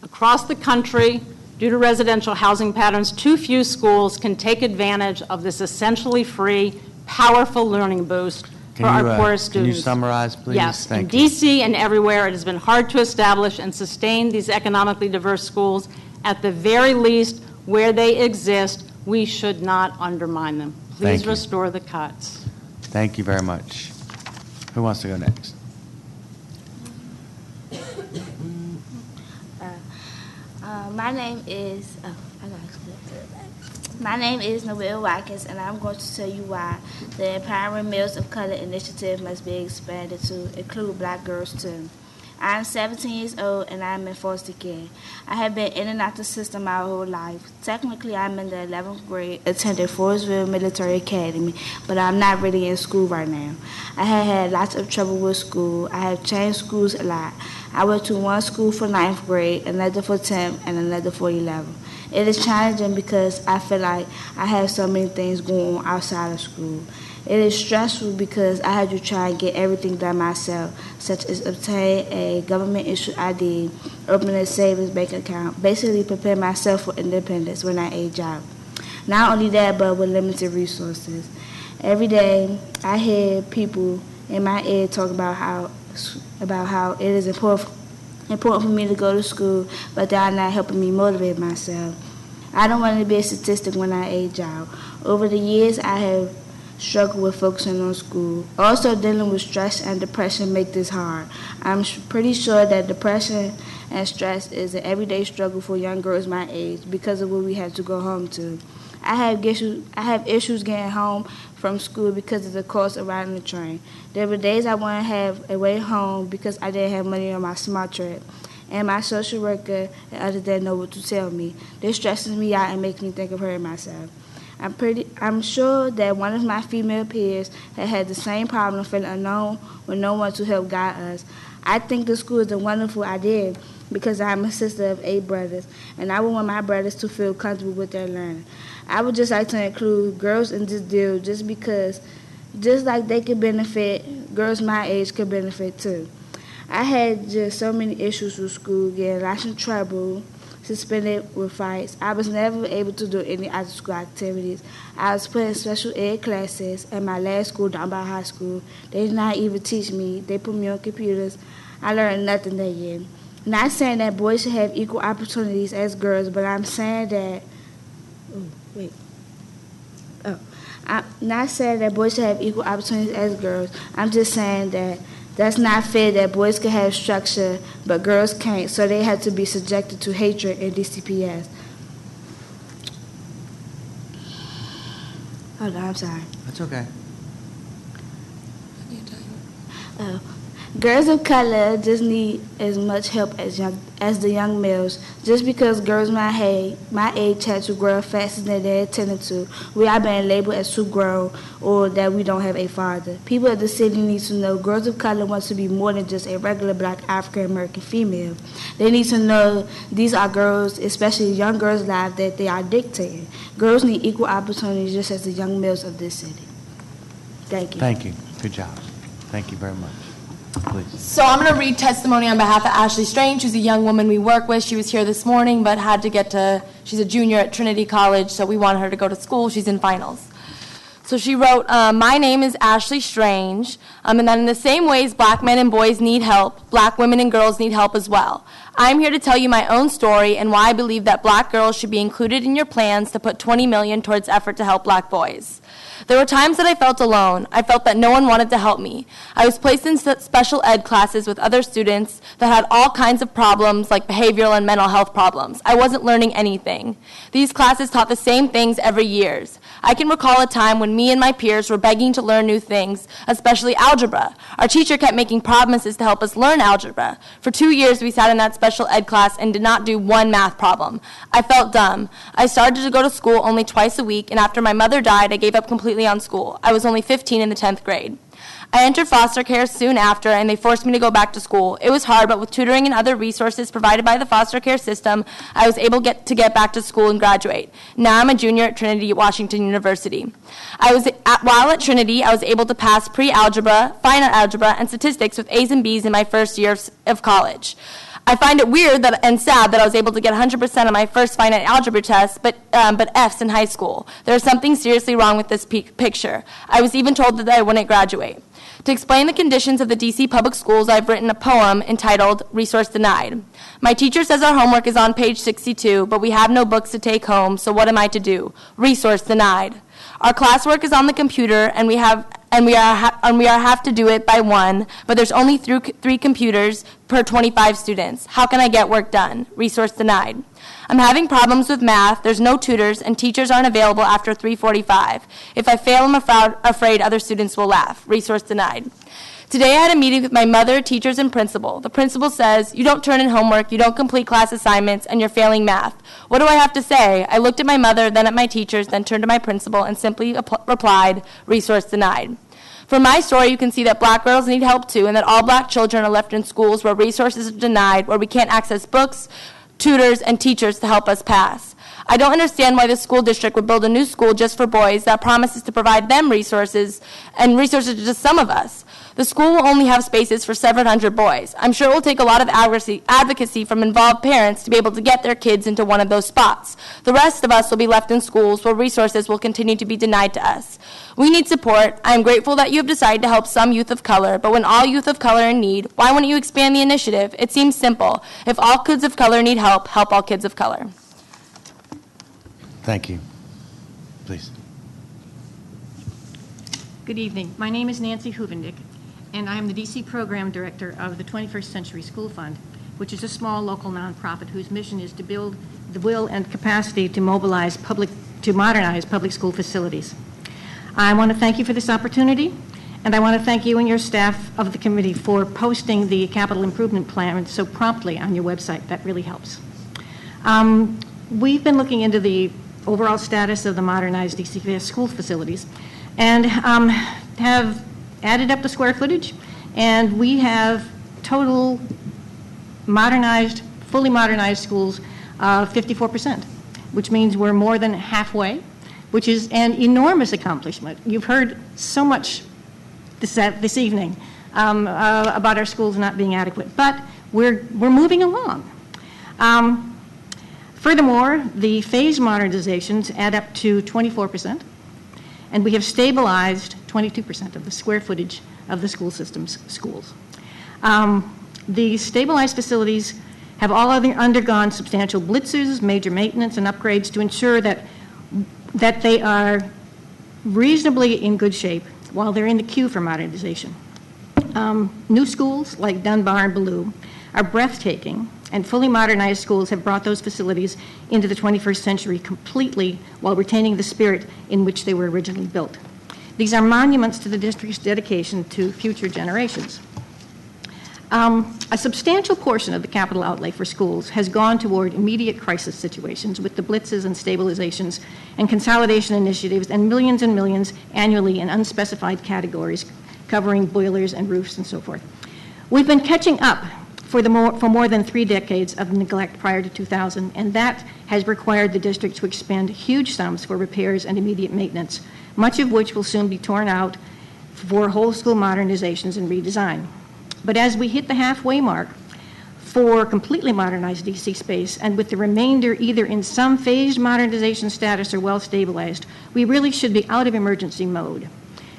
Across the country, due to residential housing patterns, too few schools can take advantage of this essentially free, powerful learning boost for our poorest students. Can you summarize, please? Yes. Thank in you. D.C. and everywhere, it has been hard to establish and sustain these economically diverse schools. At the very least, where they exist, we should not undermine them. Thank Please you. restore the cuts. Thank you very much. Who wants to go next? My name is Noelle Watkins, and I'm going to tell you why the Empowering Males of Color initiative must be expanded to include black girls too. I'm 17 years old, and I'm in foster care. I have been in and out the system my whole life. Technically, I'm in the 11th grade, attending Forestville Military Academy, but I'm not really in school right now. I have had lots of trouble with school. I have changed schools a lot. I went to one school for 9th grade, another for 10th, and another for 11th. It is challenging because I feel like I have so many things going on outside of school. It is stressful because I had to try and get everything done myself, such as obtain a government-issued ID, open a savings bank account, basically prepare myself for independence when I age out. Not only that, but with limited resources. Every day, I hear people in my ear talk about how it is important for me to go to school, but they are not helping me motivate myself. I don't want to be a statistic when I age out. Over the years, I have struggled with focusing on school. Also, dealing with stress and depression make this hard. I'm pretty sure that depression and stress is an everyday struggle for young girls my age because of what we have to go home to. I have issues getting home from school because of the cost of riding the train. There were days I want to have a way home because I didn't have money on my smart trip. And my social worker and others didn't know what to tell me. This stresses me out and makes me think of hurting myself. I'm sure that one of my female peers had the same problem, feeling unknown with no one to help guide us. I think the school is a wonderful idea because I'm a sister of 8 brothers, and I would want my brothers to feel comfortable with their learning. I would just like to include girls in this deal just because, just like they could benefit, girls my age could benefit too. I had just so many issues with school, getting lots of trouble, suspended with fights. I was never able to do any after-school activities. I was put in special ed classes at my last school down by high school. They did not even teach me. They put me on computers. I learned nothing that year. Not saying that boys should have equal opportunities as girls, but I'm saying that... I'm not saying that boys should have equal opportunities as girls. I'm just saying that that's not fair that boys can have structure, but girls can't, so they have to be subjected to hatred and DCPS. Hold on, I'm sorry. That's okay. Girls of color just need as much help as the young males. Just because girls my age had to grow faster than they intended to, we are being labeled as too grown or that we don't have a father. People of the city need to know girls of color want to be more than just a regular black African American female. They need to know these are girls, especially young girls' lives, that they are dictating. Girls need equal opportunities just as the young males of this city. Thank you. Thank you. Good job. Thank you very much. Please. So I'm going to read testimony on behalf of Ashley Strange, who's a young woman we work with. She was here this morning, but had to get to, she's a junior at Trinity College, so we want her to go to school. She's in finals. So she wrote, my name is Ashley Strange, and that in the same ways black men and boys need help, black women and girls need help as well. I'm here to tell you my own story and why I believe that black girls should be included in your plans to put $20 million towards effort to help black boys. There were times that I felt alone. I felt that no one wanted to help me. I was placed in special ed classes with other students that had all kinds of problems like behavioral and mental health problems. I wasn't learning anything. These classes taught the same things every year. I can recall a time when me and my peers were begging to learn new things, especially algebra. Our teacher kept making promises to help us learn algebra. For 2 years we sat in that special ed class and did not do one math problem. I felt dumb. I started to go to school only twice a week, and after my mother died, I gave up completely on school. I was only 15 in the 10th grade. I entered foster care soon after, and they forced me to go back to school. It was hard, but with tutoring and other resources provided by the foster care system, I was able to get back to school and graduate. Now I'm a junior at Trinity Washington University. While at Trinity, I was able to pass pre-algebra, final algebra, and statistics with A's and B's in my first year of college. I find it weird and sad that I was able to get 100% on my first finite algebra test, but F's in high school. There is something seriously wrong with this picture. I was even told that I wouldn't graduate. To explain the conditions of the D.C. public schools, I've written a poem entitled Resource Denied. My teacher says our homework is on page 62, but we have no books to take home, so what am I to do? Resource denied. Our classwork is on the computer, and we have to do it by one, but there's only 3 computers per 25 students. How can I get work done? Resource denied. I'm having problems with math, there's no tutors, and teachers aren't available after 3:45. If I fail, I'm afraid other students will laugh. Resource denied. Today I had a meeting with my mother, teachers, and principal. The principal says, you don't turn in homework, you don't complete class assignments, and you're failing math. What do I have to say? I looked at my mother, then at my teachers, then turned to my principal, and simply replied, resource denied. From my story, you can see that black girls need help too, and that all black children are left in schools where resources are denied, where we can't access books, tutors, and teachers to help us pass. I don't understand why the school district would build a new school just for boys that promises to provide them resources and resources to just some of us. The school will only have spaces for 700 boys. I'm sure it will take a lot of advocacy from involved parents to be able to get their kids into one of those spots. The rest of us will be left in schools where resources will continue to be denied to us. We need support. I am grateful that you have decided to help some youth of color, but when all youth of color are in need, why wouldn't you expand the initiative? It seems simple. If all kids of color need help, help all kids of color. Thank you. Please. Good evening. My name is Nancy Huvendick, and I am the D.C. Program Director of the 21st Century School Fund, which is a small local nonprofit whose mission is to build the will and capacity to modernize public school facilities. I want to thank you for this opportunity, and I want to thank you and your staff of the committee for posting the capital improvement plan so promptly on your website. That really helps. We've been looking into the overall status of the modernized DCPS school facilities and have added up the square footage, and we have total modernized, fully modernized schools 54%, which means we're more than halfway, which is an enormous accomplishment. You've heard so much this evening about our schools not being adequate, but we're moving along. Furthermore, the phase modernizations add up to 24%, and we have stabilized 22% of the square footage of the school system's schools. The stabilized facilities have all undergone substantial blitzes, major maintenance, and upgrades to ensure that they are reasonably in good shape while they're in the queue for modernization. New schools like Dunbar and Ballou are breathtaking, and fully modernized schools have brought those facilities into the 21st century completely while retaining the spirit in which they were originally built. These are monuments to the district's dedication to future generations. A substantial portion of the capital outlay for schools has gone toward immediate crisis situations with the blitzes and stabilizations and consolidation initiatives and millions annually in unspecified categories covering boilers and roofs and so forth. We've been catching up for more than 3 decades of neglect prior to 2000, and that has required the district to expend huge sums for repairs and immediate maintenance, much of which will soon be torn out for whole school modernizations and redesign. But as we hit the halfway mark for completely modernized DC space, and with the remainder either in some phased modernization status or well stabilized, we really should be out of emergency mode.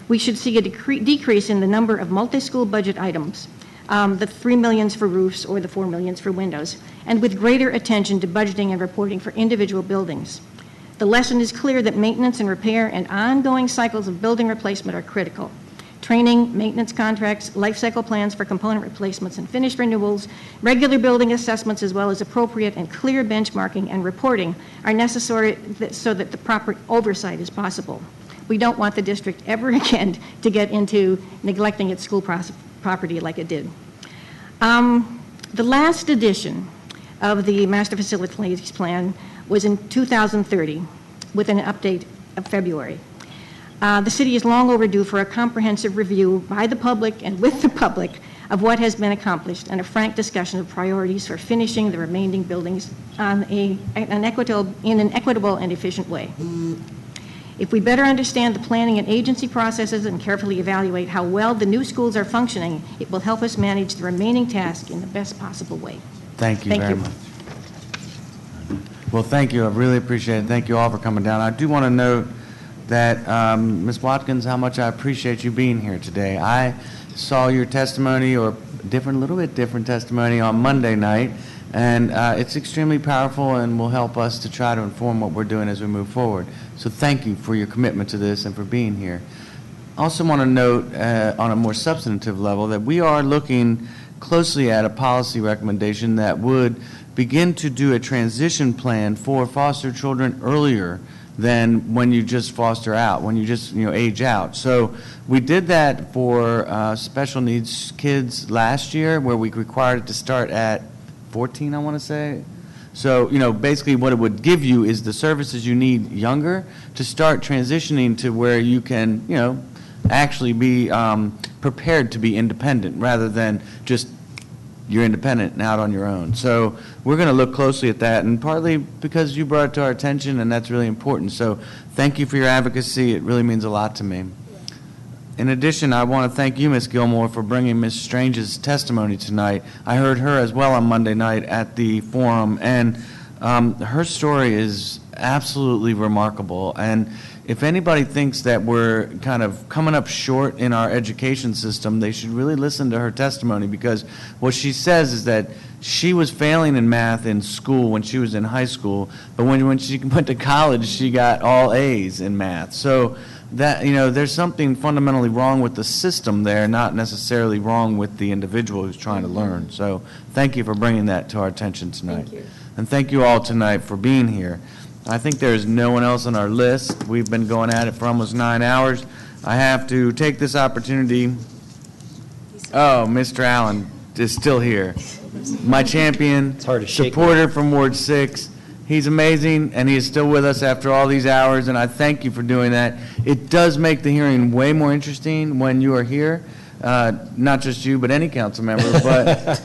We should see a decrease in the number of multi-school budget items, the $3 million for roofs or the $4 million for windows, and with greater attention to budgeting and reporting for individual buildings. The lesson is clear that maintenance and repair and ongoing cycles of building replacement are critical. Training, maintenance contracts, life cycle plans for component replacements and finish renewals, regular building assessments, as well as appropriate and clear benchmarking and reporting are necessary so that the proper oversight is possible. We don't want the district ever again to get into neglecting its school property like it did. The last edition of the Master Facilities Plan was in 2030 with an update of February. The city is long overdue for a comprehensive review by the public and with the public of what has been accomplished and a frank discussion of priorities for finishing the remaining buildings on in an equitable and efficient way. If we better understand the planning and agency processes and carefully evaluate how well the new schools are functioning, it will help us manage the remaining task in the best possible way. Thank you very much. Well, thank you. I really appreciate it. Thank you all for coming down. I do want to note that, Ms. Watkins, how much I appreciate you being here today. I saw your testimony, or little bit different testimony, on Monday night, and it's extremely powerful and will help us to try to inform what we're doing as we move forward. So thank you for your commitment to this and for being here. I also want to note on a more substantive level that we are looking closely at a policy recommendation that would begin to do a transition plan for foster children earlier than when you just foster out, when you just age out. So we did that for special needs kids last year, where we required it to start at 14, I want to say. So, basically what it would give you is the services you need younger to start transitioning to where you can, actually be prepared to be independent rather than just you're independent and out on your own. So we're going to look closely at that, and partly because you brought it to our attention, and that's really important. So thank you for your advocacy. It really means a lot to me. In addition, I want to thank you, Ms. Gilmore, for bringing Ms. Strange's testimony tonight. I heard her as well on Monday night at the forum, and her story is absolutely remarkable. And if anybody thinks that we're kind of coming up short in our education system, they should really listen to her testimony, because what she says is that she was failing in math in school when she was in high school, but when she went to college, she got all A's in math. So that, there's something fundamentally wrong with the system there, not necessarily wrong with the individual who's trying to learn. So thank you for bringing that to our attention tonight. Thank you. And thank you all tonight for being here. I think there's no one else on our list. We've been going at it for almost 9 hours. I have to take this opportunity. Oh, Mr. Allen is still here. My champion, supporter from Ward 6. He's amazing, and he is still with us after all these hours, and I thank you for doing that. It does make the hearing way more interesting when you are here. Not just you, but any council member, but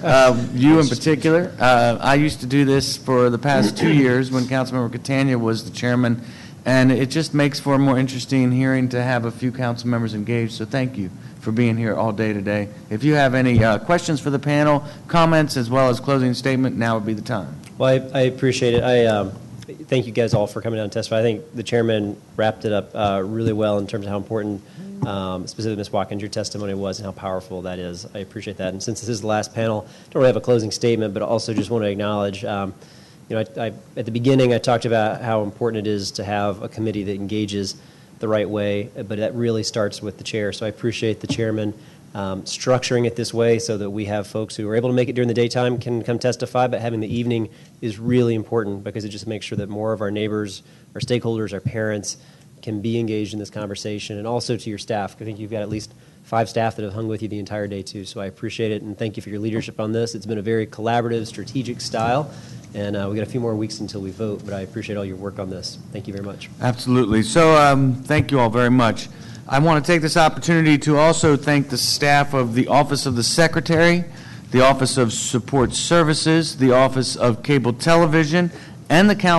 you in particular. I used to do this for the past 2 years when Councilmember KATYA was the chairman, and it just makes for a more interesting hearing to have a few council members engaged. So thank you for being here all day today. If you have any questions for the panel, comments, as well as closing statement, now would be the time. Well, I appreciate it. I thank you guys all for coming down and testifying. I think the chairman wrapped it up really well in terms of how important, specifically Ms. Watkins, your testimony was and how powerful that is. I appreciate that. And since this is the last panel, I don't really have a closing statement, but also just want to acknowledge, at the beginning I talked about how important it is to have a committee that engages the right way, but that really starts with the chair. So I appreciate the chairman structuring it this way so that we have folks who are able to make it during the daytime can come testify, but having the evening is really important because it just makes sure that more of our neighbors, our stakeholders, our parents can be engaged in this conversation. And also to your staff, I think you've got at least 5 staff that have hung with you the entire day, too. So I appreciate it, and thank you for your leadership on this. It's been a very collaborative, strategic style, and we got a few more weeks until we vote, but I appreciate all your work on this. Thank you very much. Absolutely. So thank you all very much. I want to take this opportunity to also thank the staff of the Office of the Secretary, the Office of Support Services, the Office of Cable Television, and the Council